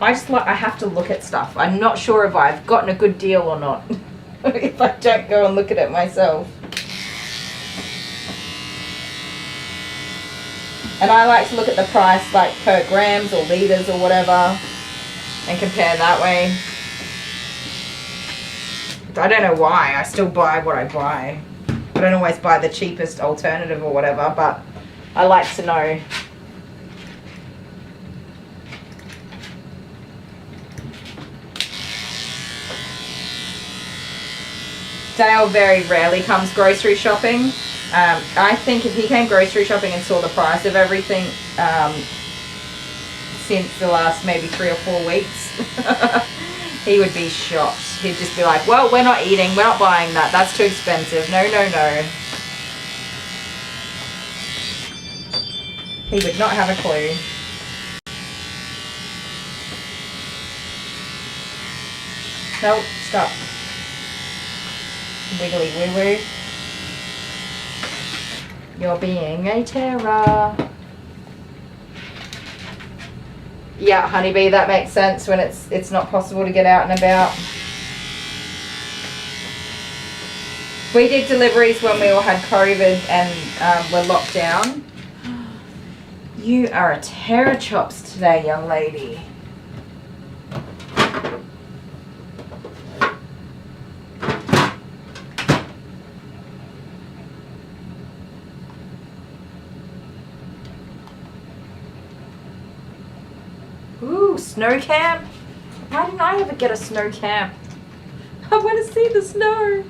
I have to look at stuff. I'm not sure if I've gotten a good deal or not. If I don't go and look at it myself. And I like to look at the price like per grams or litres or whatever and compare that way. I don't know why. I still buy what I buy. I don't always buy the cheapest alternative or whatever, but I like to know. Dale very rarely comes grocery shopping. I think if he came grocery shopping and saw the price of everything since the last maybe 3 or 4 weeks, he would be shocked. He'd just be like, well, we're not eating, we're not buying that, that's too expensive, no, no, no. He would not have a clue. Nope, stop. Wiggly woo woo. You're being a terror. Yeah, honeybee, that makes sense when it's not possible to get out and about. We did deliveries when we all had COVID and were locked down. You are a terror chops today, young lady. Ooh, snow camp? Why didn't I ever get a snow camp? I want to see the snow.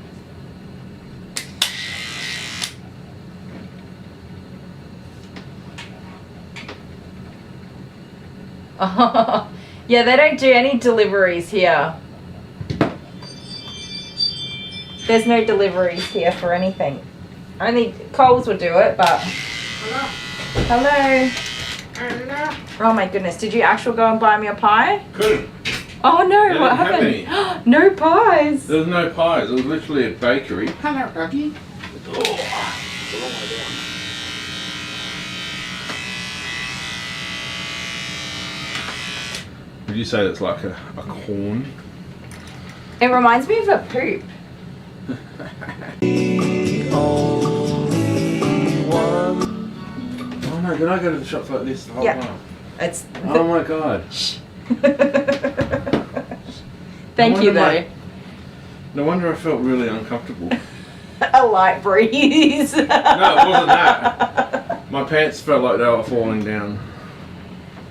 Oh, yeah, they don't do any deliveries here. There's no deliveries here for anything. Only Coles would do it, but... Hello. Hello. Oh my goodness, did you actually go and buy me a pie? Couldn't. Oh no, They what didn't have happened? No pies. There was no pies. It was literally a bakery. Hello, Doggy. Would you say it's like a corn? It reminds me of a poop. Oh no, did I go to the shops like this the whole time? It's. Oh my god. Thank you though. No wonder I felt really uncomfortable. A light breeze. No, it wasn't that. My pants felt like they were falling down.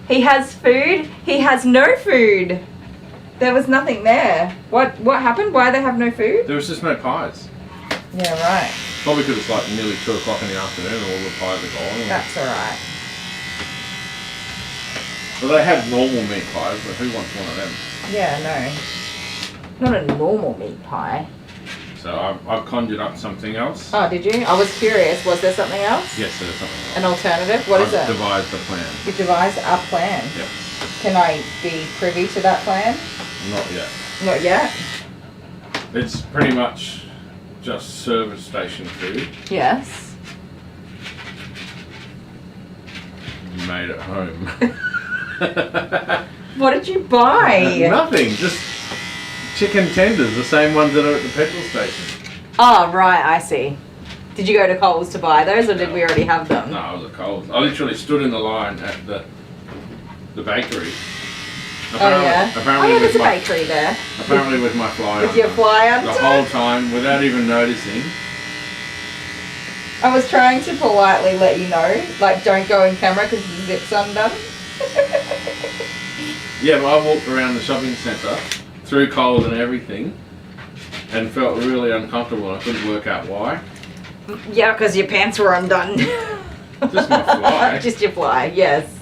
He has food. He has no food. There was nothing there. What happened? Why they have no food? There was just no pies. Yeah, right. Probably because it's like nearly 2 o'clock in the afternoon and all the pies are gone. That's alright. Well, they had normal meat pies, but who wants one of them? Yeah, no. Not a normal meat pie. So I've conjured up something else. Oh, did you? I was curious. Was there something else? Yes, there's something else. An alternative? What is it? I've devised a plan. You devised a plan. Yep. Can I be privy to that plan? Not yet. Not yet? It's pretty much just service station food Yes. made at home. What did you buy? Nothing, just chicken tenders, the same ones that are at the petrol station. Oh, right, I see. Did you go to Coles to buy those, or did we already have them? No, I was at Coles. I literally stood in the line at the bakery. Oh, yeah? Apparently There's a with my, bakery there. apparently with my fly With on your fly on the top? whole time without even noticing. I was trying to politely let you know, like, don't go in camera because the zip's undone. Yeah, but I walked around the shopping centre, through Coles and everything, and felt really uncomfortable and I couldn't work out why. Yeah, because your pants were undone. Just my fly. Just your fly, yes.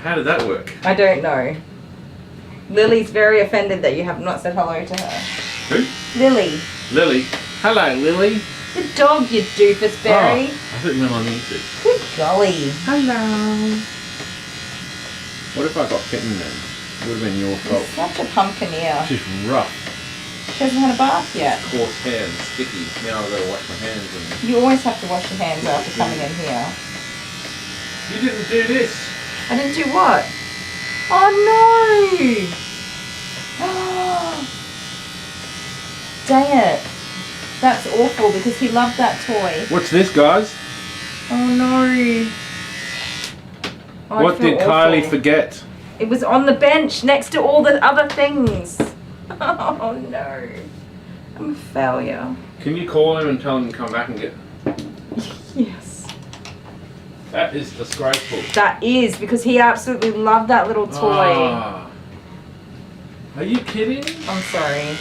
How did that work? I don't know. Lily's very offended that you have not said hello to her. Who? Lily. Lily. Hello, Lily. The dog, you doofus berry. Oh, I thought you meant on YouTube. Good golly. Hello. What if I got kitten then? It would have been your fault. Such a pumpkineer. She's rough. She hasn't had a bath yet. Coarse hair and sticky. Now I've got to wash my hands. And... You always have to wash your hands after coming in here. You didn't do this. I didn't do what? Oh no! Dang it. That's awful because he loved that toy. What's this, guys? Oh no. Oh, What did Kylie forget? It was on the bench next to all the other things. Oh no. I'm a failure. Can you call him and tell him to come back and get... Yes. That is disgraceful. That is because he absolutely loved that little toy. Ah. Are you kidding? I'm sorry.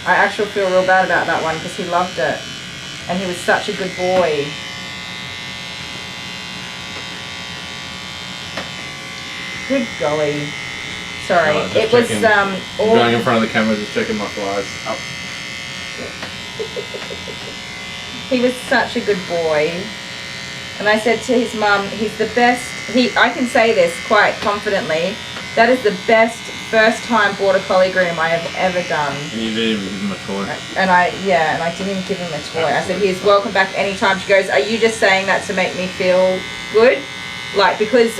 I actually feel real bad about that one because he loved it. And he was such a good boy. Good golly. Sorry. No, just it was checking. all Going in front of the camera, just checking my flies. Up. He was such a good boy. And I said to his mum, he's the best, I can say this quite confidently, that is the best first time border collie groom I have ever done. And you didn't even give him a toy. And I didn't even give him a toy. I said, he's welcome back anytime. She goes, are you just saying that to make me feel good? Like, because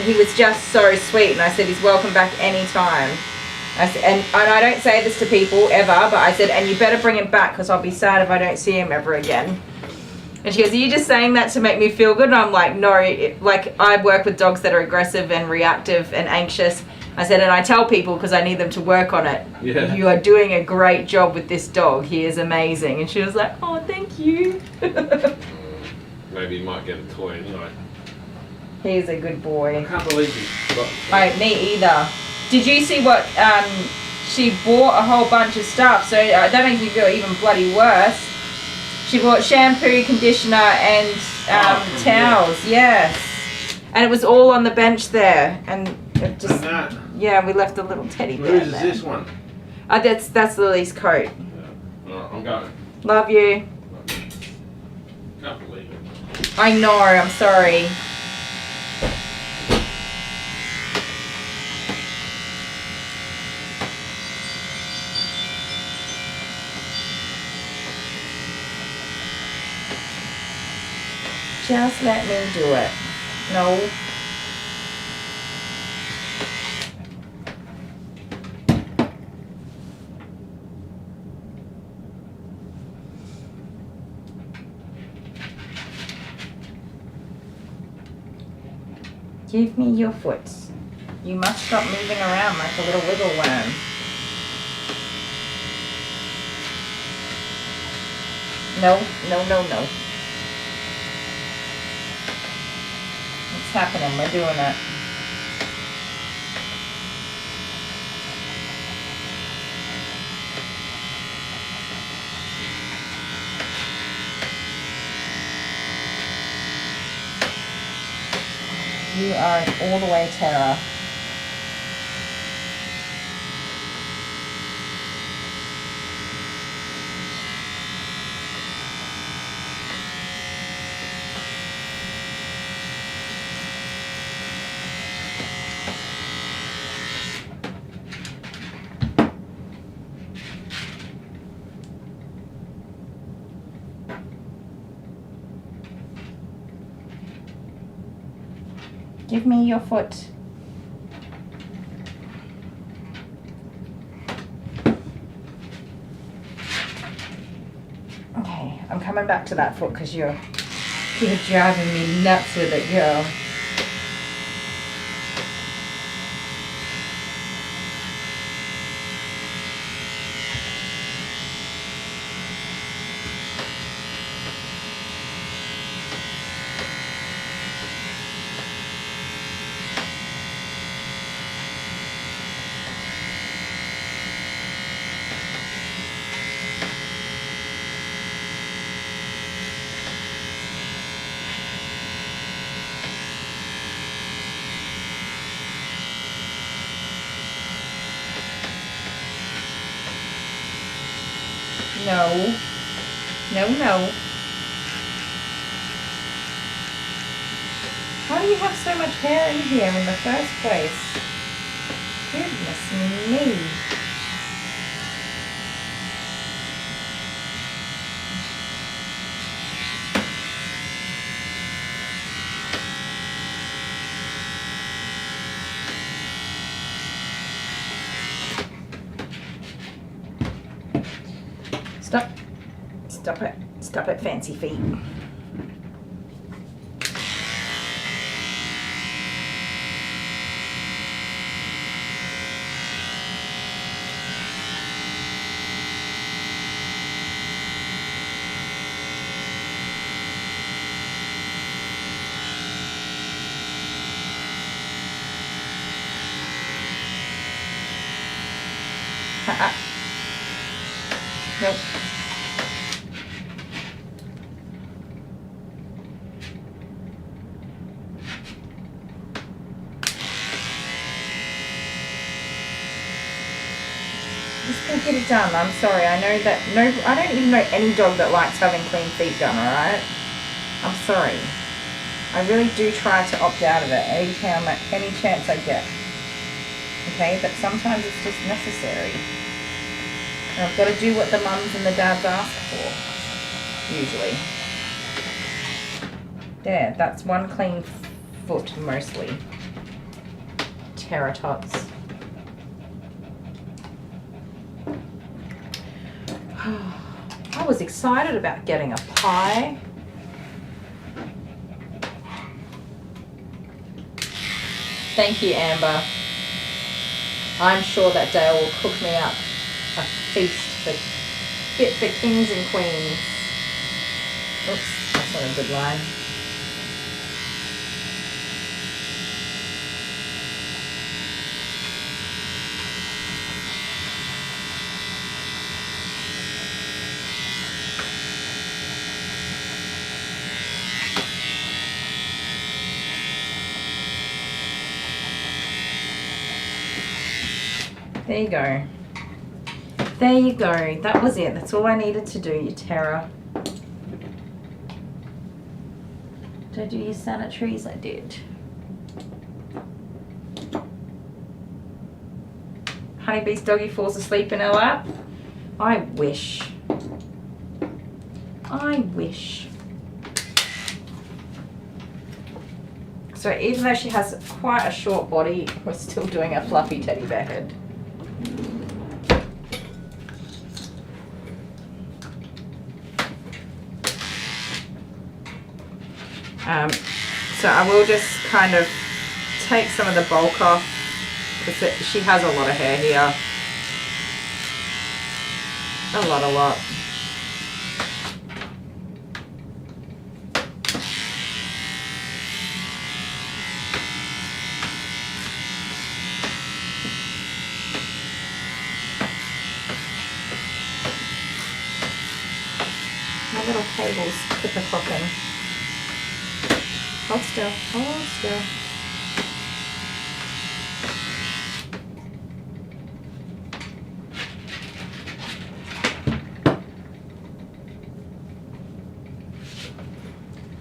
he was just so sweet. And I said, he's welcome back anytime. I said, and I don't say this to people ever, but I said, and you better bring him back because I'll be sad if I don't see him ever again. And she goes, are you just saying that to make me feel good? And I'm like, no, like I work with dogs that are aggressive and reactive and anxious. I said, and I tell people because I need them to work on it. Yeah. You are doing a great job with this dog. He is amazing. And she was like, oh, thank you. Maybe you might get a toy anyway. He's a good boy. I can't believe you got Me either. Did you see what, she bought a whole bunch of stuff. So that makes me feel even bloody worse. She bought shampoo, conditioner, and towels. Yes, and it was all on the bench there, and it just yeah, we left a little teddy bear Whose is there. this one? That's Lily's coat. Yeah. Alright, I'm going. Love you. Can't believe it. I know. I'm sorry. Just let me do it. No. Give me your foot. You must stop moving around like a little wiggle worm. No, no, no, no. It's happening. We're doing it. You are an all the way terror. Give me your foot. Okay, I'm coming back to that foot because you're driving me nuts with it, girl. No. No, no. How do you have so much hair in here in the first place? Goodness me. Stop. Stop it. Stop it, fancy feet. Nope. Just gonna get it done. I'm sorry. I know that I don't even know any dog that likes having clean feet done, alright? I'm sorry. I really do try to opt out of it any chance I get. Okay, but sometimes it's just necessary. And I've got to do what the mums and the dads ask for, usually. There, that's one clean foot mostly. Terratots. I was excited about getting a pie. Thank you, Amber. I'm sure that Dale will cook me up a feast fit for kings and queens. Oops, that's not a good line. There you go. There you go. That was it. That's all I needed to do, you terror. Did I do your sanitaries? I did. Honeybee's doggy falls asleep in her lap. I wish. I wish. So even though she has quite a short body, we're still doing a fluffy teddy bear head. So I will just kind of take some of the bulk off because she has a lot of hair here. A lot. cable's clipper-clopping. Hold still, hold still.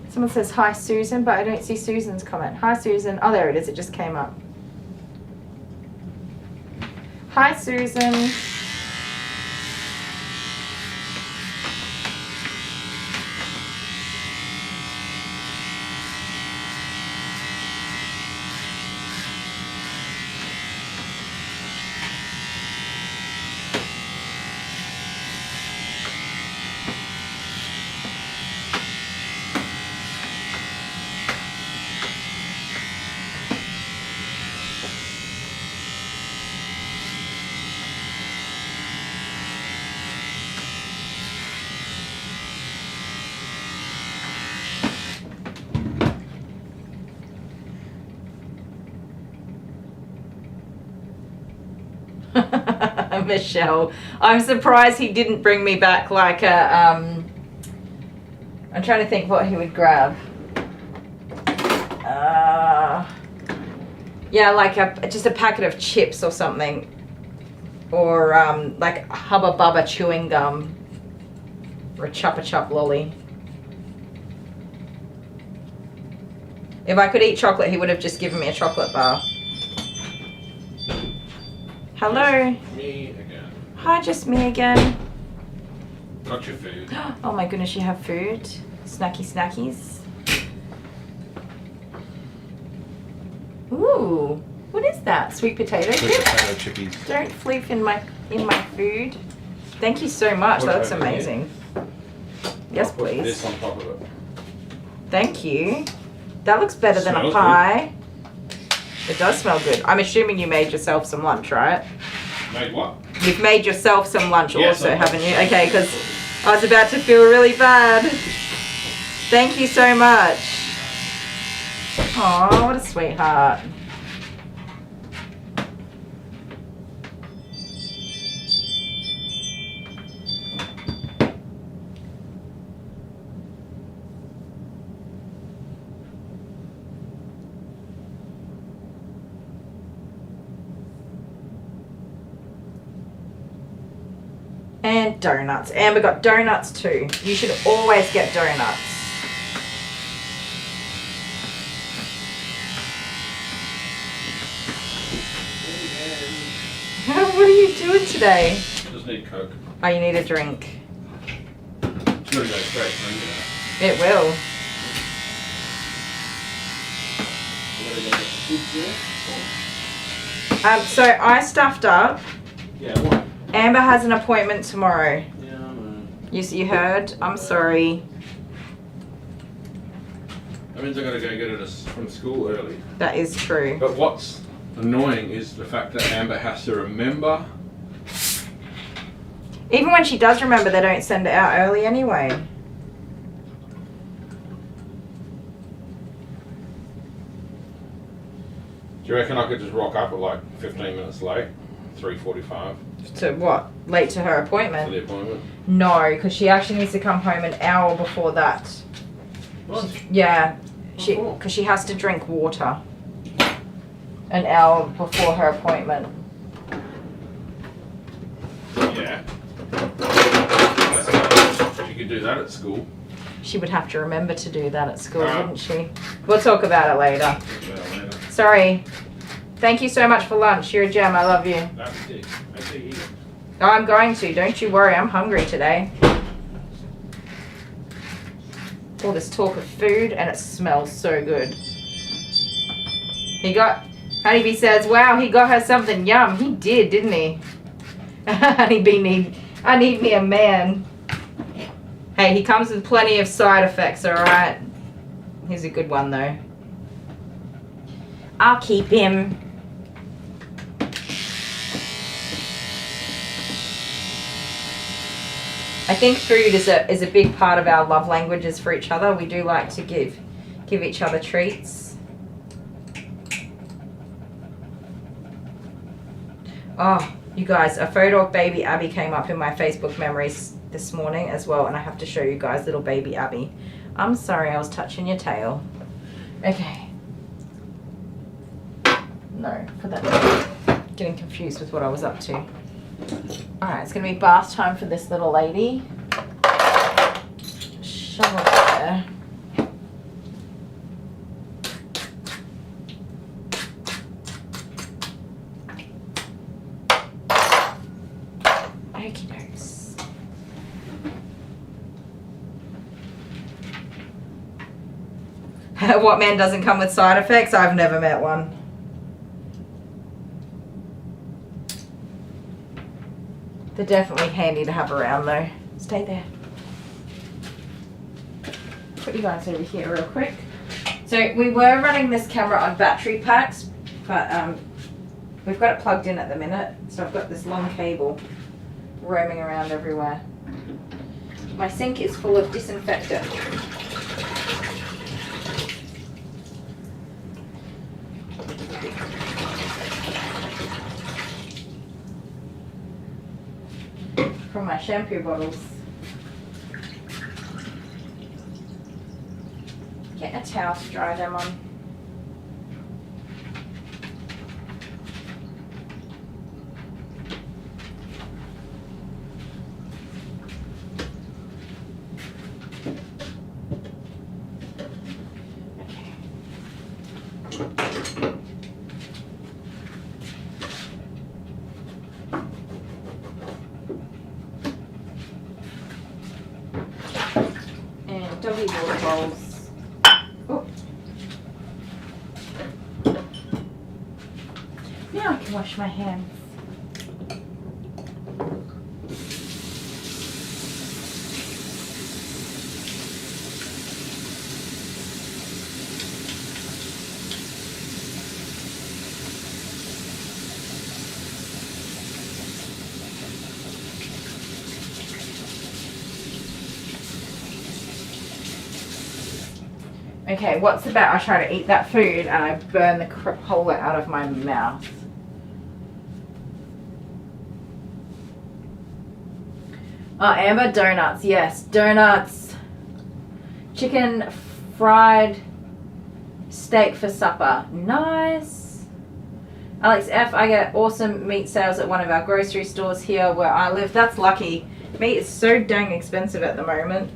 Someone says, hi Susan, but I don't see Susan's comment. Hi Susan. Oh, there it is. It just came up. Hi Susan. Michelle, I'm surprised he didn't bring me back like a I'm trying to think what he would grab. Yeah, like just a packet of chips or something, or like Hubba Bubba chewing gum, or a Chupa Chup lolly. If I could eat chocolate, he would have just given me a chocolate bar. Hello. Just me again. Hi, just me again. Got your food. Oh my goodness, you have food. Snacky snackies. Ooh, what is that? Sweet potato Sweet chips? potato chippies. Don't floof in my food. Thank you so much. That looks amazing. Yes, Put this please. on top of it. Thank you. That looks better than a Smells pie. It does smell good. I'm assuming you made yourself some lunch, right? Made what? You've made yourself some lunch Yes, also, I've haven't made you? some. Okay, because I was about to feel really bad. Thank you so much. Oh, what a sweetheart. And donuts. Amber got donuts too. You should always get donuts. What are you doing today? Just need Coke. Oh, you need a drink. It's gonna go straight through, It will. So I stuffed up. Yeah, what? Amber has an appointment tomorrow. Yeah, I know. You heard? I'm sorry. That means I gotta go get it from school early. That is true. But what's annoying is the fact that Amber has to remember. Even when she does remember, they don't send it out early anyway. Do you reckon I could just rock up at like 15 minutes late? 3:45 To what? Late to her for appointment? the appointment? No, because she actually needs to come home an hour before that. What? Yeah, because she has to drink water an hour before her appointment. Yeah. That's nice. She could do that at school. She would have to remember to do that at school, Ah. wouldn't she? We'll talk about it later. Well, later. Sorry. Thank you so much for lunch. You're a gem. I love you. That's it. Make sure you eat it. Oh, I'm going to. Don't you worry. I'm hungry today. All this talk of food, and it smells so good. Honeybee says, wow, he got her something yum. He did, didn't he? Honeybee I need me a man. Hey, he comes with plenty of side effects, alright? Here's a good one, though. I'll keep him. I think food is a big part of our love languages for each other. We do like to give each other treats. Oh, you guys, a photo of baby Abby came up in my Facebook memories this morning as well, and I have to show you guys little baby Abby. I'm sorry, I was touching your tail. Okay. No, put that down. Getting confused with what I was up to. Alright, it's gonna be bath time for this little lady. Shovel there. Okie dokes. What man doesn't come with side effects? I've never met one. They're definitely handy to have around though. Stay there. Put you guys over here real quick. So we were running this camera on battery packs, but we've got it plugged in at the minute. So I've got this long cable roaming around everywhere. My sink is full of disinfectant. From my shampoo bottles. Get a towel to dry them on. Doggy water bowls. Oh. Now I can wash my hands. Okay, what's about I try to eat that food and I burn the crapola out of my mouth. Oh, Amber, donuts. Yes, donuts. Chicken fried steak for supper. Nice. Alex F, I get awesome meat sales at one of our grocery stores here where I live. That's lucky. Meat is so dang expensive at the moment.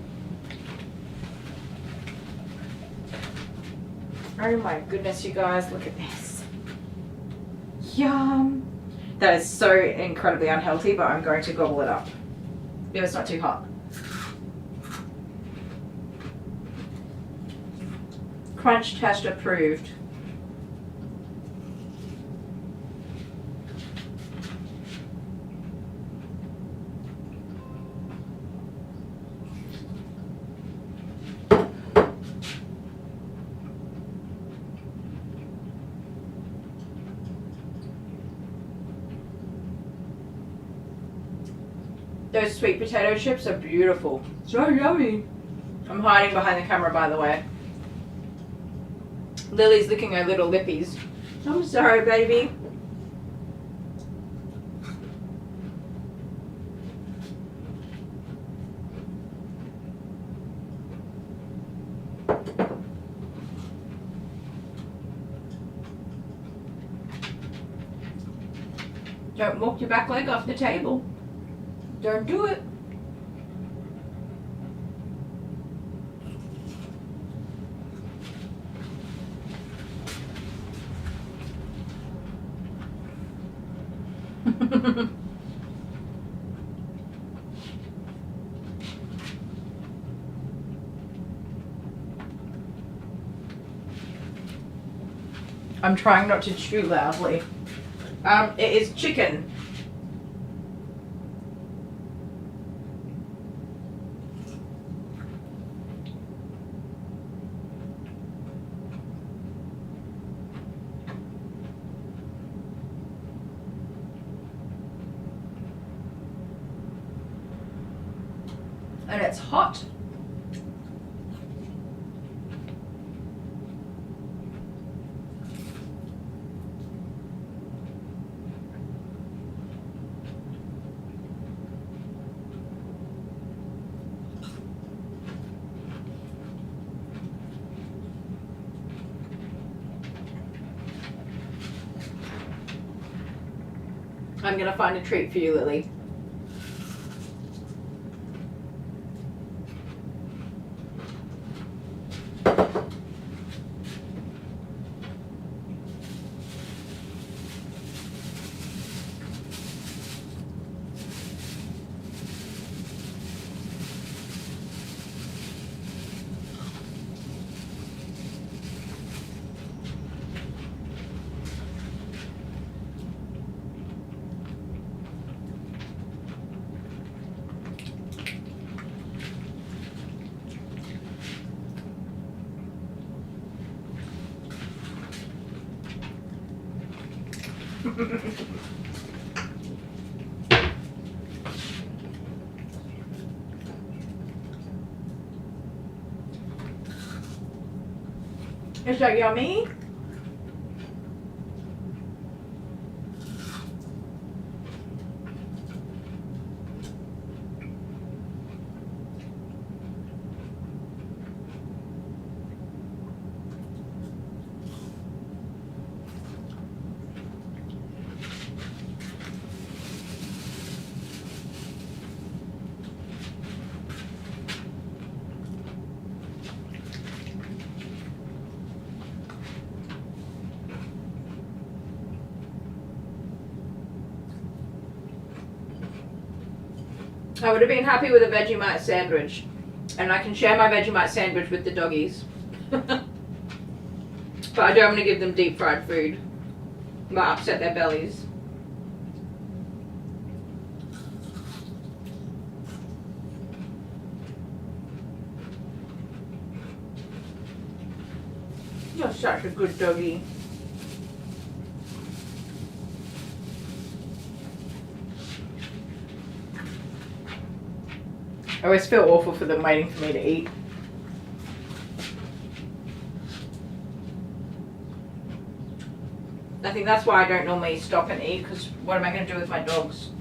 Oh my goodness, you guys, look at this. Yum. That is so incredibly unhealthy, but I'm going to gobble it up. If it's not too hot. Crunch test approved. Those sweet potato chips are beautiful. So yummy. I'm hiding behind the camera, by the way. Lily's licking her little lippies. I'm sorry, baby. Don't walk your back leg off the table. Don't do it. I'm trying not to chew loudly. It is chicken. And it's hot. I'm gonna find a treat for you, Lily. Is that yummy? I would have been happy with a Vegemite sandwich, and I can share my Vegemite sandwich with the doggies. But I don't want to give them deep fried food. Might upset their bellies. You're such a good doggy. I always feel awful for them waiting for me to eat. I think that's why I don't normally stop and eat, because what am I going to do with my dogs?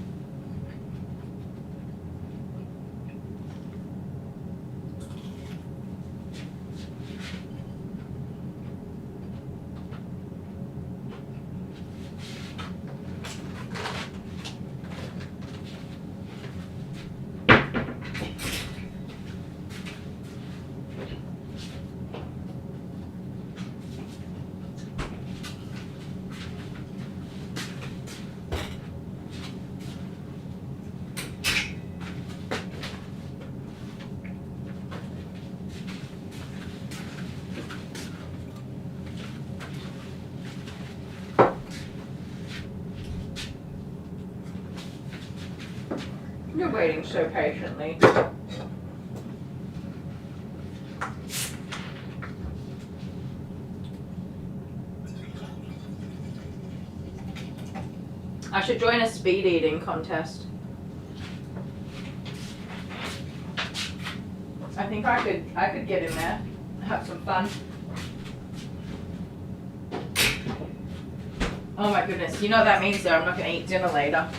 You're waiting so patiently. I should join a speed eating contest. I think I could get in there, have some fun. Oh my goodness, you know what that means though, I'm not gonna eat dinner later.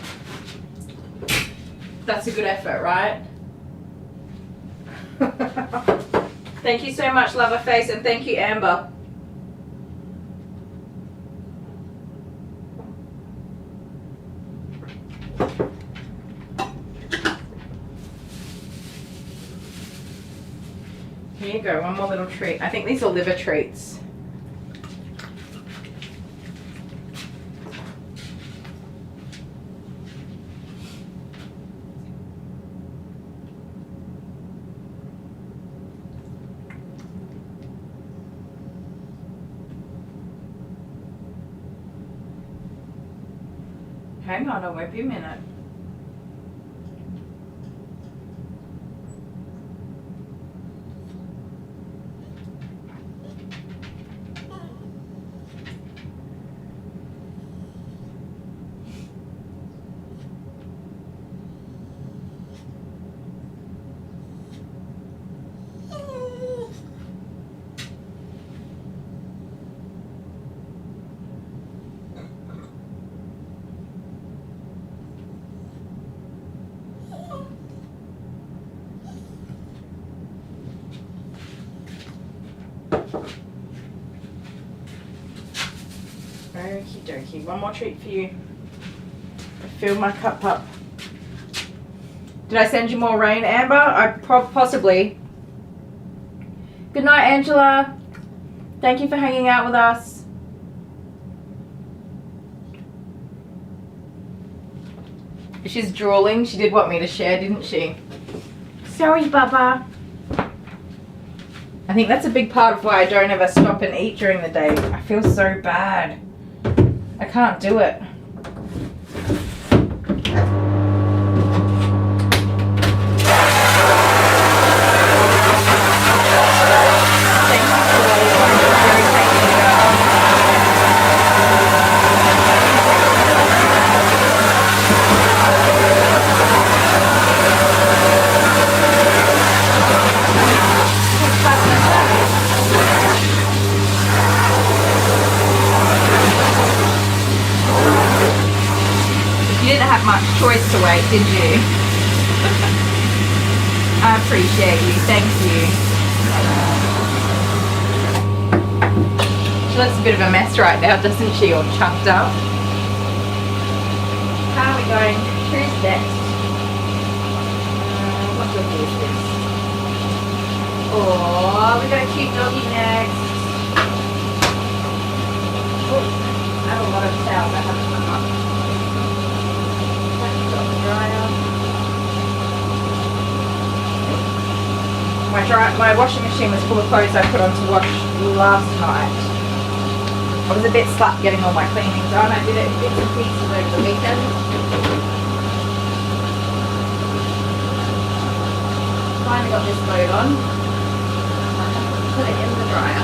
That's a good effort, right? Thank you so much, Loverface, and thank you, Amber. Here you go, one more little treat. I think these are liver treats. Hang on, I won't be a minute. Okie dokie, one more treat for you. fill my cup up. Did I send you more rain, Amber? Possibly. Good night, Angela. Thank you for hanging out with us. She's drooling. She did want me to share, didn't she? Sorry, Baba. I think that's a big part of why I don't ever stop and eat during the day. I feel so bad. I can't do it. Much choice to wait, did you? I appreciate you, thank you. She looks a bit of a mess right now, doesn't she? All chunked up. How are we going? Who's next? What doggy is this? Oh, we got a cute doggy next. Oh, I have a lot of towels I haven't hung up. My washing machine was full of clothes I put on to wash last night. I was a bit slack getting all my cleaning done. I did it in bits and pieces over the weekend. Finally got this load on. Put it in the dryer.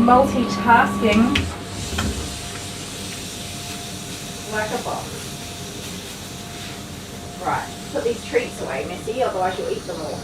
Multitasking like a boss. Right, put these treats away, Missy, otherwise you'll eat them all.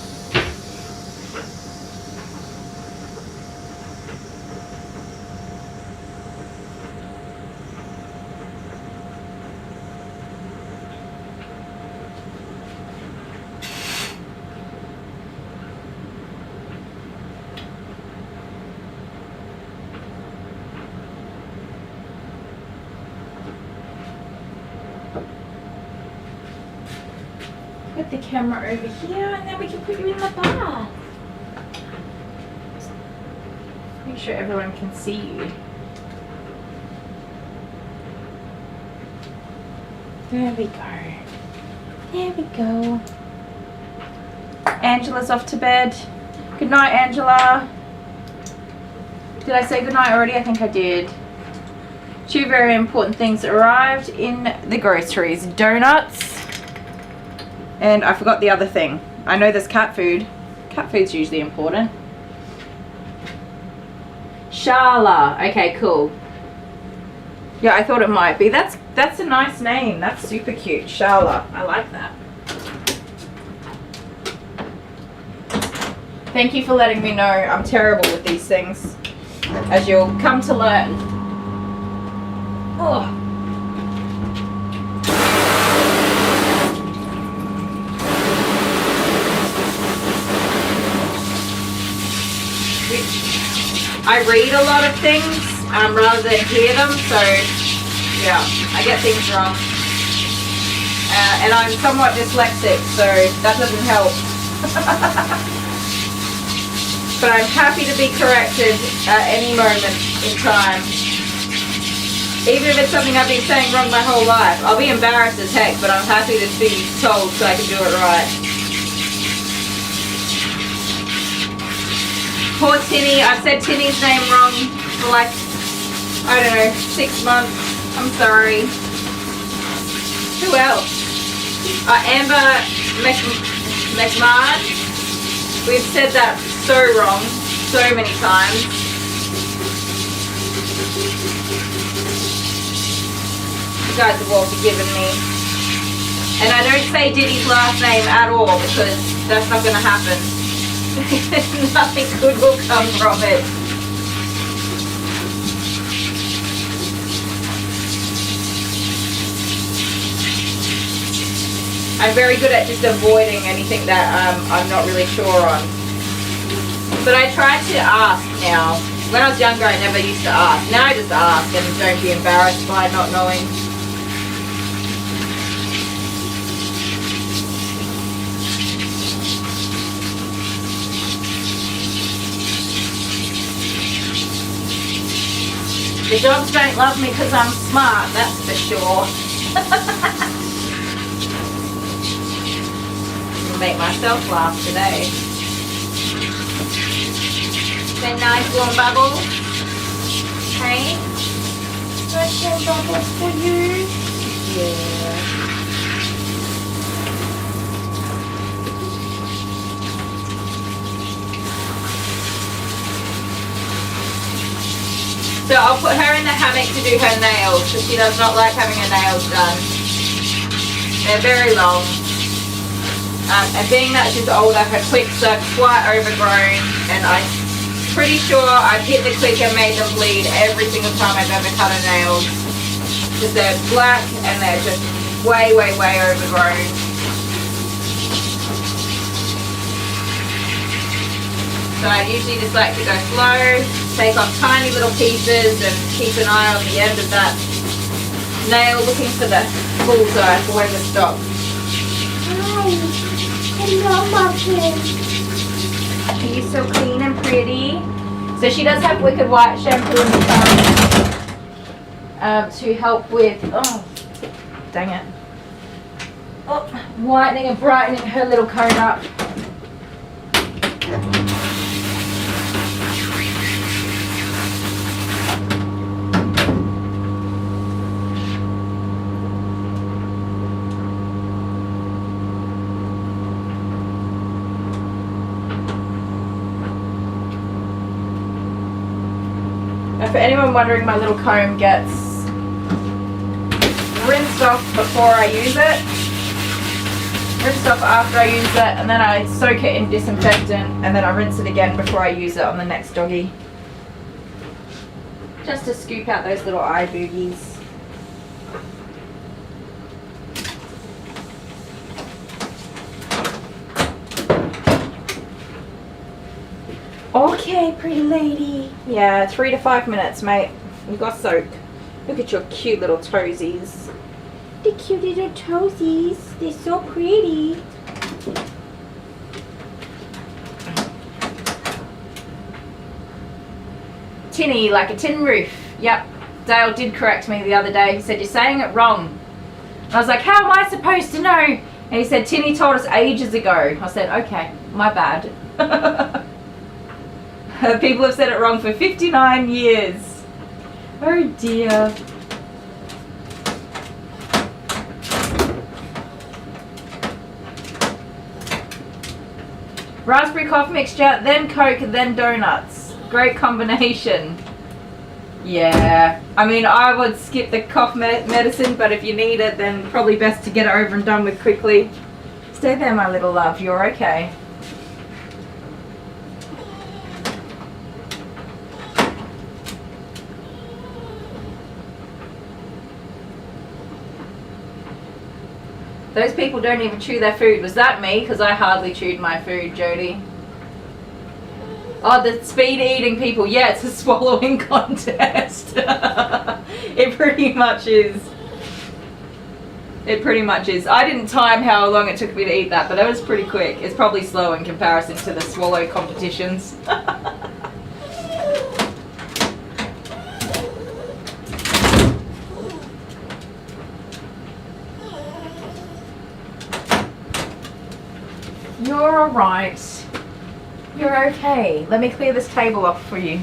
Put the camera over here and then we can put you in the bath. Make sure everyone can see you. There we go. There we go. Angela's off to bed. Good night, Angela. Did I say good night already? I think I did. 2 very important things arrived in the groceries. Donuts. And I forgot the other thing. I know there's cat food. Cat food's usually important. Shala. Okay, cool. Yeah, I thought it might be. That's a nice name. That's super cute. Shala. I like that. Thank you for letting me know. I'm terrible with these things, as you'll come to learn. Oh. I read a lot of things rather than hear them, so yeah, I get things wrong. And I'm somewhat dyslexic, so that doesn't help. But I'm happy to be corrected at any moment in time. Even if it's something I've been saying wrong my whole life. I'll be embarrassed as heck, but I'm happy to be told so I can do it right. Poor Tinny, I've said Tinny's name wrong for like, I don't know, 6 months. I'm sorry. Who else? Amber McMahon. We've said that so wrong, so many times. You guys have all forgiven me. And I don't say Diddy's last name at all because that's not going to happen. Nothing good will come from it. I'm very good at just avoiding anything that I'm not really sure on. But I try to ask now. When I was younger, I never used to ask. Now I just ask and don't be embarrassed by not knowing. The dogs don't love me because I'm smart, that's for sure. I'll make myself laugh today. Say nice warm bubbles. Okay. Nice warm bubbles for you. Yeah. So I'll put her in the hammock to do her nails because she does not like having her nails done. They're very long. And being that she's older, her clicks are quite overgrown, and I'm pretty sure I've hit the click and made them bleed every single time I've ever cut her nails. Because they're black and they're just way, way, way overgrown. So I usually just like to go slow, take off tiny little pieces and keep an eye on the end of that nail, looking for the bullseye for when to stop. Hi, hello, Muffin. Are you so clean and pretty? So she does have Wicked White shampoo in the car to help with, oh, dang it. Oh, whitening and brightening her little comb up. For anyone wondering, my little comb gets rinsed off before I use it, rinsed off after I use it, and then I soak it in disinfectant, and then I rinse it again before I use it on the next doggy. Just to scoop out those little eye boogies. Okay, pretty lady. Yeah, 3 to 5 minutes, mate. You got soak. Look at your cute little toesies. The cute little toesies. They're so pretty. Tinny, like a tin roof. Yep. Dale did correct me the other day. He said, you're saying it wrong. And I was like, how am I supposed to know? And he said, Tinny told us ages ago. I said, okay, my bad. People have said it wrong for 59 years. Oh dear. Raspberry coffee mixture, then Coke, then donuts. Great combination. Yeah. I mean, I would skip the cough medicine, but if you need it, then probably best to get it over and done with quickly. Stay there, my little love. You're okay. Those people don't even chew their food. Was that me? Because I hardly chewed my food, Jody. Oh, the speed eating people. Yeah, it's a swallowing contest. It pretty much is. It pretty much is. I didn't time how long it took me to eat that, but it was pretty quick. It's probably slow in comparison to the swallow competitions. You're alright. You're okay. Let me clear this table off for you.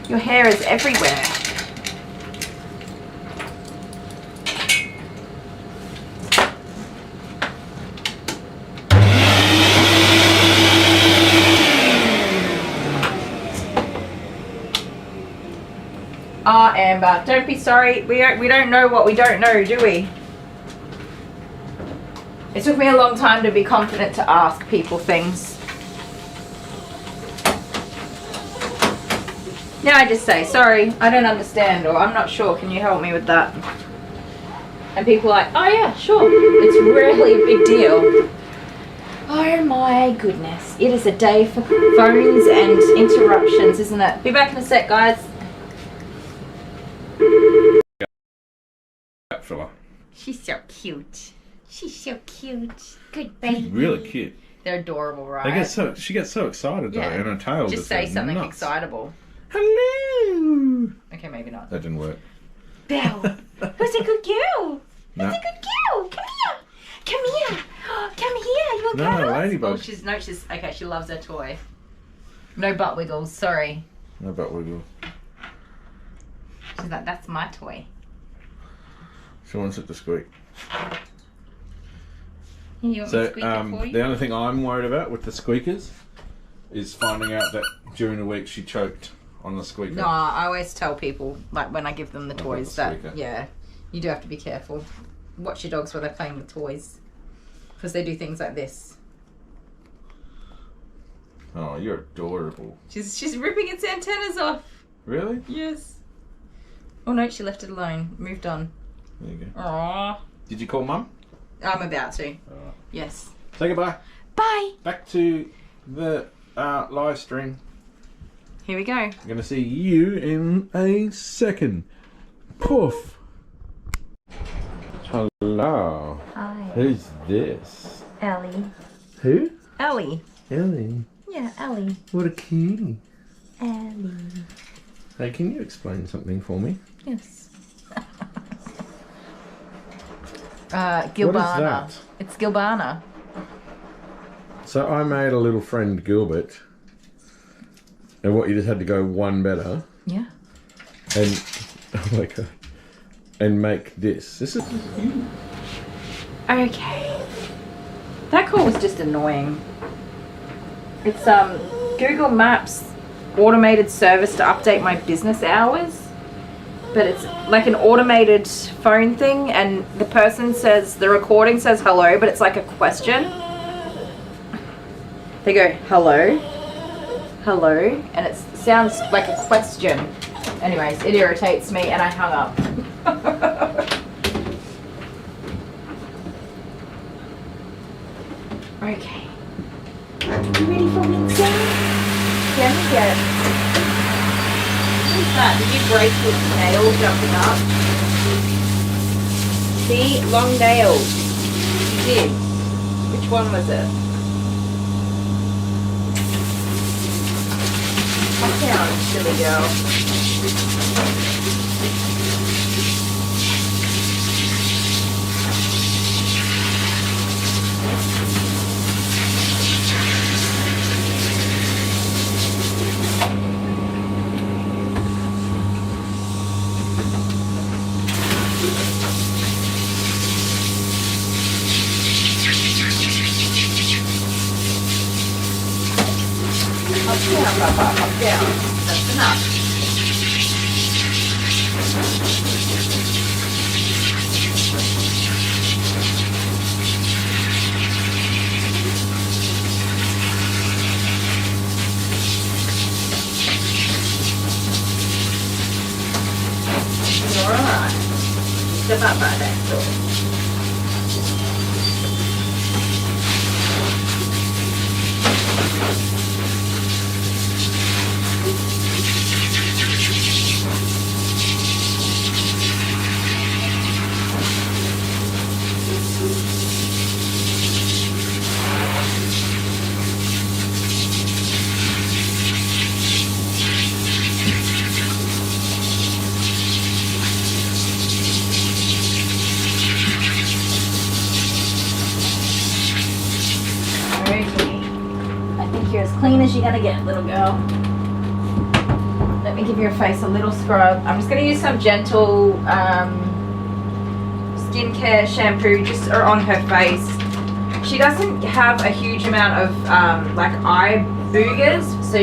Your hair is everywhere. Amber. Don't be sorry. We don't know what we don't know, do we? It took me a long time to be confident to ask people things. Now I just say, sorry, I don't understand, or I'm not sure, can you help me with that? And people are like, oh yeah, sure. It's rarely a big deal. Oh my goodness. It is a day for phones and interruptions, isn't it? Be back in a sec, guys. That fella. She's so cute. She's so cute. Good She's baby. really cute. They're adorable, right? She gets so excited though, Yeah. and her tail Just say goes something nuts. excitable. Hello. Okay, maybe not. That didn't work. Belle, who's a good girl? No. Who's a good girl? Come here. Come here. Come here. You want No, cuddles? ladybug. Oh, she's okay. She loves her toy. No butt wiggles. Sorry. No butt wiggle. She's like, that's my toy. She wants it to squeak. You want me So, to squeak it for you? the only thing I'm worried about with the squeakers is finding out that during the week she choked on the squeaker. No, I always tell people, like when I give them the About toys, the that squeaker. yeah, you do have to be careful. Watch your dogs when they're playing with toys, because they do things like this. Oh, you're adorable. She's ripping its antennas off. Really? Yes. Oh no, she left it alone. Moved on. There you go. Aww. Did you call Mum? I'm about to. Oh. Yes. Say goodbye. Bye. Back to the live stream. Here we go. I'm going to see you in a second. Poof. Hello. Hi. Who's this? Ellie. Who? Ellie. Ellie. Yeah, Ellie. What a cutie. Ellie. Hey, can you explain something for me? Yes. Gilbana. What is that? It's Gilbana. So I made a little friend Gilbert. And what, you just had to go one better? Yeah. And, oh my god. And make this. This is huge. Okay. That call was just annoying. It's Google Maps automated service to update my business hours. But it's like an automated phone thing, and the person says, the recording says hello, but it's like a question. They go, hello, hello, and it sounds like a question. Anyways, it irritates me, and I hung up. Okay. You ready for Wednesday? Can we get... What's that? Did you break your nail jumping up? See? Long nails. You did. Which one was it? Calm down, silly girl. Up down, Papa, up down. That's enough. You're alright. Step up by that door. You're as clean as you're gonna get, little girl. Let me give your face a little scrub. I'm just gonna use some gentle skincare shampoo just on her face. She doesn't have a huge amount of like eye boogers, so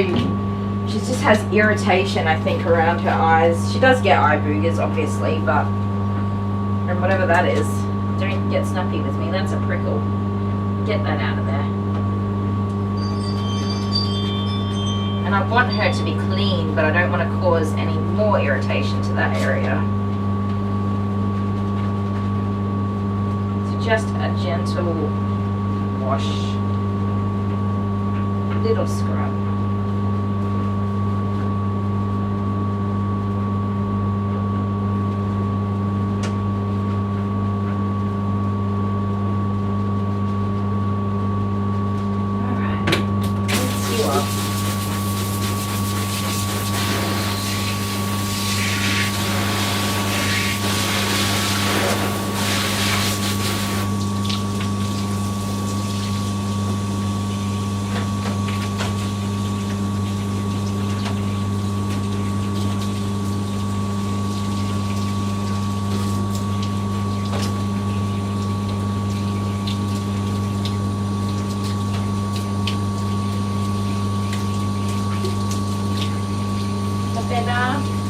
She just has irritation, I think, around her eyes. She does get eye boogers, obviously, but... and whatever that is. Don't get snappy with me, that's a prickle. Get that out of there. And I want her to be clean, but I don't want to cause any more irritation to that area. So just a gentle wash. Little scrub.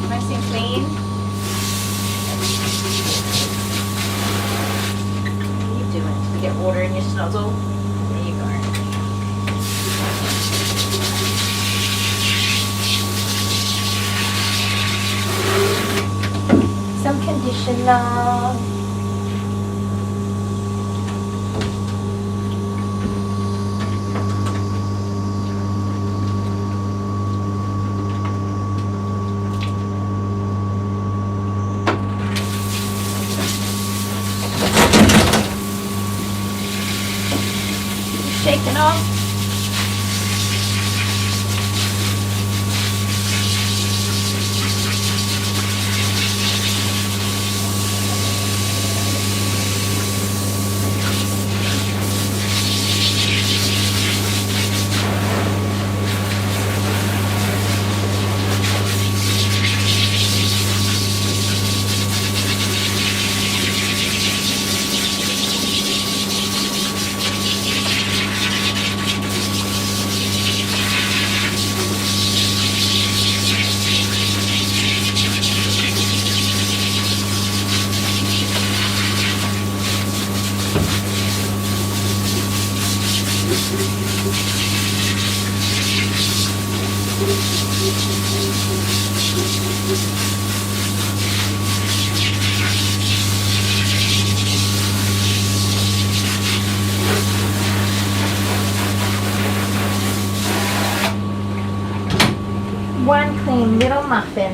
Nice and clean. What are you doing? Did you get water in your snozzle? There you go. Some conditioner. Shaking off. One clean little muffin.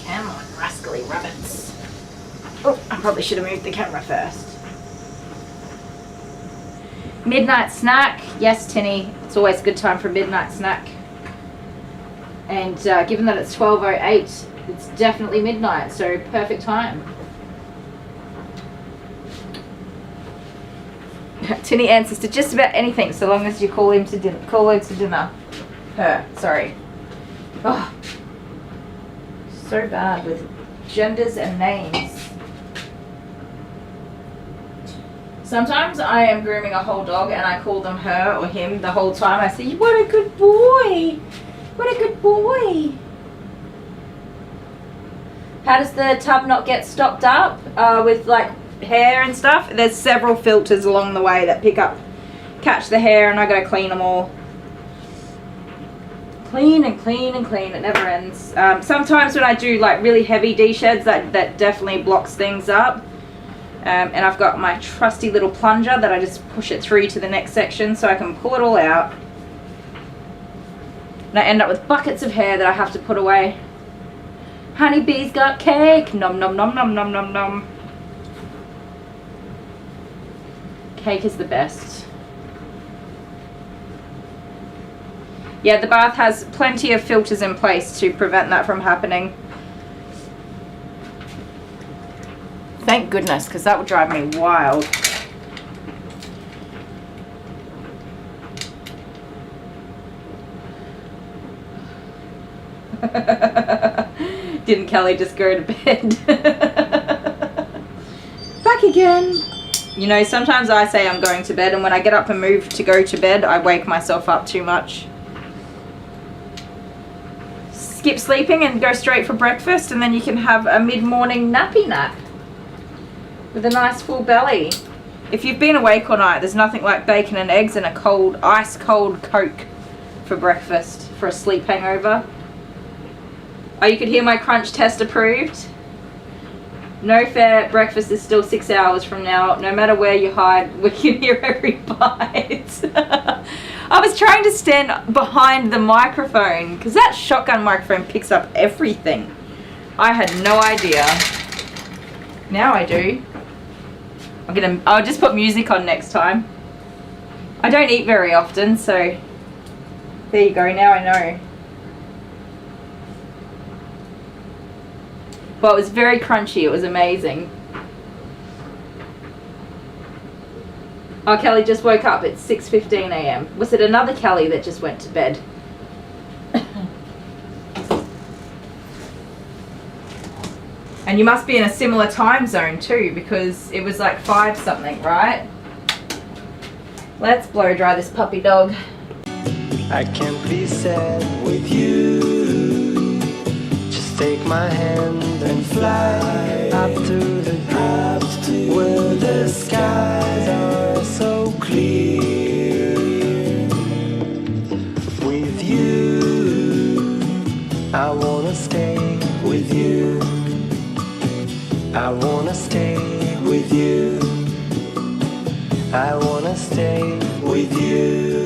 Come on, rascally rabbits. Oh, I probably should have moved the camera first. Midnight snack. Yes, Tinny. It's always a good time for a midnight snack. And given that it's 12:08, it's definitely midnight, so perfect time. Tinny answers to just about anything, so long as you call him to dinner. Call her to dinner. Her, sorry. Oh, so bad with genders and names. Sometimes I am grooming a whole dog and I call them her or him the whole time. I say, "What a good boy! What a good boy!" How does the tub not get stopped up with like hair and stuff? There's several filters along the way that catch the hair, and I gotta clean them all. Clean and clean and clean, it never ends. Sometimes when I do like really heavy de-sheds, that definitely blocks things up. And I've got my trusty little plunger that I just push it through to the next section so I can pull it all out. And I end up with buckets of hair that I have to put away. Honeybee's got cake. Nom nom nom nom nom nom nom. Cake is the best. Yeah, the bath has plenty of filters in place to prevent that from happening. Thank goodness, because that would drive me wild. Didn't Kelly just go to bed? Back again. You know, sometimes I say I'm going to bed, and when I get up and move to go to bed, I wake myself up too much. Skip sleeping and go straight for breakfast, and then you can have a mid-morning nappy nap with a nice full belly. If you've been awake all night, there's nothing like bacon and eggs and a cold, ice cold Coke for breakfast for a sleep hangover. Oh, you could hear my crunch test approved. No fair, breakfast is still 6 hours from now. No matter where you hide, we can hear every bite. I was trying to stand behind the microphone because that shotgun microphone picks up everything. I had no idea. Now I do. I'll just put music on next time. I don't eat very often, so there you go, now I know. But it was very crunchy, it was amazing. Oh, Kelly just woke up, it's 6:15 a.m. Was it another Kelly that just went to bed? And you must be in a similar time zone too, because it was like 5 something, right? Let's blow dry this puppy dog. I can't be sad with you. Just take my hand and fly up to the dream where the skies are so clear. With you, I wanna stay with you. I wanna stay with you. I wanna stay with you.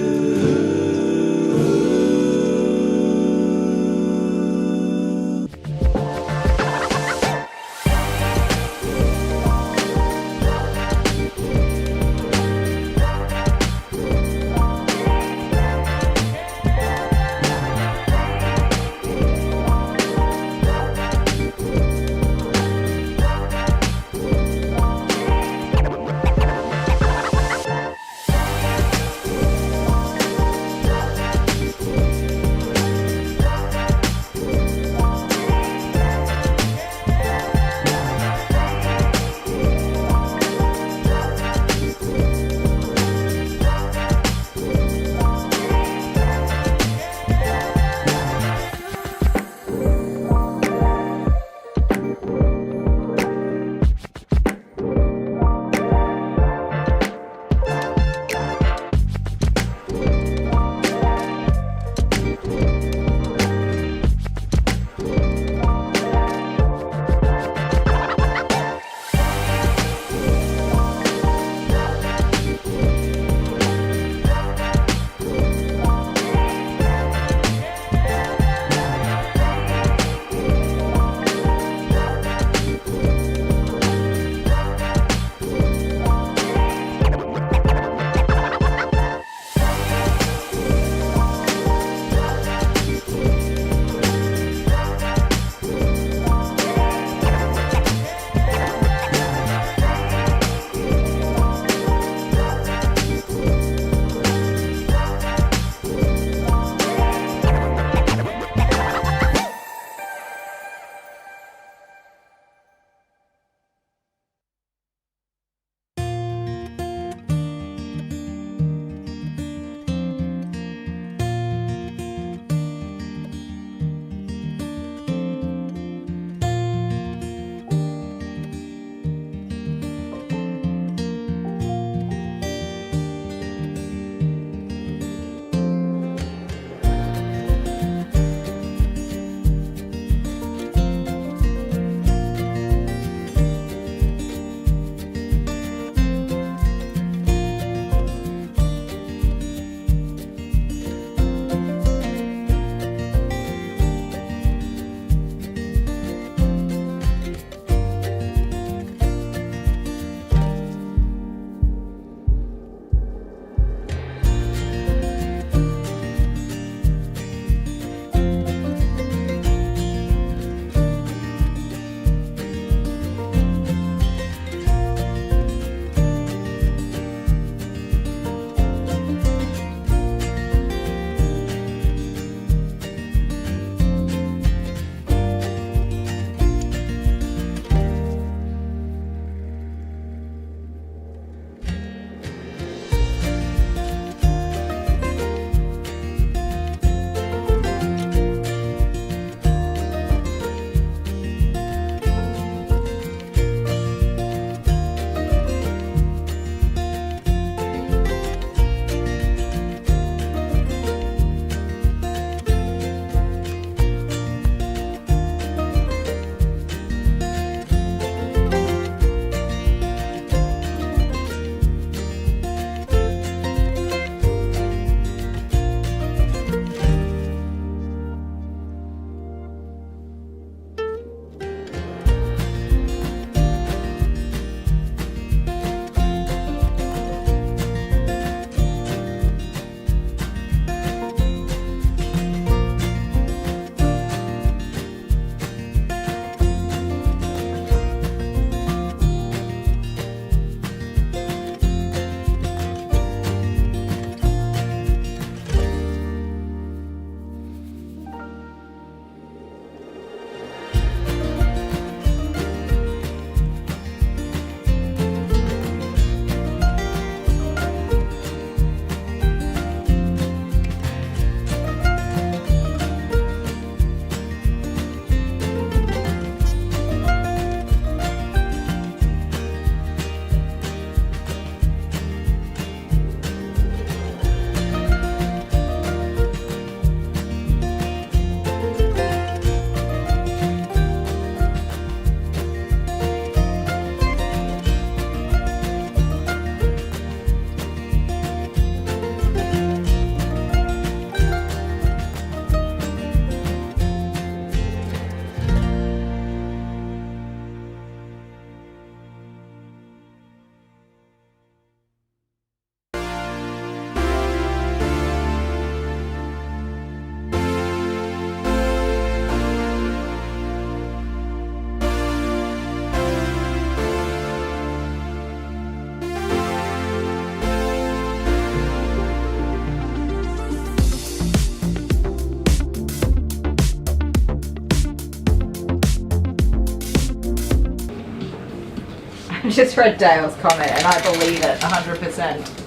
just read Dale's comment and I believe it 100%.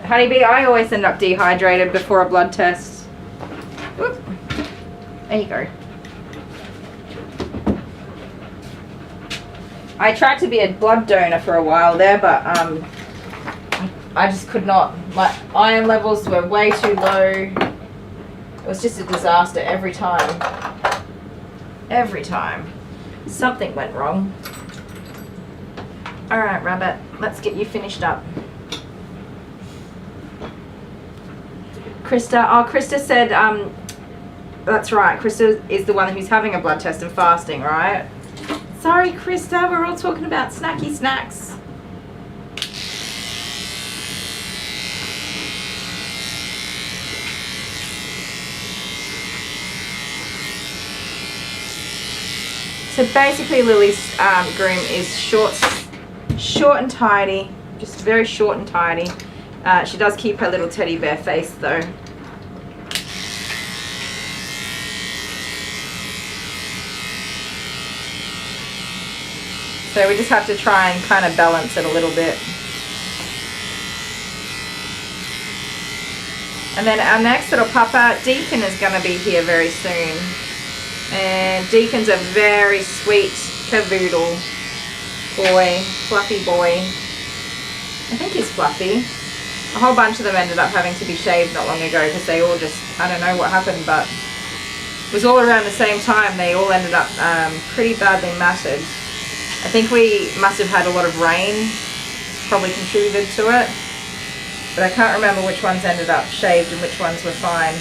Honeybee, I always end up dehydrated before a blood test. Oop. There you go. I tried to be a blood donor for a while there, but I just could not. My iron levels were way too low. It was just a disaster every time. Every time. Something went wrong. Alright, Rabbit, let's get you finished up. Krista, oh, Krista said, that's right, Krista is the one who's having a blood test and fasting, right? Sorry, Krista, we're all talking about snacky snacks. So basically Lily's groom is short and tidy, just very short and tidy. She does keep her little teddy bear face though. So we just have to try and kind of balance it a little bit. And then our next little pupper, Deacon, is going to be here very soon. And Deacon's a very sweet cavoodle boy, fluffy boy. I think he's fluffy. A whole bunch of them ended up having to be shaved not long ago because they all just, I don't know what happened, but it was all around the same time. They all ended up pretty badly matted. I think we must have had a lot of rain, probably contributed to it, but I can't remember which ones ended up shaved and which ones were fine.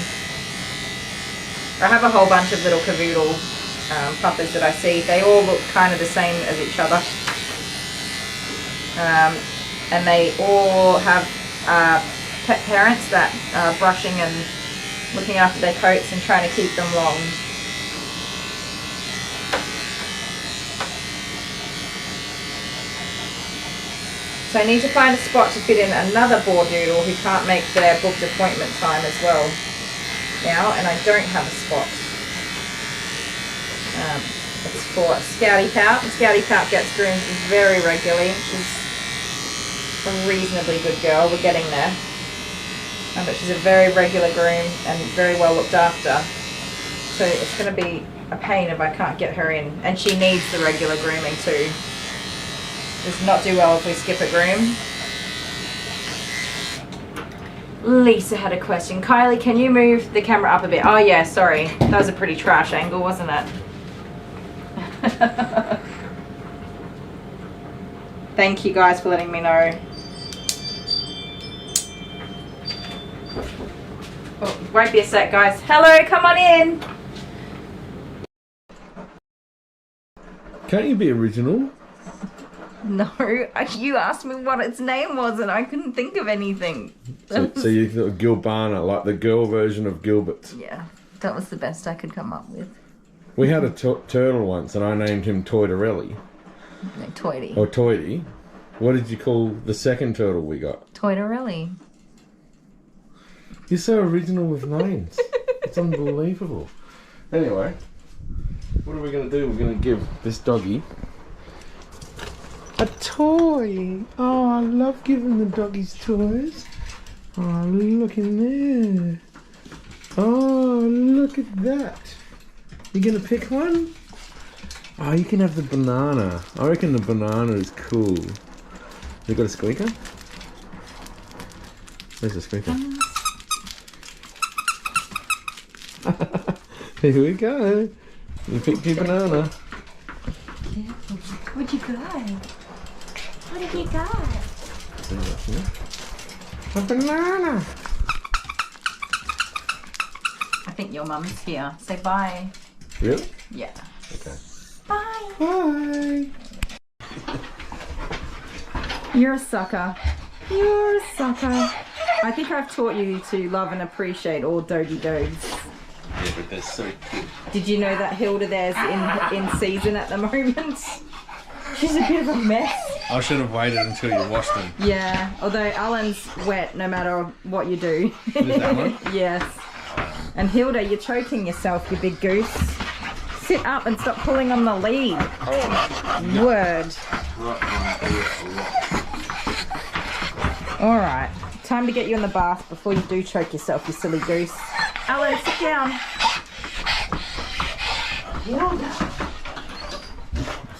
I have a whole bunch of little cavoodle puppers that I see. They all look kind of the same as each other. And they all have pet parents that are brushing and looking after their coats and trying to keep them long. So I need to find a spot to fit in another boardoodle who can't make their booked appointment time as well now, and I don't have a spot. It's for Scouty Pout. Scouty Pout gets groomed very regularly. She's a reasonably good girl. We're getting there. But she's a very regular groom and very well looked after. So it's going to be a pain if I can't get her in. And she needs the regular grooming too. Does not do well if we skip a groom. Lisa had a question. Kylie, can you move the camera up a bit? Oh yeah, sorry. That was a pretty trash angle, wasn't it? Thank you guys for letting me know. Oh, won't be a sec, guys. Hello, come on in. Can't you be original? No, you asked me what its name was and I couldn't think of anything. So you thought Gilbana, like the girl version of Gilbert. Yeah, that was the best I could come up with. We had a turtle once and I named him Toidarelli. No, Toity. Or Toity. What did you call the second turtle we got? Toidarelli. You're so original with names. It's unbelievable. Anyway, what are we going to do? We're going to give this doggy a toy. Oh, I love giving the doggies toys. Oh, look in there. Oh, look at that. You gonna pick one? Oh, you can have the banana. I reckon the banana is cool. You got a squeaker? Where's the squeaker? Here we go. You picked your banana. What'd you got? What have you got? A banana. I think your mum's here. Say bye. Really? Yeah. Okay. Bye. Bye. You're a sucker. You're a sucker. I think I've taught you to love and appreciate all doggy dogs. Yeah, but they're so cute. Did you know that Hilda there's in season at the moment? She's a bit of a mess. I should have waited until you washed them. Yeah, although Alan's wet no matter what you do. Is that one? Yes. And Hilda, you're choking yourself, you big goose. Sit up and stop pulling on the lead. Oh, word. Alright, time to get you in the bath before you do choke yourself, you silly goose. Alan, sit down.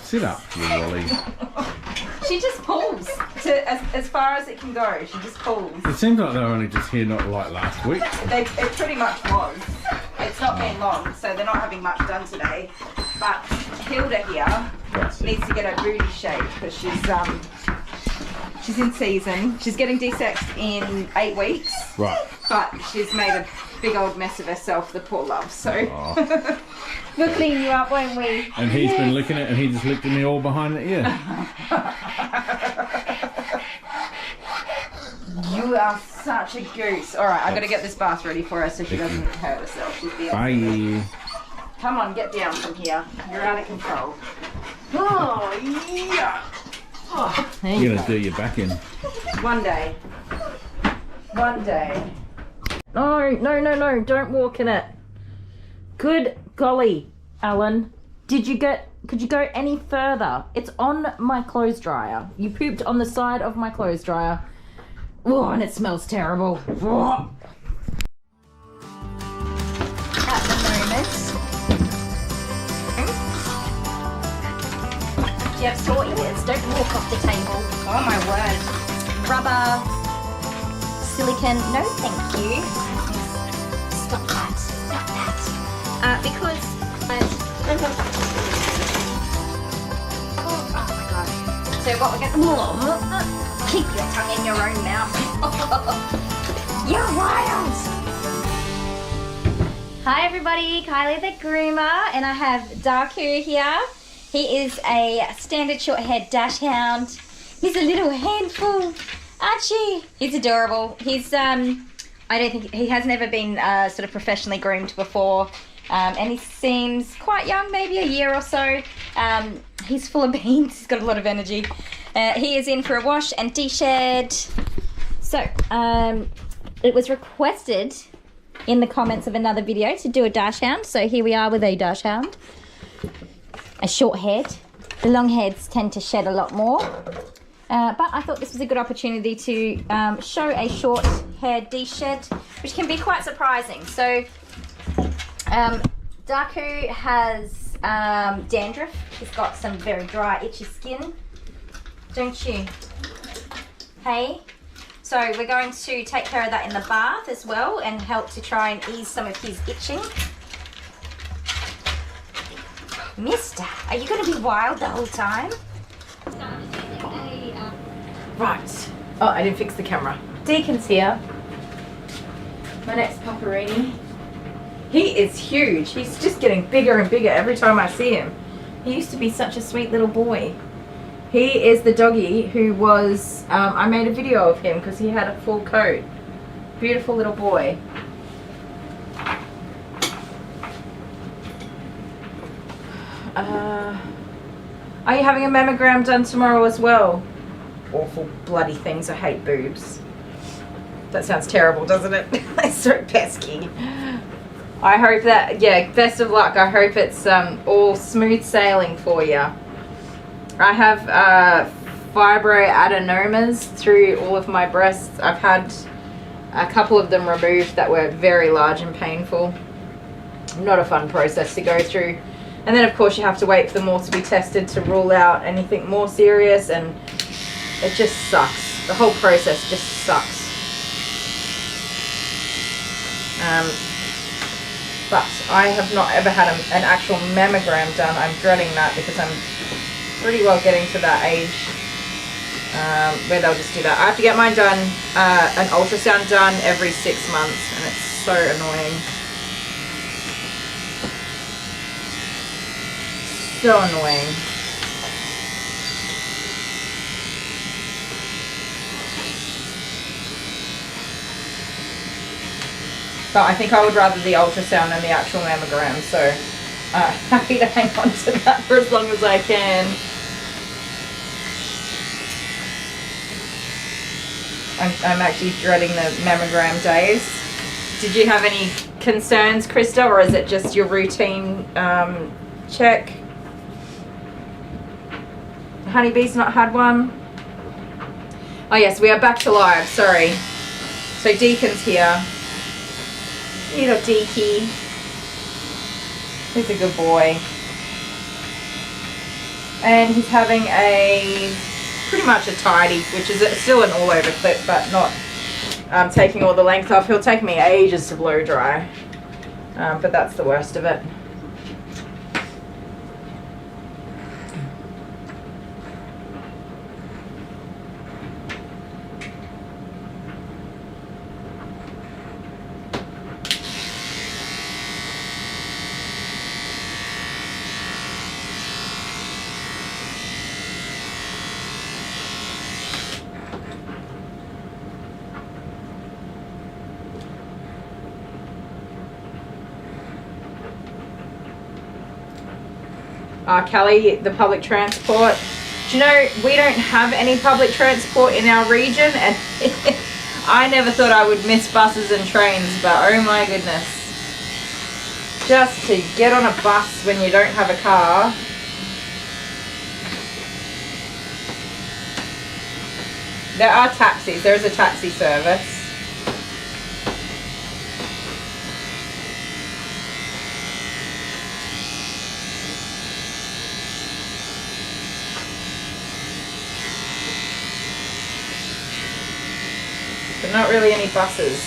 Sit up, you lolly. She just pulls to as far as it can go. She just pulls. It seems like they were only just here not like last week. It pretty much was. It's not been long, so they're not having much done today. But Hilda here needs to get her booty shaved because she's in season. She's getting desexed in 8 weeks. Right. But she's made a big old mess of herself, the poor love. So we'll clean you up, won't we? And he's been licking it, and he just licked me all behind the ear. You are such a goose. All right, I've got to get this bath ready for her so she doesn't hurt herself. She's the Bye. Come on, get down from here. You're out of control. Oh, yeah. Oh, You're going to do your back in. One day. One day. No, no, no, no. Don't walk in it. Good golly, Alan. Could you go any further? It's on my clothes dryer. You pooped on the side of my clothes dryer. Oh, and it smells terrible. Oh. At the moment. Do you have sore ears? Don't walk off the table. Oh my word. Rubber, silicone, no thank you. Stop that, stop that. Because oh my god. So what we're gonna keep your tongue in your own mouth. You're wild. Hi everybody, Kylie the Groomer, and I have Darku here. He is a standard short-haired dash hound. He's a little handful, Archie. He's adorable. He's I don't think he has never been sort of professionally groomed before, and he seems quite young, maybe a year or so. He's full of beans. He's got a lot of energy. He is in for a wash and de-shed. So it was requested in the comments of another video to do a dash hound. So here we are with a dash hound. A short head. The long heads tend to shed a lot more. But I thought this was a good opportunity to show a short hair de-shed, which can be quite surprising. So Darku has dandruff. He's got some very dry, itchy skin. Don't you? Hey? So we're going to take care of that in the bath as well and help to try and ease some of his itching. Mister, are you going to be wild the whole time? Right. Oh, I didn't fix the camera. Deacon's here. My next paparini. He is huge. He's just getting bigger and bigger every time I see him. He used to be such a sweet little boy. He is the doggy who was, I made a video of him because he had a full coat. Beautiful little boy. Are you having a mammogram done tomorrow as well? Awful bloody things. I hate boobs. That sounds terrible, doesn't it? It's so pesky. I hope that, yeah, best of luck. I hope it's all smooth sailing for you. I have fibroadenomas through all of my breasts. I've had a couple of them removed that were very large and painful. Not a fun process to go through. And then of course you have to wait for them all to be tested to rule out anything more serious, and it just sucks. The whole process just sucks. But I have not ever had an actual mammogram done. I'm dreading that because I'm pretty well getting to that age where they'll just do that. I have to get mine done, an ultrasound done every 6 months, and it's so annoying. So annoying. But I think I would rather the ultrasound than the actual mammogram, so happy to hang on to that for as long as I can. I'm actually dreading the mammogram days. Did you have any concerns, Krista, or is it just your routine check? Honeybee's not had one. Oh yes, we are back to live, sorry. So Deacon's here. Little Deaky. He's a good boy. And he's having pretty much a tidy, which is still an all over clip, but not taking all the length off. He'll take me ages to blow dry, but that's the worst of it. Kelly, the public transport. Do you know, we don't have any public transport in our region, and I never thought I would miss buses and trains, but oh my goodness. Just to get on a bus when you don't have a car. There are taxis, there is a taxi service. Not really any buses.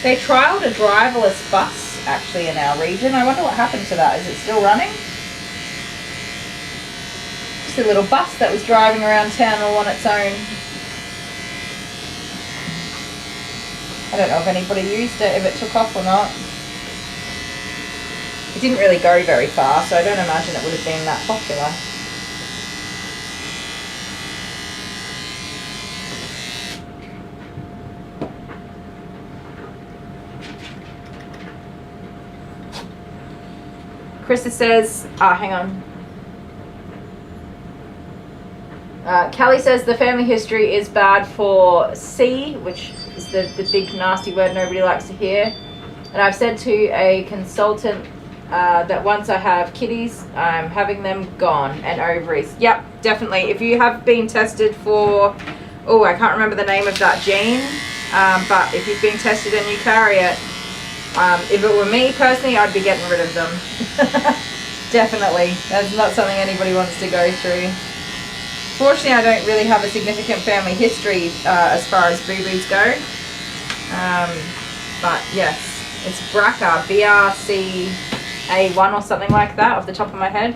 They trialled a driverless bus actually in our region. I wonder what happened to that. Is it still running? Just a little bus that was driving around town all on its own. I don't know if anybody used it, if it took off or not. It didn't really go very far, so I don't imagine it would have been that popular. Krista says, hang on. Kelly says the family history is bad for C, which is the big nasty word nobody likes to hear. And I've said to a consultant that once I have kitties, I'm having them gone, and ovaries. Yep, definitely. If you have been tested for, oh, I can't remember the name of that gene, but if you've been tested and you carry it, if it were me personally, I'd be getting rid of them. Definitely. That's not something anybody wants to go through. Fortunately, I don't really have a significant family history as far as boo-boos go. But yes, it's BRCA, BRCA1 or something like that off the top of my head.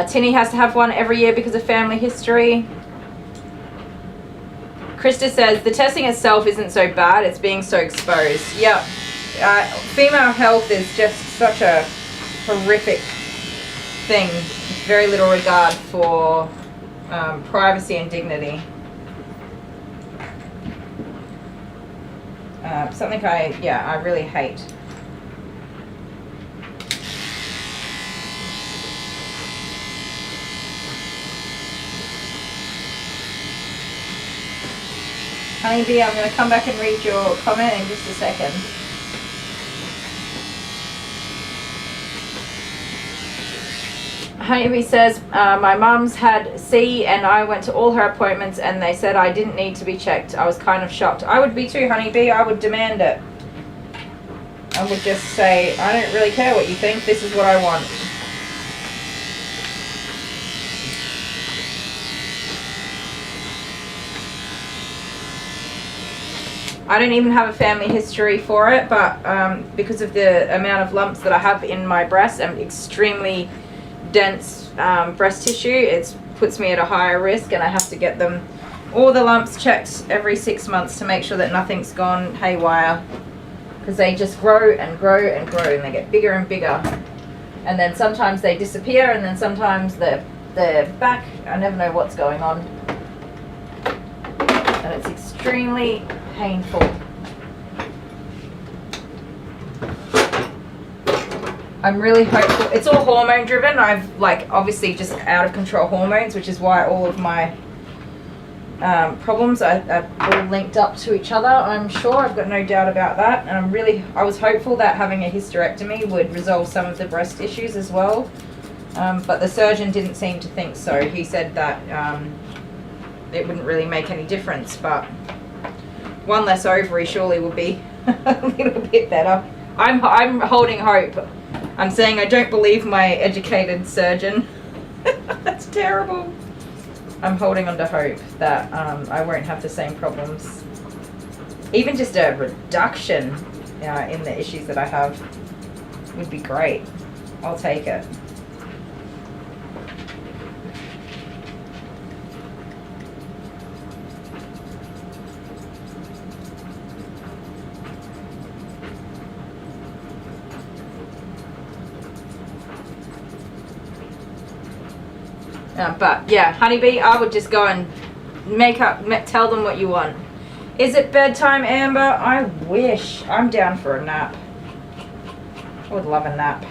Tinny has to have one every year because of family history. Krista says, the testing itself isn't so bad, it's being so exposed. Yep. Female health is just such a horrific thing. Very little regard for privacy and dignity. Something I really hate. Honeybee, I'm going to come back and read your comment in just a second. Honeybee says, my mum's had C and I went to all her appointments and they said I didn't need to be checked. I was kind of shocked. I would be too, Honeybee. I would demand it. I would just say, I don't really care what you think. This is what I want. I don't even have a family history for it, but because of the amount of lumps that I have in my breast and extremely dense breast tissue, it puts me at a higher risk, and I have to get them, all the lumps, checked every 6 months to make sure that nothing's gone haywire, because they just grow and grow and grow, and they get bigger and bigger, and then sometimes they disappear, and then sometimes they're back. I never know what's going on, and it's extremely painful. I'm really hopeful. It's all hormone driven. I've like obviously just out of control hormones, which is why all of my problems are all linked up to each other. I'm sure. I've got no doubt about that. And I was hopeful that having a hysterectomy would resolve some of the breast issues as well. But the surgeon didn't seem to think so. He said that it wouldn't really make any difference, but one less ovary surely would be a little bit better. I'm holding hope. I'm saying I don't believe my educated surgeon. That's terrible. I'm holding on to hope that I won't have the same problems. Even just a reduction in the issues that I have would be great. I'll take it. But yeah, honeybee, I would just go and tell them what you want. Is it bedtime, Amber? I wish. I'm down for a nap. I would love a nap.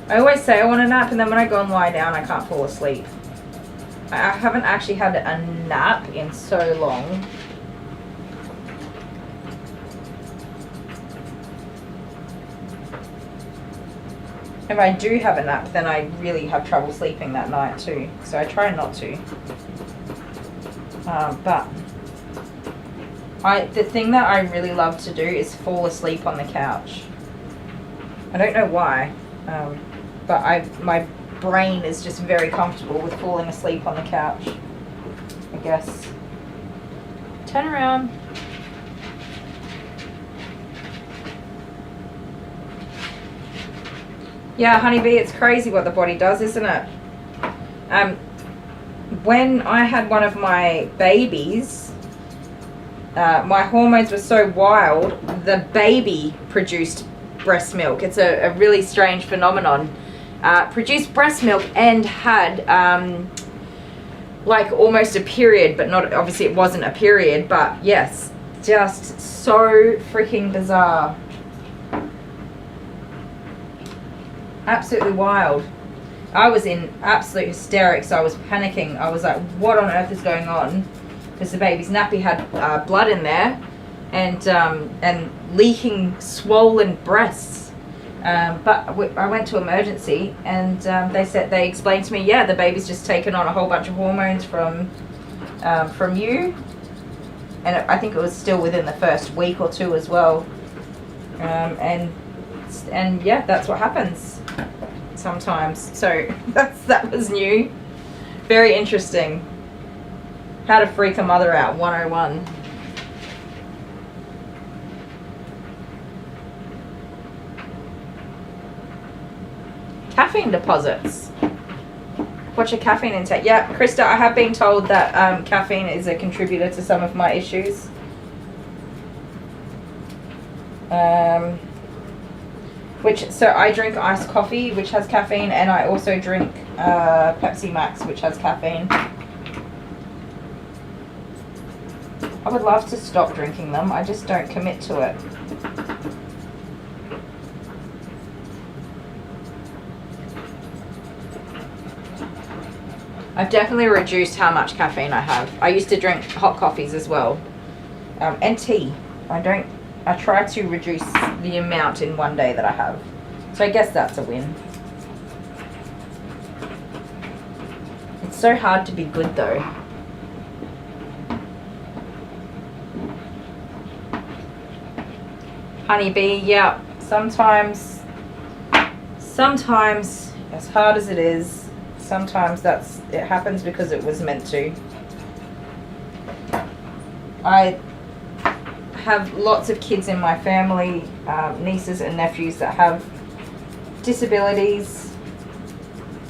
I always say I want a nap, and then when I go and lie down, I can't fall asleep. I haven't actually had a nap in so long. If I do have a nap, then I really have trouble sleeping that night too. So I try not to. But the thing that I really love to do is fall asleep on the couch. I don't know why, but my brain is just very comfortable with falling asleep on the couch, I guess. Turn around. Yeah, honeybee, it's crazy what the body does, isn't it? When I had one of my babies, my hormones were so wild, the baby produced breast milk. It's a really strange phenomenon. Produced breast milk and had like almost a period, but not, obviously it wasn't a period, but yes, just so freaking bizarre. Absolutely wild. I was in absolute hysterics. I was panicking. I was like, what on earth is going on? Because the baby's nappy had blood in there and leaking swollen breasts. But I went to emergency, and they explained to me, yeah, the baby's just taken on a whole bunch of hormones from you. And I think it was still within the first week or two as well. And yeah, that's what happens sometimes. So that was new. Very interesting. How to freak a mother out 101. Caffeine deposits. What's your caffeine intake? Yeah, Krista, I have been told that caffeine is a contributor to some of my issues. So I drink iced coffee, which has caffeine, and I also drink Pepsi Max, which has caffeine. I would love to stop drinking them, I just don't commit to it. I've definitely reduced how much caffeine I have. I used to drink hot coffees as well, and tea. I try to reduce the amount in one day that I have. So I guess that's a win. It's so hard to be good though. Honeybee, yeah, sometimes, as hard as it is, sometimes it happens because it was meant to. I have lots of kids in my family, nieces and nephews that have disabilities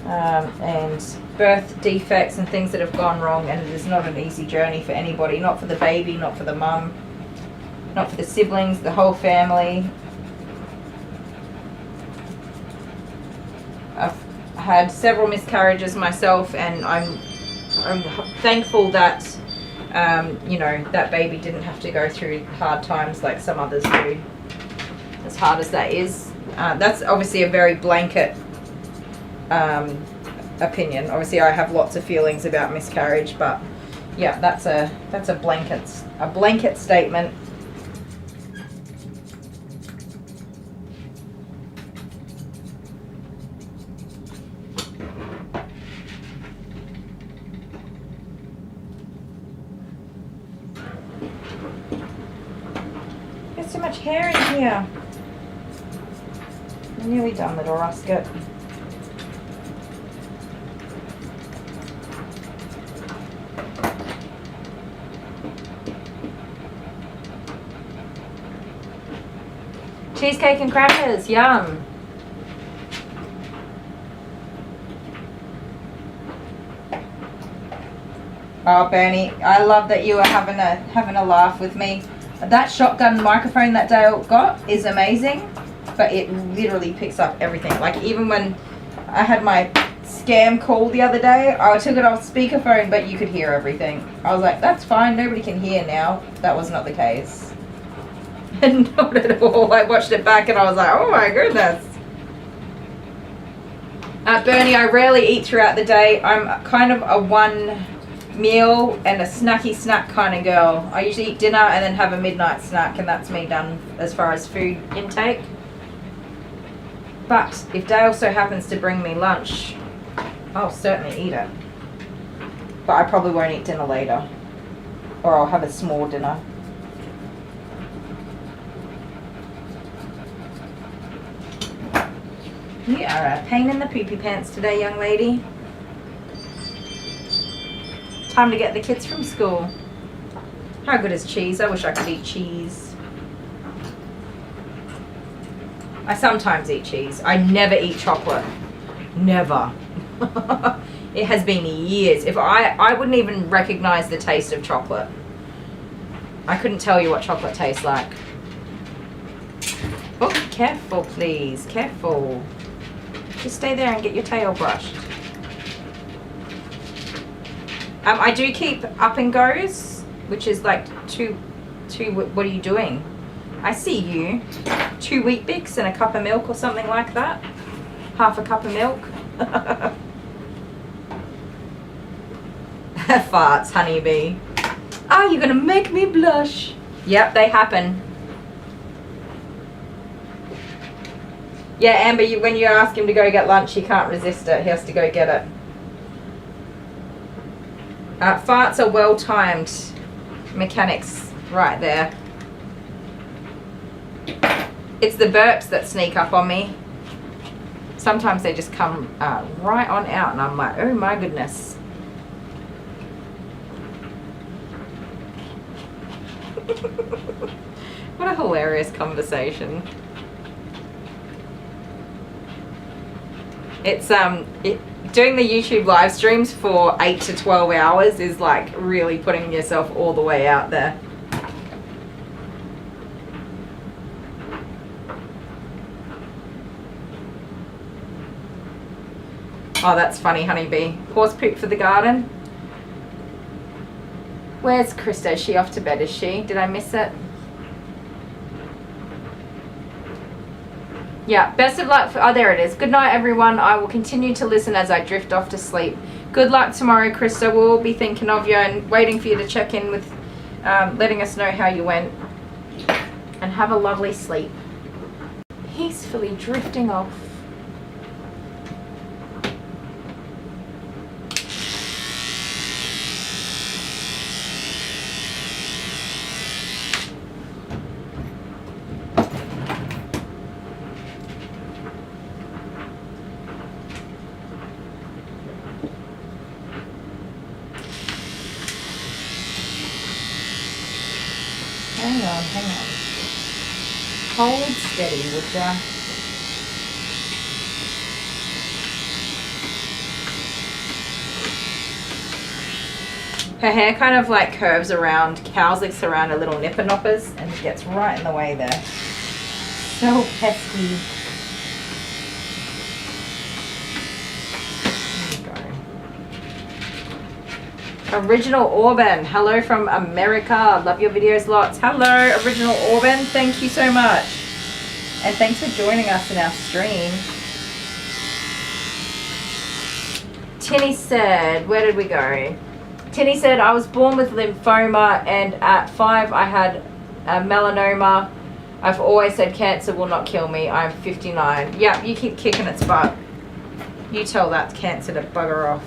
and birth defects and things that have gone wrong, and it is not an easy journey for anybody, not for the baby, not for the mum, not for the siblings, the whole family. I've had several miscarriages myself, and I'm I'm thankful that, you know, that baby didn't have to go through hard times like some others do, as hard as that is. That's obviously a very blanket opinion. Obviously I have lots of feelings about miscarriage, but yeah, that's a blanket statement. There's so much hair in here. I'm nearly done, little rusket. Cheesecake and crackers, yum. Oh, Bernie, I love that you are having a laugh with me. That shotgun microphone that Dale got is amazing, but it literally picks up everything. Like even when I had my scam call the other day, I took it off speakerphone, but you could hear everything. I was like, that's fine, nobody can hear now. That was not the case. Not at all. I watched it back and I was like, oh my goodness. Bernie, I rarely eat throughout the day. I'm kind of a one meal and a snacky snack kind of girl. I usually eat dinner and then have a midnight snack, and that's me done as far as food intake. But if Dale so happens to bring me lunch, I'll certainly eat it. But I probably won't eat dinner later, or I'll have a small dinner. You are a pain in the poopy pants today, young lady. Time to get the kids from school. How good is cheese? I wish I could eat cheese. I sometimes eat cheese. I never eat chocolate. Never. It has been years. If I wouldn't even recognize the taste of chocolate. I couldn't tell you what chocolate tastes like. Oh, careful please. Careful. Just stay there and get your tail brushed. I do keep up and goes, which is like two. What are you doing? I see you. 2 Wheat Bix and a cup of milk or something like that. Half a cup of milk. Farts, honeybee. Oh, you're gonna make me blush. Yep, they happen. Yeah, Amber, when you ask him to go get lunch, he can't resist it. He has to go get it. Farts are well-timed mechanics right there. It's the burps that sneak up on me. Sometimes they just come right on out and I'm like, oh my goodness. What a hilarious conversation. It's doing the YouTube live streams for 8 to 12 hours is like really putting yourself all the way out there. Oh, that's funny, honeybee. Horse poop for the garden. Where's Krista? Is she off to bed, is she? Did I miss it? Yeah, best of luck. Oh, there it is. Good night, everyone. I will continue to listen as I drift off to sleep. Good luck tomorrow, Krista. We'll be thinking of you and waiting for you to check in with letting us know how you went. And have a lovely sleep. Peacefully drifting off. Hang on. Hold steady, would ya? Her hair kind of like curves around, cowslicks around her little nipper knoppers and gets right in the way there. So pesky. There you go. Original Orban, hello from America. Love your videos lots. Hello, Original Orban. Thank you so much. And thanks for joining us in our stream. Tinny said, where did we go? Tinny said, I was born with lymphoma and at 5 I had a melanoma. I've always said cancer will not kill me. I'm 59. Yep, you keep kicking its butt. You tell that cancer to bugger off.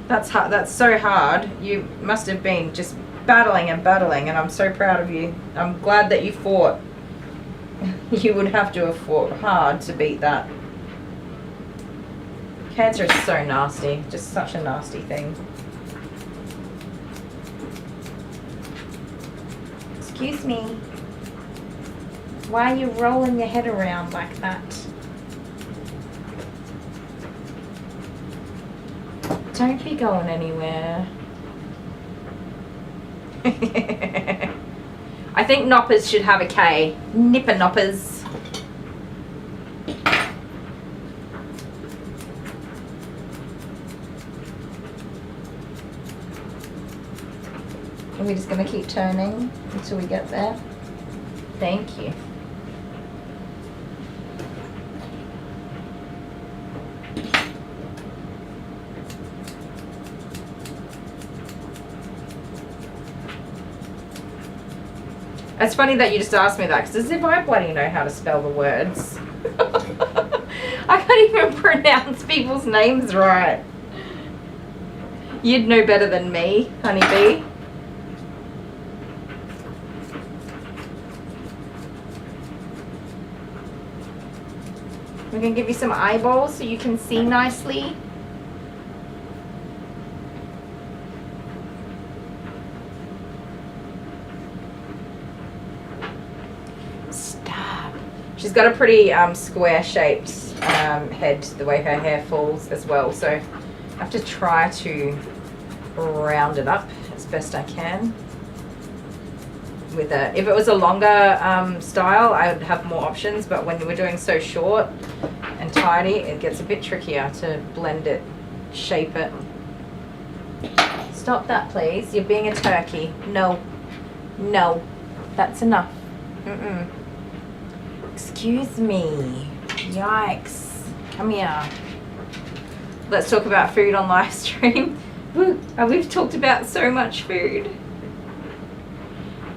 That's hard. That's so hard. You must have been just battling and battling, and I'm so proud of you. I'm glad that you fought. You would have to have fought hard to beat that. Cancer is so nasty. Just such a nasty thing. Excuse me. Why are you rolling your head around like that? Don't be going anywhere. I think Noppers should have a K. Nipper Noppers. Are we just going to keep turning until we get there? Thank you. It's funny that you just asked me that, because as if I bloody know how to spell the words. I can't even pronounce people's names right. You'd know better than me, honeybee. We're going to give you some eyeballs so you can see nicely. Stop. She's got a pretty square-shaped head, the way her hair falls as well. So I have to try to round it up as best I can. With a, if it was a longer style, I would have more options, but when we're doing so short and tidy, it gets a bit trickier to blend it, shape it. Stop that, please. You're being a turkey. No. No. That's enough. Mm-mm. Excuse me. Yikes. Come here. Let's talk about food on live stream. We've talked about so much food.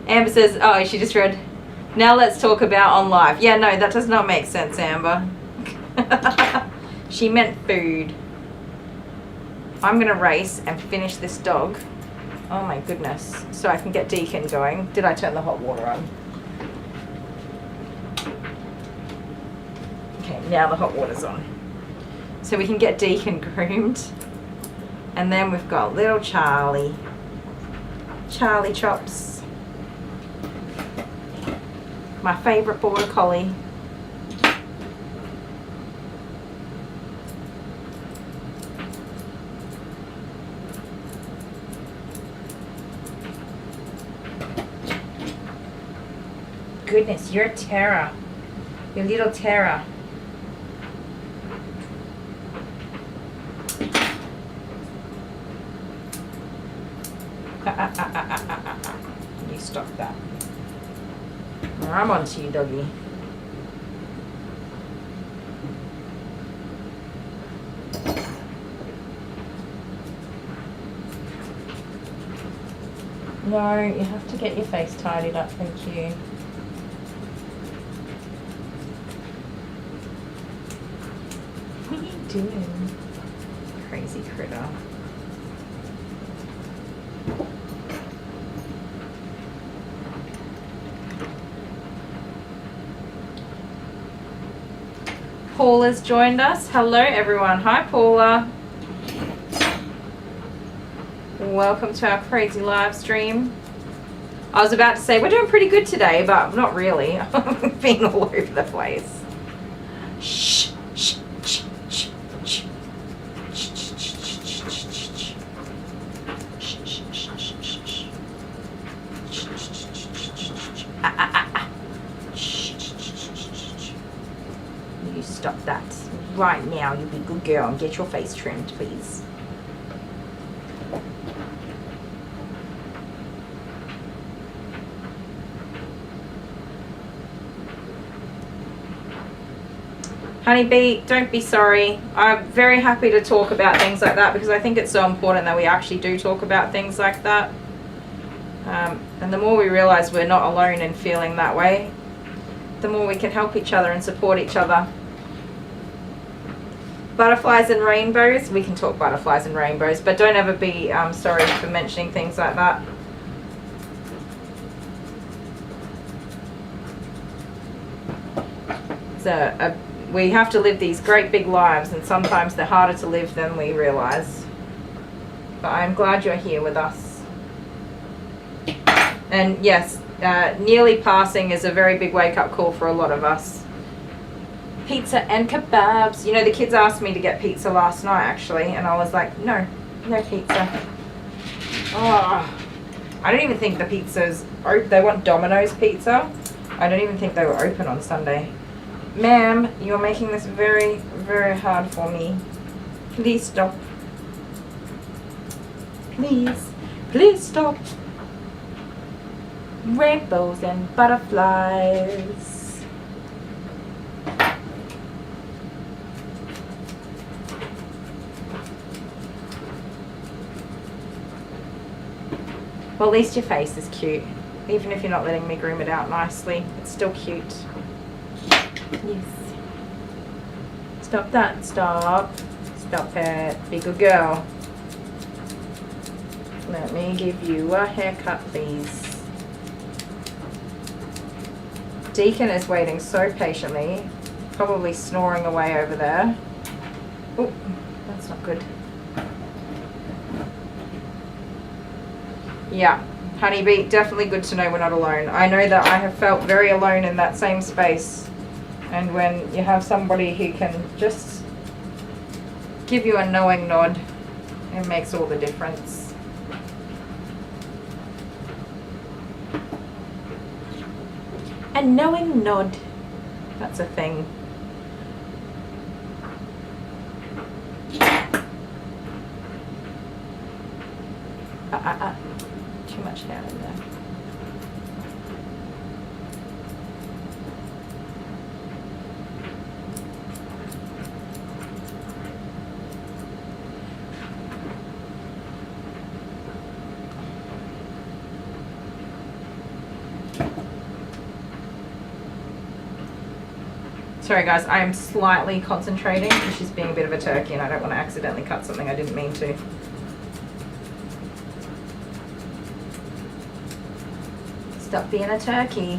Amber says, oh, she just read, now let's talk about on live. Yeah, no, that does not make sense, Amber. She meant food. I'm going to race and finish this dog. Oh my goodness. So I can get Deacon going. Did I turn the hot water on? Okay, now the hot water's on. So we can get Deacon groomed. And then we've got little Charlie. Charlie Chops. My favourite border collie. Goodness, you're a terror. You're a little terror. You stop that. I'm on to you, doggy. No, you have to get your face tidied up, thank you. What are you doing? Crazy critter. Paula's joined us. Hello everyone. Hi Paula. Welcome to our crazy live stream. I was about to say we're doing pretty good today, but not really. I'm being all over the place. Shh, shh, shh, shh, shh. You stop that right now. You be a good girl and get your face trimmed, please. Honeybee, don't be sorry. I'm very happy to talk about things like that because I think it's so important that we actually do talk about things like that. And the more we realize we're not alone in feeling that way, the more we can help each other and support each other. Butterflies and rainbows, we can talk butterflies and rainbows, but don't ever be sorry for mentioning things like that. So we have to live these great big lives, and sometimes they're harder to live than we realize. But I'm glad you're here with us. And yes, nearly passing is a very big wake-up call for a lot of us. Pizza and kebabs. You know, the kids asked me to get pizza last night actually, and I was like, no pizza. Oh, I don't even think the pizza's open. They want Domino's pizza. I don't even think they were open on Sunday. Ma'am, you're making this very, very hard for me. Please stop. Please stop. Rainbows and butterflies. Well, at least your face is cute. Even if you're not letting me groom it out nicely, it's still cute. Yes. Stop that. Stop. Stop it. Be a good girl. Let me give you a haircut, please. Deacon is waiting so patiently, probably snoring away over there. Oh, that's not good. Yeah, Honeybee, definitely good to know we're not alone. I know that I have felt very alone in that same space. And when you have somebody who can just give you a knowing nod, it makes all the difference. A knowing nod. That's a thing. Too much hair in there. Sorry guys, I am slightly concentrating because she's being a bit of a turkey and I don't want to accidentally cut something I didn't mean to. Stop being a turkey.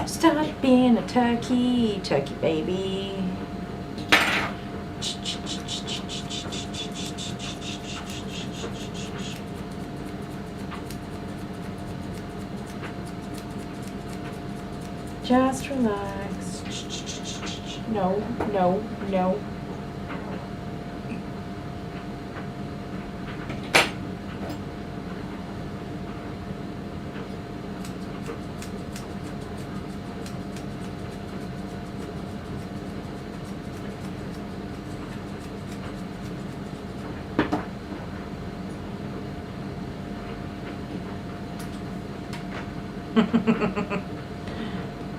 Stop being a turkey, turkey baby. Just relax. No, no, no.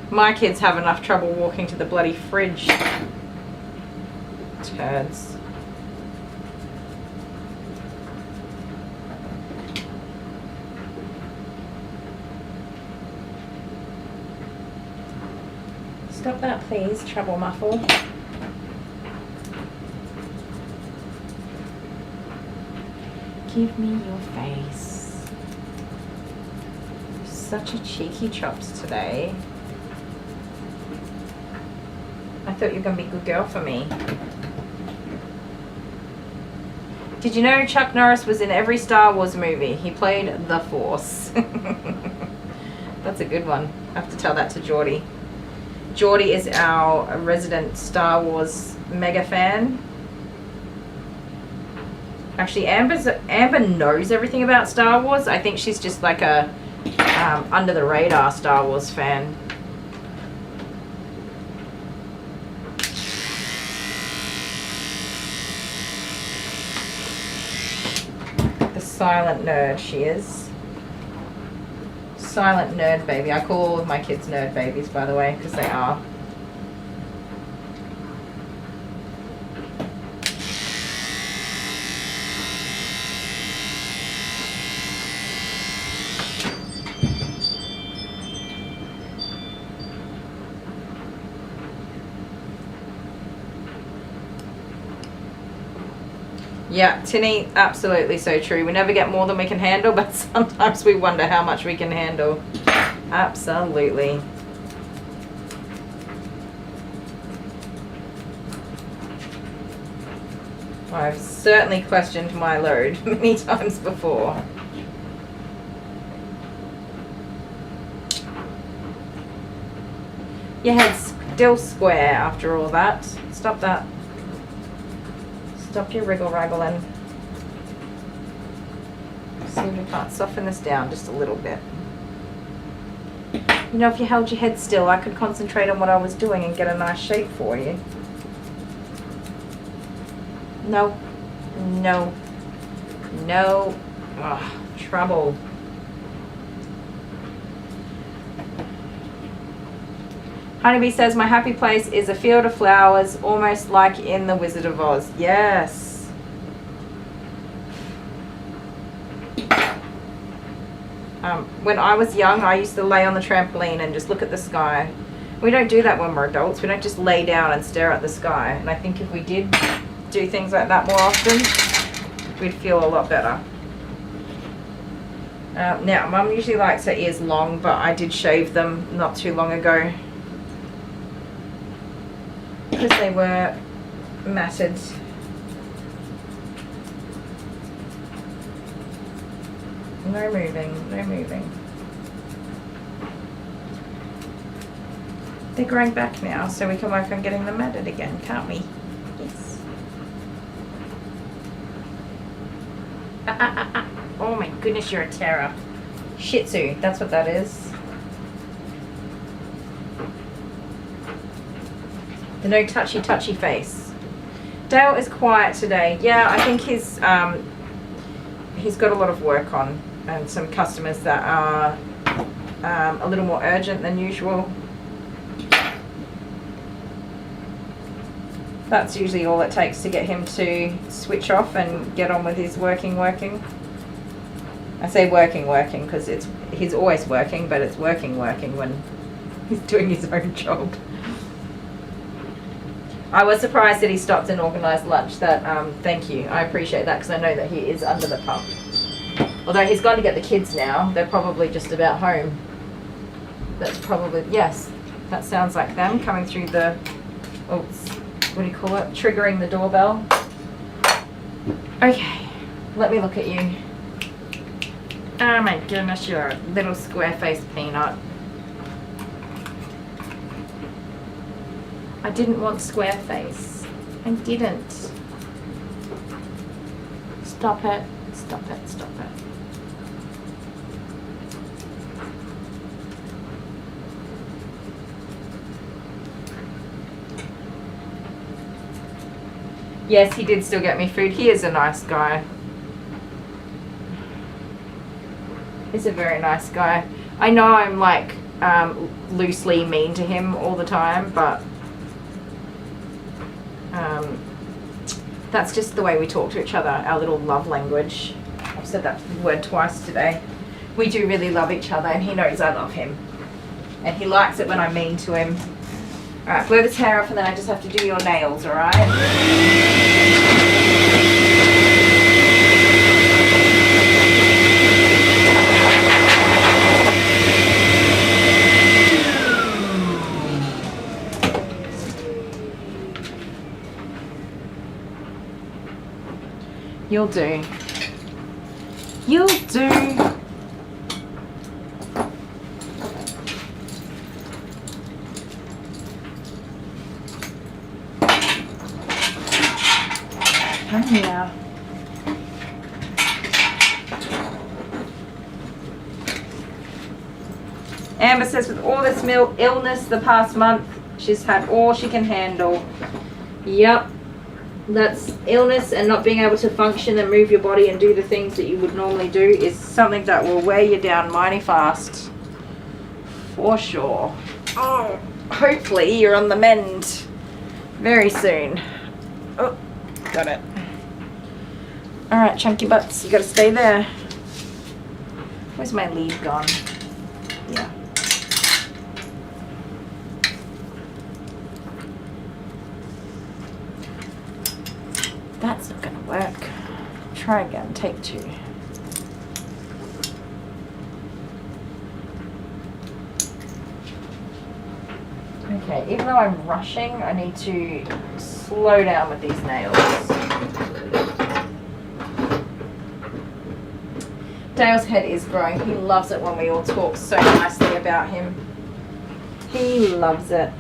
My kids have enough trouble walking to the bloody fridge. Turds. Stop that please, trouble muffle. Give me your face. You're such a cheeky chops today. I thought you were going to be a good girl for me. Did you know Chuck Norris was in every Star Wars movie? He played the Force. That's a good one. I have to tell that to Geordie. Geordie is our resident Star Wars mega fan. Actually, Amber knows everything about Star Wars. I think she's just like a under the radar Star Wars fan. Silent nerd she is. Silent nerd baby. I call all of my kids nerd babies, by the way, because they are. Yeah, Tinny, absolutely so true. We never get more than we can handle, but sometimes we wonder how much we can handle. Absolutely. I've certainly questioned my load many times before. Your head's still square after all that. Stop that. Stop your wriggle raggling. See if we can't soften this down just a little bit. You know, if you held your head still, I could concentrate on what I was doing and get a nice shape for you. No. No. No. Ugh, trouble. Honeybee says, my happy place is a field of flowers, almost like in the Wizard of Oz. Yes. When I was young, I used to lay on the trampoline and just look at the sky. We don't do that when we're adults. We don't just lay down and stare at the sky. And I think if we did do things like that more often, we'd feel a lot better. Now, Mum usually likes her ears long, but I did shave them not too long ago because they were matted. No moving, no moving. They're growing back now, so we can work on getting them matted again, can't we? Yes. Oh my goodness, you're a terror. Shih Tzu, that's what that is. The no touchy face. Dale is quiet today. Yeah, I think he's got a lot of work on and some customers that are a little more urgent than usual. That's usually all it takes to get him to switch off and get on with his working. I say working because he's always working, but it's working when he's doing his own job. I was surprised that he stopped and organised lunch. Thank you, I appreciate that because I know that he is under the pump. Although he's gone to get the kids now, they're probably just about home. That's probably, yes, that sounds like them coming through the, oh, what do you call it? Triggering the doorbell. Okay, let me look at you. Oh my goodness, you're a little square-faced peanut. I didn't want square face. I didn't. Stop it. Stop it. Stop it. Yes, he did still get me food. He is a nice guy. He's a very nice guy. I know I'm like loosely mean to him all the time, but that's just the way we talk to each other, our little love language. I've said that word twice today. We do really love each other and he knows I love him. And he likes it when I'm mean to him. Alright, blow this hair off and then I just have to do your nails, alright? You'll do. You'll do. Come here. Amber says with all this illness the past month, she's had all she can handle. Yep. That's illness and not being able to function and move your body and do the things that you would normally do is something that will wear you down mighty fast. For sure. Oh, hopefully you're on the mend very soon. Oh, got it. Alright, chunky butts, you gotta stay there. Where's my lead gone? Yeah. That's not gonna work. Try again, take 2. Okay, even though I'm rushing, I need to slow down with these nails. Dale's head is growing. He loves it when we all talk so nicely about him. He loves it.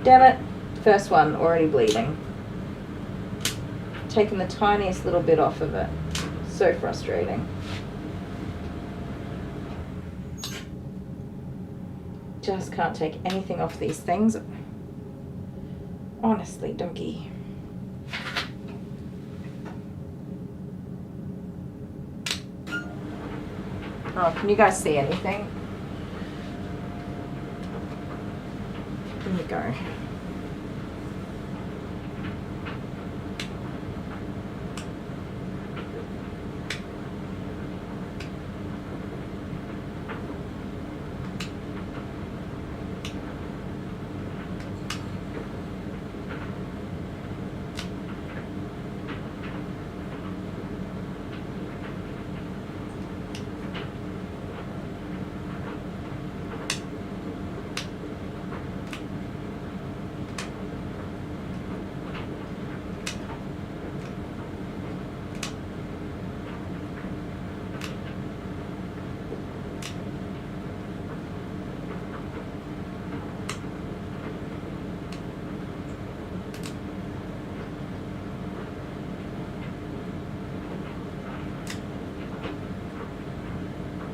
Damn it. First one, already bleeding. Taking the tiniest little bit off of it. So frustrating. Just can't take anything off these things. Honestly, donkey. Oh, can you guys see anything? There you go.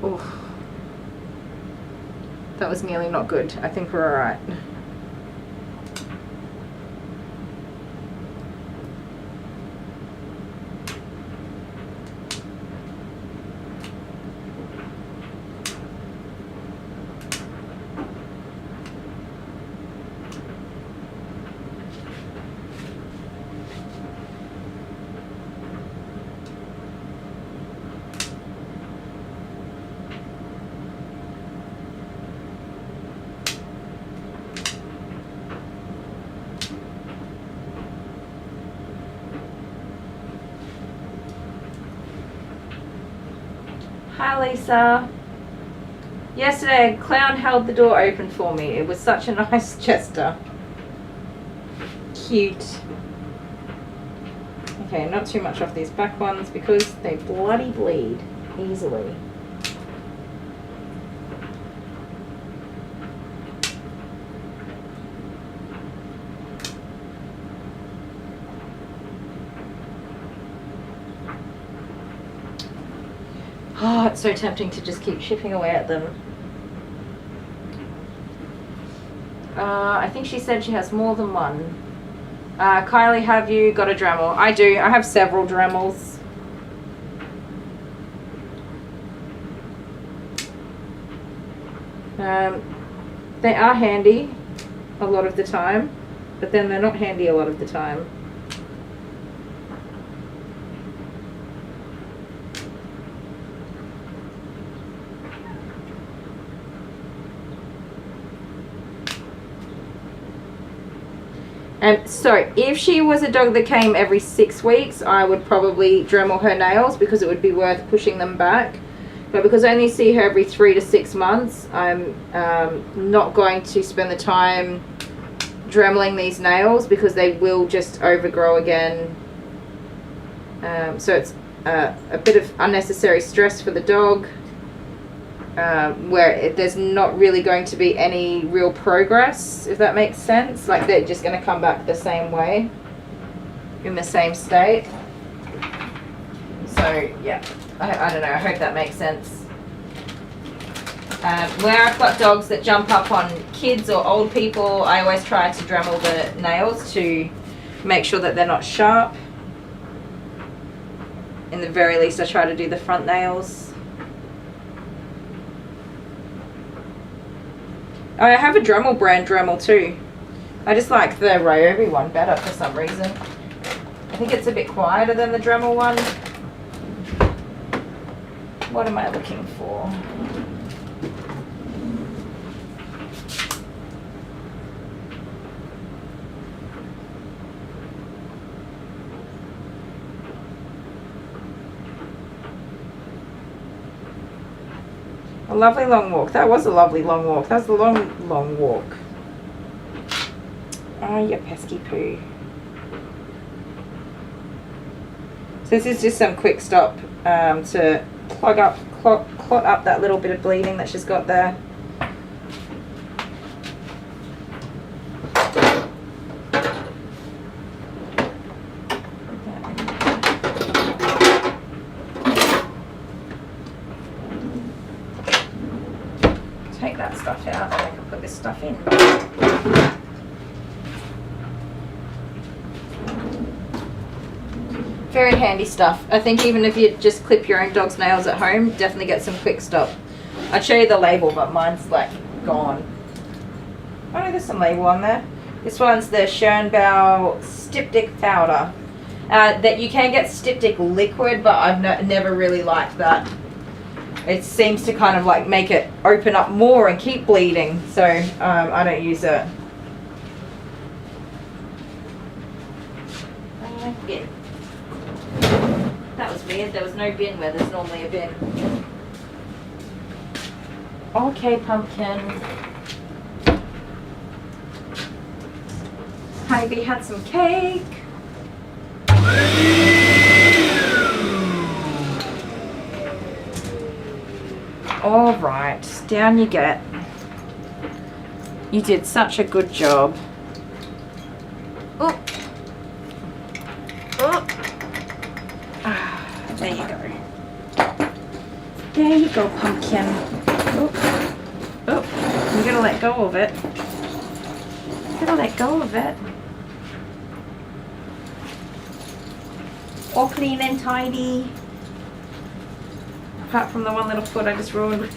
Oof. That was nearly not good. I think we're alright. Hi Lisa. Yesterday a clown held the door open for me. It was such a nice gesture. Cute. Okay, not too much off these back ones because they bloody bleed easily. Oh, it's so tempting to just keep chipping away at them. I think she said she has more than one. Kylie, have you got a Dremel? I do. I have several Dremels. They are handy a lot of the time, but then they're not handy a lot of the time. So if she was a dog that came every 6 weeks, I would probably Dremel her nails because it would be worth pushing them back. But because I only see her every 3 to 6 months, I'm not going to spend the time Dremeling these nails because they will just overgrow again. So it's a bit of unnecessary stress for the dog. Where there's not really going to be any real progress, if that makes sense. Like they're just going to come back the same way, in the same state. So yeah, I don't know, I hope that makes sense. Where I've got dogs that jump up on kids or old people, I always try to Dremel the nails to make sure that they're not sharp. In the very least, I try to do the front nails. I have a Dremel brand Dremel too. I just like the Ryobi one better for some reason. I think it's a bit quieter than the Dremel one. What am I looking for? A lovely long walk. That was a lovely long walk. That was a long, long walk. Oh, you pesky poo. So this is just some quick stop to clot up that little bit of bleeding that she's got there. Take that stuff out and I can put this stuff in. Very handy stuff. I think even if you just clip your own dog's nails at home, definitely get some quick stop. I'd show you the label, but mine's like gone. Oh no, there's some label on there. This one's the Schönbau Styptic powder. That you can get Styptic liquid, but I've never really liked that. It seems to kind of like make it open up more and keep bleeding, so I don't use it. Bin. That was weird. There was no bin where there's normally a bin. Okay, pumpkin. Honeybee had some cake. All right, down you get. You did such a good job. Oh. Oh. Ah, there you go. There you go, pumpkin. Oh. Oh, you gotta let go of it. You gotta let go of it. All clean and tidy. Apart from the one little foot I just ruined with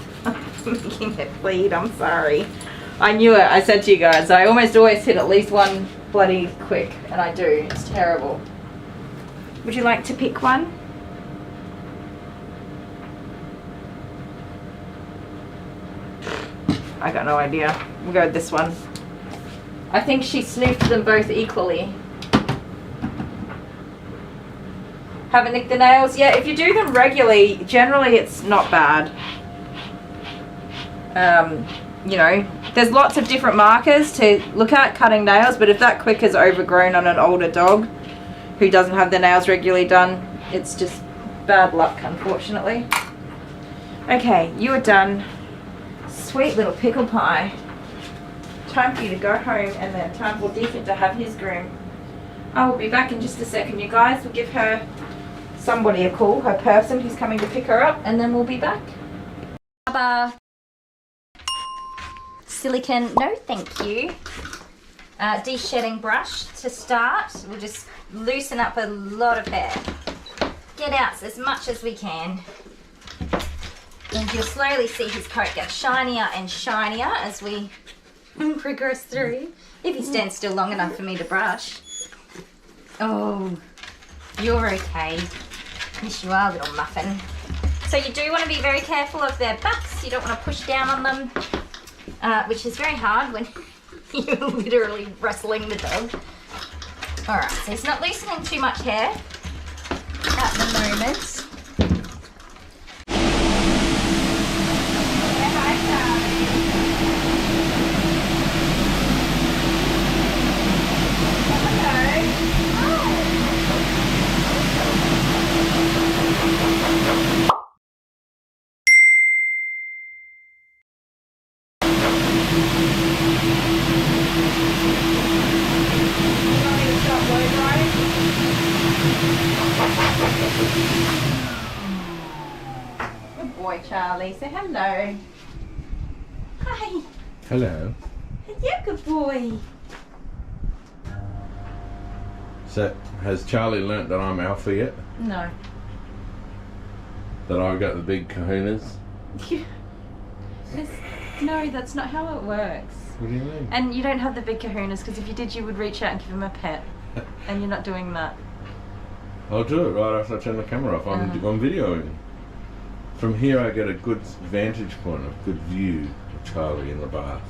making it bleed. I'm sorry. I knew it. I said to you guys, I almost always hit at least one bloody quick, and I do. It's terrible. Would you like to pick one? I got no idea. We'll go with this one. I think she snoofed them both equally. Haven't nicked the nails? Yeah, if you do them regularly, generally it's not bad. You know, there's lots of different markers to look at cutting nails, but if that quick is overgrown on an older dog who doesn't have their nails regularly done, it's just bad luck, unfortunately. Okay, you are done. Sweet little pickle pie. Time for you to go home, and then time for Deacon to have his groom. I will be back in just a second, you guys. We'll give her somebody a call, her person who's coming to pick her up, and then we'll be back. Silicone, no thank you. De-shedding brush to start. We'll just loosen up a lot of hair. Get out as much as we can. And you'll slowly see his coat get shinier and shinier as we progress through. If he stands still long enough for me to brush. Oh, you're okay. Yes, you are, little muffin. So you do want to be very careful of their backs. You don't want to push down on them, which is very hard when you're literally wrestling the dog. All right, so he's not loosening too much hair at the moment. Good boy, Charlie. Say hello. Hi. Hello. Yeah, good boy. So, has Charlie learnt that I'm alpha yet? No. That I've got the big kahunas? No, that's not how it works. What do you mean? And you don't have the big kahunas, because if you did, you would reach out and give him a pet. And you're not doing that. I'll do it right after I turn the camera off. I'm videoing. From here I get a good vantage point, a good view of Charlie in the bath.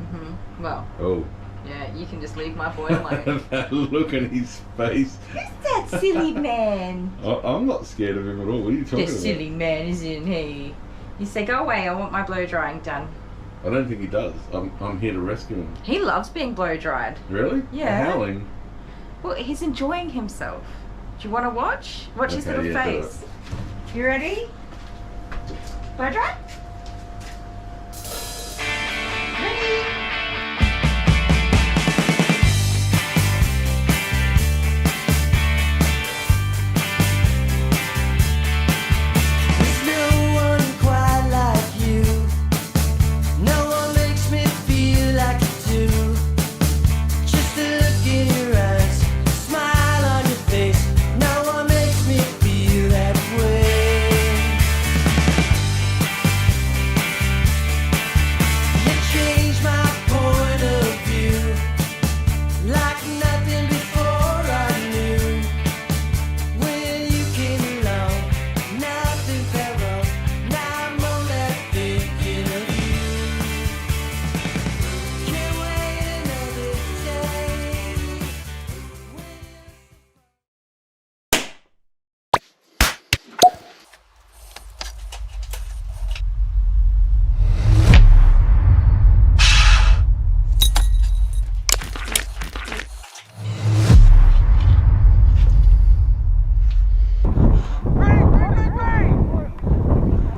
Mm-hmm. Well. Oh. Yeah, you can just leave my boy alone. That look on his face. Who's that silly man? I'm not scared of him at all. What are you talking about? The silly man, isn't he? You say, go away, I want my blow drying done. I don't think he does. I'm here to rescue him. He loves being blow dried. Really? Yeah. Howling. Well, he's enjoying himself. Do you want to watch? Watch his little face. You ready? Blow dry? Ready?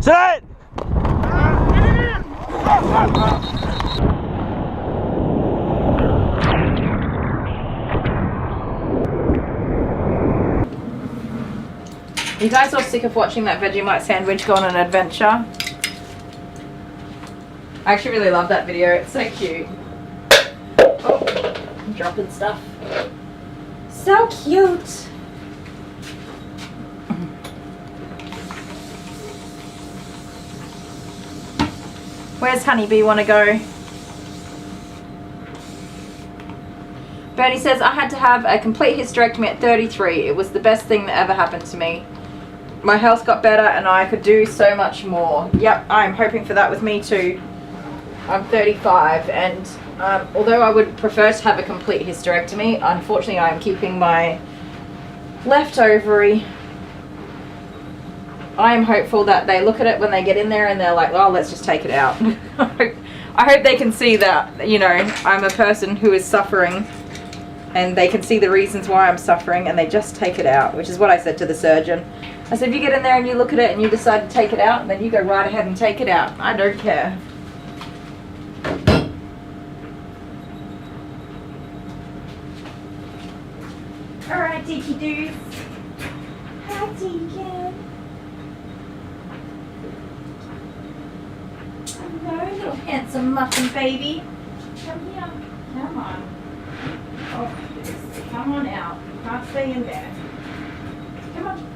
Sit! You guys all sick of watching that Vegemite sandwich go on an adventure? I actually really love that video. It's so cute. Oh, I'm dropping stuff. So cute. Where's Honeybee want to go? Bertie says, I had to have a complete hysterectomy at 33. It was the best thing that ever happened to me. My health got better and I could do so much more. Yep, I'm hoping for that with me too. I'm 35 and although I would prefer to have a complete hysterectomy, unfortunately I am keeping my left ovary. I am hopeful that they look at it when they get in there and they're like, oh, let's just take it out. I hope they can see that, you know, I'm a person who is suffering and they can see the reasons why I'm suffering and they just take it out, which is what I said to the surgeon. I said, if you get in there and you look at it and you decide to take it out, then you go right ahead and take it out. I don't care. Alright, Deaky Doos. Hi, Deacon. Hello, little handsome muffin baby. Come here. Come on. Oh, come on out. You can't stay in there. Come on.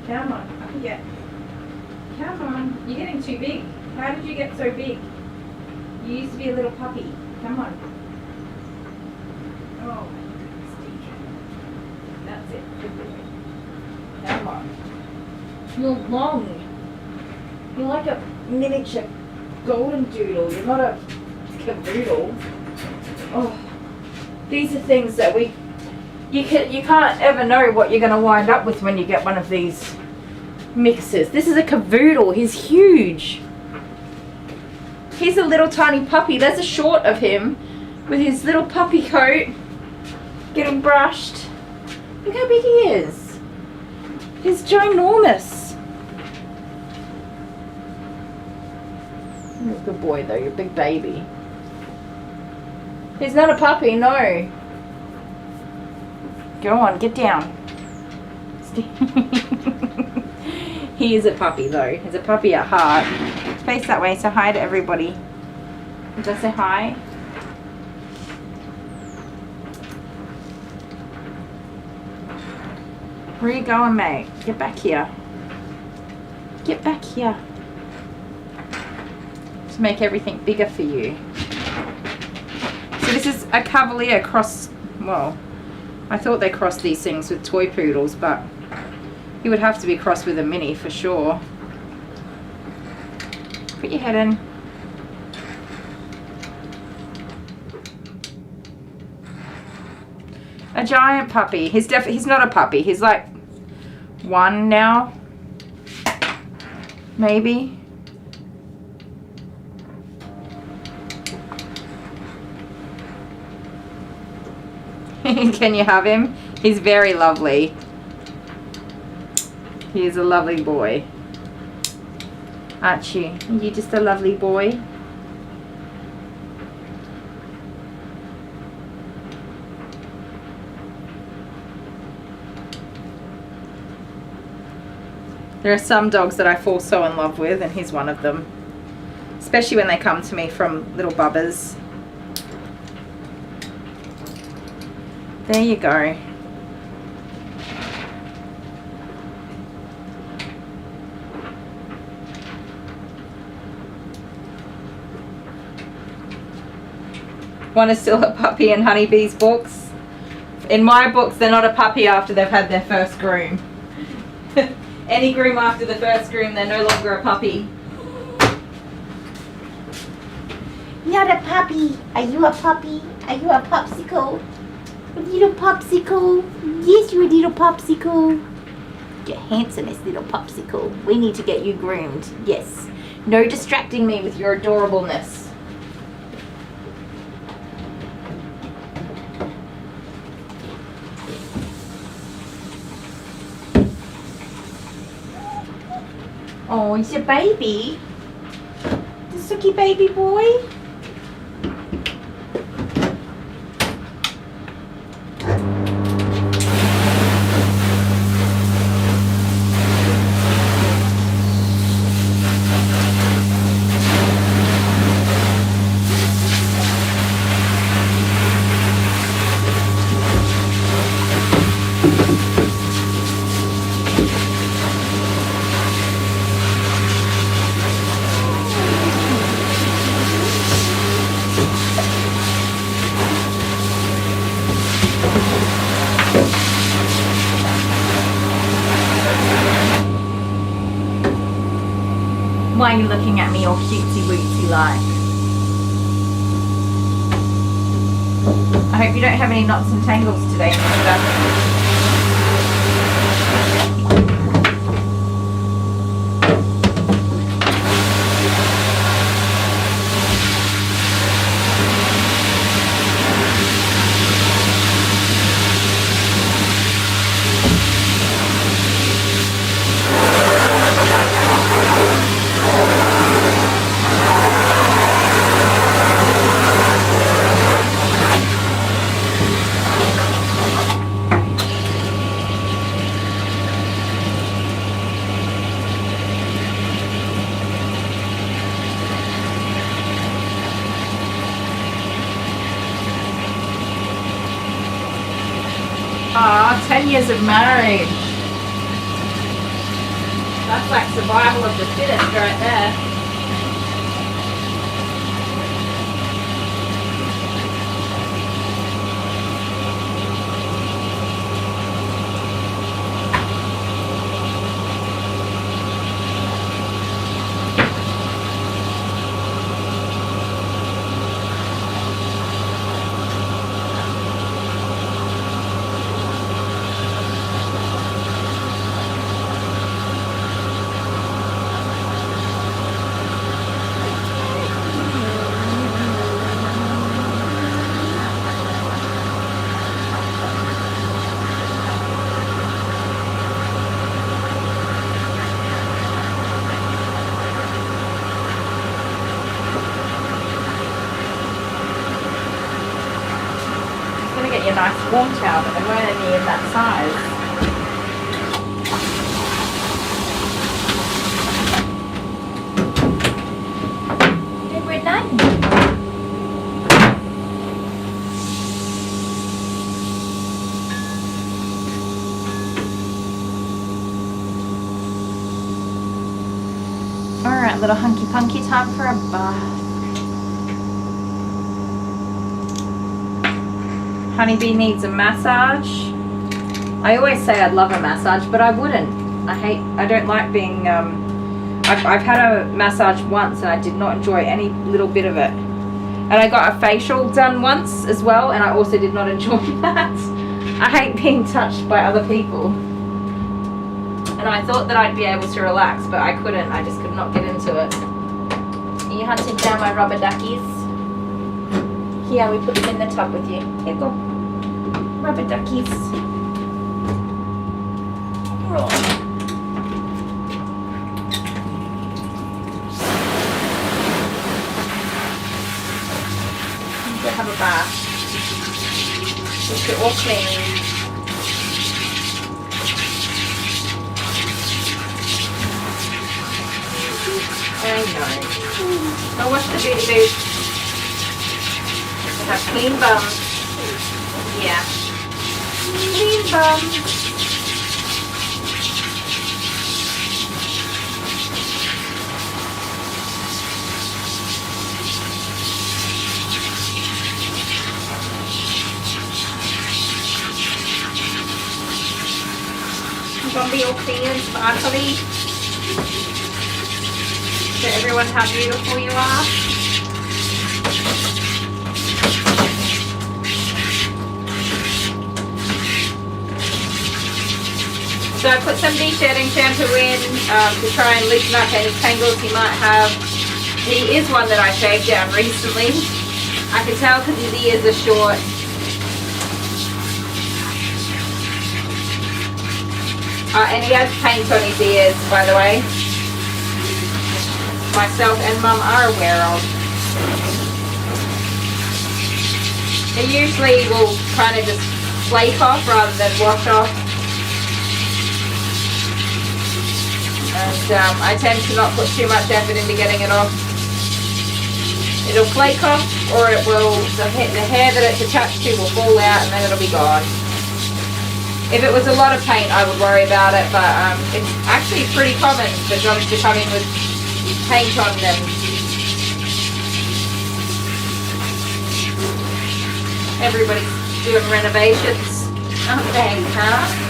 Come on. Up you get. Come on. You're getting too big. How did you get so big? You used to be a little puppy. Come on. Oh, that's it. Good boy. Come on. You're long. You're like a miniature golden doodle. You're not a cavoodle. Oh, these are things that you can't ever know what you're going to wind up with when you get one of these mixes. This is a cavoodle. He's huge. He's a little tiny puppy. There's a short of him with his little puppy coat getting brushed. Look how big he is. He's ginormous. You're a good boy though, you're a big baby. He's not a puppy, no. Go on, get down. He is a puppy though. He's a puppy at heart. Face that way, say hi to everybody. Just say hi. Where are you going, mate? Get back here. Get back here. To make everything bigger for you. So this is a Cavalier cross, well, I thought they crossed these things with toy poodles, but he would have to be crossed with a mini for sure. Put your head in. A giant puppy. He's not a puppy. He's like 1 now. Maybe. Can you have him? He's very lovely. He is a lovely boy. Aren't you? Are you just a lovely boy? There are some dogs that I fall so in love with, and he's one of them. Especially when they come to me from little bubbers. There you go. One is still a puppy in Honeybee's books. In my books, they're not a puppy after they've had their first groom. Any groom after the first groom, they're no longer a puppy. Not a puppy. Are you a puppy? Are you a popsicle? A little popsicle? Yes, you're a little popsicle. You're handsomest little popsicle. We need to get you groomed. Yes. No distracting me with your adorableness. Oh, he's a baby. The sucky baby boy. Why are you looking at me all cutesy wootsy like? I hope you don't have any knots and tangles today, mister. Ah, 10 years of marriage. That's like survival of the fittest right there. Get you a nice warm towel, but they weren't any in that size. Hey, we're done. Alright, little hunky punky, time for a bath. Honeybee needs a massage. I always say I'd love a massage, but I wouldn't. I don't like being, I've had a massage once and I did not enjoy any little bit of it. And I got a facial done once as well, and I also did not enjoy that. I hate being touched by other people. And I thought that I'd be able to relax, but I couldn't. I just could not get into it. Are you hunting down my rubber duckies? Here, we put them in the tub with you. Here, go. Rubber duckies. Right. Need to have a bath. Just get all clean. I know. Don't wash the booty boots. Just have clean bums. Yeah. Clean bums. I'm gonna be all clean and sparkly. Show everyone how beautiful you are. So I put some de-shedding shampoo in to try and loosen up any tangles he might have. He is one that I shaved down recently. I can tell because his ears are short. And he has paint on his ears, by the way. Myself and Mum are aware of. It usually will kind of just flake off rather than wash off. And I tend to not put too much effort into getting it off. It'll flake off, or it will, the hair that it's attached to will fall out and then it'll be gone. If it was a lot of paint, I would worry about it, but it's actually pretty common for jobs to come in with paint on them. Everybody's doing renovations, aren't they, huh?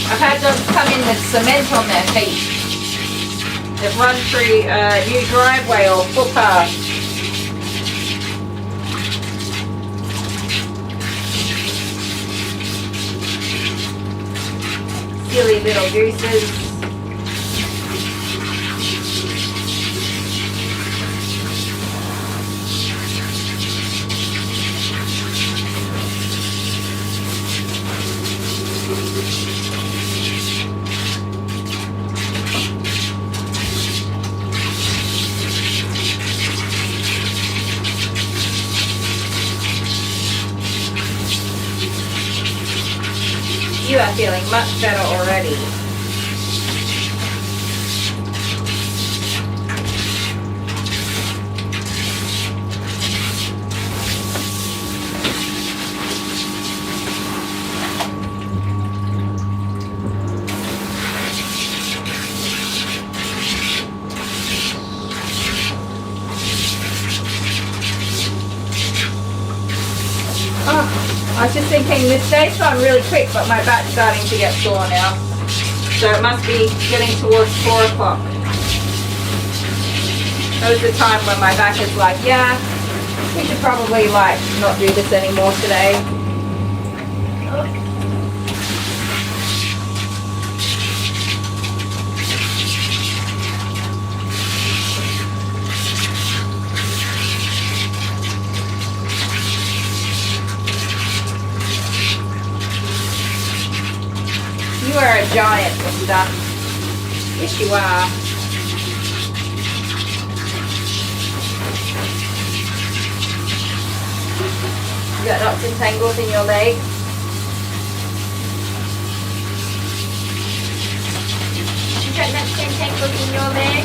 I've had them come in with cement on their feet. They've run through a new driveway or footpath. Silly little gooses. You are feeling much better already. I was just thinking this day's gone really quick, but my back's starting to get sore now. So it must be getting towards 4 o'clock. That was the time when my back is like, yeah, we should probably like not do this anymore today. You are a giant, mister. Yes, you are. You got knots and tangles in your leg. You got knots and tangles in your leg.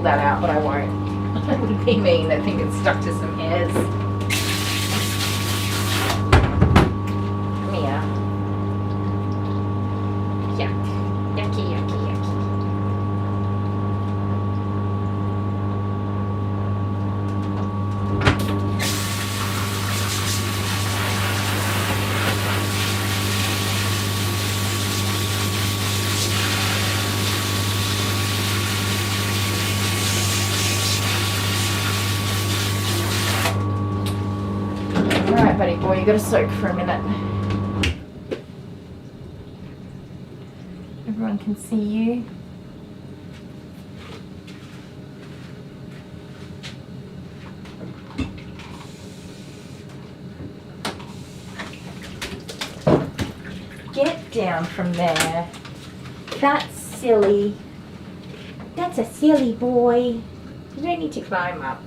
that out, but I won't. It would be mean. I think it's stuck to some hairs. Come here. Yuck. Yucky, yucky, yucky. Alright, buddy boy, you gotta soak for a minute. Everyone can see you. Get down from there. That's silly. That's a silly boy. You don't need to climb up.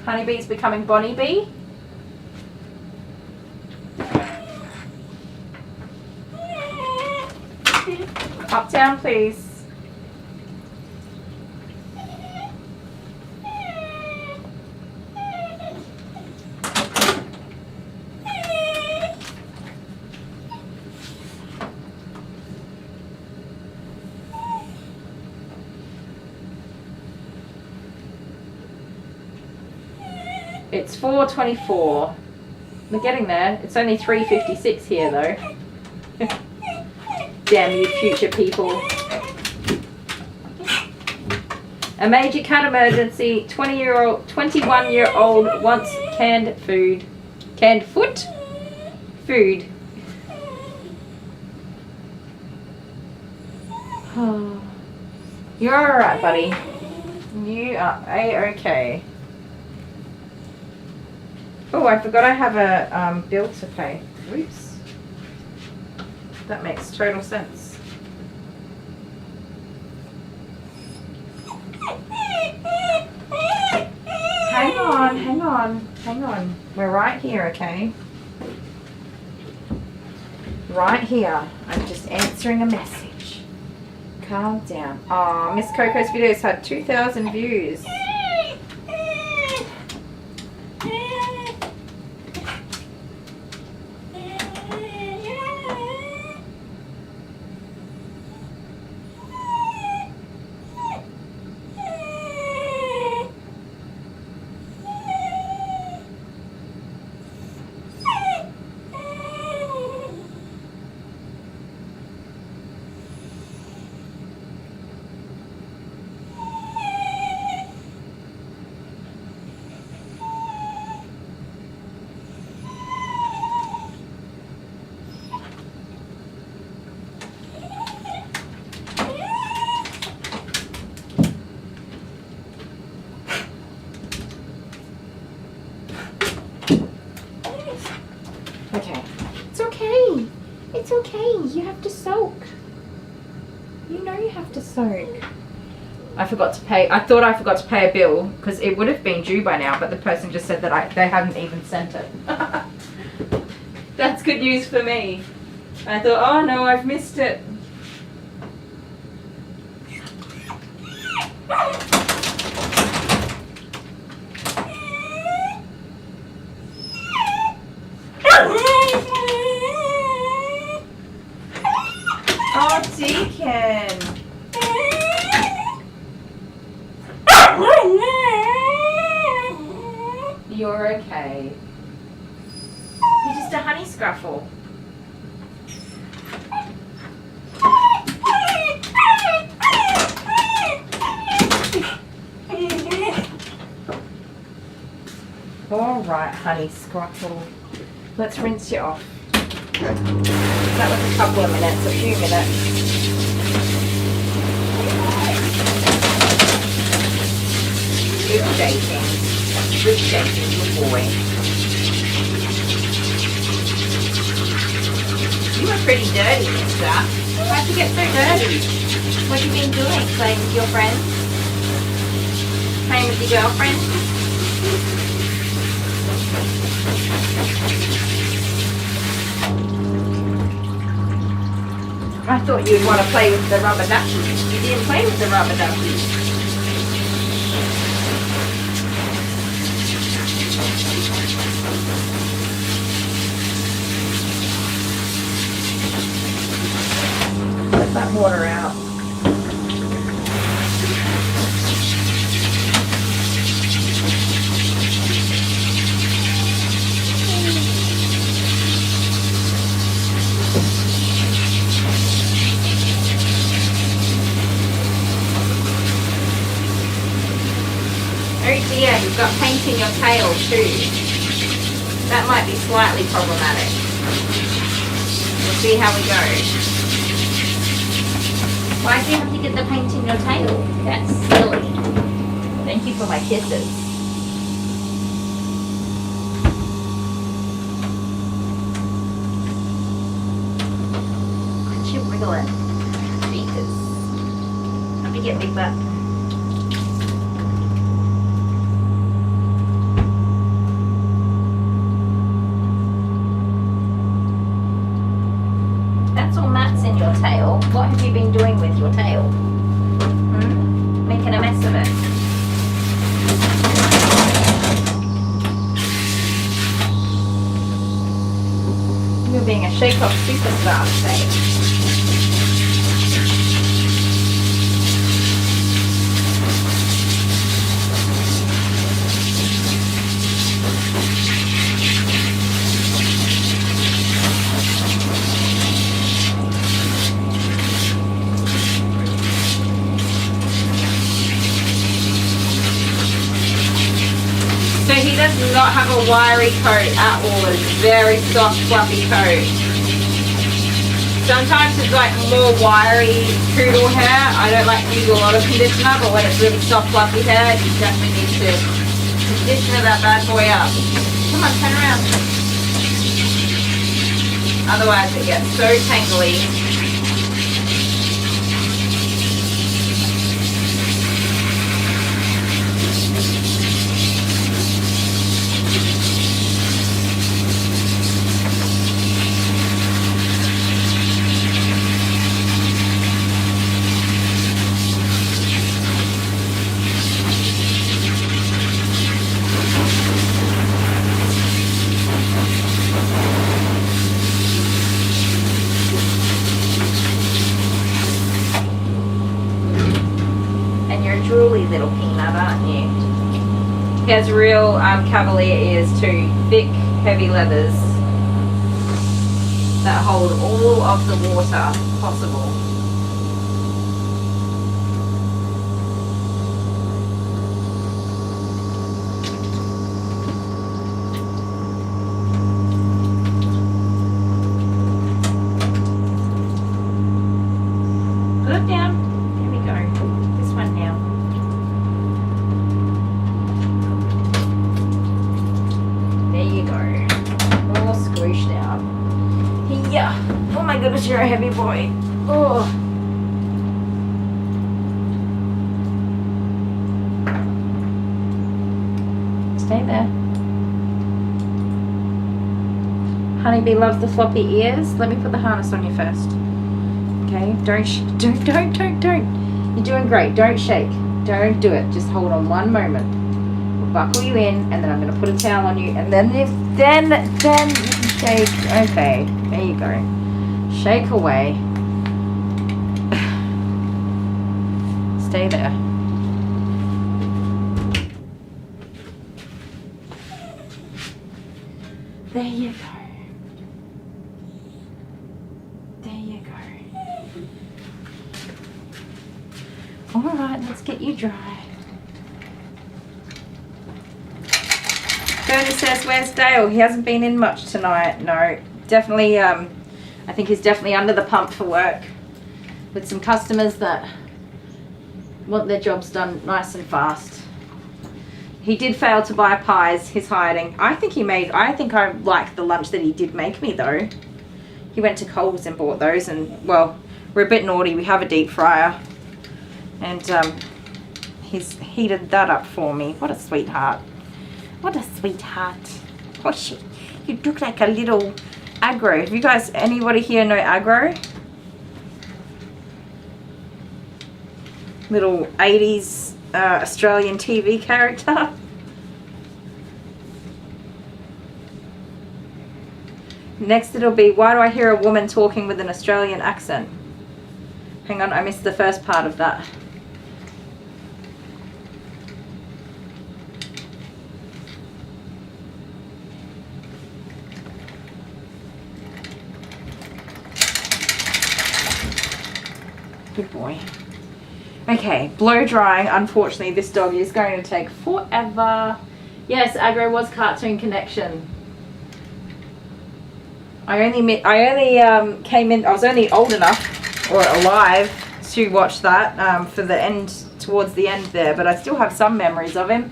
Honeybee's becoming Bonnie Bee. Up, down, please. It's 4:24. We're getting there. It's only 3:56 here though. Damn you future people. A major cat emergency. 21-year-old wants canned food. Canned foot? Food. You're alright, buddy. You are A-okay. Oh, I forgot I have a bill to pay. Oops. That makes total sense. Hang on, hang on, hang on. We're right here, okay? Right here. I'm just answering a message. Calm down. Oh, Miss Coco's videos had 2,000 views. Okay. It's okay. It's okay. You have to soak. You know you have to soak. I forgot to pay. I thought I forgot to pay a bill because it would have been due by now, but the person just said that they hadn't even sent it. That's good news for me. I thought, oh no, I've missed it. Oh, Deacon. You're okay. You're just a honey scruffle. All right, honey scruffle. Let's rinse you off. That was a couple of minutes, a few minutes. Good dating. Good dating, good boy. You were pretty dirty, mister. Why'd you get so dirty? What have you been doing? Playing with your friends? Playing with your girlfriend? I thought you'd want to play with the rubber duckies. You didn't play with the rubber duckies. Let that water out. Oh dear, you've got paint in your tail too. That might be slightly problematic. We'll see how we go. Why do you have to get the paint in your tail? That's silly. Thank you for my kisses. Why don't you wriggle it? Beakers. Let me get big butt. In your tail. What have you been doing with your tail? Making a mess of it. You're being a shake-off superstar today. He does not have a wiry coat at all. It's very soft, fluffy coat. Sometimes it's like more wiry poodle hair. I don't like to use a lot of conditioner, but when it's really soft, fluffy hair, you definitely need to conditioner that bad boy up. Come on, turn around. Otherwise it gets so tangly. Drooly little peanut, aren't you? He has real cavalier ears too, thick, heavy leathers that hold all of the water possible. Put it down. There we go. This one now. Yeah. Oh my goodness, you're a heavy boy. Oh. Stay there. Honeybee loves the floppy ears. Let me put the harness on you first. Okay. Don't. You're doing great. Don't shake. Don't do it. Just hold on one moment. We'll buckle you in, and then I'm going to put a towel on you, and then you can shake. Okay. There you go. Shake away. Stay there. There you go. There you go. Alright, let's get you dry. Bernie says, where's Dale? He hasn't been in much tonight. No. Definitely, I think he's definitely under the pump for work with some customers that want their jobs done nice and fast. He did fail to buy pies. He's hiding. I think I like the lunch that he did make me though. He went to Coles and bought those, and well, we're a bit naughty. We have a deep fryer, and he's heated that up for me. What a sweetheart. What a sweetheart. Oh shit. You look like a little aggro. Have you guys, anybody here know aggro? Little 80s Australian TV character. Next it'll be, why do I hear a woman talking with an Australian accent? Hang on, I missed the first part of that. Good boy. Okay, blow drying. Unfortunately, this dog is going to take forever. Yes, Agro was Cartoon Connection. I only came in. I was only old enough or alive to watch that for the end, towards the end there. But I still have some memories of him.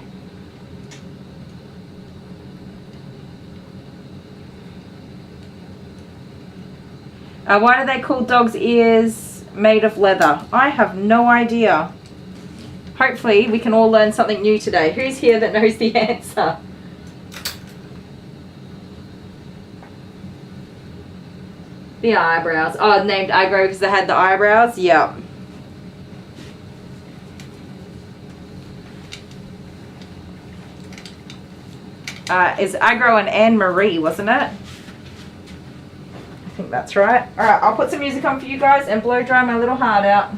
Why do they call dogs' ears made of leather? I have no idea. Hopefully we can all learn something new today. Who's here that knows the answer? The eyebrows. Oh, named Agro because they had the eyebrows? Yep. Is Agro and Anne-Marie, wasn't it? I think that's right. Alright, I'll put some music on for you guys and blow dry my little heart out.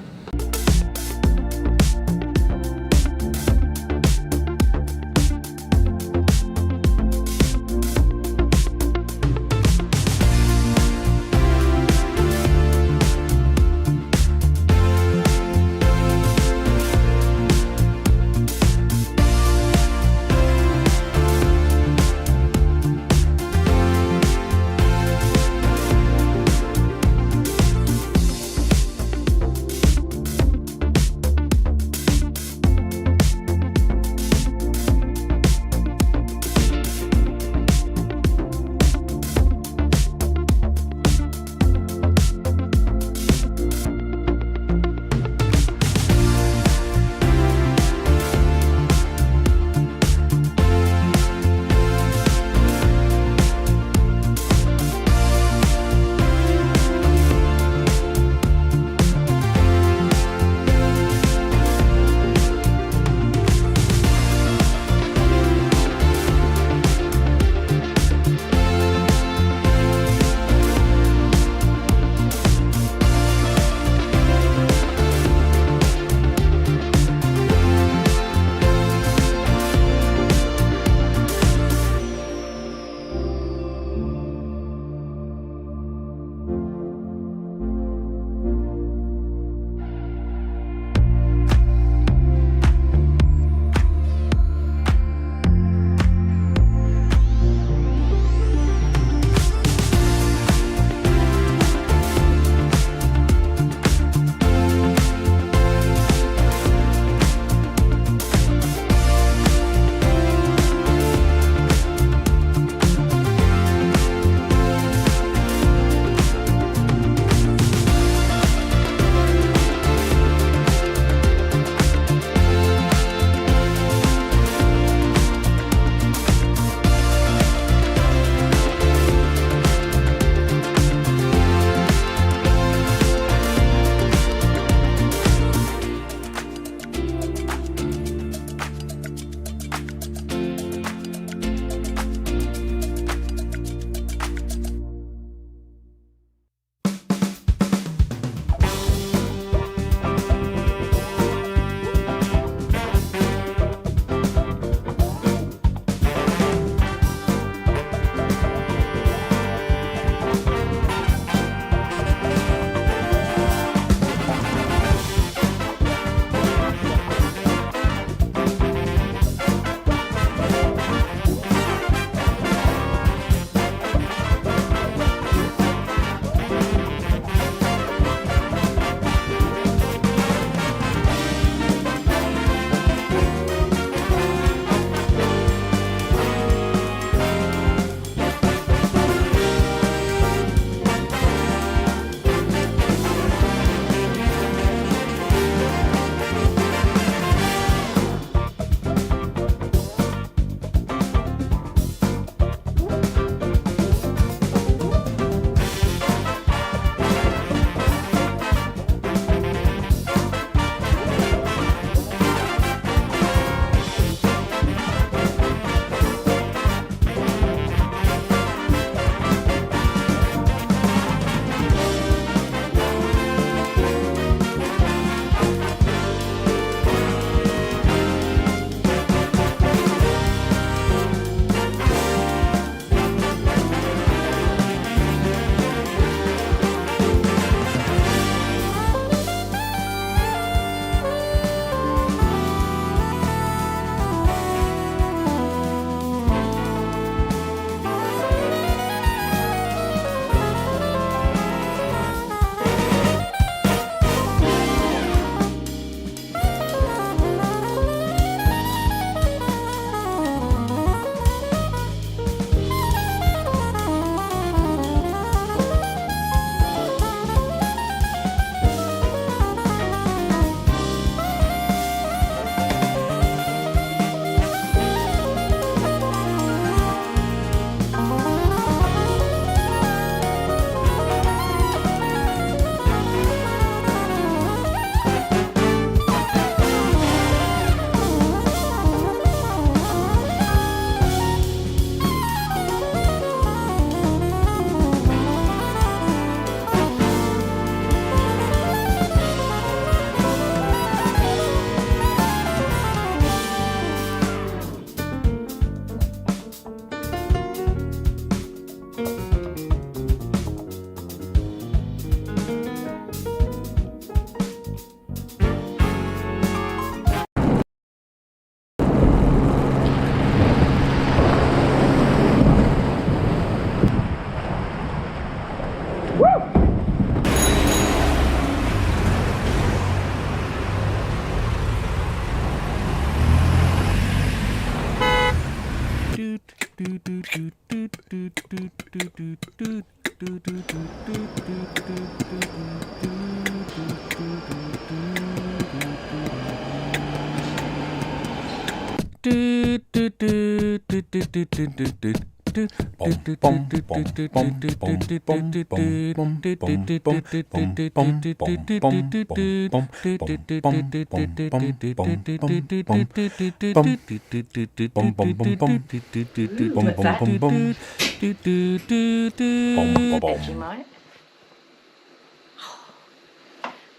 Vegemite.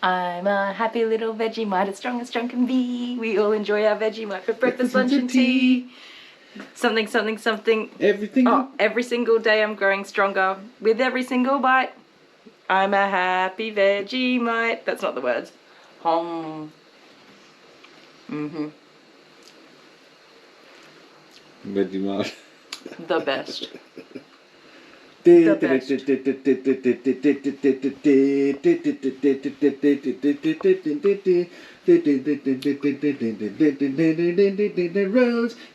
I'm a happy little Vegemite, as strong can be. We all enjoy our Vegemite for breakfast, lunch, and tea. Something, something, something. Everything. Oh, every single day I'm growing stronger with every single bite. I'm a happy Vegemite. That's not the words. Hom. Vegemite. The best. Rose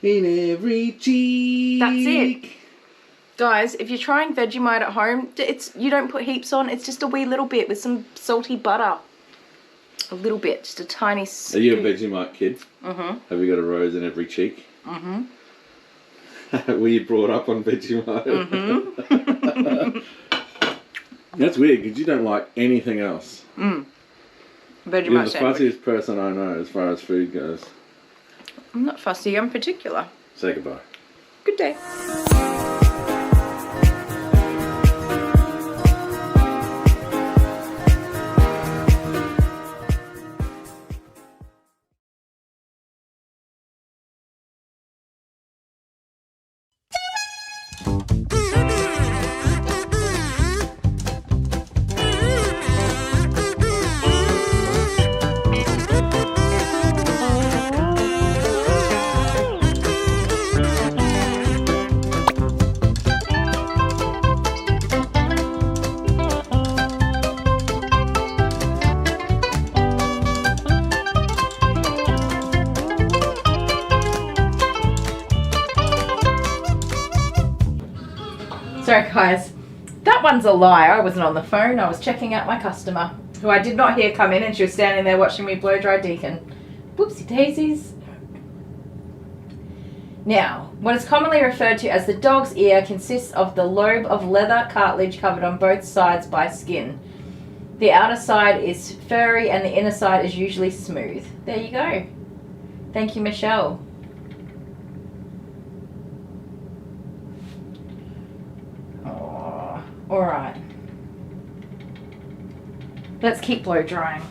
in every cheek. That's it. Guys, if you're trying Vegemite at home, you don't put heaps on. It's just a wee little bit with some salty butter. A little bit, just a tiny scoop. Are you a Vegemite kid? Mm-hmm. Have you got a rose in every cheek? Mm-hmm. Were you brought up on Vegemite? Mm-hmm. That's weird because you don't like anything else. Vegemite You're the sandwich. fussiest person I know as far as food goes. I'm not fussy, I'm particular. Say goodbye. Good day. Sorry guys, that one's a lie. I wasn't on the phone. I was checking out my customer, who I did not hear come in, and she was standing there watching me blow dry Deacon. Whoopsie daisies. Now, what is commonly referred to as the dog's ear consists of the lobe of leather cartilage covered on both sides by skin. The outer side is furry and the inner side is usually smooth. There you go. Thank you, Michelle. Alright. Let's keep blow drying.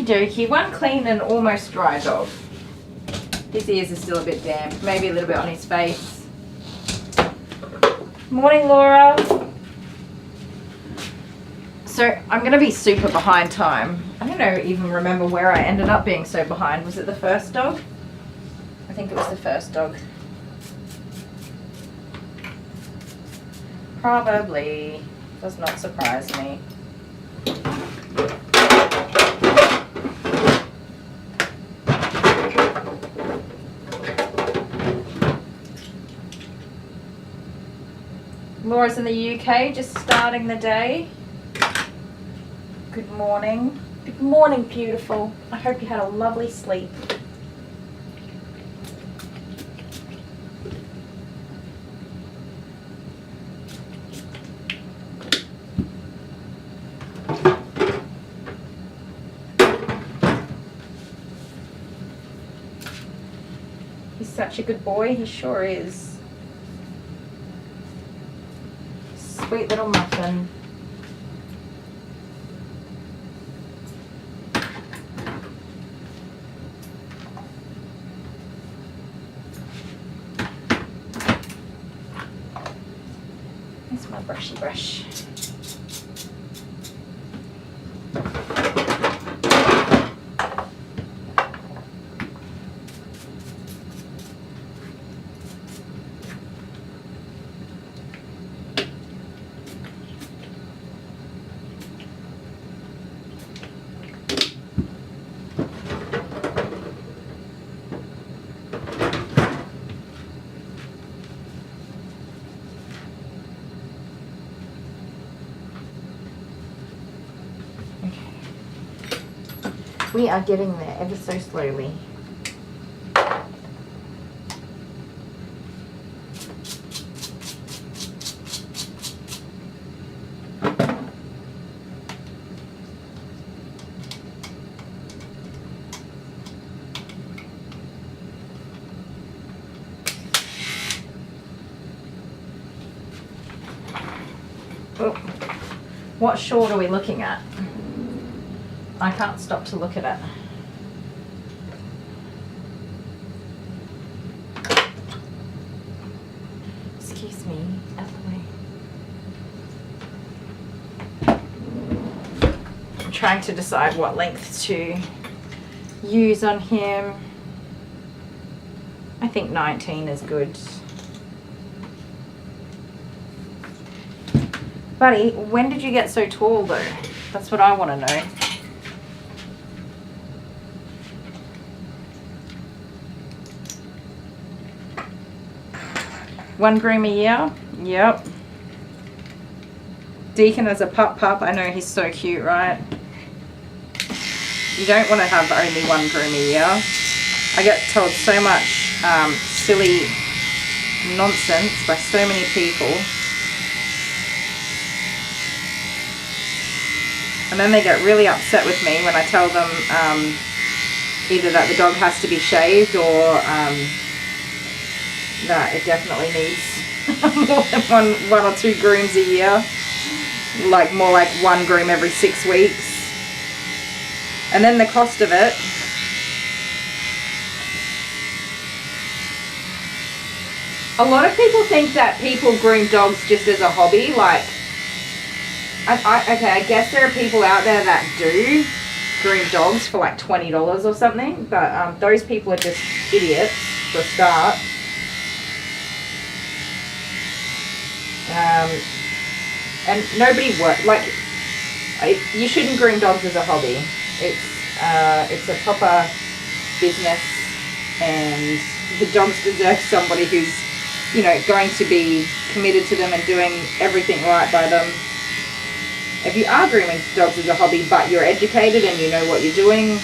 dokie. One clean and almost dry dog. His ears are still a bit damp. Maybe a little bit on his face. Morning, Laura. So I'm going to be super behind time. I don't even remember where I ended up being so behind. Was it the first dog? I think it was the first dog. Probably. Does not surprise me. Laura's in the UK, just starting the day. Good morning. Good morning, beautiful. I hope you had a lovely sleep. He's such a good boy, he sure is. Sweet little muffin. Here's my brushy brush. We are getting there ever so slowly. Oh, what short are we looking at? I can't stop to look at it. Excuse me, out of the way. I'm trying to decide what length to use on him. I think 19 is good. Buddy, when did you get so tall though? That's what I want to know. One groom a year? Yep. Deacon as a pup. I know he's so cute, right? You don't want to have only one groom a year. I get told so much silly nonsense by so many people. And then they get really upset with me when I tell them either that the dog has to be shaved or that it definitely needs more than one or two grooms a year. Like more like one groom every 6 weeks. And then the cost of it. A lot of people think that people groom dogs just as a hobby. Like, okay, I guess there are people out there that do groom dogs for like $20 or something. But those people are just idiots for a start. And nobody you shouldn't groom dogs as a hobby. It's a proper business, and the dogs deserve somebody who's, you know, going to be committed to them and doing everything right by them. If you are grooming dogs as a hobby but you're educated and you know what you're doing,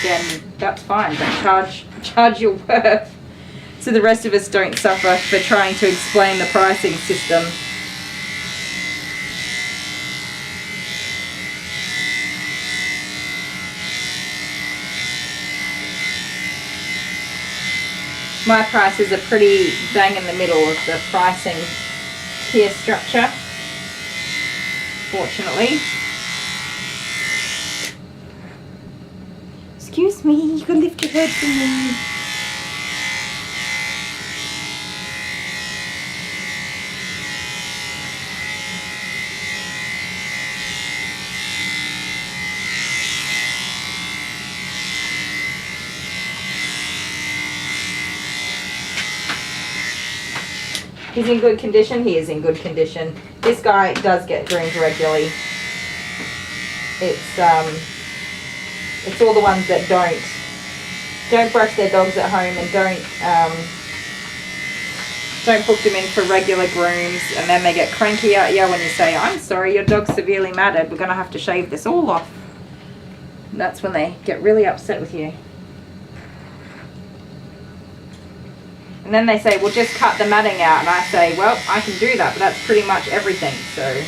then that's fine. But charge your worth so the rest of us don't suffer for trying to explain the pricing system. My prices are pretty bang in the middle of the pricing tier structure, fortunately. Excuse me, you can lift your head for me. He's in good condition. He is in good condition. This guy does get groomed regularly. It's all the ones that don't brush their dogs at home and don't book them in for regular grooms, and then they get cranky at you when you say, I'm sorry, your dog's severely matted, we're going to have to shave this all off. And that's when they get really upset with you. And then they say, well, just cut the matting out. And I say, well, I can do that, but that's pretty much everything. So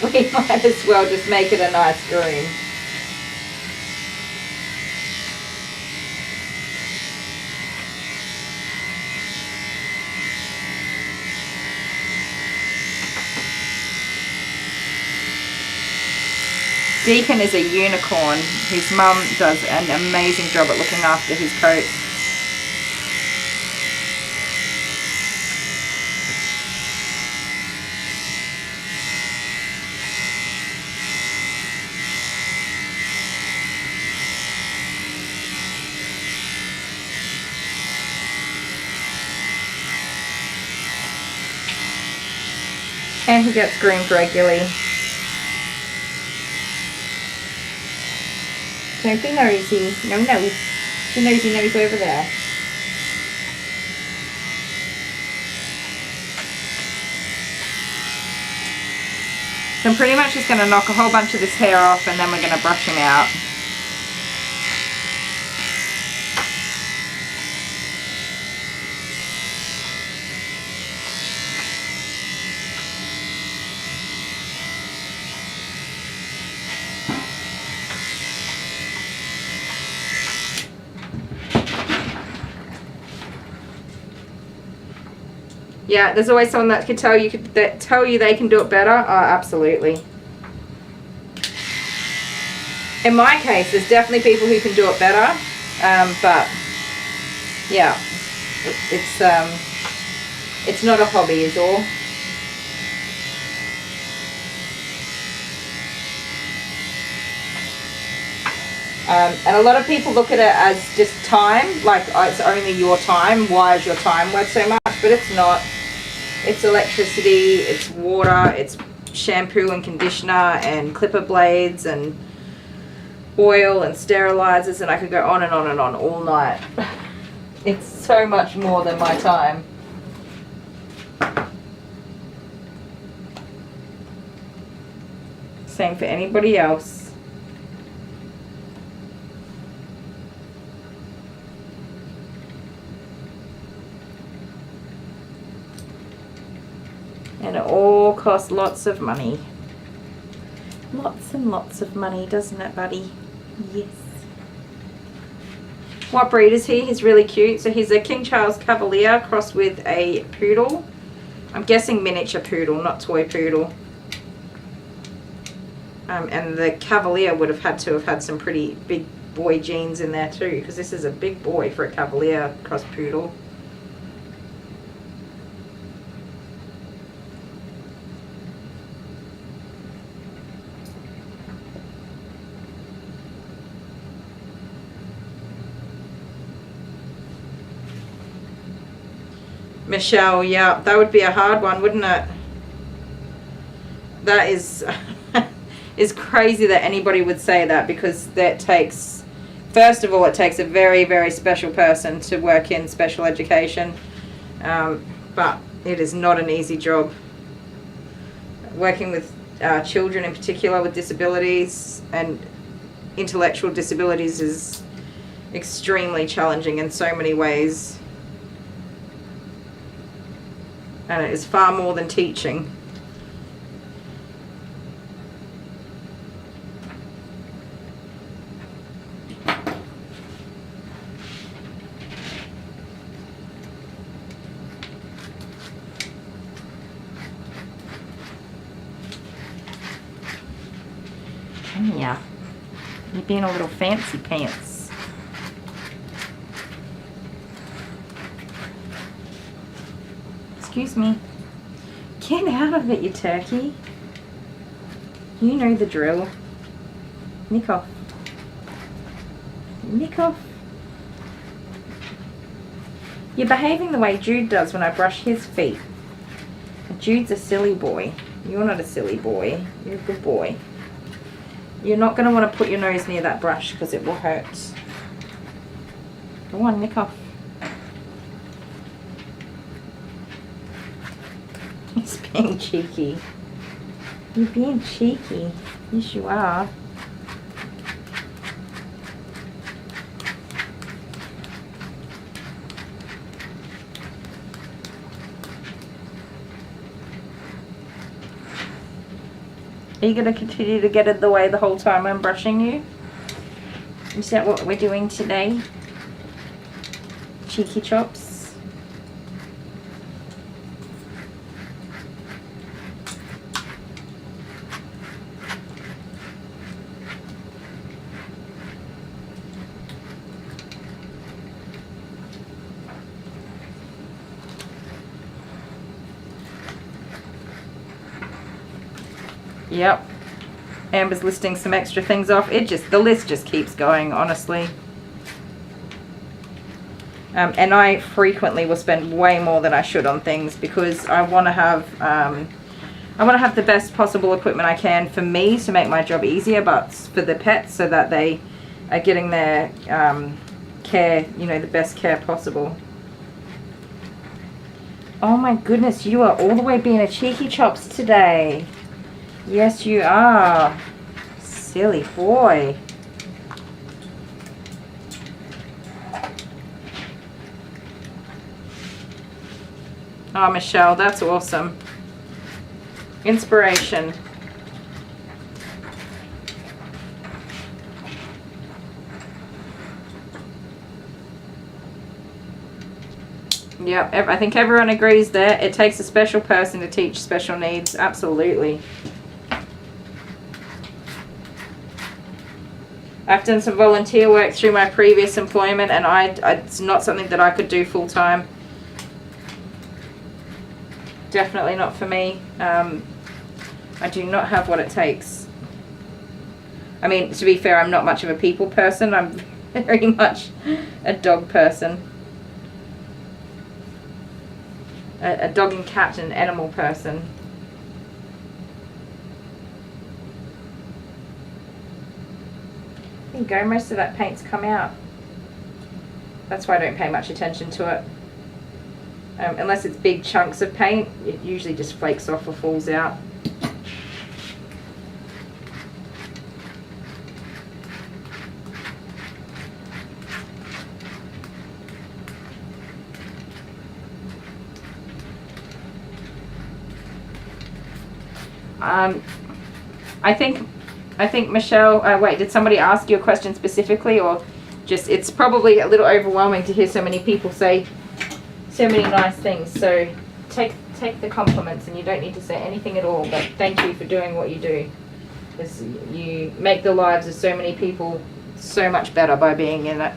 we might as well just make it a nice groom. Deacon is a unicorn. His mum does an amazing job at looking after his coat. And he gets groomed regularly. Don't be nosy. No nose. The nosy nose over there. So I'm pretty much just going to knock a whole bunch of this hair off, and then we're going to brush him out. Yeah, there's always someone that could tell you they can do it better. Oh, absolutely. In my case, there's definitely people who can do it better, but yeah, it's not a hobby, is all. And a lot of people look at it as just time, like, oh, it's only your time. Why is your time worth so much? But it's not. It's electricity, it's water, it's shampoo and conditioner and clipper blades and oil and sterilizers, and I could go on and on and on all night. It's so much more than my time. Same for anybody else. And it all costs lots of money. Lots and lots of money, doesn't it, buddy? Yes. What breed is he? He's really cute. So he's a King Charles Cavalier crossed with a poodle. I'm guessing miniature poodle, not toy poodle. And the Cavalier would have had to have had some pretty big boy genes in there too, because this is a big boy for a Cavalier cross poodle. Michelle, yeah, that would be a hard one, wouldn't it? That is is crazy that anybody would say that, because that takes, first of all, it takes a very, very special person to work in special education, but it is not an easy job. Working with children in particular with disabilities and intellectual disabilities is extremely challenging in so many ways. And it is far more than teaching. Yeah. You're being a little fancy pants. Excuse me. Get out of it, you turkey. You know the drill. Nick off. Nick off. You're behaving the way Jude does when I brush his feet. Jude's a silly boy. You're not a silly boy. You're a good boy. You're not going to want to put your nose near that brush because it will hurt. Go on, nick off. He's being cheeky. You're being cheeky. Yes, you are. Are you going to continue to get in the way the whole time I'm brushing you? Is that what we're doing today? Cheeky chops? Yep. Amber's listing some extra things off. The list just keeps going, honestly. And I frequently will spend way more than I should on things because I want to have the best possible equipment I can for me to make my job easier, but for the pets so that they are getting their care, you know, the best care possible. Oh my goodness, you are all the way being a cheeky chops today. Yes, you are. Silly boy. Oh, Michelle, that's awesome. Inspiration. Yep, I think everyone agrees there. It takes a special person to teach special needs. Absolutely. I've done some volunteer work through my previous employment, and it's not something that I could do full time. Definitely not for me. I do not have what it takes. I mean, to be fair, I'm not much of a people person. I'm very much a dog person. A dog and cat and animal person. There you go, most of that paint's come out. That's why I don't pay much attention to it. Unless it's big chunks of paint, it usually just flakes off or falls out. I think Michelle, wait, did somebody ask you a question specifically, or just, it's probably a little overwhelming to hear so many people say so many nice things. So take the compliments, and you don't need to say anything at all, but thank you for doing what you do. Because you make the lives of so many people so much better by being in it.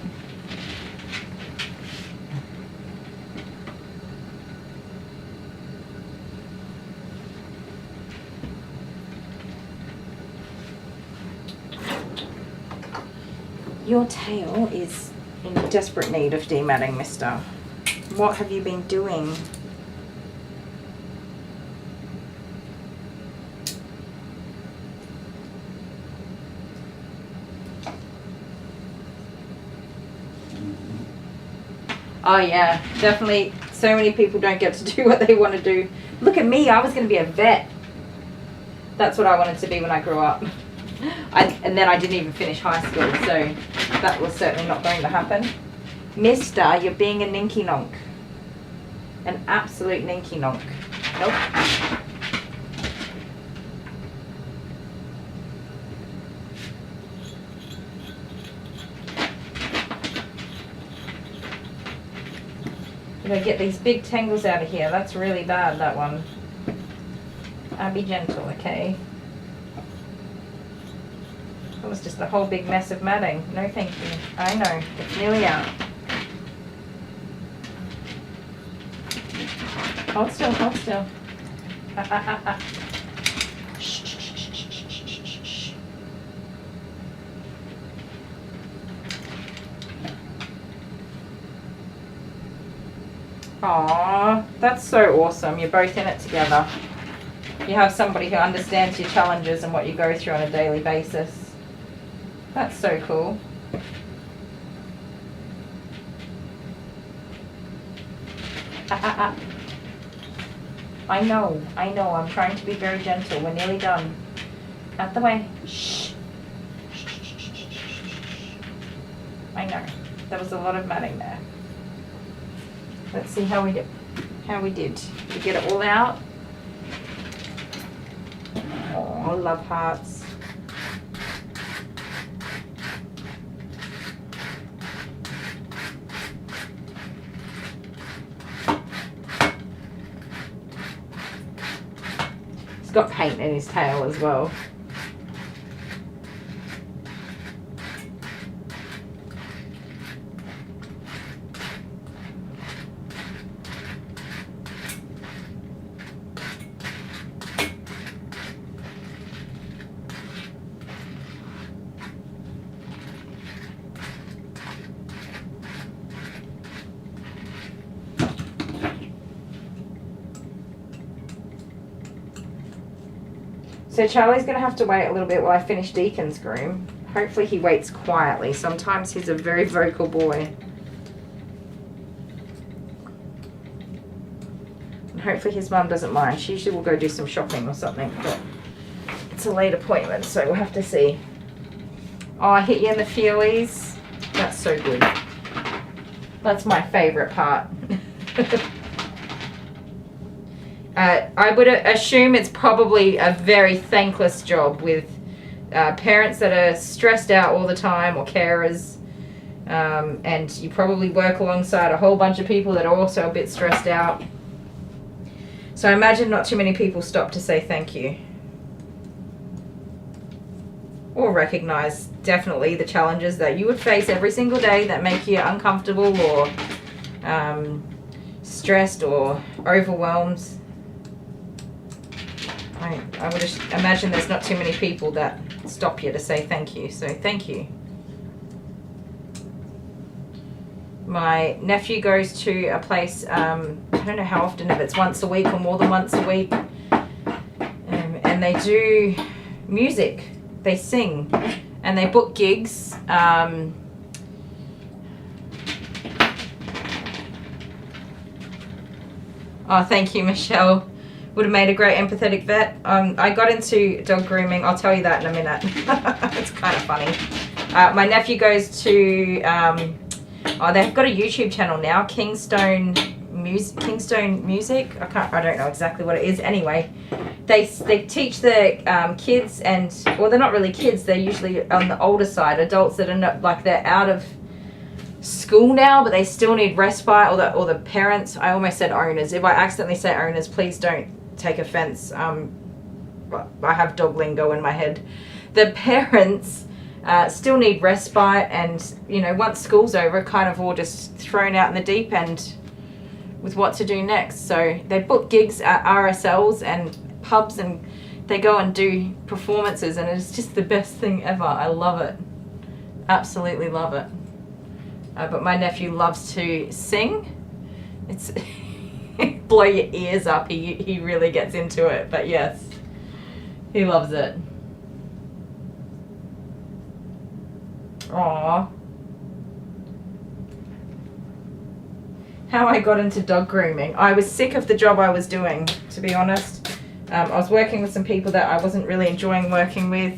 Your tail is in desperate need of dematting, mister. What have you been doing? Oh yeah, definitely. So many people don't get to do what they want to do. Look at me, I was going to be a vet. That's what I wanted to be when I grew up. And then I didn't even finish high school, so that was certainly not going to happen. Mister, you're being a ninky nonk. An absolute ninky nonk. Nope. You know, get these big tangles out of here. That's really bad, that one. Be gentle, okay? That was just a whole big mess of matting. No thank you. I know, it's nearly out. Hold still, hold still. Shh, shh, shh, shh, shh, shh, shh, shh. Aww, that's so awesome. You're both in it together. You have somebody who understands your challenges and what you go through on a daily basis. That's so cool. I know, I'm trying to be very gentle. We're nearly done. Out the way. Shh. I know. There was a lot of matting there. Let's see how we did. Did we get it all out? Oh, love hearts. He's got paint in his tail as well. So Charlie's going to have to wait a little bit while I finish Deacon's groom. Hopefully he waits quietly. Sometimes he's a very vocal boy. And hopefully his mum doesn't mind. She usually will go do some shopping or something, but it's a late appointment, so we'll have to see. Oh, I hit you in the feelies. That's so good. That's my favourite part. I would assume it's probably a very thankless job with parents that are stressed out all the time, or carers, and you probably work alongside a whole bunch of people that are also a bit stressed out. So I imagine not too many people stop to say thank you. Or recognize definitely the challenges that you would face every single day that make you uncomfortable or stressed or overwhelmed. I would imagine there's not too many people that stop you to say thank you, so thank you. My nephew goes to a place, I don't know how often, if it's once a week or more than once a week, and they do music, they sing, and they book gigs. Oh, thank you, Michelle. Would have made a great empathetic vet. I got into dog grooming. I'll tell you that in a minute. It's kind of funny. My nephew goes to, they've got a YouTube channel now, Kingstone Music. I don't know exactly what it is. Anyway, they teach the kids, and well, they're not really kids. They're usually on the older side, adults that are not, like, they're out of school now, but they still need respite, or the parents. I almost said owners. If I accidentally say owners, please don't take offense. I have dog lingo in my head. The parents still need respite, and you know, once school's over, kind of all just thrown out in the deep end with what to do next. So they book gigs at RSLs and pubs, and they go and do performances, and it's just the best thing ever. I love it. Absolutely love it. But my nephew loves to sing. It's blow your ears up. He really gets into it. But yes, he loves it. Aww. How I got into dog grooming. I was sick of the job I was doing, to be honest. I was working with some people that I wasn't really enjoying working with.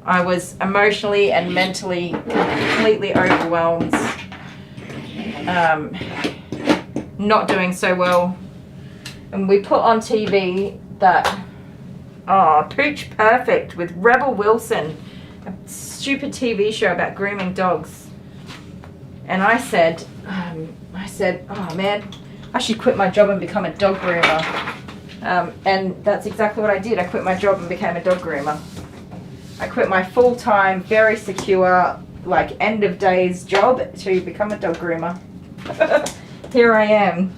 I was emotionally and mentally completely overwhelmed. Not doing so well. And we put on TV that, Pooch Perfect with Rebel Wilson, a stupid TV show about grooming dogs. And I said, oh man, I should quit my job and become a dog groomer. And that's exactly what I did. I quit my job and became a dog groomer. I quit my full-time, very secure, like end of days job to become a dog groomer. Here I am.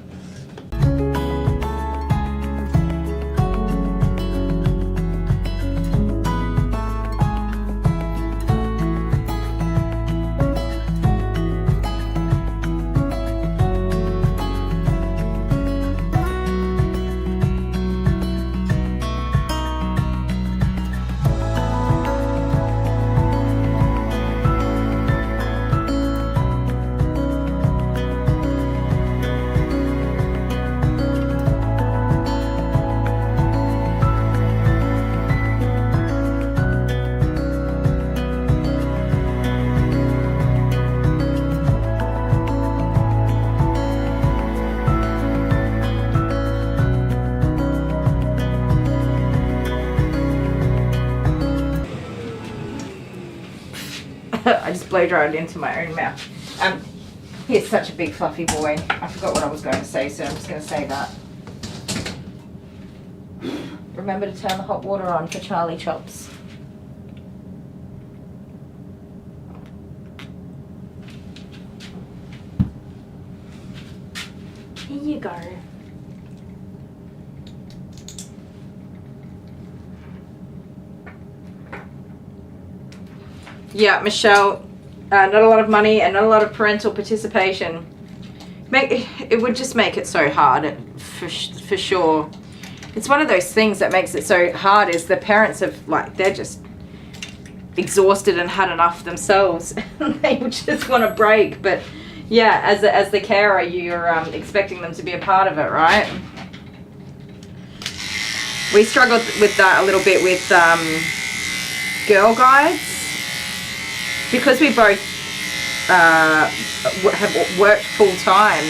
I just blow dried into my own mouth. He's such a big fluffy boy. I forgot what I was going to say, so I'm just going to say that. Remember to turn the hot water on for Charlie Chops. Here you go. Yeah, Michelle, not a lot of money and not a lot of parental participation. It would just make it so hard, for sure. It's one of those things that makes it so hard is the parents have, like, they're just exhausted and had enough themselves. They would just want a break. But yeah, as the carer, you're expecting them to be a part of it, right? We struggled with that a little bit with Girl Guides. Because we both have worked full time,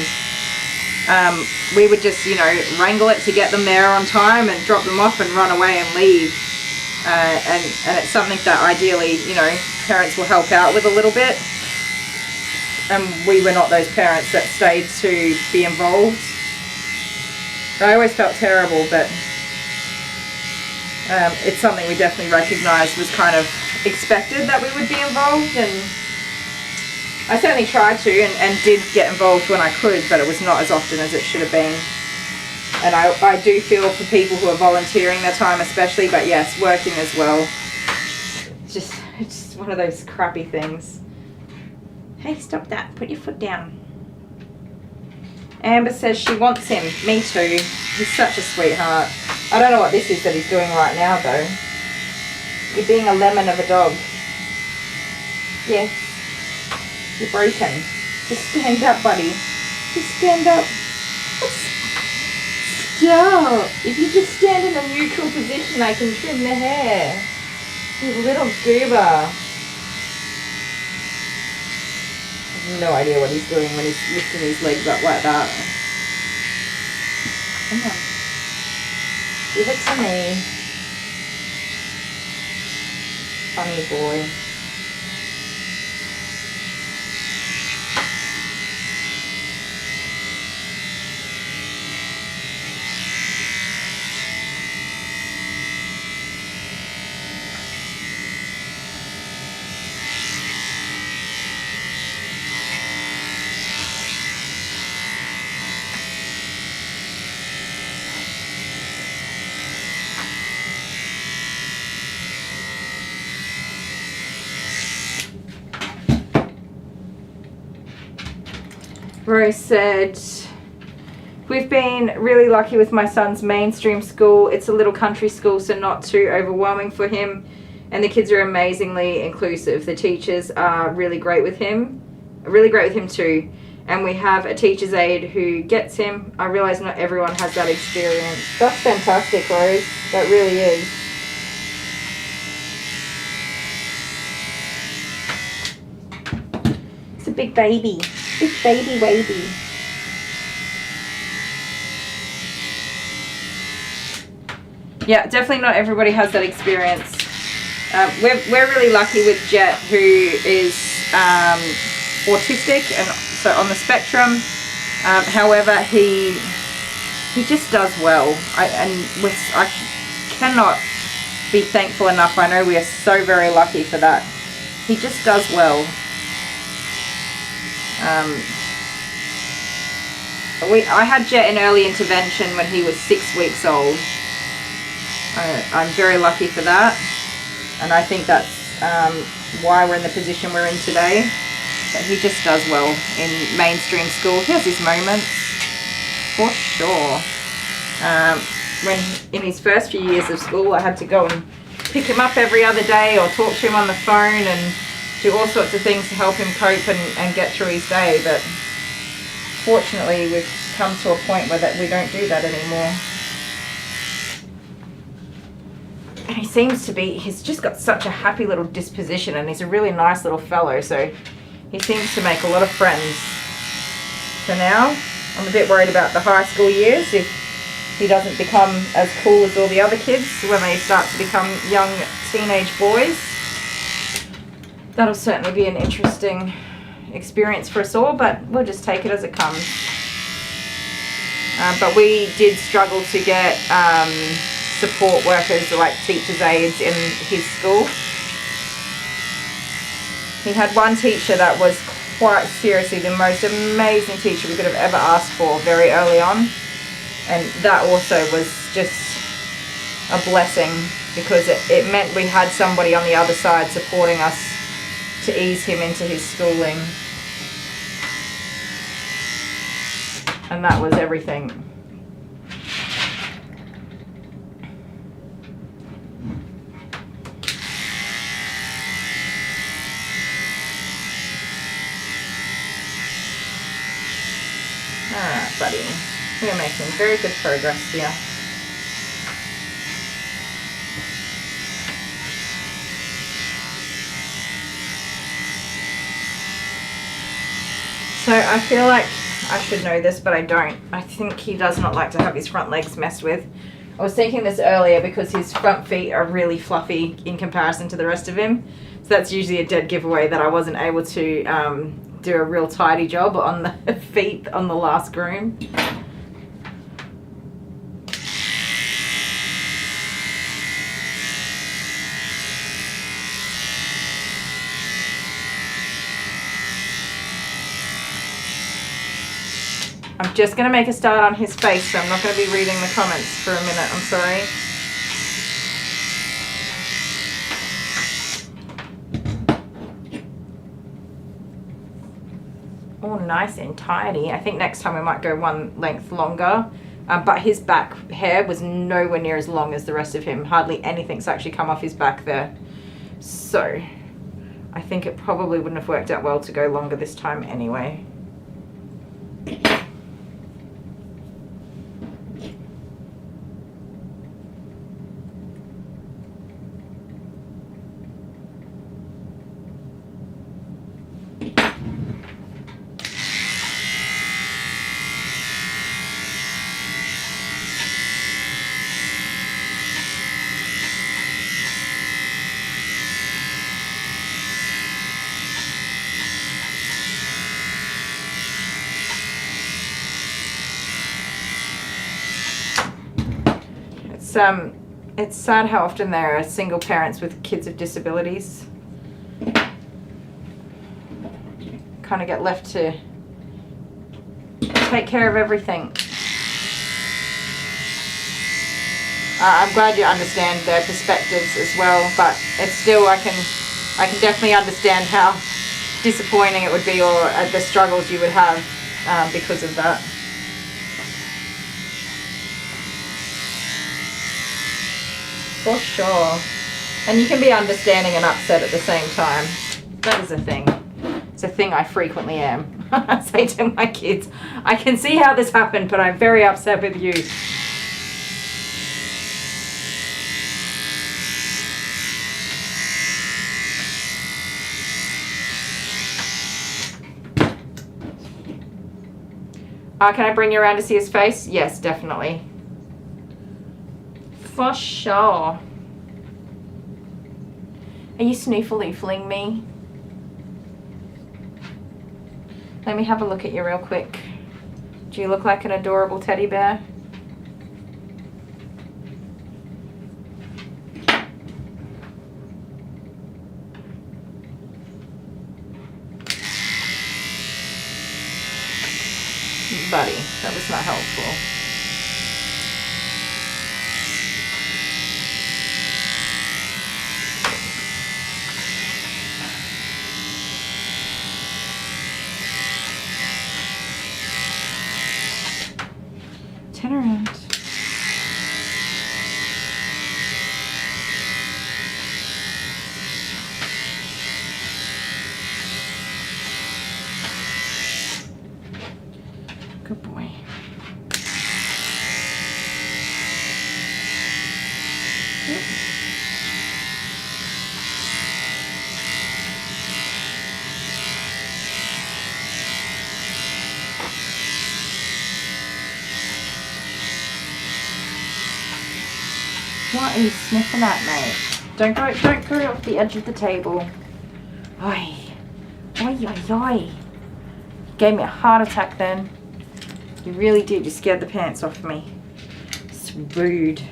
we would just, you know, wrangle it to get them there on time and drop them off and run away and leave. And it's something that ideally, you know, parents will help out with a little bit. And we were not those parents that stayed to be involved. I always felt terrible, but it's something we definitely recognised was kind of expected that we would be involved, and I certainly tried to and did get involved when I could, but it was not as often as it should have been. And I do feel for people who are volunteering their time especially, but yes, working as well. It's just one of those crappy things. Hey, stop that. Put your foot down. Amber says she wants him. Me too. He's such a sweetheart. I don't know what this is that he's doing right now, though. You're being a lemon of a dog. Yes. You're broken. Just stand up, buddy. Just stand up. Stop. If you just stand in a neutral position, I can trim the hair. You little goober. I have no idea what he's doing when he's lifting his legs up like that. Come on. Give it to me. Funny boy. Rose said, we've been really lucky with my son's mainstream school. It's a little country school, so not too overwhelming for him. And the kids are amazingly inclusive. The teachers are really great with him too. And we have a teacher's aide who gets him. I realize not everyone has that experience. That's fantastic, Rose. That really is. It's a big baby. Big baby wavy. Yeah, definitely not everybody has that experience. We're really lucky with Jet, who is autistic and so on the spectrum. However, he just does well. I cannot be thankful enough. I know we are so very lucky for that. He just does well. I had Jet in early intervention when he was 6 weeks old. I'm very lucky for that, and I think that's why we're in the position we're in today. But he just does well in mainstream school. He has his moments, for sure. When in his first few years of school, I had to go and pick him up every other day or talk to him on the phone and do all sorts of things to help him cope and get through his day. But fortunately, we've come to a point where we don't do that anymore. And he seems to be, he's just got such a happy little disposition, and he's a really nice little fellow, so he seems to make a lot of friends. For now, I'm a bit worried about the high school years, if he doesn't become as cool as all the other kids when they start to become young teenage boys. That'll certainly be an interesting experience for us all, but we'll just take it as it comes. But we did struggle to get support workers like teachers' aides in his school. He had one teacher that was quite seriously the most amazing teacher we could have ever asked for very early on, and that also was just a blessing because it meant we had somebody on the other side supporting us to ease him into his schooling, and that was everything. Alright, buddy. We are making very good progress here. So I feel like I should know this, but I don't. I think he does not like to have his front legs messed with. I was thinking this earlier because his front feet are really fluffy in comparison to the rest of him. So that's usually a dead giveaway that I wasn't able to do a real tidy job on the feet on the last groom. I'm just going to make a start on his face, so I'm not going to be reading the comments for a minute. I'm sorry. Oh, nice and tidy. I think next time we might go one length longer. But his back hair was nowhere near as long as the rest of him. Hardly anything's actually come off his back there. So I think it probably wouldn't have worked out well to go longer this time anyway. It's sad how often there are single parents with kids with disabilities. Kind of get left to take care of everything. I'm glad you understand their perspectives as well, but it's still, I can definitely understand how disappointing it would be, or the struggles you would have because of that. For sure. And you can be understanding and upset at the same time. That is a thing. It's a thing I frequently am. I say to my kids, I can see how this happened, but I'm very upset with you. Can I bring you around to see his face? Yes, definitely. For sure. Are you snoofle-oofling me? Let me have a look at you real quick. Do you look like an adorable teddy bear? Buddy, that was not helpful. Turn around. Good boy. What are you sniffing at, mate? Don't go off the edge of the table. Oi. Oi, oi, oi. You gave me a heart attack then. You really did. You scared the pants off me. It's rude.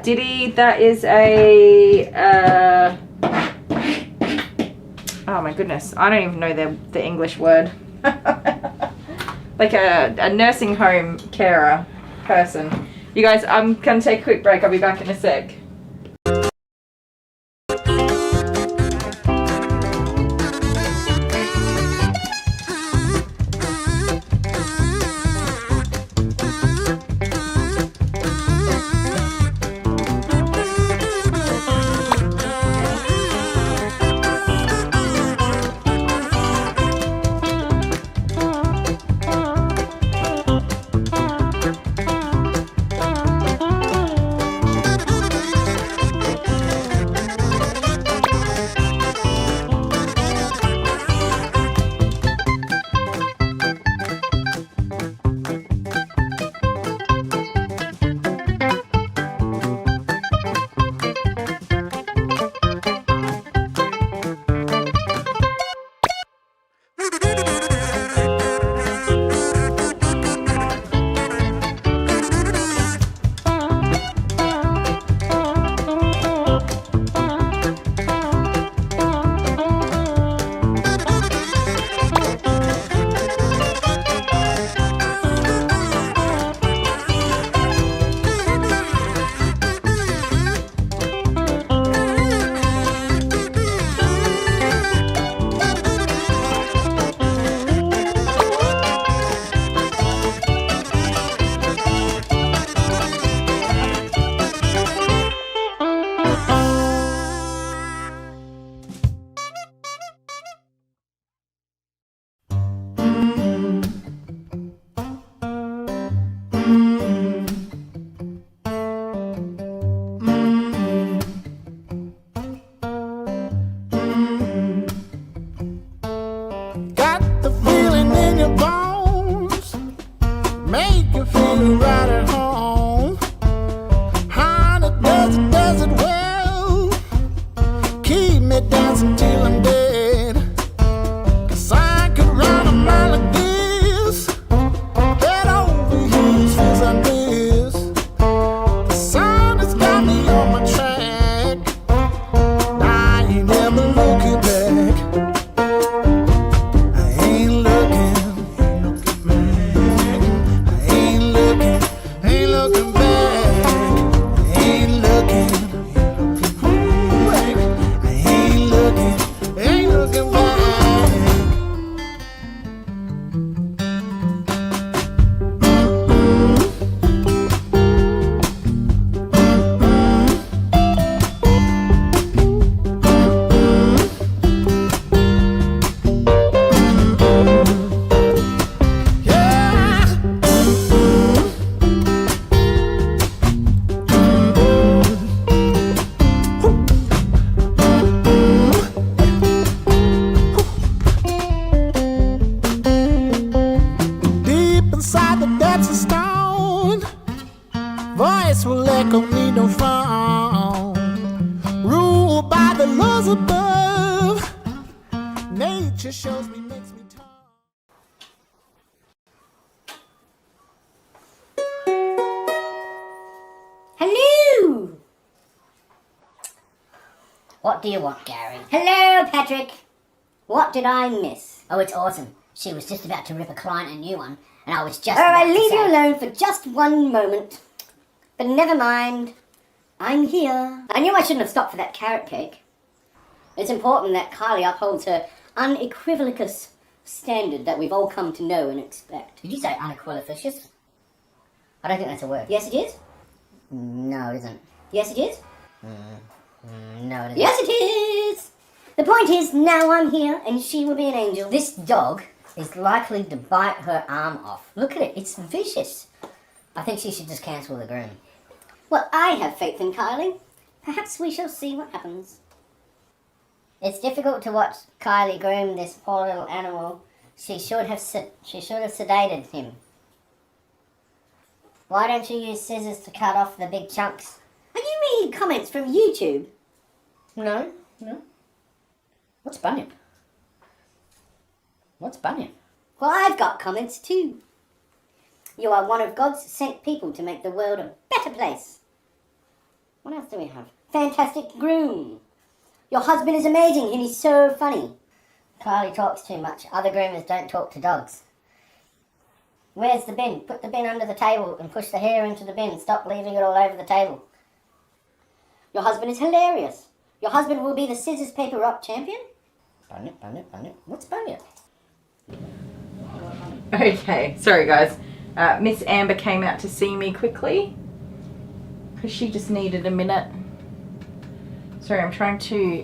Diddy, that is a, oh my goodness, I don't even know the English word. Like a nursing home carer person. You guys, I'm gonna take a quick break. I'll be back in a sec. voice will echo me no frown. Ruled by the laws above, nature shows me, makes me talk. What do you want, Gary? Hello, Patrick. What did I miss? Oh, it's awesome. She was just about to rip a client a new one, and I was just about to leave you alone for just one moment. But never mind. I'm here. I knew I shouldn't have stopped for that carrot cake. It's important that Kylie upholds her unequivocus standard that we've all come to know and expect. Did you say unequivocus? I don't think that's a word. Yes, it is. No, it isn't. Yes, it is. No, it isn't. Yes, it is. The point is, now I'm here, and she will be an angel. This dog is likely to bite her arm off. Look at it. It's vicious. I think she should just cancel the groom. Well, I have faith in Kylie. Perhaps we shall see what happens. It's difficult to watch Kylie groom this poor little animal. She should have sedated him. Why don't you use scissors to cut off the big chunks? Are you reading comments from YouTube? No. What's Bunyip? What's Bunyip? Well, I've got comments too. You are one of God's sent people to make the world a better place. What else do we have? Fantastic groom. Your husband is amazing and he's so funny. Kylie talks too much. Other groomers don't talk to dogs. Where's the bin? Put the bin under the table and push the hair into the bin. Stop leaving it all over the table. Your husband is hilarious. Your husband will be the scissors, paper, rock champion? Bunyip. What's Bunyip? Okay, sorry guys. Miss Amber came out to see me quickly because she just needed a minute. Sorry, I'm trying to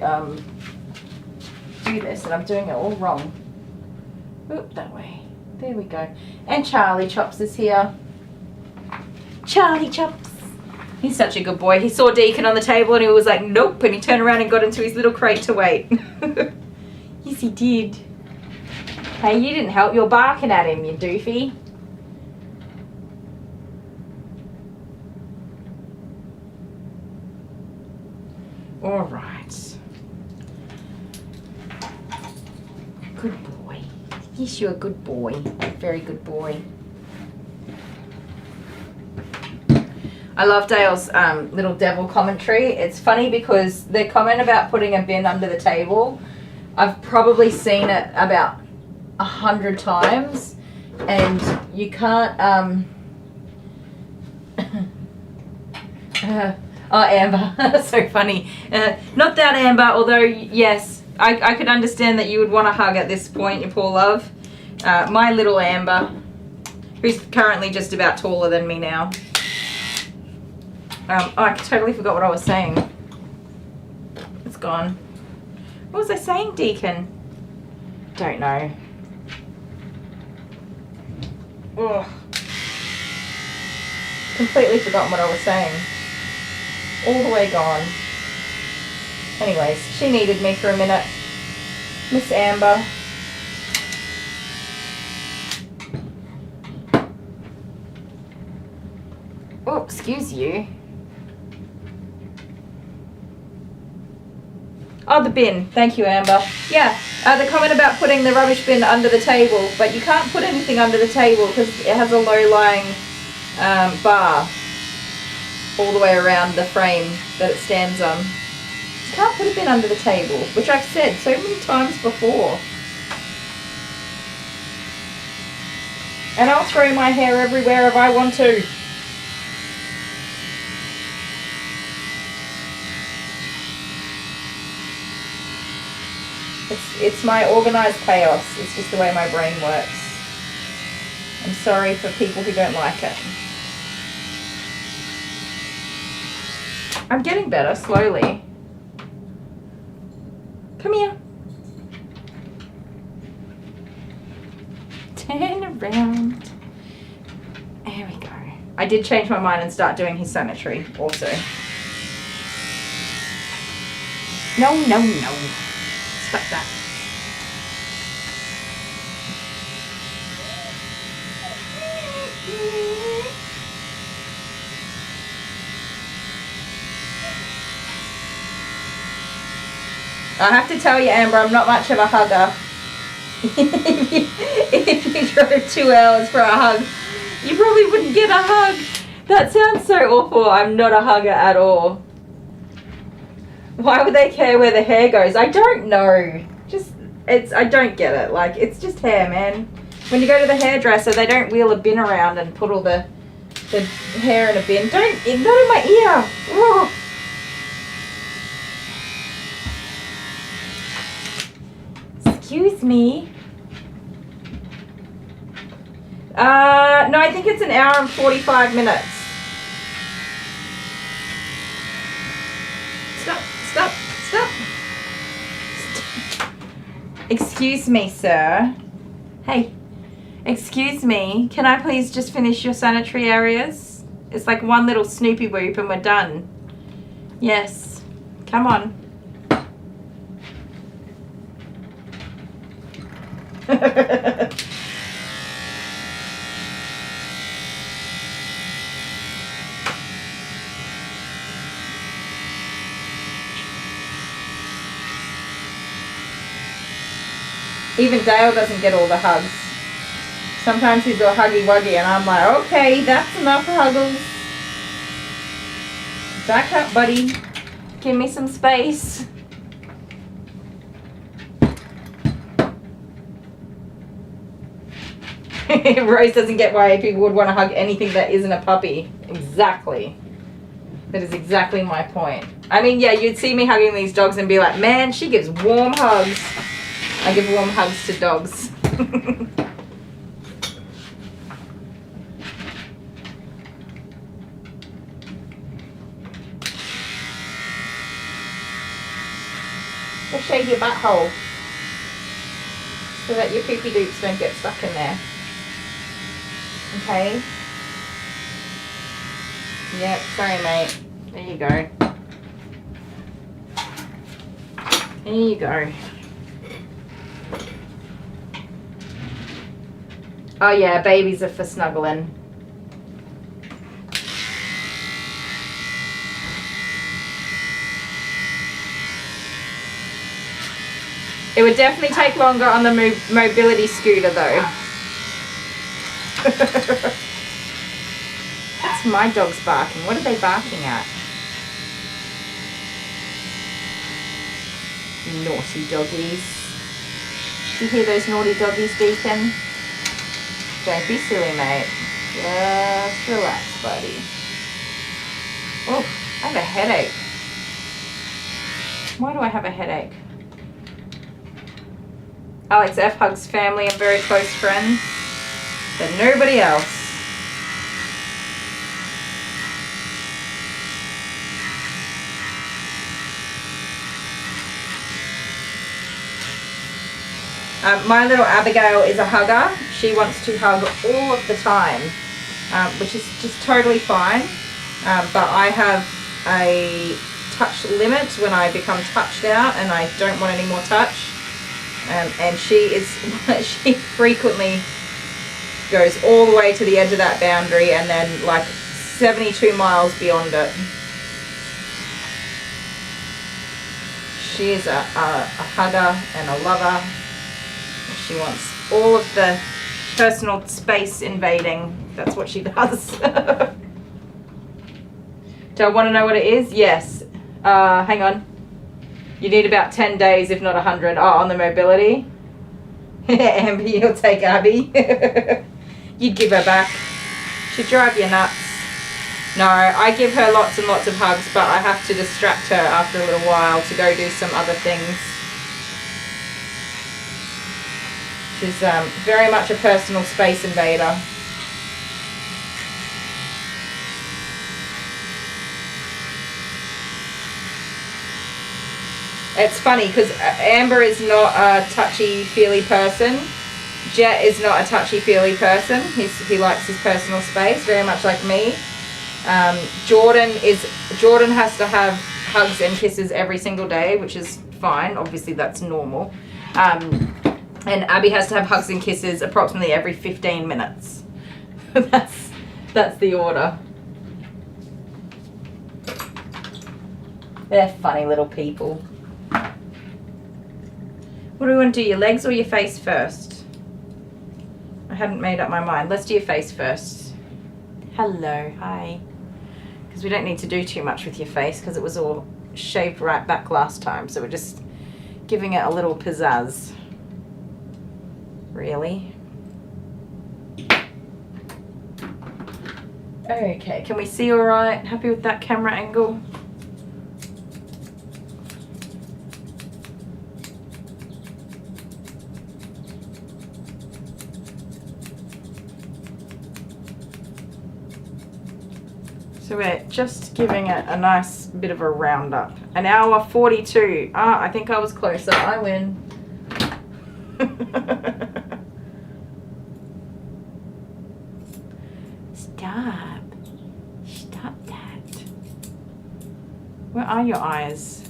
do this and I'm doing it all wrong. Oop, that way. There we go. And Charlie Chops is here. Charlie Chops. He's such a good boy. He saw Deacon on the table and he was like, nope, and he turned around and got into his little crate to wait. Yes, he did. Hey, you didn't help. You're barking at him, you doofy. All right. Good boy. Yes, you're a good boy. Very good boy. I love Dale's little devil commentary. It's funny because the comment about putting a bin under the table, I've probably seen it about 100 times, and you can't. Oh, Amber, so funny. Not that Amber, although yes, I could understand that you would want a hug at this point, you poor love. My little Amber, who's currently just about taller than me now. I totally forgot what I was saying. It's gone. What was I saying, Deacon? Don't know. Ugh. Completely forgotten what I was saying. All the way gone. Anyways, she needed me for a minute. Miss Amber. Oh, excuse you. Oh, the bin. Thank you, Amber. Yeah, the comment about putting the rubbish bin under the table, but you can't put anything under the table because it has a low-lying bar all the way around the frame that it stands on. You can't put a bin under the table, which I've said so many times before. And I'll throw my hair everywhere if I want to. It's my organised chaos. It's just the way my brain works. I'm sorry for people who don't like it. I'm getting better, slowly. Come here. Turn around. There we go. I did change my mind and start doing his sanitary also. No. Stop that. I have to tell you, Amber, I'm not much of a hugger. if you drove 2 hours for a hug, you probably wouldn't get a hug. That sounds so awful. I'm not a hugger at all. Why would they care where the hair goes? I don't know. I don't get it. Like, it's just hair, man. When you go to the hairdresser, they don't wheel a bin around and put all the hair in a bin. Not in my ear. Oh. Excuse me. No, I think it's an hour and 45 minutes. Stop. Excuse me, sir. Hey, excuse me. Can I please just finish your sanitary areas? It's like one little Snoopy whoop and we're done. Yes. Come on. Even Dale doesn't get all the hugs. Sometimes he's all huggy wuggy and I'm like, okay, that's enough huggles. Back up, buddy. Give me some space. Rose doesn't get why people would want to hug anything that isn't a puppy. Exactly. That is exactly my point. I mean, yeah, you'd see me hugging these dogs and be like, man, she gives warm hugs. I give warm hugs to dogs. Just shave your butthole so that your poopy doops don't get stuck in there. Okay? Yep, sorry mate. There you go. There you go. Oh yeah, babies are for snuggling. It would definitely take longer on the mobility scooter though. That's my dogs barking. What are they barking at? Naughty doggies. Do you hear those naughty doggies, Deacon? Don't be silly, mate. Just relax, buddy. Oh, I have a headache. Why do I have a headache? Alex F hugs family and very close friends, but nobody else. My little Abigail is a hugger. She wants to hug all of the time, which is just totally fine. But I have a touch limit when I become touched out and I don't want any more touch. And she frequently goes all the way to the edge of that boundary and then like 72 miles beyond it. She is a hugger and a lover. She wants all of the personal space invading. That's what she does. Do I want to know what it is? Yes. Hang on. You need about 10 days, if not 100. Oh, on the mobility. Amber, you'll take Abby. You'd give her back. She'd drive you nuts. No, I give her lots and lots of hugs, but I have to distract her after a little while to go do some other things. She's very much a personal space invader. It's funny because Amber is not a touchy-feely person. Jet is not a touchy-feely person. He likes his personal space, very much like me. Jordan has to have hugs and kisses every single day, which is fine. Obviously, that's normal. And Abby has to have hugs and kisses approximately every 15 minutes. That's the order. They're funny little people. What do we want to do, your legs or your face first? I hadn't made up my mind. Let's do your face first. Hello, hi. Because we don't need to do too much with your face because it was all shaved right back last time, so we're just giving it a little pizzazz. Really? Okay, can we see all right? Happy with that camera angle? So we're just giving it a nice bit of a round up. An hour 42. Ah, I think I was closer. I win. Stop. Stop that. Where are your eyes?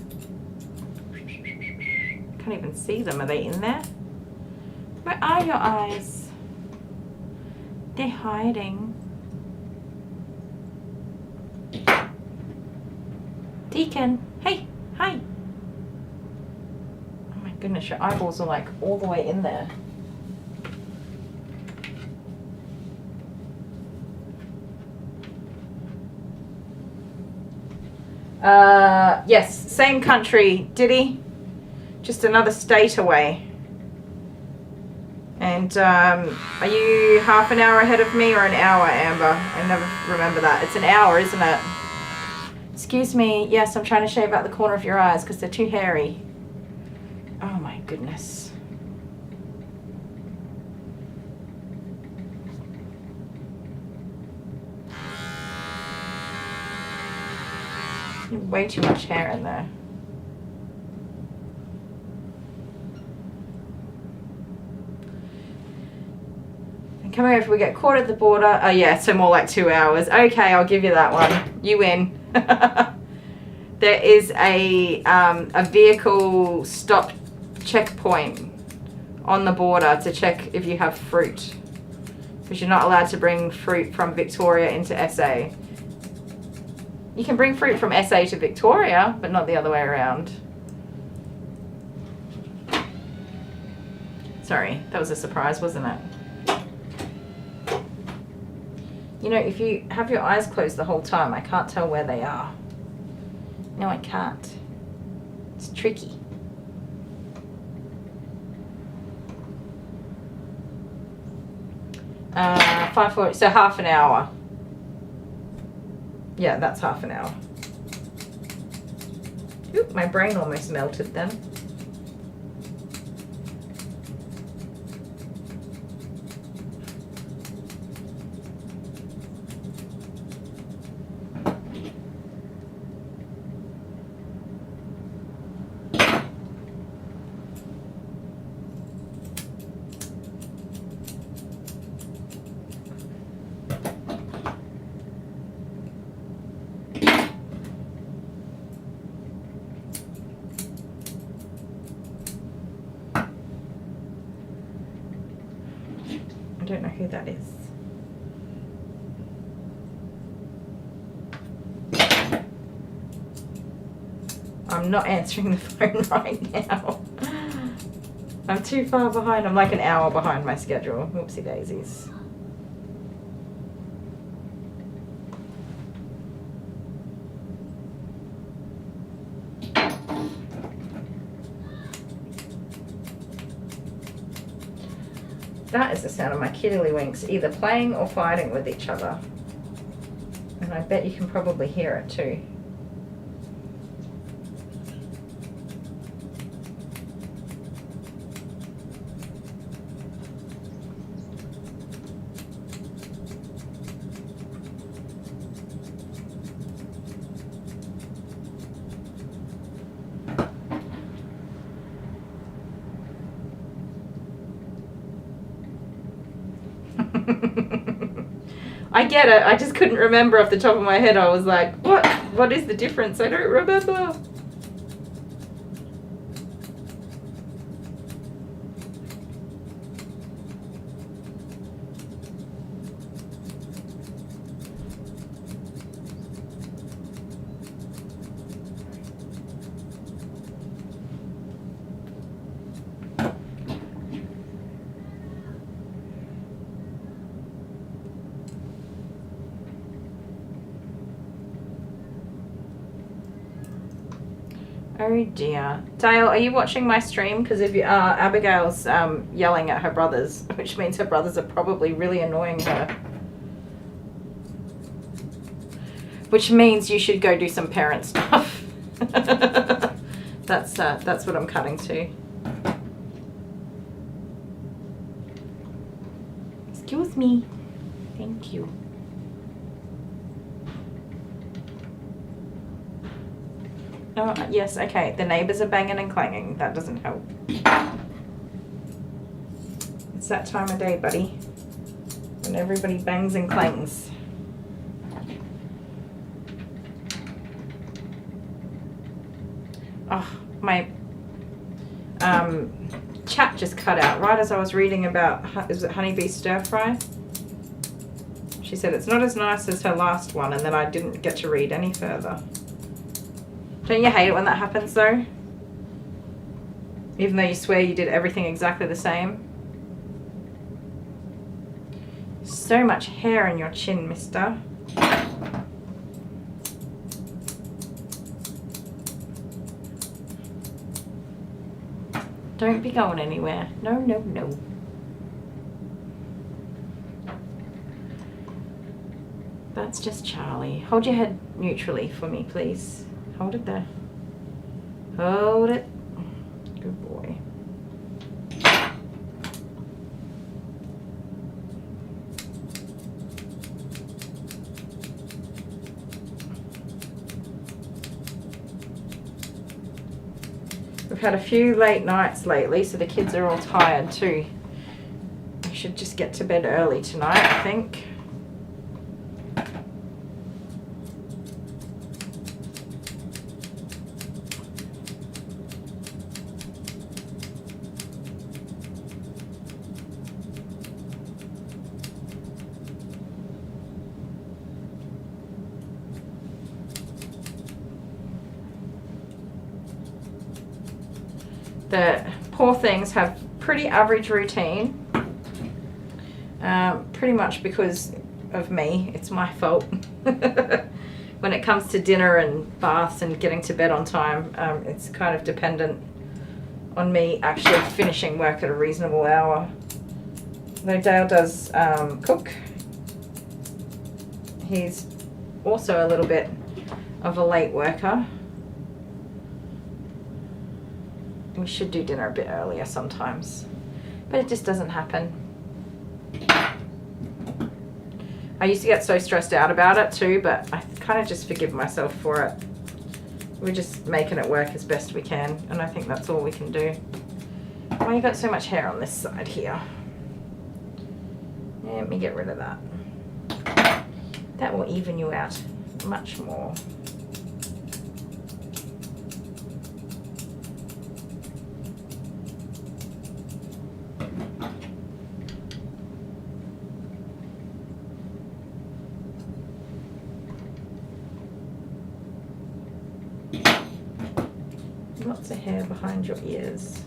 Can't even see them. Are they in there? Where are your eyes? They're hiding. Deacon, hey, hi. Oh my goodness, your eyeballs are like all the way in there. Yes, same country, did he? Just another state away. And are you half an hour ahead of me or an hour, Amber? I never remember that. It's an hour, isn't it? Excuse me, yes, I'm trying to shave out the corner of your eyes because they're too hairy. Oh my goodness. You have way too much hair in there. And come here if we get caught at the border. Oh yeah, so more like 2 hours. Okay, I'll give you that one. You win. There is a vehicle stop checkpoint on the border to check if you have fruit, because you're not allowed to bring fruit from Victoria into SA. You can bring fruit from SA to Victoria, but not the other way around. Sorry, that was a surprise, wasn't it? You know, if you have your eyes closed the whole time, I can't tell where they are. No, I can't. It's tricky. Uh, 5:40, so half an hour. Yeah, that's half an hour. Oop, my brain almost melted then. I don't know who that is. I'm not answering the phone right now. I'm too far behind. I'm like an hour behind my schedule. Whoopsie daisies. That is the sound of my kiddlywinks either playing or fighting with each other. And I bet you can probably hear it too. I get it. I just couldn't remember off the top of my head. I was like, what? What is the difference? I don't remember. Oh dear. Dale, are you watching my stream? Because if you are, Abigail's yelling at her brothers, which means her brothers are probably really annoying her. Which means you should go do some parent stuff. That's what I'm cutting to. Excuse me. Thank you. Oh, yes, okay. The neighbours are banging and clanging. That doesn't help. It's that time of day, buddy. When everybody bangs and clangs. Oh, my chat just cut out right as I was reading about, is it honeybee stir fry? She said it's not as nice as her last one, and then I didn't get to read any further. Don't you hate it when that happens though? Even though you swear you did everything exactly the same. So much hair in your chin, mister. Don't be going anywhere. No, no, no. That's just Charlie. Hold your head neutrally for me, please. Hold it there. Hold it. Good boy. We've had a few late nights lately, so the kids are all tired too. I should just get to bed early tonight, I think. The poor things have pretty average routine, pretty much because of me. It's my fault. When it comes to dinner and baths and getting to bed on time, it's kind of dependent on me actually finishing work at a reasonable hour. Though Dale does cook, he's also a little bit of a late worker. We should do dinner a bit earlier sometimes, but it just doesn't happen. I used to get so stressed out about it too, but I kind of just forgive myself for it. We're just making it work as best we can, and I think that's all we can do. Why you got so much hair on this side here? Let me get rid of that. That will even you out much more. Lots of hair behind your ears.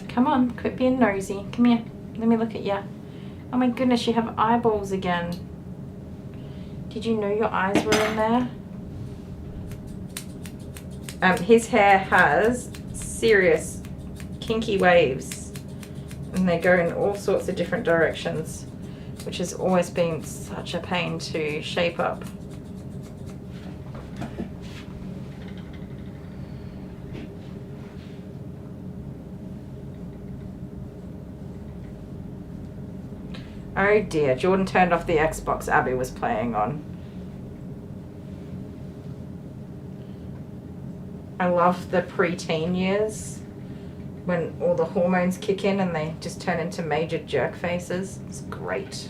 Come on, quit being nosy. Come here, let me look at you. Oh my goodness, you have eyeballs again. Did you know your eyes were in there? His hair has serious kinky waves, and they go in all sorts of different directions, which has always been such a pain to shape up. Oh dear, Jordan turned off the Xbox Abby was playing on. I love the preteen years when all the hormones kick in and they just turn into major jerk faces. It's great.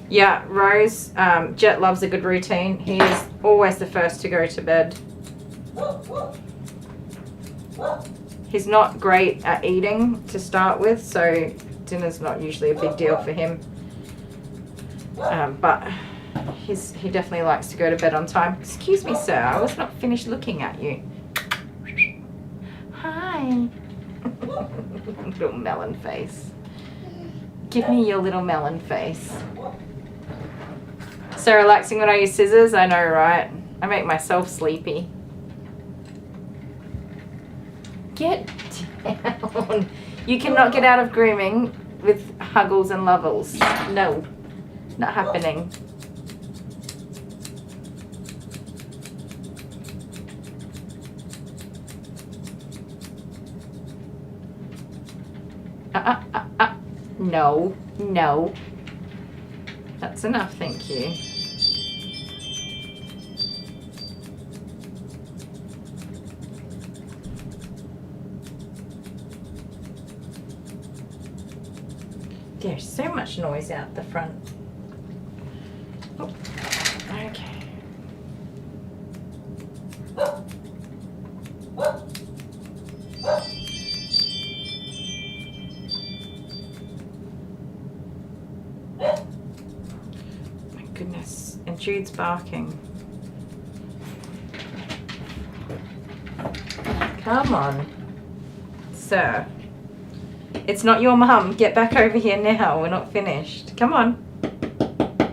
Yeah, Rose, Jet loves a good routine. He is always the first to go to bed. He's not great at eating to start with, so dinner's not usually a big deal for him. But he definitely likes to go to bed on time. Excuse me, sir, I was not finished looking at you. Hi. Little melon face. Give me your little melon face. So relaxing when I use scissors, I know, right? I make myself sleepy. Get down. You cannot get out of grooming with huggles and lovels. No, not happening. No, no. That's enough, thank you. There's so much noise out the front. Oh, okay. My goodness, and Jude's barking. Come on, sir. It's not your mum. Get back over here now. We're not finished. Come on.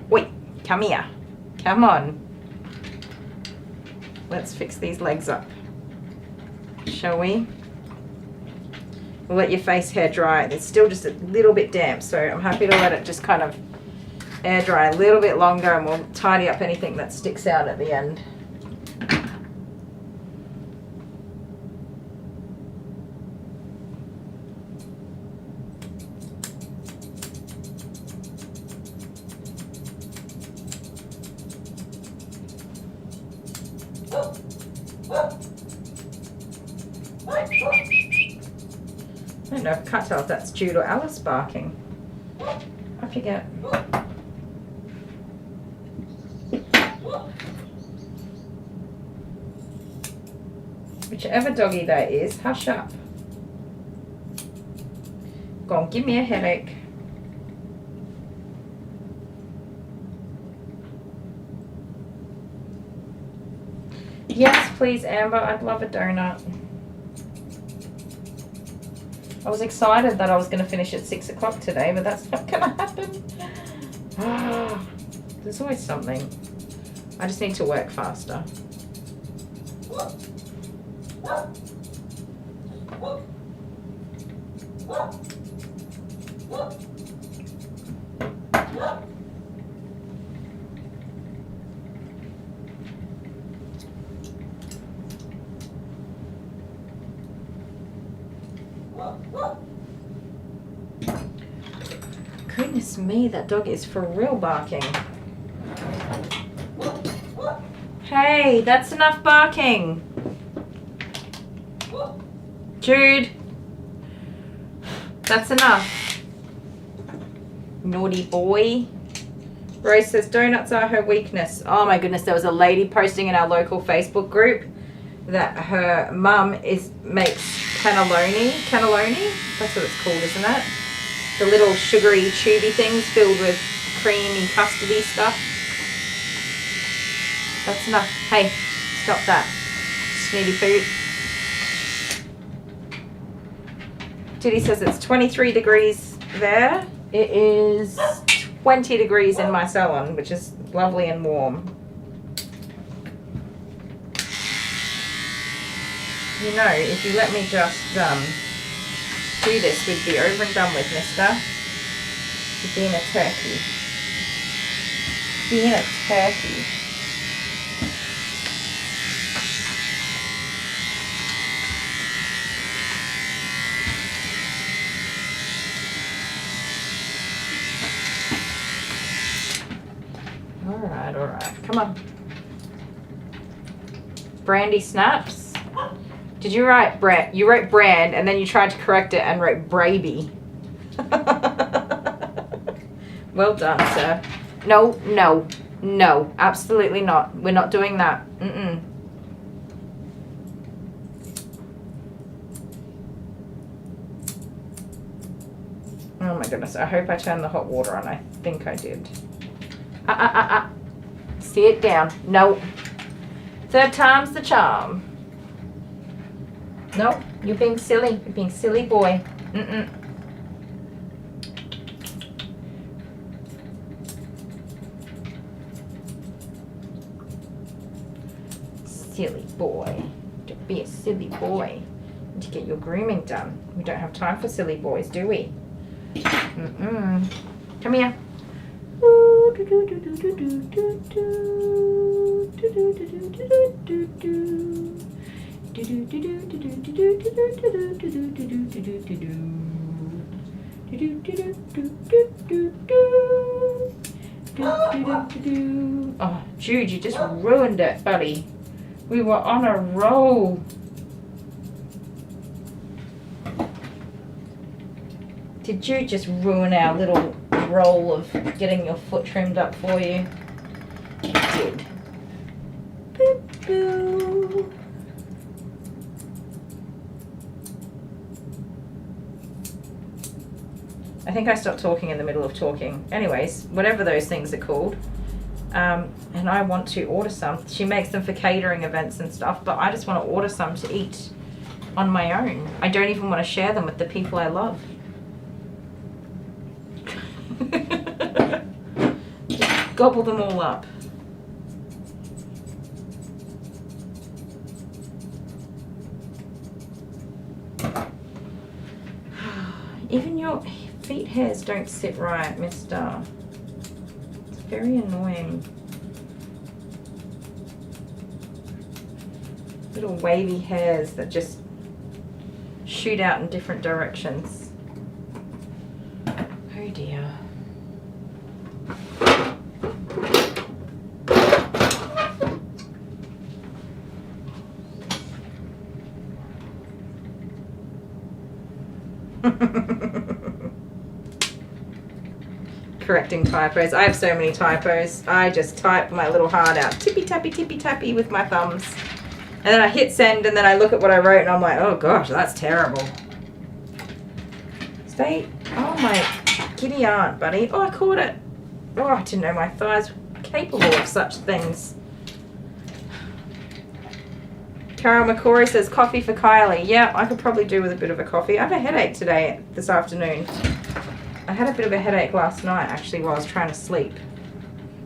Wait, come here. Come on. Let's fix these legs up. Shall we? We'll let your face hair dry. It's still just a little bit damp, so I'm happy to let it just kind of air dry a little bit longer, and we'll tidy up anything that sticks out at the end. I don't know, I can't tell if that's Jude or Alice barking. I forget. Whichever doggy that is, hush up. Go on, give me a headache. Yes, please, Amber. I'd love a donut. I was excited that I was going to finish at 6 o'clock today, but that's not going to happen. There's always something. I just need to work faster. Goodness me, that dog is for real barking. Hey, that's enough barking. Jude, that's enough. Naughty boy. Rose says donuts are her weakness. Oh my goodness, there was a lady posting in our local Facebook group that her mum makes cannelloni. Cannelloni? That's what it's called, isn't it? The little sugary tubey things filled with creamy custardy stuff. That's enough. Hey, stop that. Snooty food. Judy says it's 23 degrees there. It is 20 degrees in my salon, which is lovely and warm. You know, if you let me just do this, we'd be over and done with, mister. You're being a turkey. Being a turkey. Alright, come on. Brandy snaps. Did you write brand? You wrote brand and then you tried to correct it and wrote Braby. Well done, sir. No, no, no, absolutely not. We're not doing that. goodness, I hope I turned the hot water on. I think I did. Sit down. No. Third time's the charm. No, you're being silly. You're being silly boy. Mm-mm. Silly boy. Don't be a silly boy. Need to get your grooming done. We don't have time for silly boys, do we? Mm-mm. Come here. Oh, Jude, you just ruined it, buddy. We were on a roll. Did you just ruin our little roll of getting your foot trimmed up for you? You did. Boop, boo. I think I stopped talking in the middle of talking. Anyways, whatever those things are called. And I want to order some. She makes them for catering events and stuff, but I just want to order some to eat on my own. I don't even want to share them with the people I love. Just gobble them all up. Even your feet hairs don't sit right, mister. It's very annoying. Little wavy hairs that just shoot out in different directions. Oh dear. Correcting typos. I have so many typos. I just type my little heart out. Tippy tappy with my thumbs. And then I hit send and then I look at what I wrote and I'm like, oh gosh, that's terrible. Stay. Oh my giddy aunt, buddy. Oh, I caught it. Oh, I didn't know my thighs were capable of such things. Carol McCory says coffee for Kylie. Yeah, I could probably do with a bit of a coffee. I have a headache this afternoon. I had a bit of a headache last night actually while I was trying to sleep.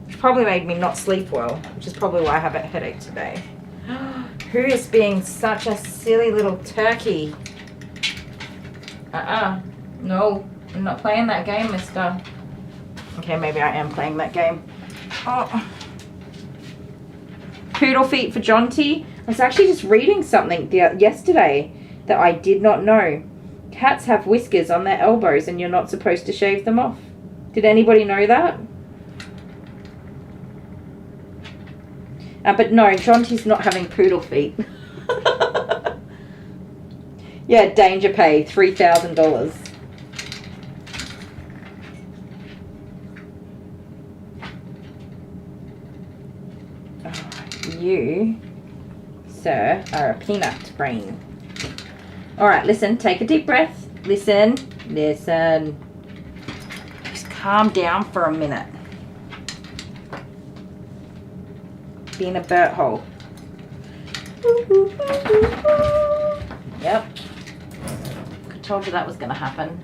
Which probably made me not sleep well, which is probably why I have a headache today. Who is being such a silly little turkey? No, I'm not playing that game, mister. Okay, maybe I am playing that game. Oh. Poodle feet for Jonty. I was actually just reading something yesterday that I did not know. Cats have whiskers on their elbows and you're not supposed to shave them off. Did anybody know that? But no, Jonty's not having poodle feet. Yeah, danger pay, $3,000. Oh, you, sir, are a peanut brain. Alright, listen, take a deep breath. Listen. Just calm down for a minute. Being a bird hole. Yep. I told you that was going to happen.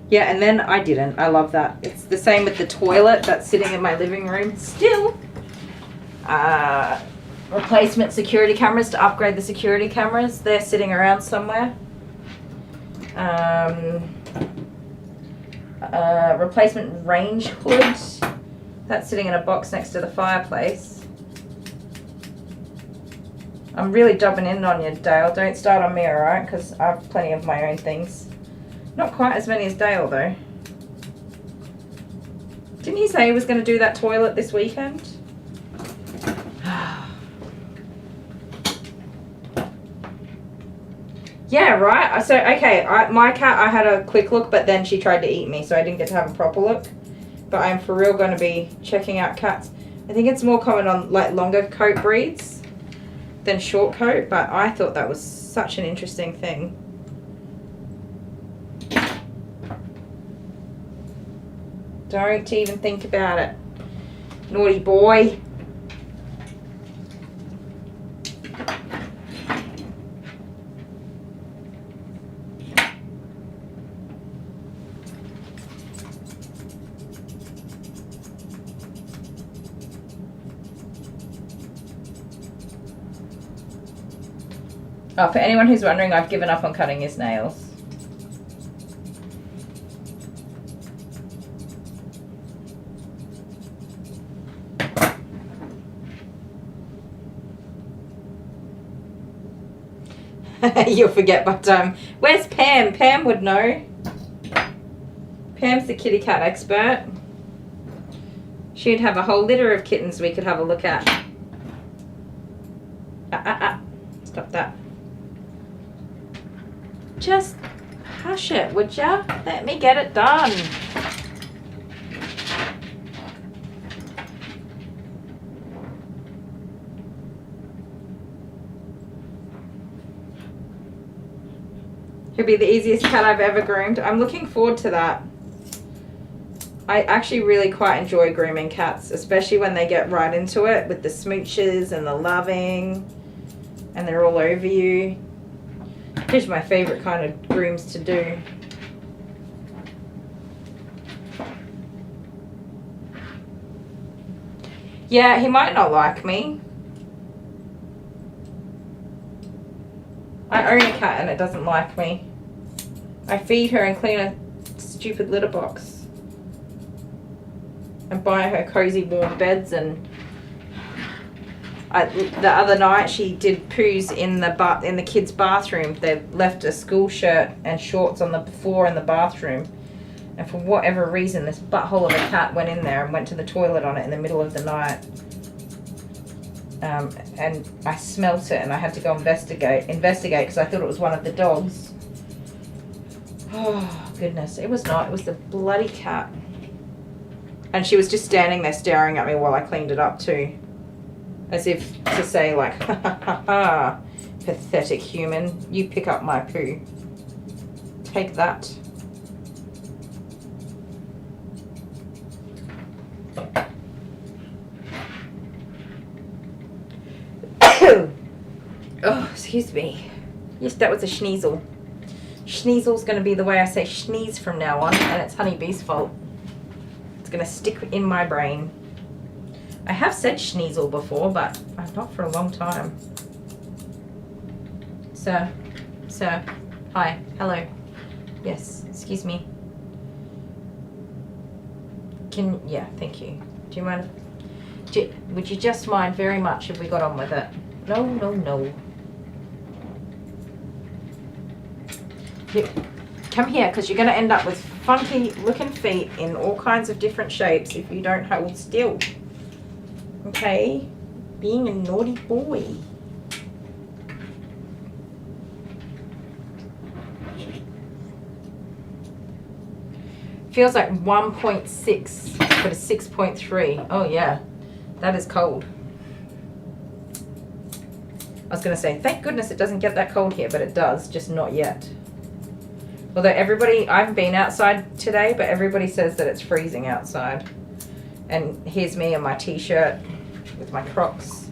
Yeah, and then I didn't. I love that. It's the same with the toilet that's sitting in my living room still. Replacement security cameras to upgrade the security cameras. They're sitting around somewhere. Replacement range hood. That's sitting in a box next to the fireplace. I'm really dubbing in on you, Dale. Don't start on me, alright? Because I have plenty of my own things. Not quite as many as Dale, though. Didn't he say he was going to do that toilet this weekend? Yeah, right. So, okay, my cat, I had a quick look, but then she tried to eat me, so I didn't get to have a proper look. But I'm for real going to be checking out cats. I think it's more common on like longer coat breeds than short coat, but I thought that was such an interesting thing. Don't even think about it. Naughty boy. Oh, for anyone who's wondering, I've given up on cutting his nails. You'll forget, but where's Pam? Pam would know. Pam's the kitty cat expert. She'd have a whole litter of kittens we could have a look at. Stop that. Just hush it, would ya? Let me get it done. He'll be the easiest cat I've ever groomed. I'm looking forward to that. I actually really quite enjoy grooming cats, especially when they get right into it with the smooches and the loving and they're all over you. Here's my favorite kind of grooms to do. Yeah, he might not like me. I own a cat and it doesn't like me. I feed her and clean a stupid litter box. And buy her cozy warm beds, and the other night she did poos in the kids' bathroom. They left a school shirt and shorts on the floor in the bathroom, and for whatever reason this butthole of a cat went in there and went to the toilet on it in the middle of the night. And I smelt it and I had to go investigate because I thought it was one of the dogs. Oh goodness, it was not. It was the bloody cat. And she was just standing there staring at me while I cleaned it up too. As if to say like, ha ha ha ha, pathetic human, you pick up my poo. Take that. Oh, excuse me. Yes, that was a schneasel. Schneasel's going to be the way I say schneeze from now on, and it's Honeybee's fault. It's going to stick in my brain. I have said schneasel before, but not for a long time. Sir, hi, hello. Yes, excuse me. Yeah, thank you. Do you mind? Would you just mind very much if we got on with it? No, no, no. Come here, because you're going to end up with funky looking feet in all kinds of different shapes if you don't hold still. Okay? Being a naughty boy. Feels like 1.6, but a 6.3. Oh yeah, that is cold. I was going to say, thank goodness it doesn't get that cold here, but it does, just not yet. Although I haven't been outside today, but everybody says that it's freezing outside. And here's me in my t-shirt with my Crocs,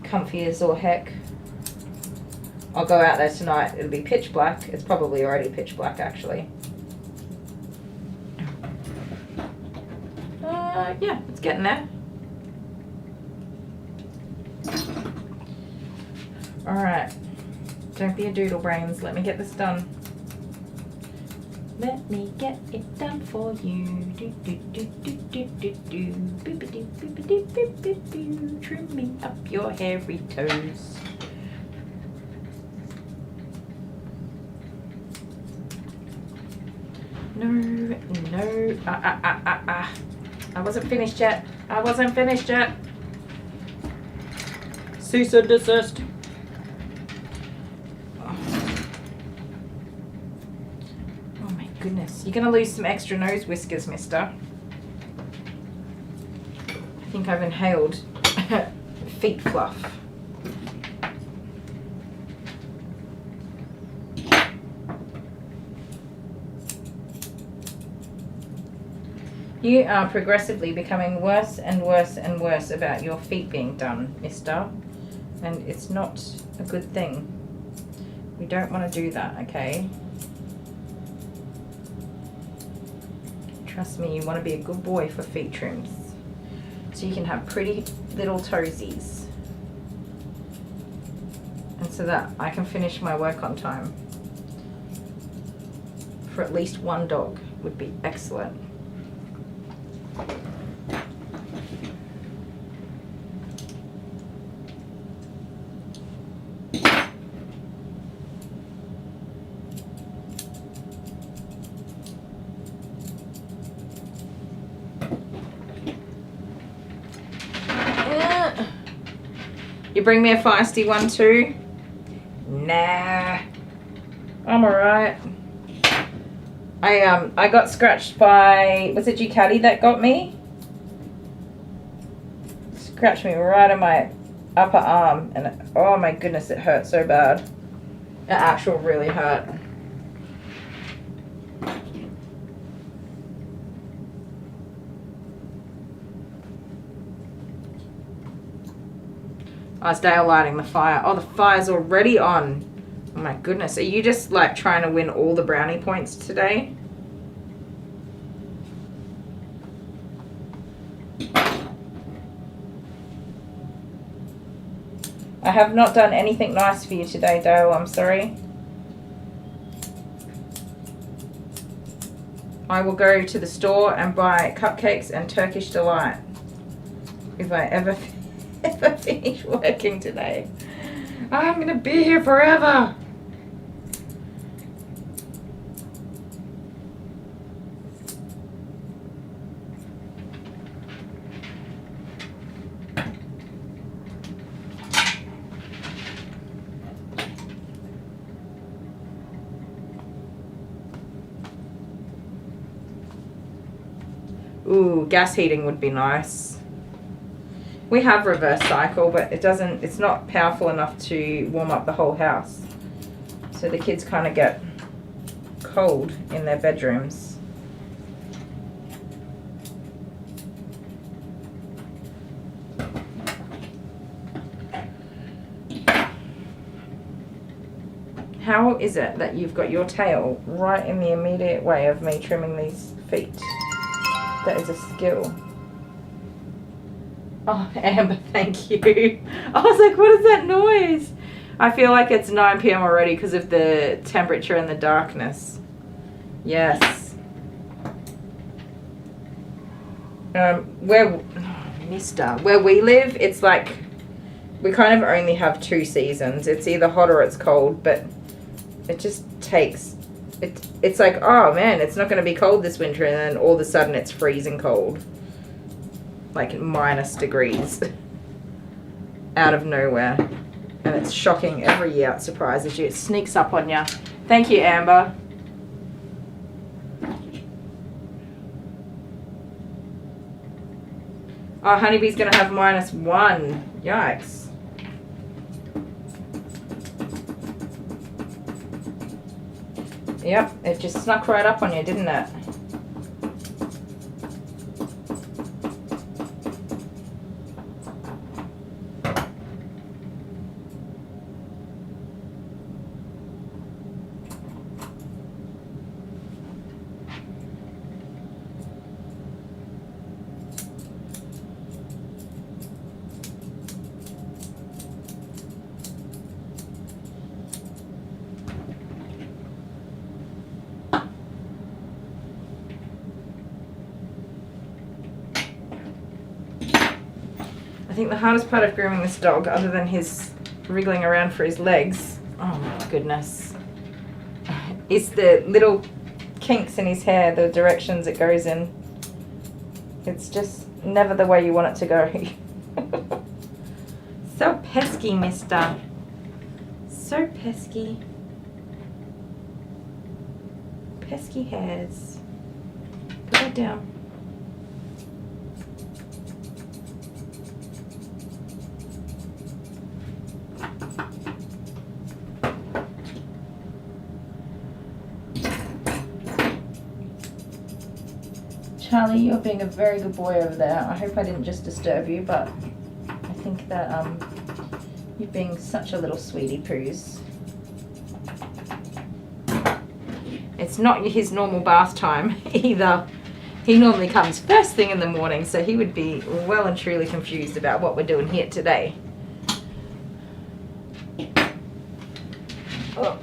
comfy as all heck. I'll go out there tonight. It'll be pitch black. It's probably already pitch black, actually. Yeah, it's getting there. Alright. Don't be a doodle brains. Let me get this done. Let me get it done for you. Do do do do do do do. Boop doo boop doo boop boop doo. Trimming up your hairy toes. No, no. I wasn't finished yet. I wasn't finished yet. Cease and desist. Goodness, you're going to lose some extra nose whiskers, mister. I think I've inhaled feet fluff. You are progressively becoming worse and worse and worse about your feet being done, mister. And it's not a good thing. We don't want to do that, okay? Trust me, you want to be a good boy for feet trims. So you can have pretty little toesies. And so that I can finish my work on time. For at least one dog would be excellent. You bring me a feisty one too? Nah, I'm alright. I got scratched by, was it Caddy that got me? Scratched me right on my upper arm, and oh my goodness, it hurt so bad. It actually really hurt. I was daylighting the fire. Oh, the fire's already on. Oh my goodness. Are you just like trying to win all the brownie points today? I have not done anything nice for you today, Dale. I'm sorry. I will go to the store and buy cupcakes and Turkish Delight if I ever finish working today. I'm gonna be here forever. Ooh, gas heating would be nice. We have reverse cycle, but it's not powerful enough to warm up the whole house. So the kids kind of get cold in their bedrooms. How is it that you've got your tail right in the immediate way of me trimming these feet? That is a skill. Oh, Amber, thank you. I was like, what is that noise? I feel like it's 9 p.m. already because of the temperature and the darkness. Yes. Where we live, it's like we kind of only have 2 seasons. It's either hot or it's cold, but it just takes... It's like, oh man, it's not going to be cold this winter, and then all of a sudden it's freezing cold. Like -degrees out of nowhere, and it's shocking. Every year it surprises you. It sneaks up on you. Thank you, Amber. Oh, Honeybee's gonna have -1. Yikes. Yep, it just snuck right up on you, didn't it? I think the hardest part of grooming this dog, other than his wriggling around for his legs, oh my goodness, is the little kinks in his hair, the directions it goes in. It's just never the way you want it to go. So pesky, mister. So pesky. Pesky hairs. Put that down. Charlie, you're being a very good boy over there. I hope I didn't just disturb you, but I think that you're being such a little sweetie poos. It's not his normal bath time either. He normally comes first thing in the morning, so he would be well and truly confused about what we're doing here today. Oh.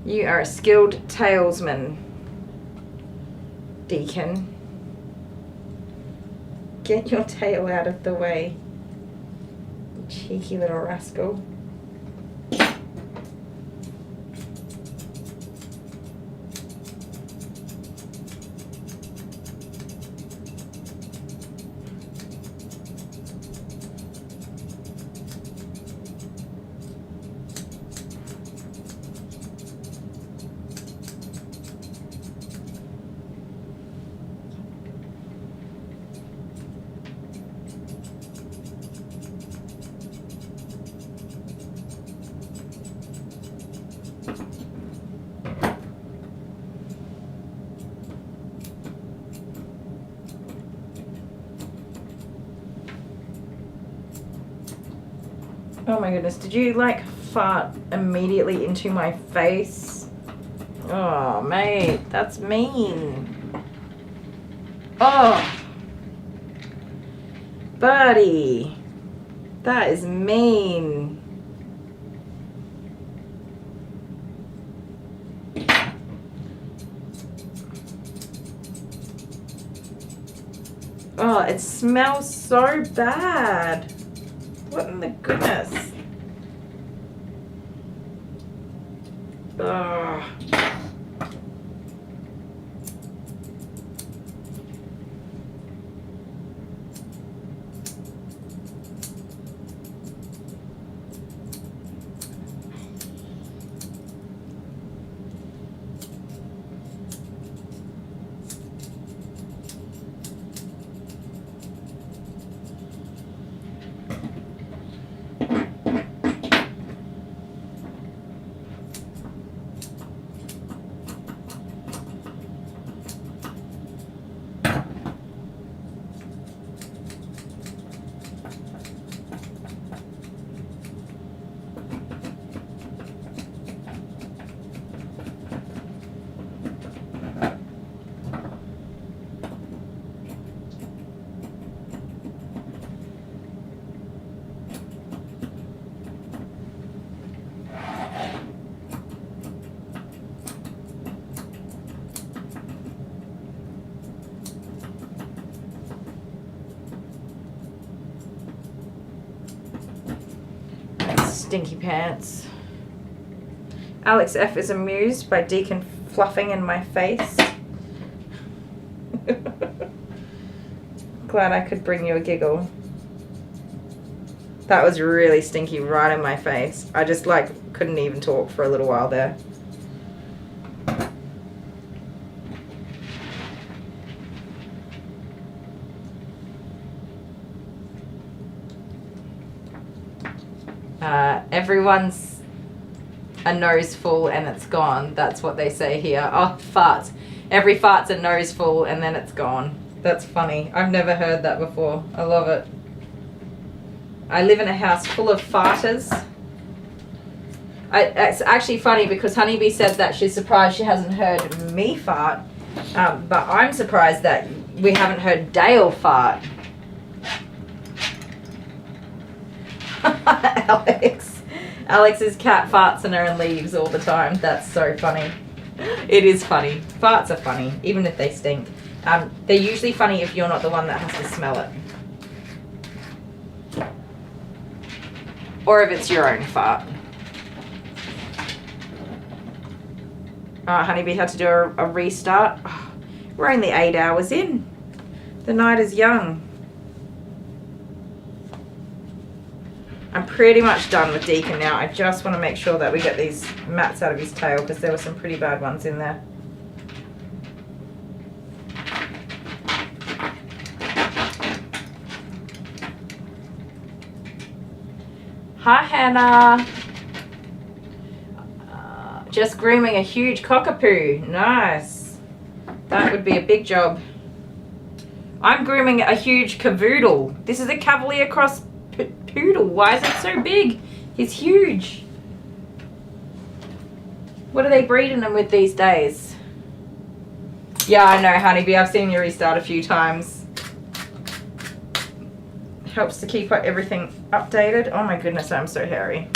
You are a skilled talesman, Deacon. Get your tail out of the way, you cheeky little rascal. Oh my goodness, did you like fart immediately into my face? Oh mate, that's mean. Oh, buddy, that is mean. Oh, it smells so bad. What in the goodness? Ugh. Stinky pants. Alex F is amused by Deacon fluffing in my face. Glad I could bring you a giggle. That was really stinky right in my face. I just like couldn't even talk for a little while there. Everyone's a nose full and it's gone. That's what they say here. Oh, farts. Every fart's a nose full and then it's gone. That's funny. I've never heard that before. I love it. I live in a house full of farters. It's actually funny because Honeybee said that she's surprised she hasn't heard me fart. But I'm surprised that we haven't heard Dale fart. Alex's cat farts in her and leaves all the time. That's so funny. It is funny. Farts are funny, even if they stink. They're usually funny if you're not the one that has to smell it. Or if it's your own fart. Honeybee had to do a restart. We're only 8 hours in. The night is young. I'm pretty much done with Deacon now. I just want to make sure that we get these mats out of his tail because there were some pretty bad ones in there. Hi, Hannah. Just grooming a huge cockapoo. Nice. That would be a big job. I'm grooming a huge cavoodle. This is a Cavalier Cross poodle. Why is it so big? He's huge. What are they breeding them with these days? Yeah, I know, Honeybee. I've seen you restart a few times. Helps to keep everything updated. Oh my goodness, I'm so hairy.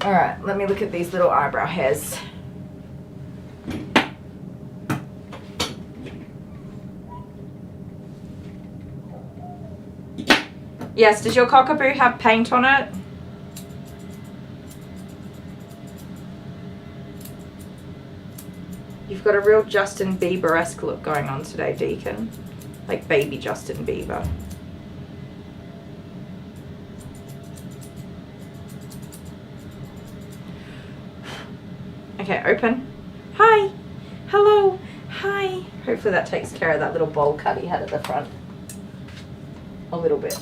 Alright, let me look at these little eyebrow hairs. Yes, does your cockapoo have paint on it? You've got a real Justin Bieber-esque look going on today, Deacon. Like baby Justin Bieber. Okay, open. Hi. Hello. Hi. Hopefully that takes care of that little bowl cut he had at the front. A little bit.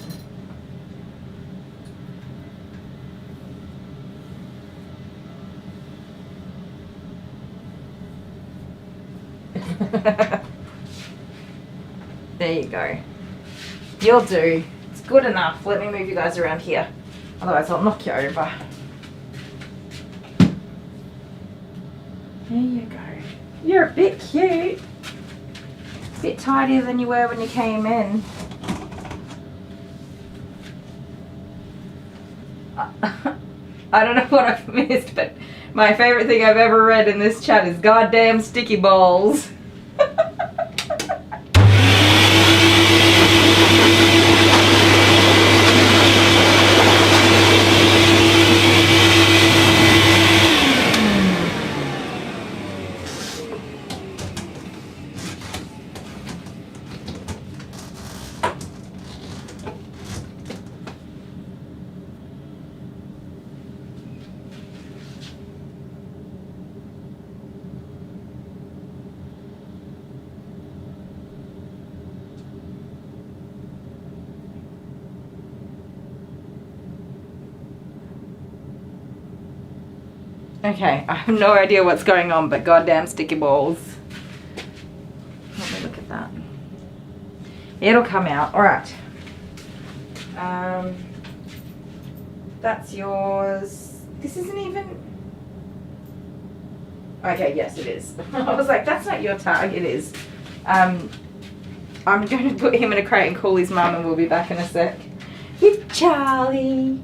There you go. You'll do. It's good enough. Let me move you guys around here. Otherwise I'll knock you over. There you go. You're a bit cute. A bit tidier than you were when you came in. I don't know what I've missed, but my favourite thing I've ever read in this chat is goddamn sticky balls. Okay, I have no idea what's going on, but goddamn sticky balls. Let me look at that. It'll come out. Alright. That's yours. This isn't even... Okay, yes it is. I was like, that's not your tag. It is. I'm going to put him in a crate and call his mum and we'll be back in a sec. With Charlie.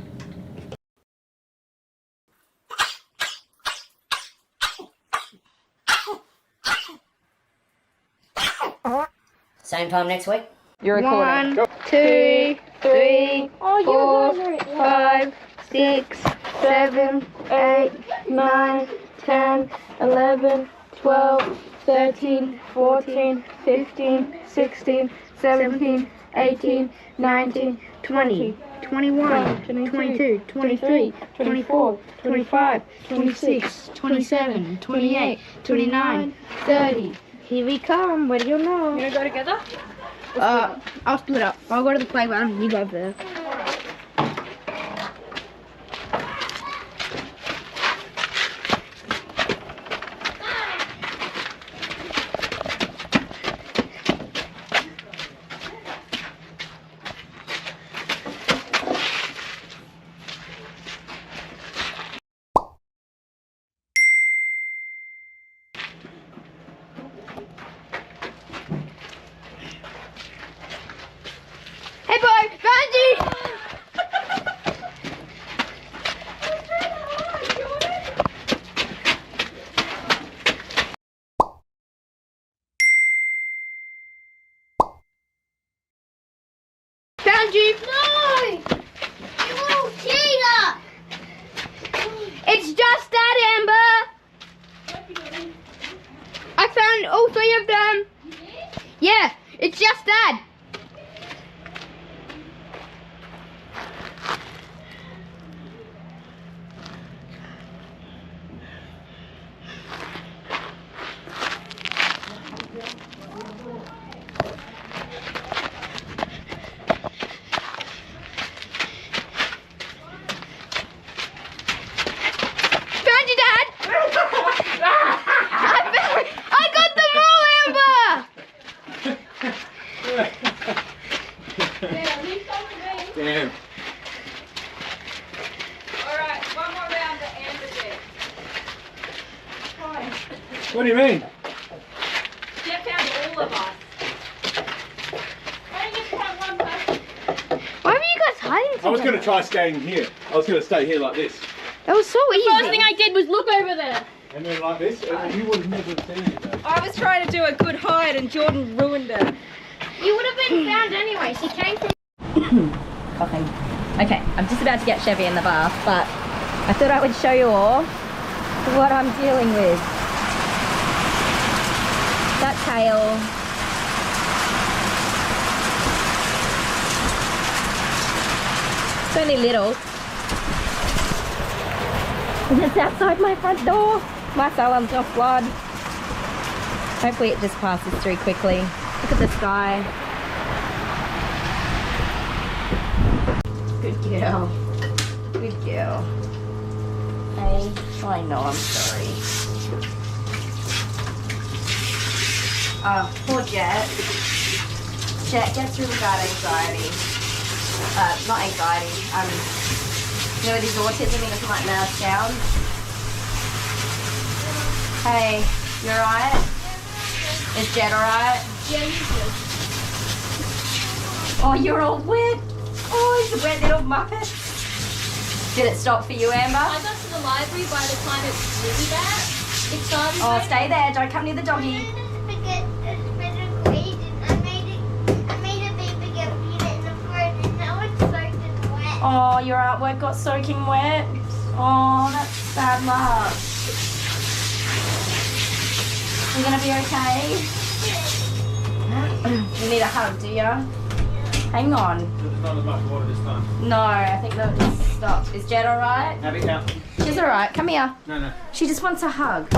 Same time next week? You're recording. 1, 2, 3, 4, 5, 6, 7, 8, 9, 10, 11, 12, 13, 14, 15, 16, 17, 18, 19, 20, 21, 22, 23, 24, 25, 26, 27, 28, 29, 30. Here we come. Where do you know? You wanna go together? I'll split up. I'll go to the playground. You go over there. Hey boy, Randy! Found you! No! You little cheater! It's just that, Amber! I found all 3 of them! You did? Yeah, it's just that! What do you mean? Jeff found all of us. Why were you guys hiding together? I was going to try staying here. I was going to stay here like this. That was so easy. First thing I did was look over there. And then like this, and you would have never seen it though. I was trying to do a good hide and Jordan ruined it. You would have been found anyway. She came from. Coughing. Okay, I'm just about to get Chevy in the bath, but I thought I would show you all what I'm dealing with. That tail. It's only little. And it's outside my front door. My salon's off flood. Hopefully it just passes through quickly. Look at the sky. Good girl. Good girl. Hey, I know, I'm sorry. Oh, poor Jet. Jet gets really bad anxiety. Not anxiety. You know, with his autism, he doesn't like loud sounds. Hey, you alright? Is Jet alright? Oh, you're all wet. Oh, he's a wet little muppet. Did it stop for you, Amber? I got to the library by the time it was really bad. It started. Oh, stay there. Don't come near the doggy. Oh, your artwork got soaking wet. Oh, that's bad luck. You gonna be okay? You need a hug, do ya? Hang on. There's not as much water this time. No, I think that just stopped. Is Jet alright? Have it out. She's alright. Come here. No. She just wants a hug.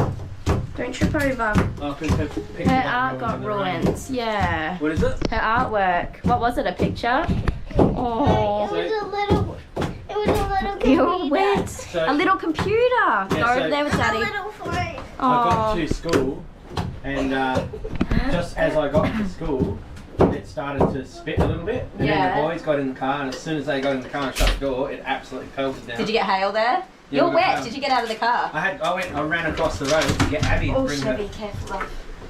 Don't trip over. Oh, Her art got ruined. Yeah. What is it? Her artwork. What was it? A picture? Oh. It was a little computer. You're wet. A little computer. Go over there with Daddy. A little phone. I got to school, and just as I got to school, it started to spit a little bit. And then the boys got in the car, and as soon as they got in the car and shut the door, it absolutely pelted down. Did you get hail there? Yeah, You're we got wet. hail. Did you get out of the car? I ran across the road to get Abby to Oh, bring Chevy, her. careful.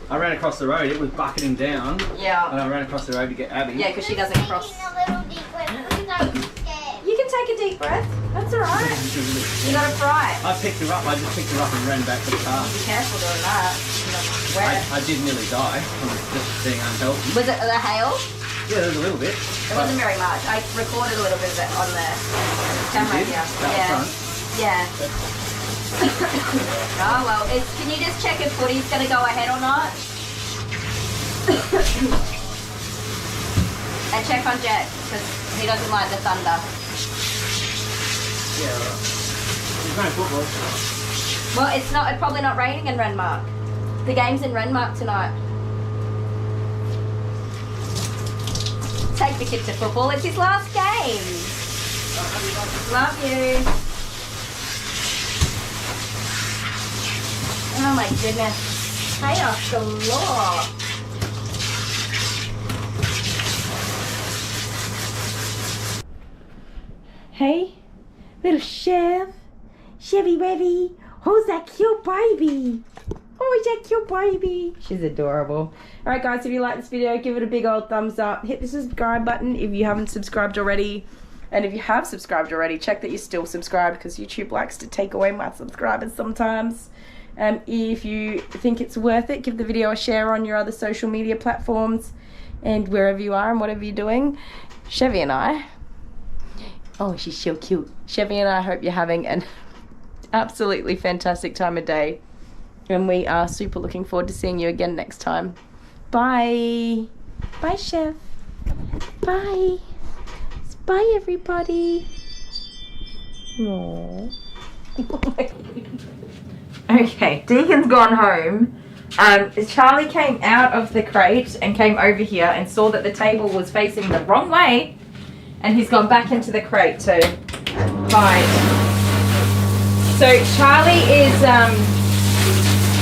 I ran across the road, it was bucketing down. Yeah. And I ran across the road to get Abby. Yeah, because she doesn't cross. You can take a deep breath. That's alright. You got a fright. I picked her up, I just picked her up and ran back to the car. Be careful doing that. Wet. I did nearly die from just being unhealthy. Was it the hail? Yeah, there was a little bit. It wasn't very much. I recorded a little bit of it on the camera You did? here. That Yeah. front. Yeah. Oh well, can you just check if Footy's going to go ahead or not? And check on Jet, because he doesn't like the thunder. Yeah, right. There's no football. Well, it's probably not raining in Renmark. The game's in Renmark tonight. Take the kid to football. It's his last game. Love you. Oh my goodness. Chaos galore. Hey, little Chev. Chevy Wevy. Who's that cute baby? Oh, is that cute baby? She's adorable. Alright guys, if you like this video, give it a big old thumbs up. Hit the subscribe button if you haven't subscribed already. And if you have subscribed already, check that you're still subscribed, because YouTube likes to take away my subscribers sometimes. If you think it's worth it, give the video a share on your other social media platforms and wherever you are and whatever you're doing. Chevy and I, oh, she's so cute. Chevy and I hope you're having an absolutely fantastic time of day, and we are super looking forward to seeing you again next time. Bye. Bye, Chef. Bye. Bye, everybody. Aww. Okay, Deacon's gone home. Charlie came out of the crate and came over here and saw that the table was facing the wrong way, and he's gone back into the crate to hide. So Charlie is,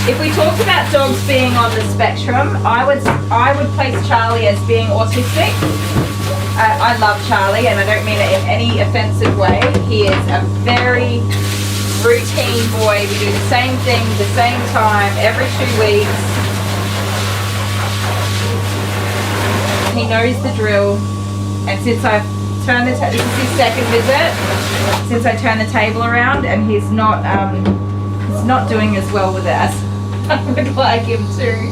if we talked about dogs being on the spectrum, I would place Charlie as being autistic. I love Charlie, and I don't mean it in any offensive way. He is a very routine boy. We do the same thing, the same time, every 2 weeks. He knows the drill. And since I've turned this is his second visit, since I turned the table around, and he's not doing as well with it as I would like him to.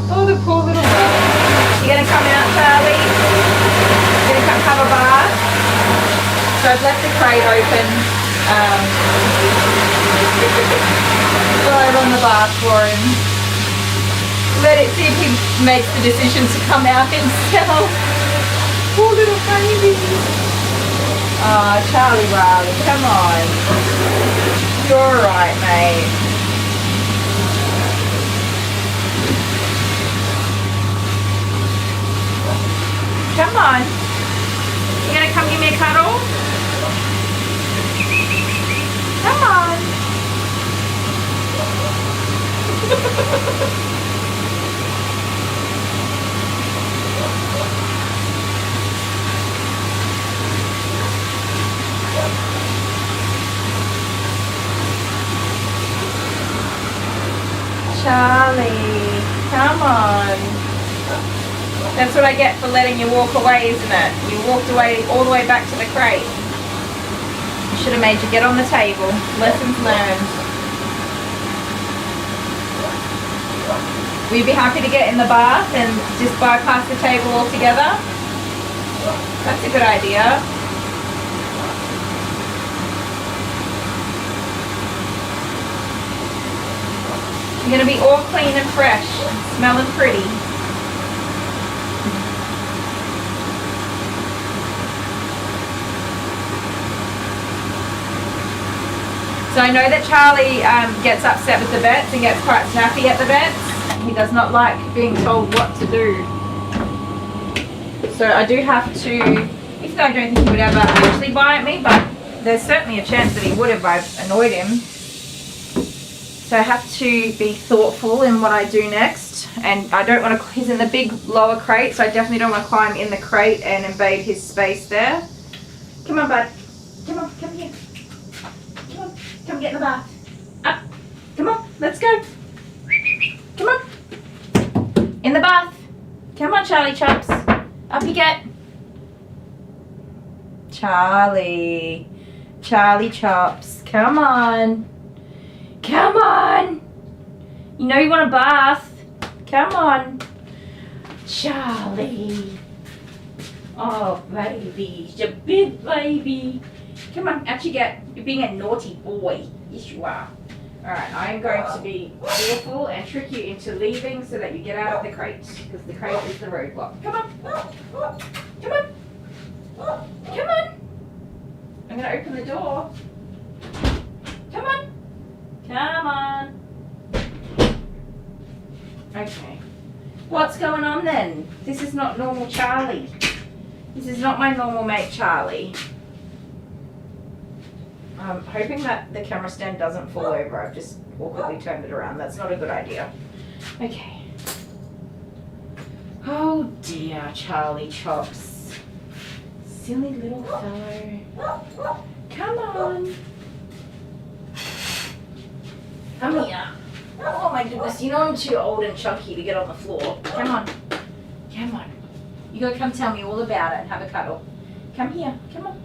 Oh, the poor little guy. You gonna come out, Charlie? You gonna come have a bath? So I've left the crate open. While I run the bath for him. Let it see if he makes the decision to come out himself. Poor little baby. Oh, Charlie Riley, come on. You're alright, mate. Come on. You gonna come give me a cuddle? Come on. Charlie, come on. That's what I get for letting you walk away, isn't it? You walked away all the way back to the crate. I should have made you get on the table. Lessons learned. Will you be happy to get in the bath and just bypass the table altogether? That's a good idea. You're going to be all clean and fresh, smelling pretty. So I know that Charlie gets upset with the vets and gets quite snappy at the vets. He does not like being told what to do. So I do have to, even though I don't think he would ever actually bite me, but there's certainly a chance that he would if I annoyed him. So I have to be thoughtful in what I do next. And I don't want to, he's in the big lower crate, so I definitely don't want to climb in the crate and invade his space there. Come on, bud. Come on, come here. Come on, come get in the bath. Up. Come on, let's go. Come on. In the bath. Come on, Charlie Chops. Up you get. Charlie. Charlie Chops. Come on. Come on. You know you want a bath. Come on. Charlie. Oh, baby. You're a big baby. Come on, out you get. You're being a naughty boy. Yes, you are. Alright, I'm going to be careful and trick you into leaving so that you get out of the crate. Because the crate is the roadblock. Come on. Come on. Come on. I'm going to open the door. Come on. Come on. Okay. What's going on then? This is not normal Charlie. This is not my normal mate Charlie. I'm hoping that the camera stand doesn't fall over. I've just awkwardly turned it around. That's not a good idea. Okay. Oh dear, Charlie Chops. Silly little fellow. Come on. Come here. Oh my goodness, you know I'm too old and chunky to get on the floor. Come on. Come on. You gotta come tell me all about it and have a cuddle. Come here. Come on.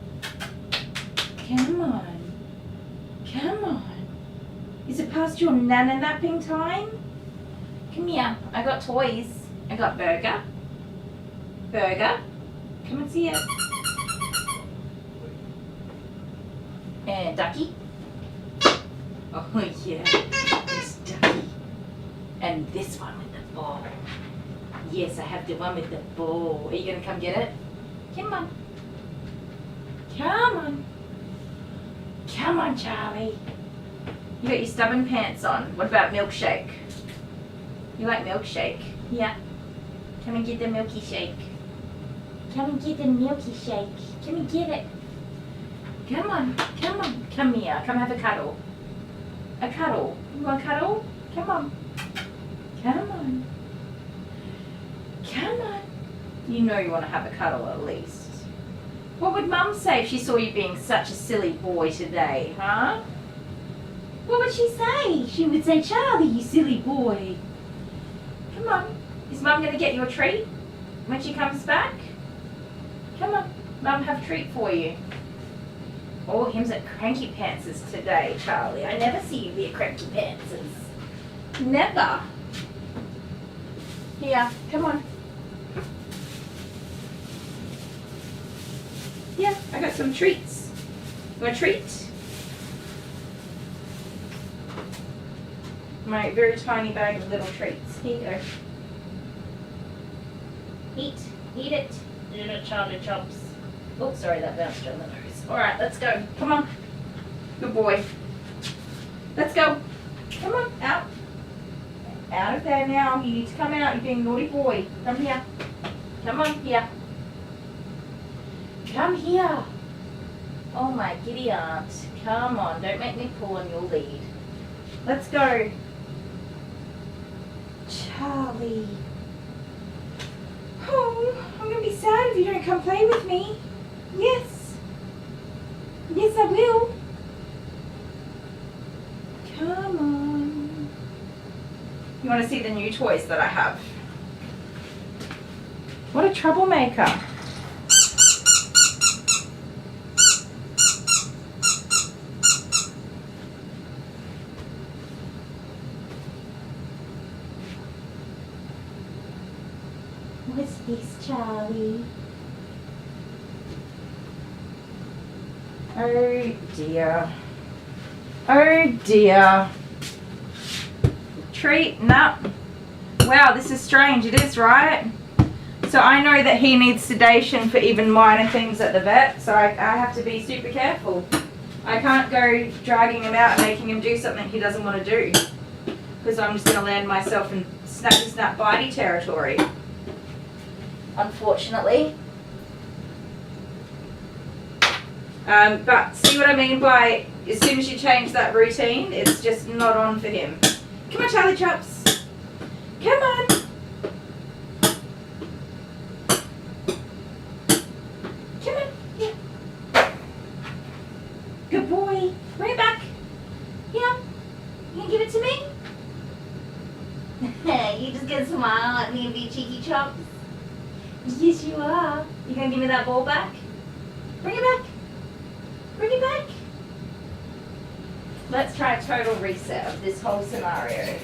Come on. Come on. Is it past your nana napping time? Come here. I got toys. I got Burger. Burger. Come and see it. And Ducky. Oh yeah. This Ducky. And this one with the ball. Yes, I have the one with the ball. Are you gonna come get it? Come on. Come on. Come on, Charlie. You got your stubborn pants on. What about milkshake? You like milkshake? Yeah. Come and get the milky shake. Come and get the milky shake. Come and get it. Come on. Come on. Come here. Come have a cuddle. A cuddle. You want a cuddle? Come on. Come on. Come on. You know you want to have a cuddle at least. What would Mum say if she saw you being such a silly boy today, huh? would she say? She would say, Charlie, you silly boy. Come on. Is Mum going to get you a treat when she comes back? Come on. Mum have a treat for you. Oh, him's at cranky pantsers today, Charlie. I never see you be a cranky pantsers. Never. Here, come on. Yeah, I got some treats. You want a treat? My very tiny bag of little treats. Here you go. Eat it. Eat it, Charlie Chops. Oh, sorry, that bounced on the nose. Alright, let's go. Come on. Good boy. Let's go. Come on, out. Out of there now. You need to come out. You're being a naughty boy. Come here. Come on, here. Come here. Oh, my giddy aunt. Come on. Don't make me pull on your lead. Let's go. Charlie. Oh, I'm going to be sad if you don't come play with me. Yes. Yes, I will. Come on. You want to see the new toys that I have? What a troublemaker. What's this, Charlie? Oh dear. Oh dear. Treat? Nah. Wow, this is strange. It is, right? So I know that he needs sedation for even minor things at the vet, so I have to be super careful. I can't go dragging him out and making him do something he doesn't want to do, because I'm just going to land myself in snappy snap bitey territory. Unfortunately. But see what I mean by as soon as you change that routine, it's just not on for him. Come on, Charlie Chops. Come on. Come on. Yeah. Good boy. Bring it back. Yeah. You can give it to me? You just gonna smile at me and be cheeky Chops? Yes, you are. You gonna give me that ball back? Bring it back. Bring it back. Let's try a total reset of this whole scenario.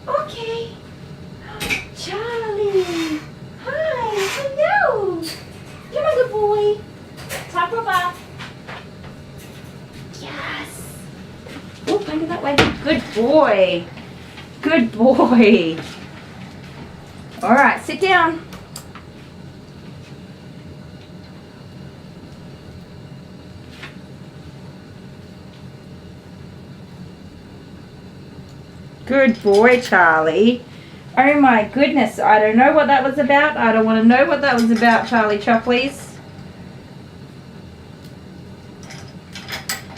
Okay. Charlie. Hi. Hello. Come on, good boy. Top rope up. Yes. Oh, don't go that way. Good boy. Good boy. All right, sit down. Good boy, Charlie. Oh my goodness, I don't know what that was about. I don't want to know what that was about, Charlie Chopleys.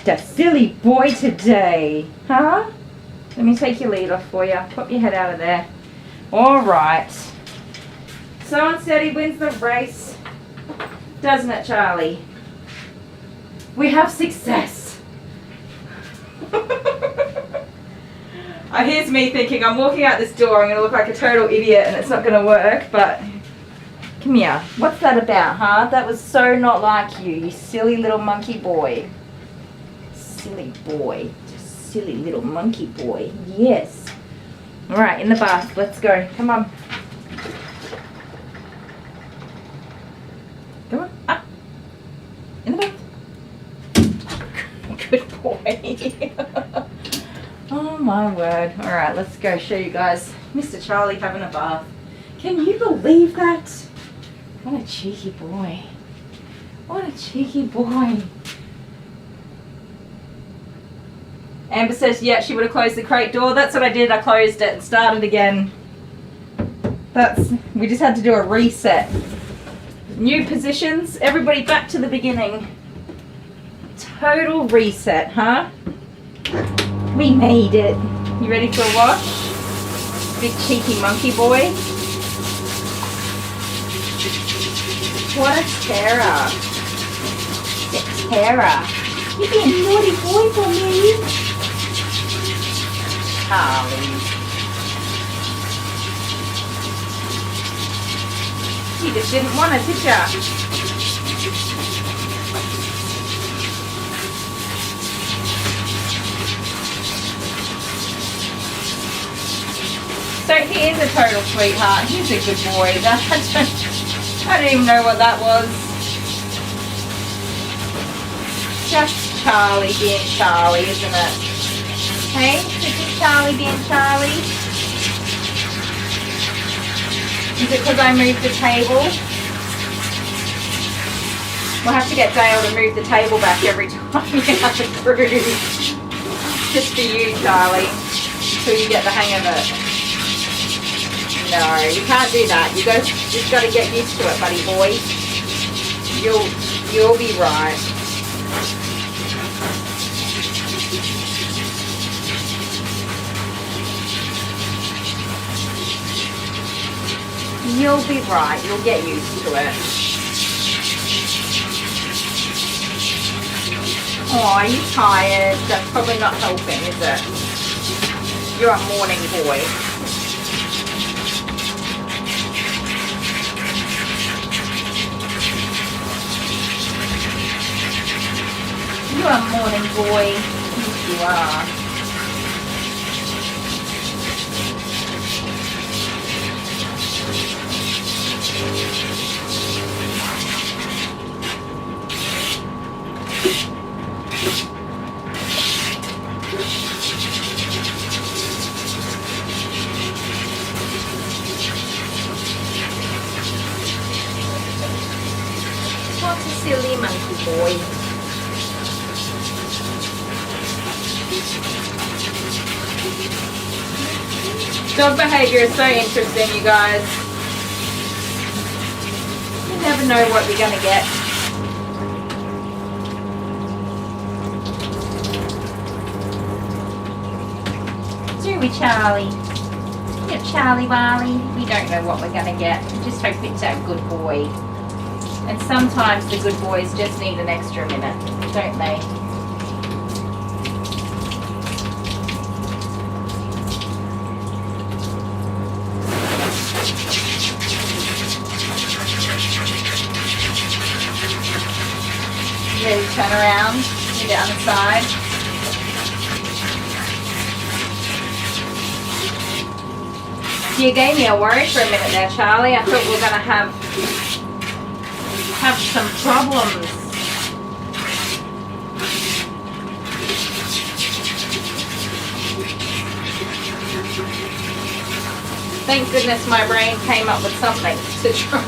That silly boy today, huh? Let me take your lead off for you. Pop your head out of there. All right. So unsteady wins the race, doesn't it, Charlie? We have success. Here's me thinking, I'm walking out this door, I'm going to look like a total idiot and it's not going to work, but come here. What's that about, huh? That was so not like you, you silly little monkey boy. Silly boy. Just silly little monkey boy. Yes. All right, in the bath. Let's go. Come on. Come on. Up. In the bath. Good boy. Oh my word. Alright, let's go show you guys Mr. Charlie having a bath. Can you believe that? What a cheeky boy. What a cheeky boy. Amber says, yeah, she would have closed the crate door. That's what I did. I closed it and started again. We just had to do a reset. New positions. Everybody back to the beginning. total reset, huh? We made it. You ready for a wash? Big cheeky monkey boy. What a terror. It's terror. You be a naughty boy for me. Kylie. You just didn't want it, did ya? So he is a total sweetheart. He's a good boy. I don't even know what that was. Just Charlie being Charlie, isn't it? Hey, it's just Charlie being Charlie. Is it because I moved the table? We'll have to get Dale to move the table back every time we have a cruise. Just for you, Charlie, until you get the hang of it. No, you can't do that. You just got to get used to it, buddy boy. You'll be right. You'll be right. You'll get used to it. Oh, are you tired? That's probably not helping, is it? You're a morning boy. You're a morning boy. Yes, you are. What a silly monkey boy. Dog behaviour is so interesting, you guys. You never know what you're going to get. Do we, Charlie? Yeah, Charlie Wally. We don't know what we're going to get. We just hope it's a good boy. And sometimes the good boys just need an extra minute, don't they? Ready to turn around, do the other side. You gave me a worry for a minute there, Charlie. I thought we were going to have some problems. Thank goodness my brain came up with something to try.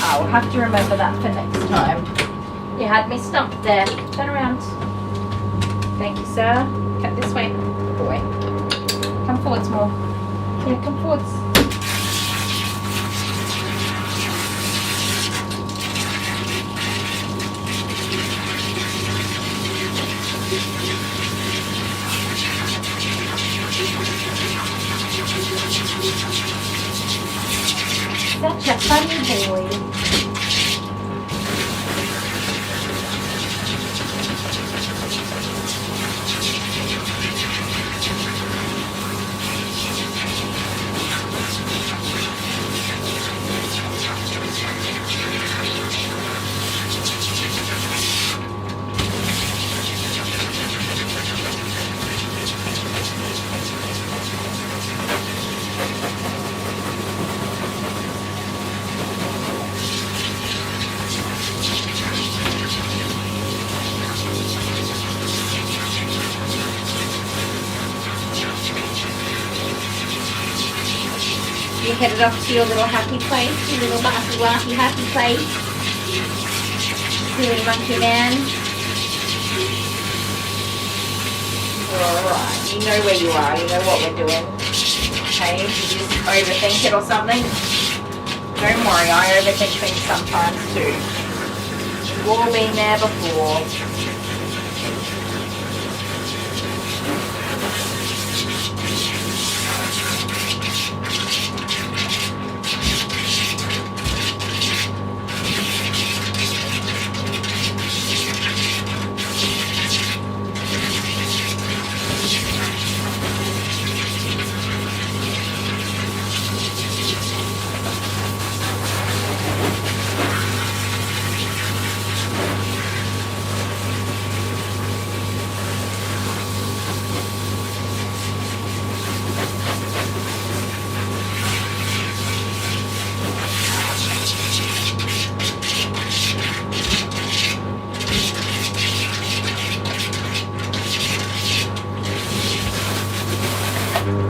I'll have to remember that for next time. You had me stumped there. Turn around. Thank you, sir. Cut this way. Boy. Come forwards more. Yeah, come forwards. Such a funny boy. You headed off to your little happy place, your little barky wacky happy place. Silly monkey man. Alright, you know where you are, you know what we're doing. hey? Did you just overthink it or something? Don't worry, I overthink things sometimes too. We've all been there before.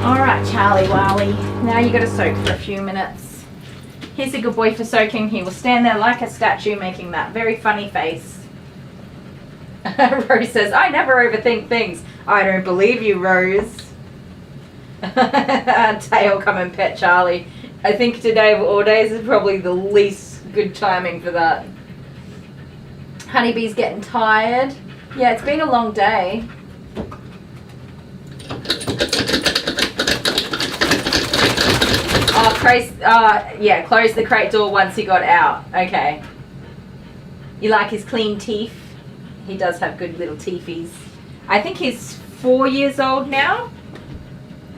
Alright, Charlie Wally, now you gotta soak for a few minutes. He's a good boy for soaking. He will stand there like a statue making that very funny face. Rose says, I never overthink things. I don't believe you, Rose. Tail, come and pet Charlie. I think today of all days is probably the least good timing for that. Honeybee's getting tired. Yeah, it's been a long day. Oh, close the crate door once he got out. Okay. You like his clean teeth? He does have good little teethies. I think he's 4 years old now.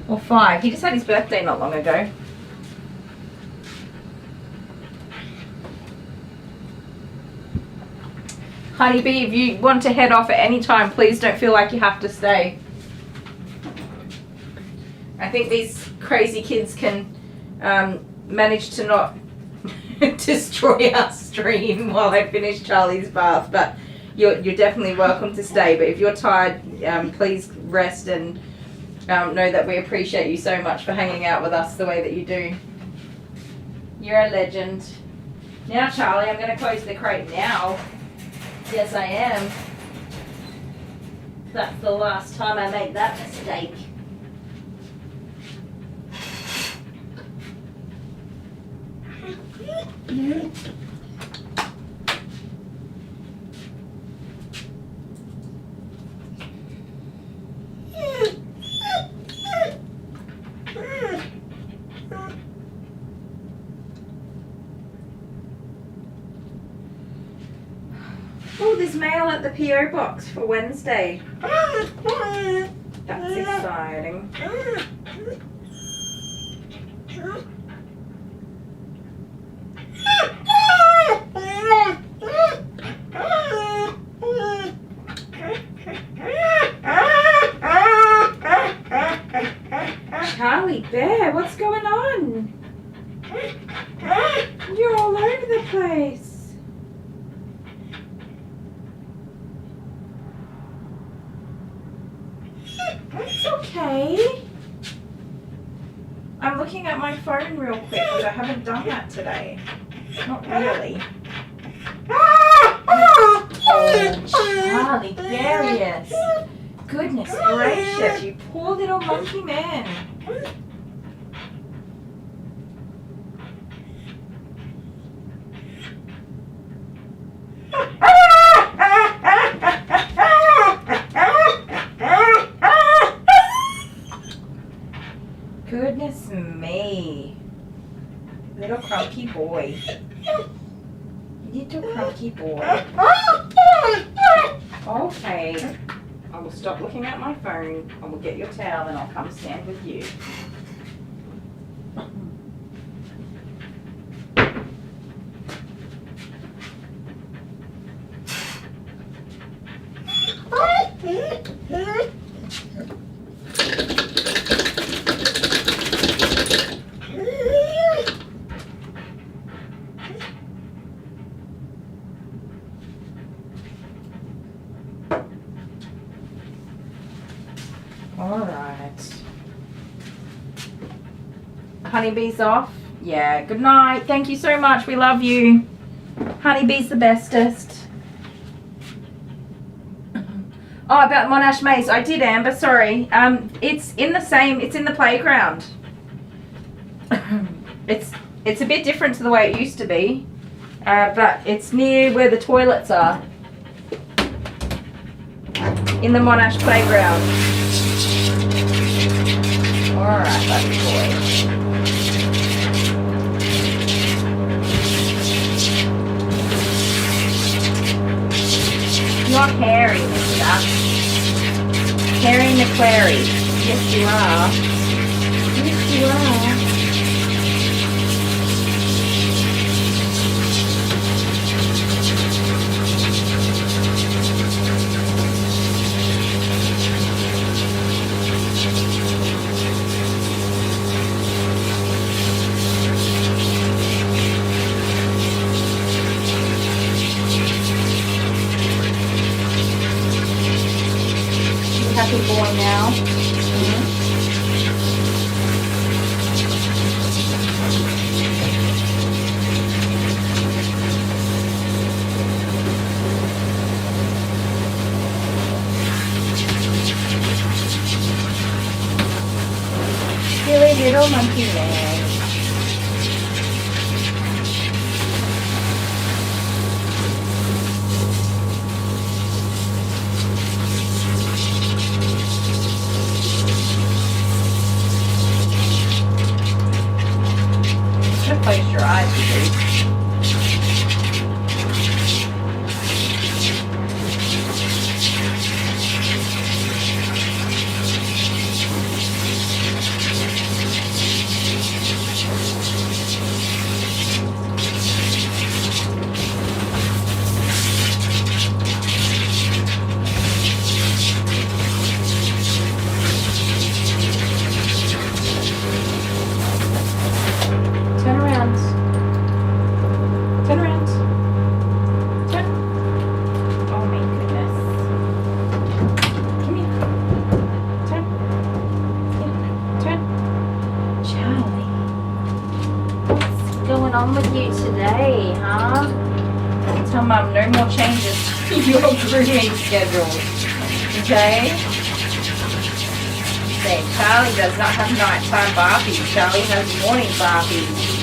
Or 5. He just had his birthday not long ago. Honeybee, if you want to head off at any time, please don't feel like you have to stay. I think these crazy kids can manage to not destroy our stream while I finish Charlie's bath, but you're definitely welcome to stay. But if you're tired, please rest and know that we appreciate you so much for hanging out with us the way that you do. You're a legend. Now, Charlie, I'm going to close the crate now. Yes, I am. That's the last time I make that mistake. Oh, there's mail at the PO box for Wednesday. That's exciting. Charlie Bear, what's going on? You're all over the place. It's okay. I'm looking at my phone real quick because I haven't done that today. Not really. Oh, Charlie, Darius. Goodness gracious, you poor little monkey man. Goodness me. Little crunky boy. Little crunky boy. Okay. I will stop looking at my phone. I will get your towel and I'll come stand with you. Alright. Honeybee's off? Yeah, good night. Thank you so much. We love you. Honeybee's the bestest. Oh, about Monash Maze. I did, Amber, sorry. It's in the playground. It's a bit different to the way it used to be, but it's near where the toilets are in the Monash playground. All right, buddy boy. You're Harry, mister. Harry McQuarrie. Yes, you are. Yes, you are. Happy boy now. Silly little monkey leg. Close your eyes, please. Turn around. Turn around. Turn. Oh my goodness. Come here. Turn. Yeah. Turn. Charlie. What's going on with you today, huh? Tell Mum no more changes to your grooming schedule. Okay? Say, Charlie does not have nighttime barfies. Charlie has morning barfies.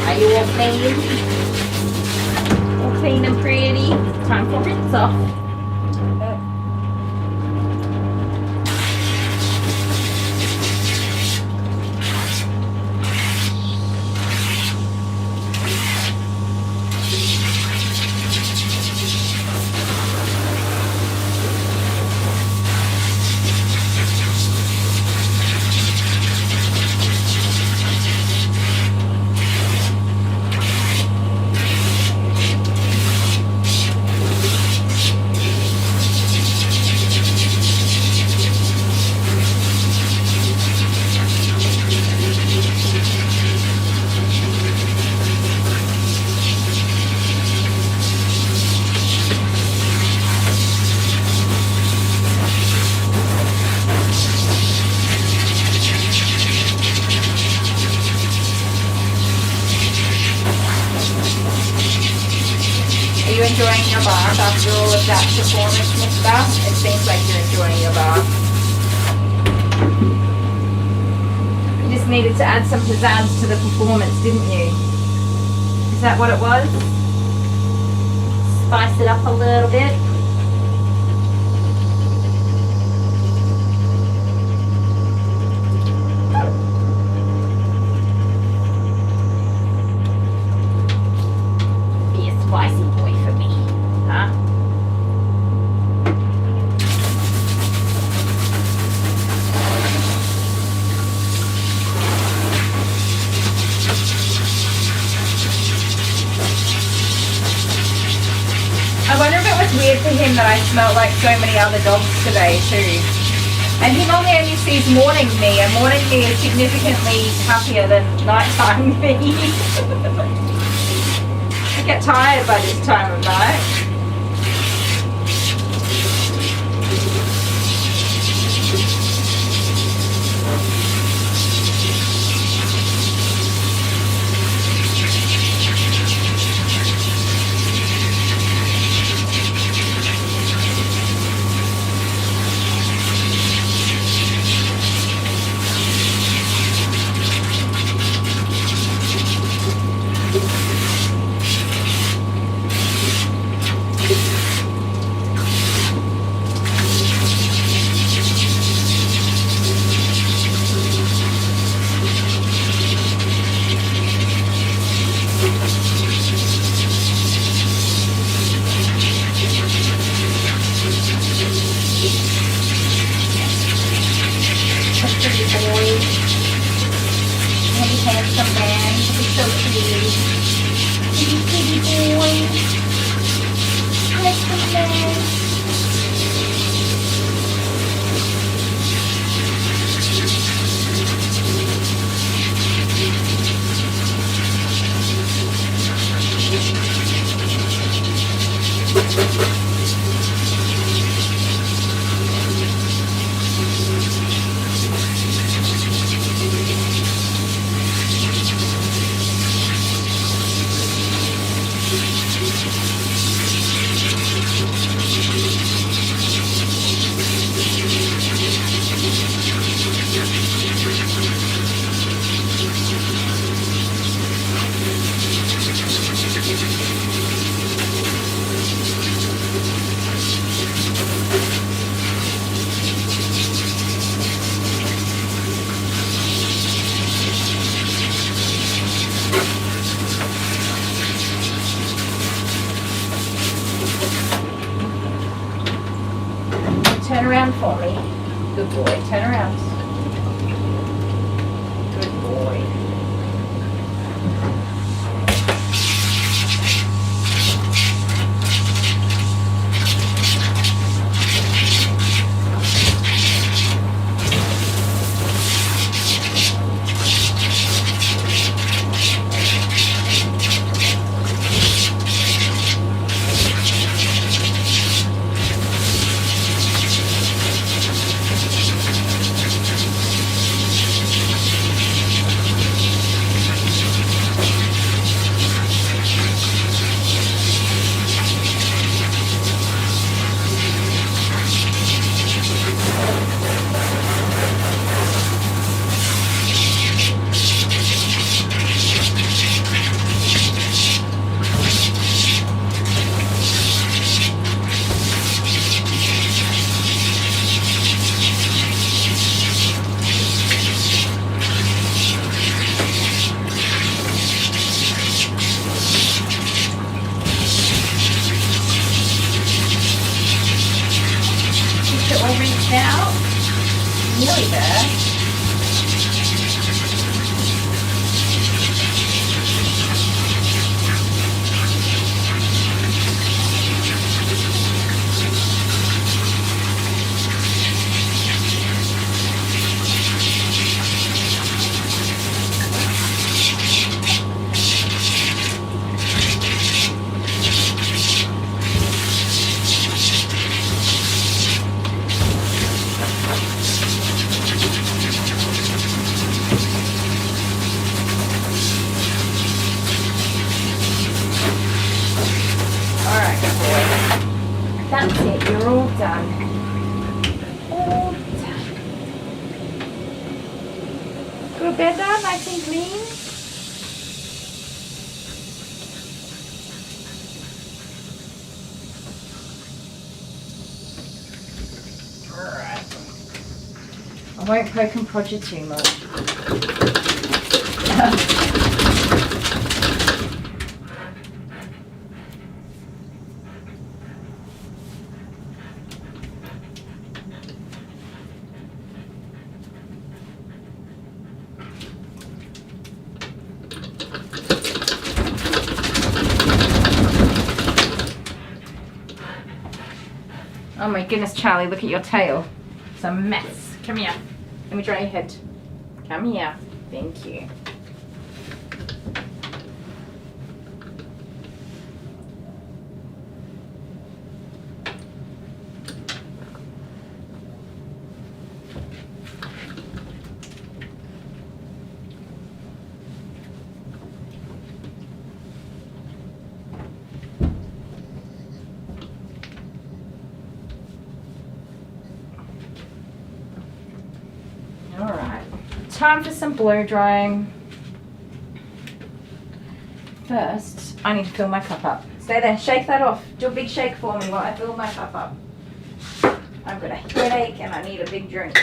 Are you all clean? All clean and pretty? Time for rinse off. Are you enjoying your bath after all of that performance, mister? It seems like you're enjoying your bath. You just needed to add some pizzazz to the performance, didn't you? Is that what it was? Spice it up a little bit. Be a spicy boy for me, huh? I smelled like so many other dogs today too. And he normally only sees morning me, and morning me is significantly happier than nighttime me. I get tired by this time of night. Turn around for me. Good boy. Turn around. Good boy. Nearly there. That's it, you're all done. All done. Go to bed now, nice and clean. Alright. I won't poke and prod you too much. my goodness, Charlie, look at your tail. It's a mess. Come here. Let me dry your head. Come here. Thank you. Alright, time for some blow drying. First, I need to fill my cup up. Stay there, shake that off. Do a big shake for me while I fill my cup up. I've got a headache and I need a big drink.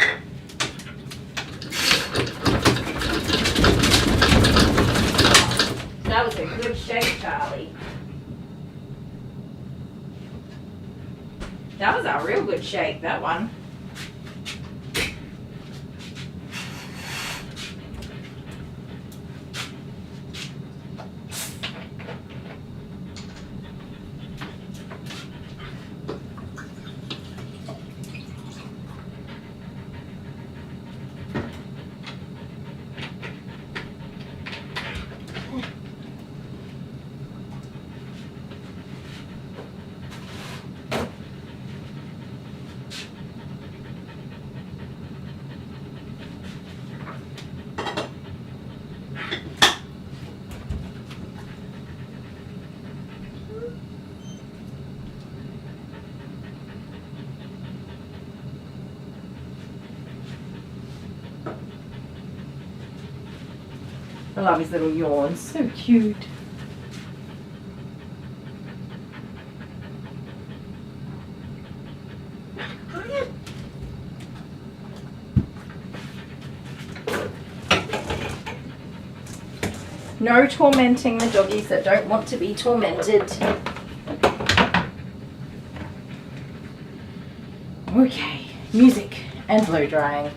That was a good shake, Charlie. That was a real good shake, that one. I love his little yawns, so cute. No tormenting the doggies that don't want to be tormented. Okay, music and blow drying.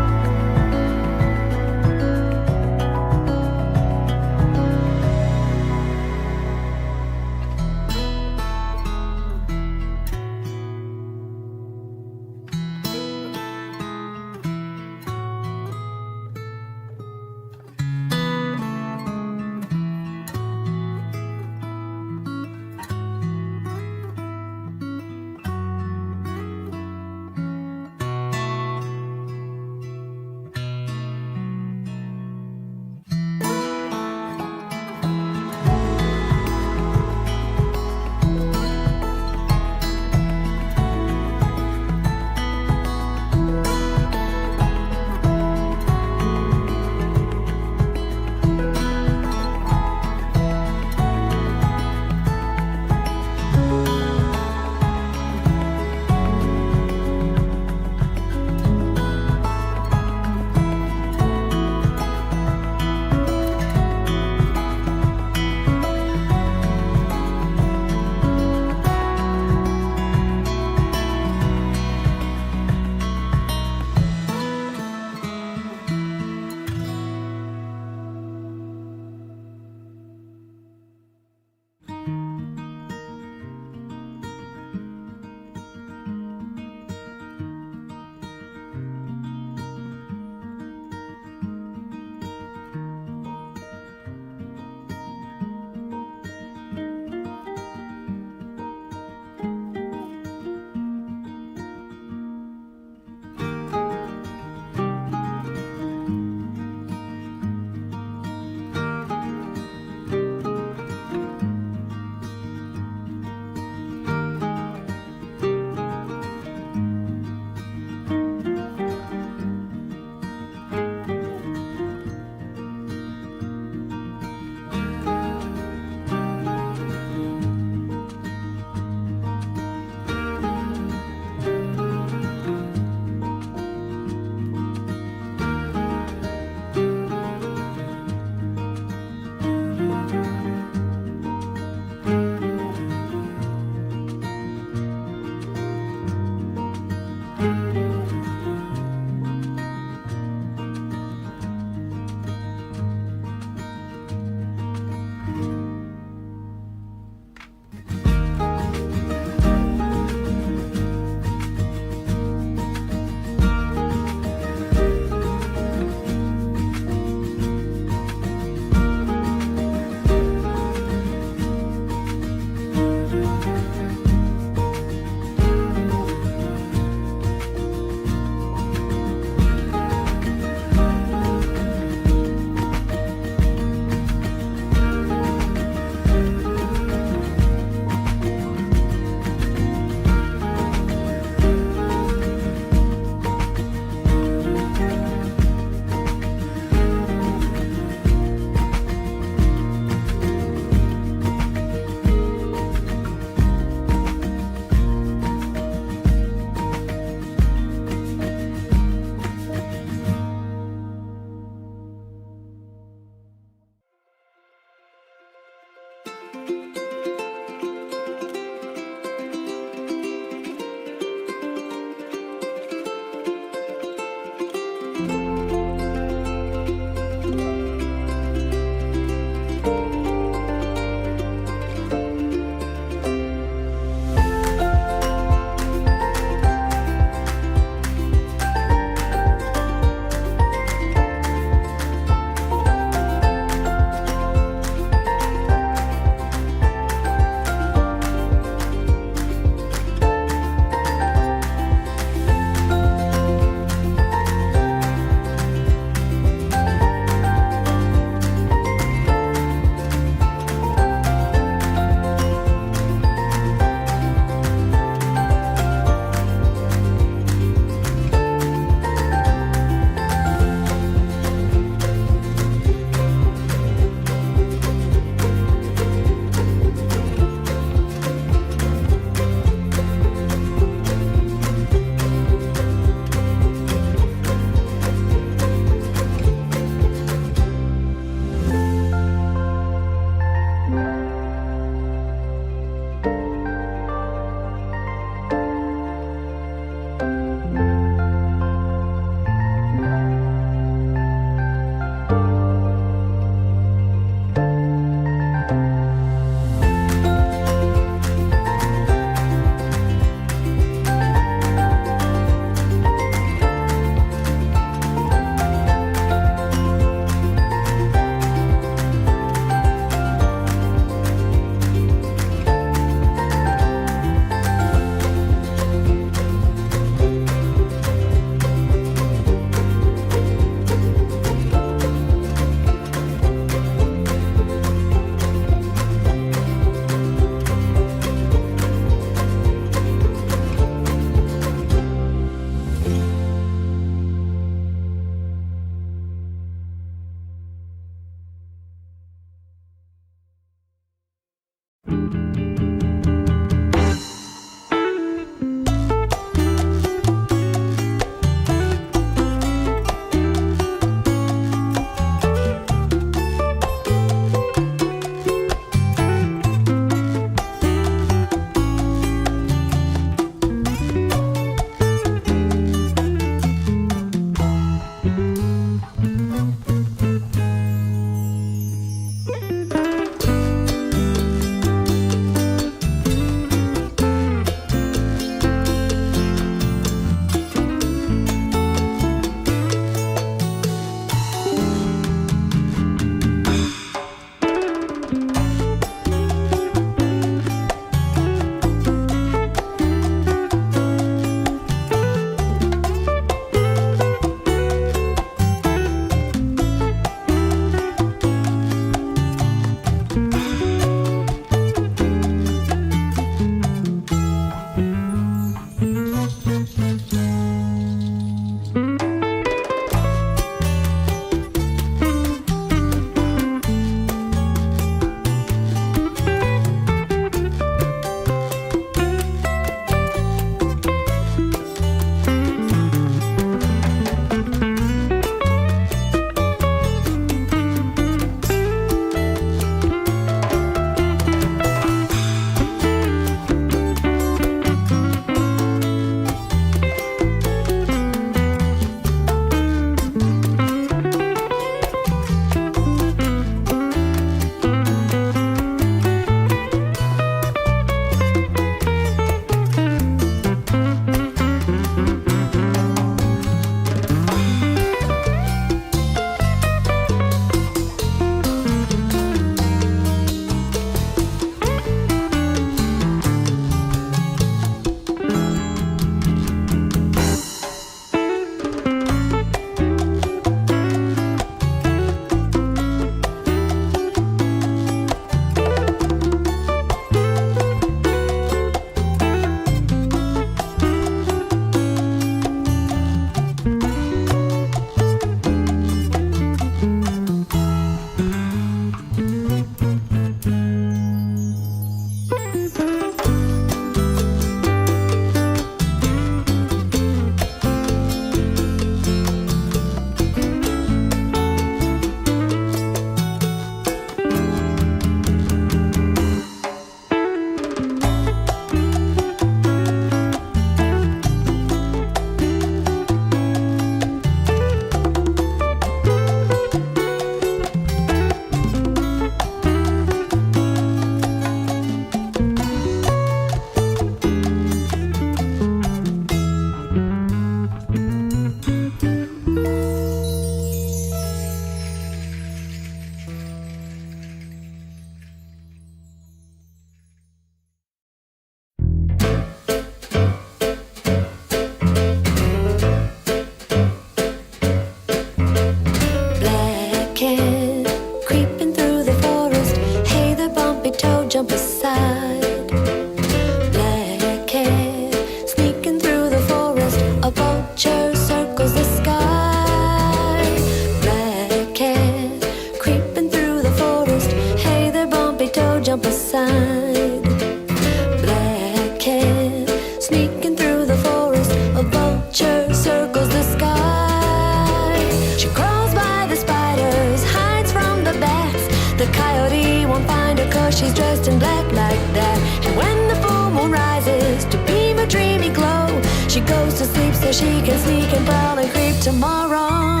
so she can sneak and prowl and creep tomorrow.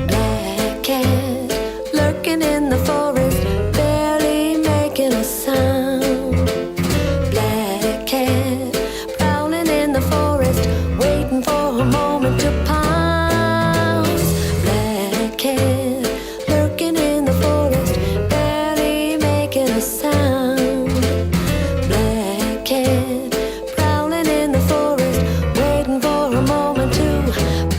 Black cat lurking in the forest, barely making a sound. Black cat prowling in the forest, waiting for a moment to pounce. Black cat lurking in the forest, barely making a sound. Black cat prowling in the forest, waiting for a moment to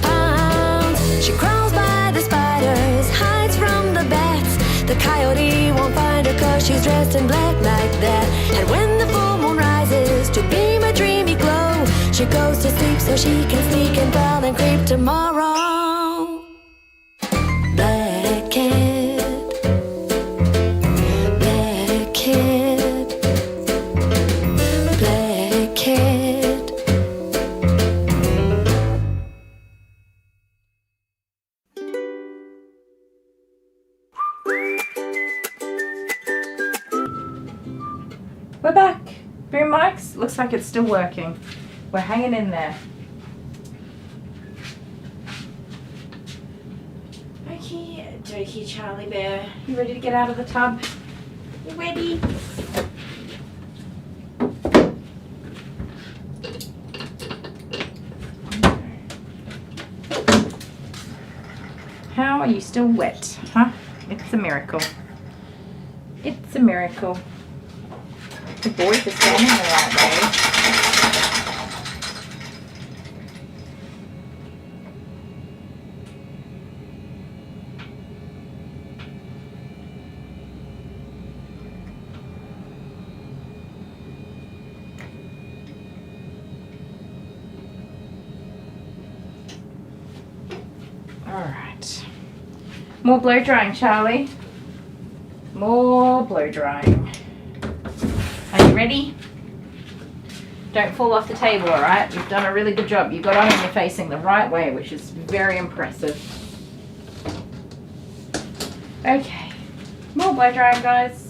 pounce. She crawls by the spiders, hides from the bats. The coyote won't find her 'cause she's dressed in black like that. And when the full moon rises to beam a dreamy glow, she goes to sleep so she can sneak and prowl and creep tomorrow. Black cat, black cat, black cat. We're back. Boom mics. Looks like it's still working. We're hanging in there. Okie dokie, Charlie Bear. You ready to get out of the tub? You ready? How are you still wet, huh? It's a miracle. It's a miracle. Good boy for standing the right way. Alright. More blow drying, Charlie. More blow drying. Are you ready? Don't fall off the table, alright? You've done a really good job. You got on and you're facing the right way, which is very impressive. Okay. More blow drying, guys.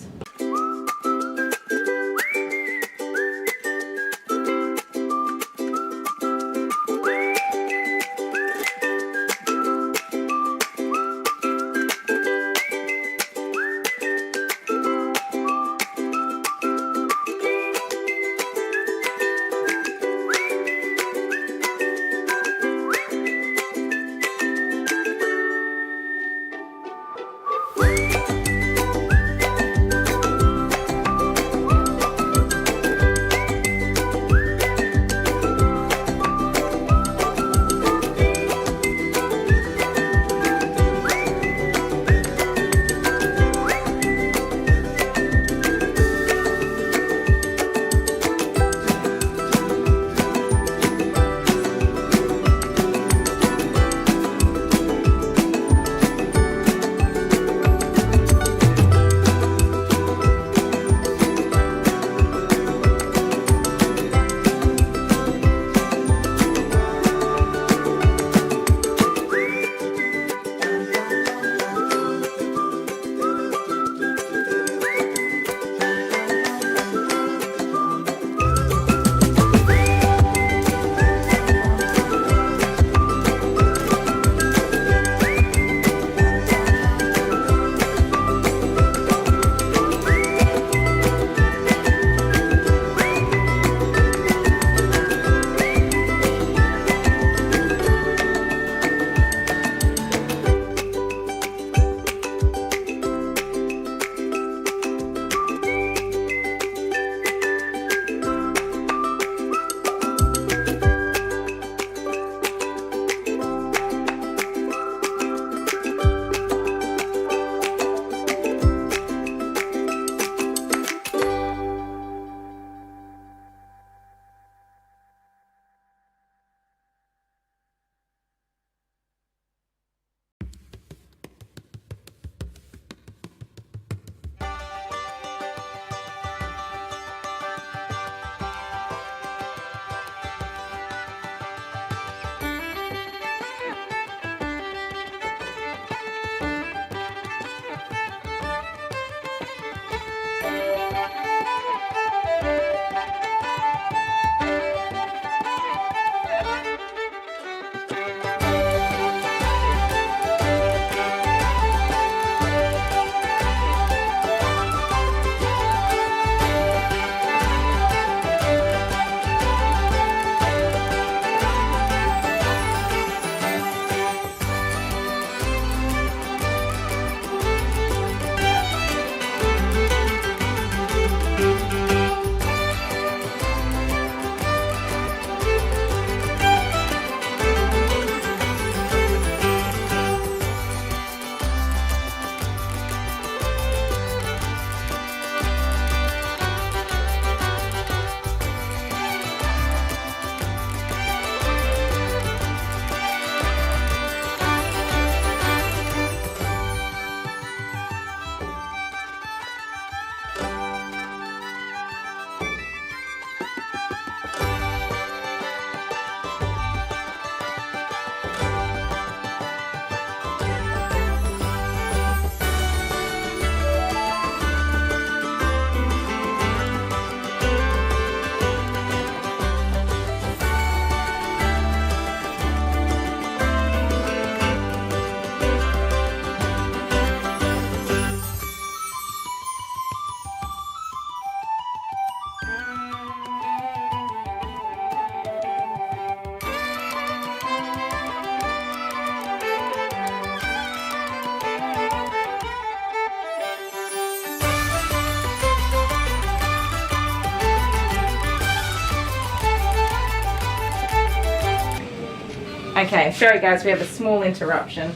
Okay, sorry guys, we have a small interruption.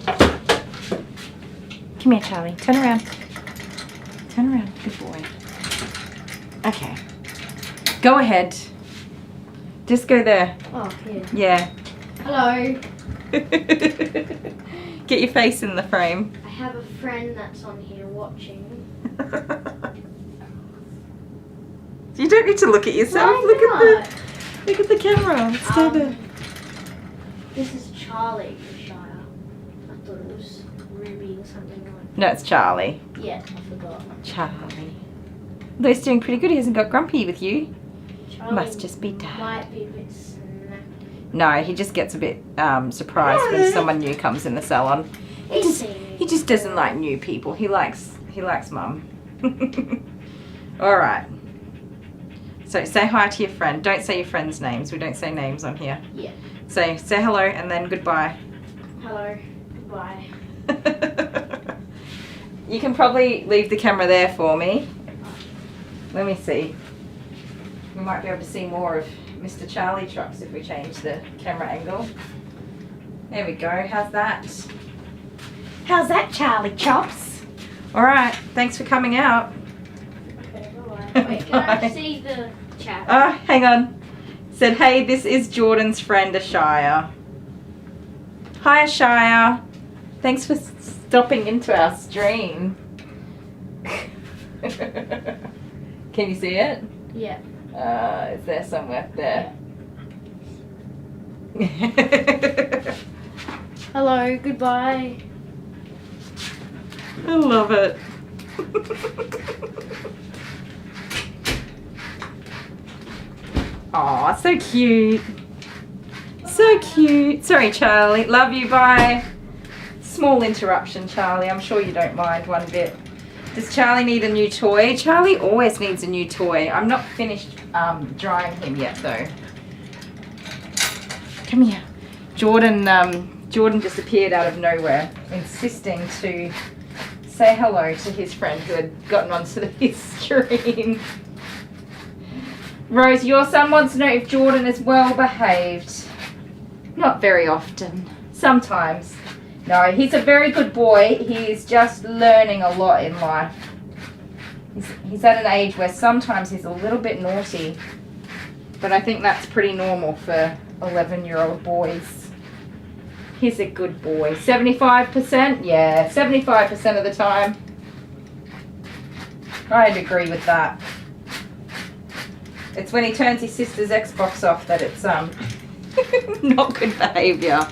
Come here, Charlie. Turn around. Turn around. Good boy. Okay. Go ahead. Just go there. Oh, yeah. Yeah. Hello. Get your face in the frame. I have a friend that's on here watching. You don't need to look at yourself. Why not? Look at the camera. Stay there. This is Charlie the Shire. I thought it was Ruby or something like No, it's Charlie. that. Yeah, I forgot. Charlie. Though he's doing pretty good. He hasn't got grumpy with you. Charlie Must just be dad. might be a bit snappy. No, he just gets a bit surprised when someone new comes in the salon. He just doesn't like new people. He likes mum. All right. So say hi to your friend. Don't say your friend's names. We don't say names on here. Yeah. Say hello and then goodbye. Hello. Goodbye. You can probably leave the camera there for me. Let me see. We might be able to see more of Mr. Charlie Trucks if we change the camera angle. There we go. How's that? How's that, Charlie Chops? All right. Thanks for coming out. Okay, bye-bye. Wait, can I see the chat? Oh, hang on. Said, hey, this is Jordan's friend, Ashaya. Hi, Ashaya. Thanks for stopping into our stream. Can you see it? Yeah. Is there somewhere there? Hello, goodbye. I love it. Aw, so cute. So cute. Sorry, Charlie. Love you, bye. Small interruption, Charlie. I'm sure you don't mind one bit. Does Charlie need a new toy? Charlie always needs a new toy. I'm not finished drying him yet, though. Come here. Jordan just appeared out of nowhere, insisting to say hello to his friend who had gotten onto his stream. Rose, your son wants to know if Jordan is well behaved. Not very often. Sometimes. No, he's a very good boy. He's just learning a lot in life. He's at an age where sometimes he's a little bit naughty. But I think that's pretty normal for 11-year-old boys. He's a good boy. 75%? Yeah, 75% of the time. I'd agree with that. It's when he turns his sister's Xbox off that it's not good behaviour.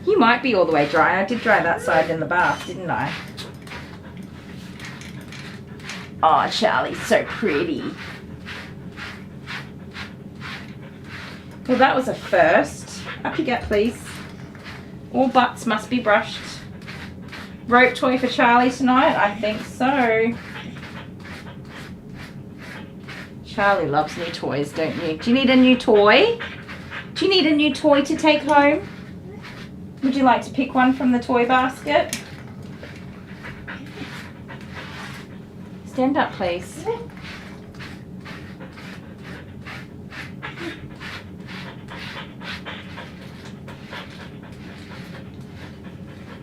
You might be all the way dry. I did dry that side in the bath, didn't I? Oh, Charlie's so pretty. Well, that was a first. Up you get, please. All butts must be brushed. Rope toy for Charlie tonight? I think so. Charlie loves new toys, don't you? Do you need a new toy? Do you need a new toy to take home? Would you like to pick one from the toy basket? Stand up, please.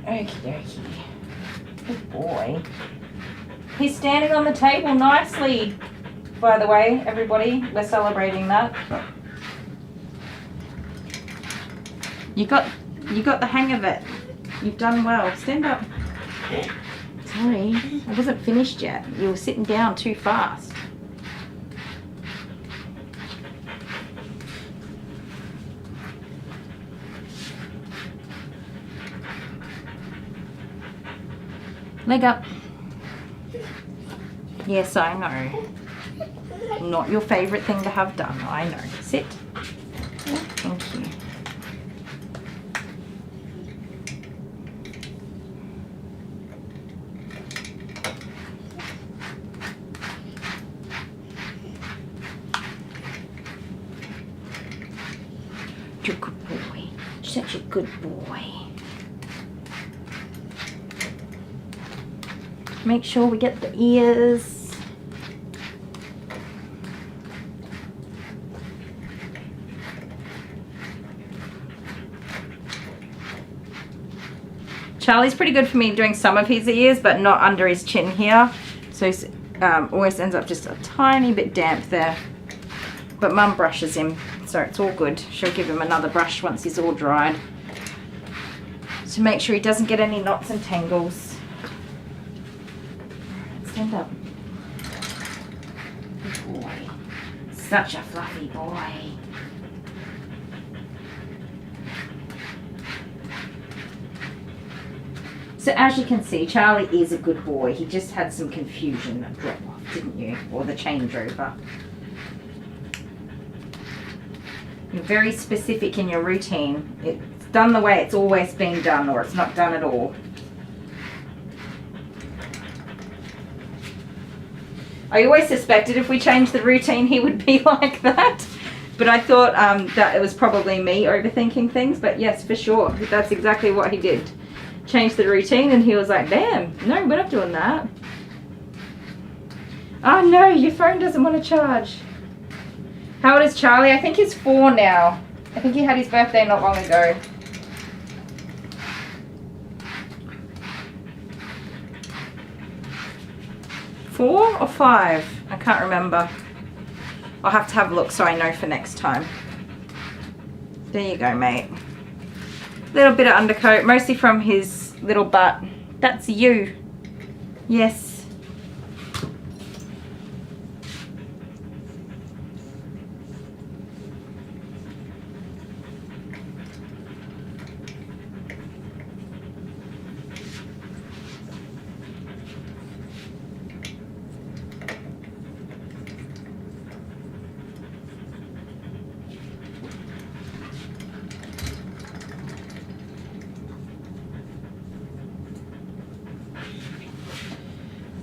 Okie dokie. Good boy. He's standing on the table nicely. By the way, everybody, we're celebrating that. You got the hang of it. You've done well. Stand up. Sorry, I wasn't finished yet. You were sitting down too fast. Leg up. Yes, I know. Not your favourite thing to have done, I know. Sit. Thank you. You're a good boy. Such a good boy. Make sure we get the ears. Charlie's pretty good for me doing some of his ears, but not under his chin here. So he always ends up just a tiny bit damp there. But Mum brushes him, so it's all good. She'll give him another brush once he's all dried, to make sure he doesn't get any knots and tangles. Stand up. Good boy. Such a fluffy boy. So as you can see, Charlie is a good boy. He just had some confusion at drop off, didn't you? Or the changeover. You're very specific in your routine. It's done the way it's always been done, or it's not done at all. I always suspected if we changed the routine he would be like that. But I thought that it was probably me overthinking things. But yes, for sure, that's exactly what he did. Changed the routine and he was like, damn, no, we're not doing that. Oh no, your phone doesn't want to charge. How old is Charlie? I think he's 4 now. I think he had his birthday not long ago. Four or 5? I can't remember. I'll have to have a look so I know for next time. There you go, mate. Little bit of undercoat, mostly from his little butt. That's you. Yes.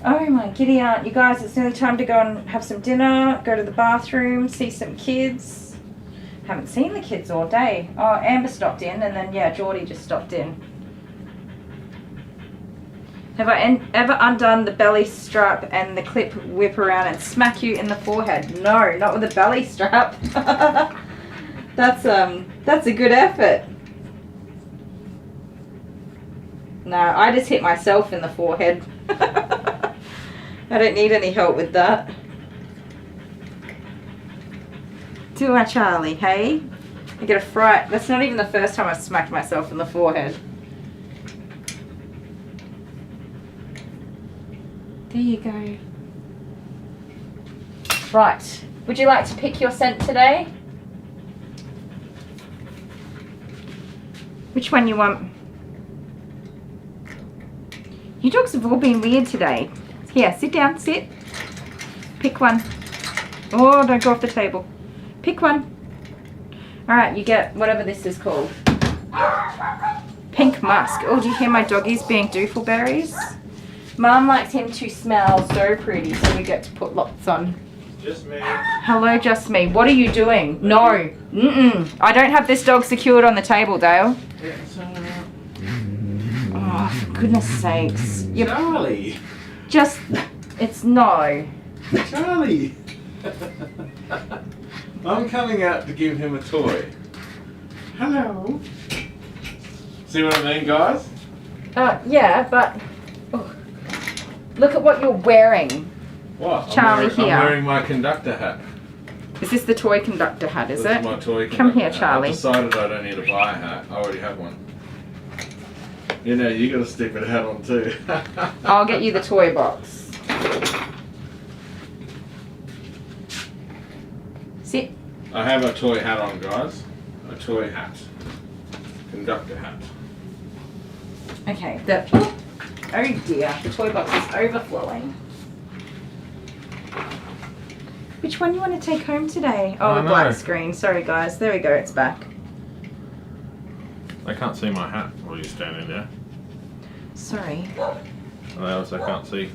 Oh my giddy aunt, you guys, it's nearly time to go and have some dinner, go to the bathroom, see some kids. Haven't seen the kids all day. Oh, Amber stopped in, and then, yeah, Geordie just stopped in. Have I ever undone the belly strap and the clip whip around and smack you in the forehead? No, not with a belly strap. That's a good effort. No, I just hit myself in the forehead. I don't need any help with that. To our Charlie, hey? I get a fright. That's not even the first time I've smacked myself in the forehead. There you go. Right. Would you like to pick your scent today? Which one you want? You dogs have all been weird today. Here, sit down, sit. Pick one. Oh, don't go off the table. Pick one. Alright, you get whatever this is called. Pink musk. Oh, do you hear my doggies being doofleberries? Mum likes him to smell so pretty, so we get to put lots on. Just me. Hello, just me. What are you doing? No. I don't have this dog secured on the table, Dale. Oh, for goodness sakes. Charlie. Just, it's no. Charlie. I'm coming out to give him a toy. Hello. See what I mean, guys? Yeah, but look at what you're wearing. What? Charlie, here. I'm wearing my conductor hat. Is this the toy conductor hat, is This it? is my toy Come here, conductor hat. Charlie. I decided I don't need to buy a hat. I already have one. You know, you got a stupid hat on too. I'll get you the toy box. Sit. I have a toy hat on, guys. A toy hat. Conductor hat. Okay, oh dear, the toy box is overflowing. Which one do you want to take home today? Oh, the black screen. Sorry guys, there we go, it's back. They can't see my hat while you're standing there. Sorry. They also can't see.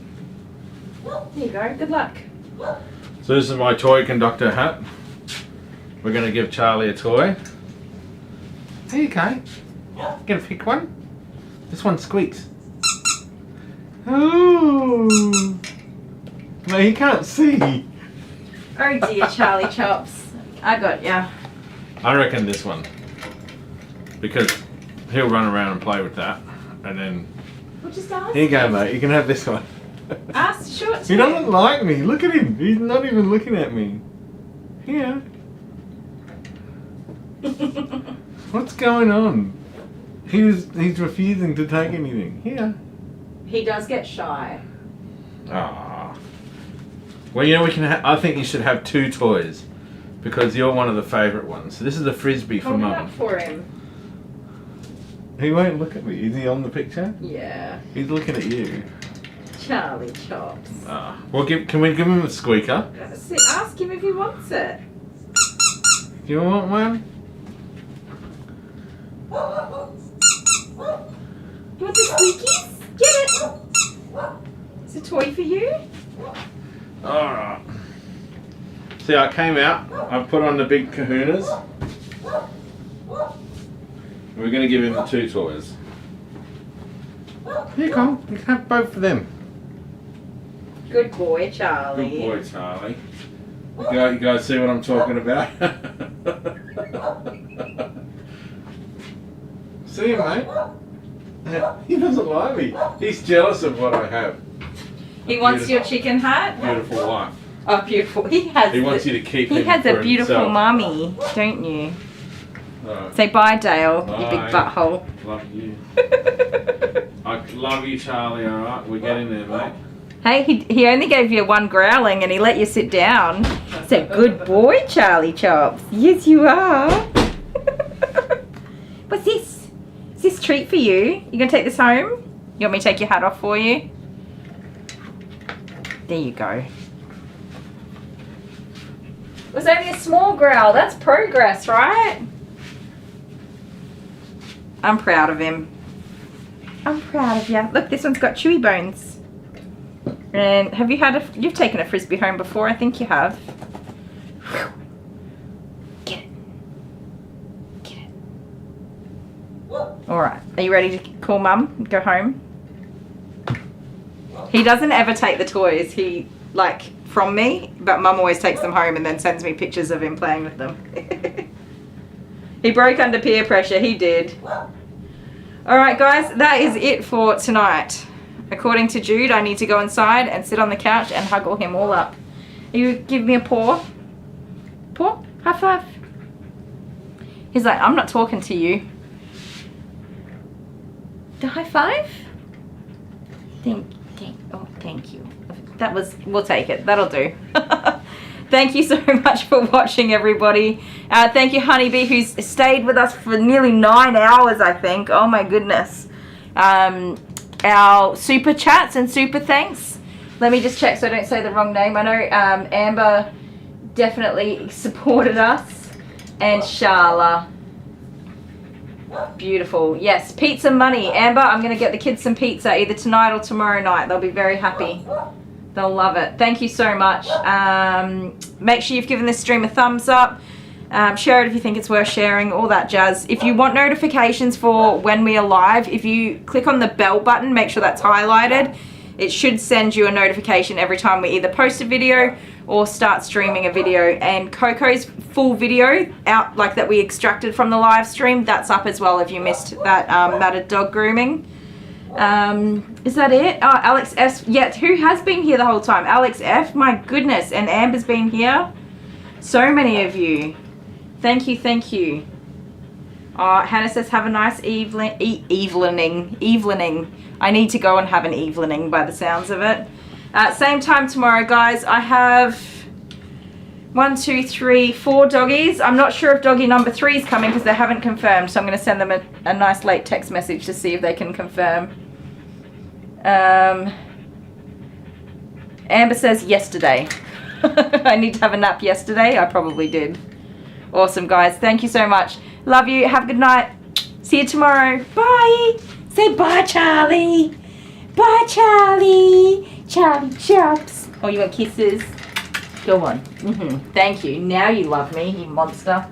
There you go, good luck. So this is my toy conductor hat. We're going to give Charlie a toy. Here you go. Gonna pick one? This one squeaks. Oh! No, he can't see. Oh dear, Charlie Chops. I got ya. I reckon this one. Because he'll run around and play with that. and then We'll just ask. here you go, mate. You can have this one. Ask short He doesn't like me. Look at him. He's not even looking at me. Here. What's going on? He's refusing to take anything. Here. He does get shy. Ah. Well, you know we can. I think you should have 2 toys, because you're one of the favourite ones. So this is a frisbee for Hold it Mum. up for him. He won't look at me. Is he on the picture? Yeah. He's looking at you. Charlie Chops. Ah. Well, can we give him a squeaker? Ask him if he wants it. Do you want one? You want the squeakies? Get it! It's a toy for you. Alright. See, I came out, I put on the big kahunas. We're going to give him the 2 toys. Here you come, you can have both of them. Good boy, Charlie. Good boy, Charlie. You guys see what I'm talking about? See him, mate? He doesn't like me. He's jealous of what I have. He wants your chicken hat? Beautiful wife. Oh, beautiful. He wants you to keep him He has for a beautiful himself. mummy, don't you? Alright. Say bye, Dale, you Bye. big butthole. Love you. I love you, Charlie, alright? We're getting there, mate. Hey, he only gave you 1 growling and he let you sit down. So good boy, Charlie Chops. Yes, you are. What's this? Is this a treat for you? You gonna take this home? You want me to take your hat off for you? There you go. It was only a small growl. That's progress, right? I'm proud of him. I'm proud of you. Look, this one's got chewy bones. And have you you've taken a frisbee home before? I think you have. Whew. Get it. Get it. All right. Are you ready to call Mum and go home? He doesn't ever take the toys. He, from me, but Mum always takes them home and then sends me pictures of him playing with them. He broke under peer pressure. He did. All right, guys. That is it for tonight. According to Jude, I need to go inside and sit on the couch and huggle him all up. You give me a paw? Paw? High five. He's like, I'm not talking to you. The high five? Thank you. We'll take it. That'll do. Thank you so much for watching, everybody. Thank you, Honeybee, who's stayed with us for nearly 9 hours, I think. Oh my goodness. Our super chats and super thanks. Let me just check so I don't say the wrong name. I know Amber definitely supported us. And Sharla. Beautiful. Yes, pizza money. Amber, I'm going to get the kids some pizza either tonight or tomorrow night. They'll be very happy. They'll love it. Thank you so much. Make sure you've given this stream a thumbs up. Share it if you think it's worth sharing, all that jazz. If you want notifications for when we are live, if you click on the bell button, make sure that's highlighted. It should send you a notification every time we either post a video or start streaming a video. And Coco's full video out, that we extracted from the live stream, that's up as well if you missed that matted dog grooming. Is that it? Oh, Alex S. Yeah, who has been here the whole time? Alex F. My goodness. And Amber's been here. So many of you. Thank you, thank you. Hannah says, have a nice evening. I need to go and have an evening by the sounds of it. Same time tomorrow, guys. I have 1, 2, 3, 4 doggies. I'm not sure if doggy number 3 is coming because they haven't confirmed. So I'm going to send them a nice late text message to see if they can confirm. Amber says yesterday. I need to have a nap yesterday. I probably did. Awesome, guys. Thank you so much. Love you. Have a good night. See you tomorrow. Bye. Say bye, Charlie. Bye, Charlie. Charlie Chops. Oh, you want kisses? Go on. Thank you. Now you love me, you monster.